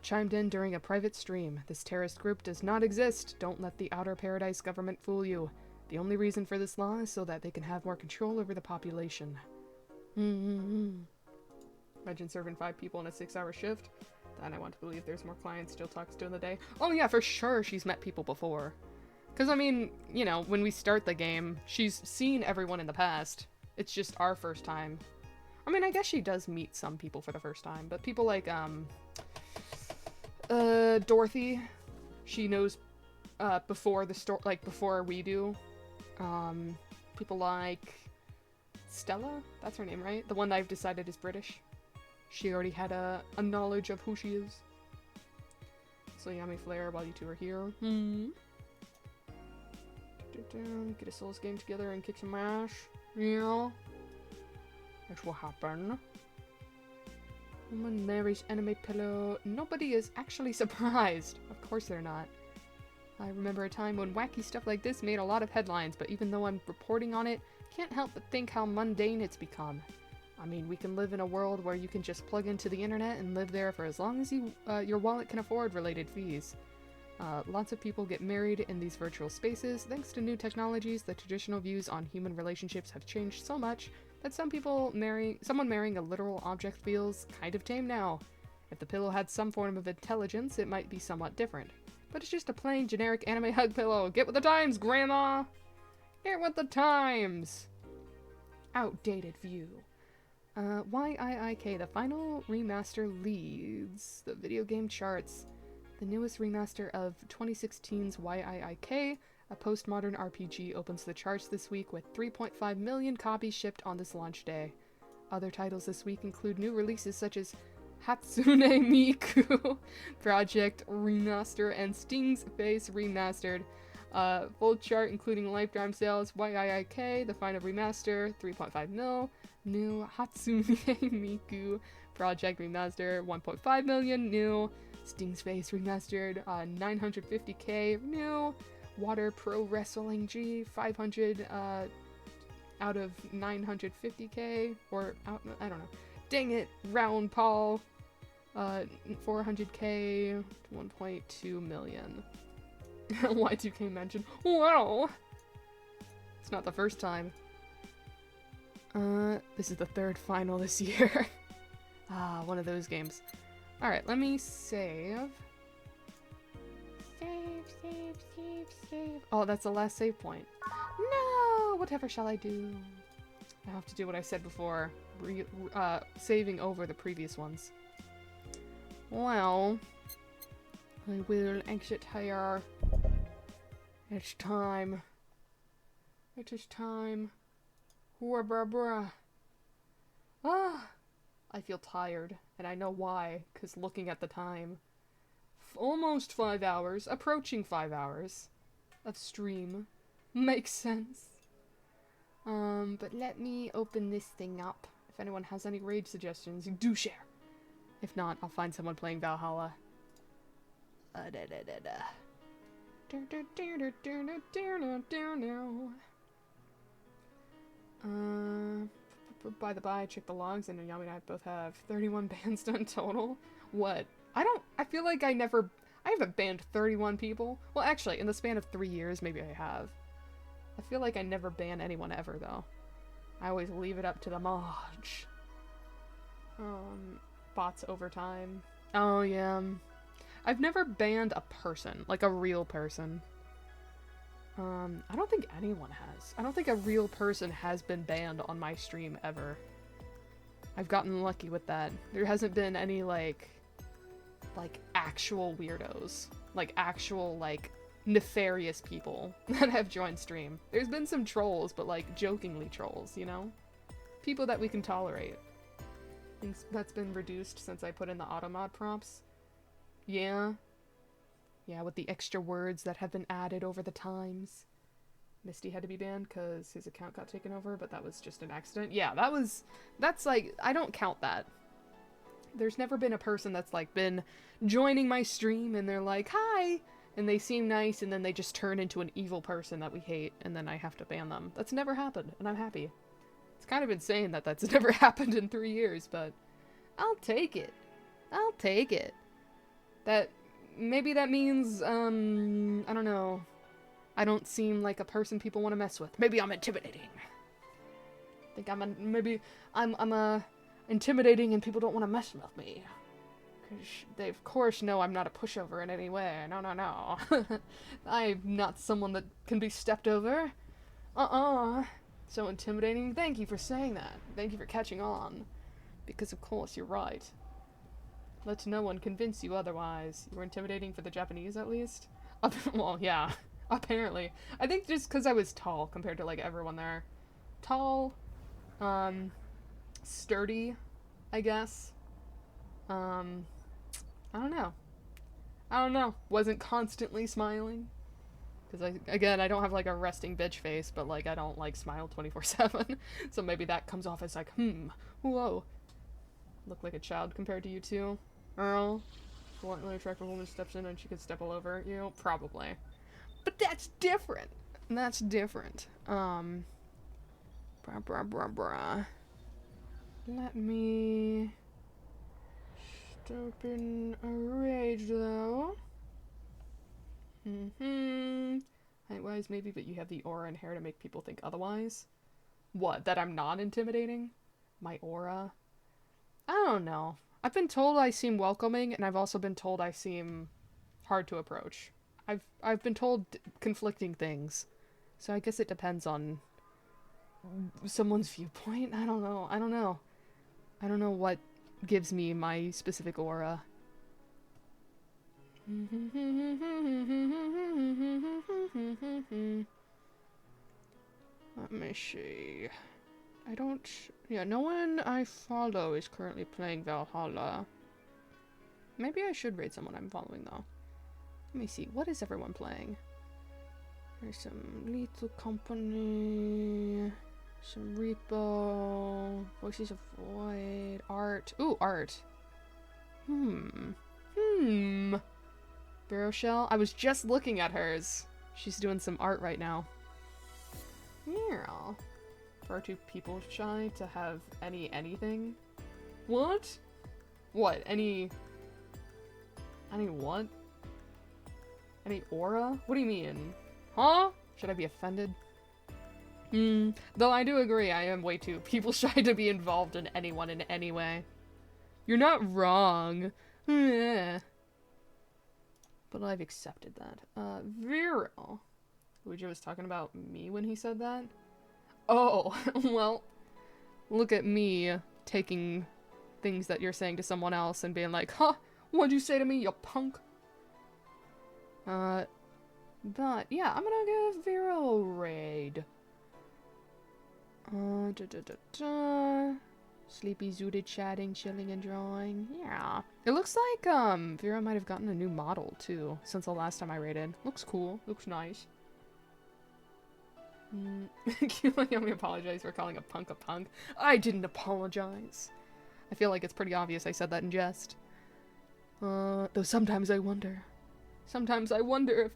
chimed in during a private stream. This terrorist group does not exist. Don't let the Outer Paradise government fool you. The only reason for this law is so that they can have more control over the population. Imagine serving 5 people in a 6-hour shift. Then I want to believe there's more clients Jill talks to in the day. Oh yeah, for sure she's met people before. Because, I mean, you know, when we start the game, she's seen everyone in the past. It's just our first time. I mean, I guess she does meet some people for the first time, but people like, Dorothy, she knows, before the story, like, before we do. People like Stella? That's her name, right? The one that I've decided is British. She already had a knowledge of who she is. So Yami Flare, while you two are here. Get a Souls game together and kick some ass. Yeah. That's what happened. Woman marries anime pillow. Nobody is actually surprised. Of course they're not. I remember a time when wacky stuff like this made a lot of headlines, but even though I'm reporting on it, can't help but think how mundane it's become. I mean, we can live in a world where you can just plug into the internet and live there for as long as your wallet can afford related fees. Lots of people get married in these virtual spaces. Thanks to new technologies, the traditional views on human relationships have changed so much that someone marrying a literal object feels kind of tame now. If the pillow had some form of intelligence, it might be somewhat different. But it's just a plain, generic anime hug pillow. Get with the times, Grandma! Get with the times! Outdated view. YIIK, the final remaster leads the video game charts. The newest remaster of 2016's YIIK, a postmodern RPG, opens the charts this week with 3.5 million copies shipped on this launch day. Other titles this week include new releases such as Hatsune Miku Project Remaster and Sting's Face Remastered. Full chart including lifetime sales, YIIK, the final remaster, 3.5 mil. New Hatsune Miku Project Remaster, 1.5 million. New Sting's Face Remastered, 950k. New Water Pro Wrestling G, 500 out of 950k, or out, I don't know. Dang it, Round Paul, 400k, 1.2 million. Y2K mentioned. Wow! It's not the first time. This is the third final this year. One of those games. Alright, let me save. Save. Oh, that's the last save point. No! Whatever shall I do? I have to do what I said before. Saving over the previous ones. Well, I will exit here. It's time. It is time. I feel tired, and I know why, because looking at the time. Almost 5 hours, approaching 5 hours of stream. Makes sense. But let me open this thing up. If anyone has any raid suggestions, do share. If not, I'll find someone playing Valhalla. By the by, check the logs, and Yami and I both have 31 bans done total. What? I feel like I haven't banned 31 people. Well, actually, in the span of 3 years, maybe I have. I feel like I never ban anyone ever, though. I always leave it up to the mods. Bots over time. Oh, yeah. I've never banned a person, like a real person. I don't think anyone has. I don't think a real person has been banned on my stream ever. I've gotten lucky with that. There hasn't been any, like actual weirdos. Like, actual, like, nefarious people that have joined stream. There's been some trolls, but, like, jokingly trolls, you know? People that we can tolerate. I think that's been reduced since I put in the automod prompts. Yeah. Yeah, with the extra words that have been added over the times. Misty had to be banned because his account got taken over, but that was just an accident. Yeah, that's like, I don't count that. There's never been a person that's like been joining my stream and they're like, hi, and they seem nice and then they just turn into an evil person that we hate and then I have to ban them. That's never happened and I'm happy. It's kind of insane that that's never happened in 3 years, but I'll take it. I'll take it. Maybe that means, I don't know. I don't seem like a person people want to mess with. Maybe I'm intimidating. I think maybe I'm intimidating and people don't want to mess with me. Because they, of course, know I'm not a pushover in any way. No, no, no. I'm not someone that can be stepped over. So intimidating. Thank you for saying that. Thank you for catching on. Because, of course, you're right. Let no one convince you otherwise. You were intimidating for the Japanese, at least? Well, yeah. Apparently. I think just because I was tall compared to, like, everyone there. Tall. Sturdy, I guess. I don't know. Wasn't constantly smiling. Because, I don't have, like, a resting bitch face, but, like, I don't, like, smile 24/7. So maybe that comes off as, like, whoa. Look like a child compared to you two. Earl, bluntly attractive woman steps in and she could step all over you? Probably. But that's different. That's different. Let me stop in a rage, though. Height-wise, maybe, but you have the aura and hair to make people think otherwise. What, that I'm not intimidating? My aura? I don't know. I've been told I seem welcoming, and I've also been told I seem hard to approach. I've been told conflicting things. So I guess it depends on someone's viewpoint. I don't know. I don't know what gives me my specific aura. Let me see. No one I follow is currently playing Valhalla. Maybe I should raid someone I'm following, though. Let me see. What is everyone playing? There's some Lethal Company, some Repo, Voices of Void, Art. Ooh, Art. Barrow Shell? I was just looking at hers. She's doing some art right now. Yeah. Far too people shy to have anything? What? What? Any what? Any aura? What do you mean? Huh? Should I be offended? Though I do agree, I am way too people shy to be involved in anyone in any way. You're not wrong. But I've accepted that. Viral. Luigi was talking about me when he said that? Oh, well, look at me taking things that you're saying to someone else and being like, huh, what'd you say to me, you punk? But, yeah, I'm gonna give Vero a raid. Sleepy zooted chatting, chilling, and drawing. Yeah. It looks like, Vero might have gotten a new model, too, since the last time I raided. Looks cool. Looks nice. Let me apologize for calling a punk a punk. I didn't apologize. I feel like it's pretty obvious I said that in jest. Though sometimes I wonder. Sometimes I wonder if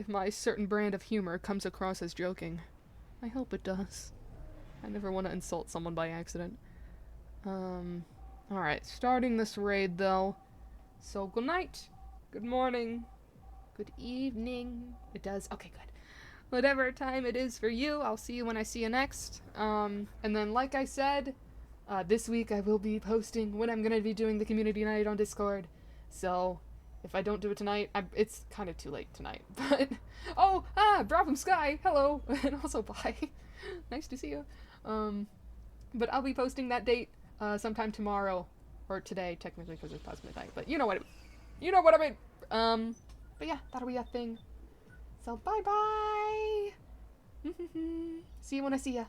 my certain brand of humor comes across as joking. I hope it does. I never want to insult someone by accident. Alright, starting this raid though. So good night, good morning, good evening. It does? Okay, good. Whatever time it is for you, I'll see you when I see you next. And then like I said, This week I will be posting when I'm gonna be doing the community night on Discord. So, if I don't do it tonight, it's kind of too late tonight. But, Bravo Sky, hello, and also bye. Nice to see you. But I'll be posting that date sometime tomorrow, or today, technically, because it's past midnight. But you know what I mean. But yeah, that'll be a thing. So bye bye. See you when I see ya.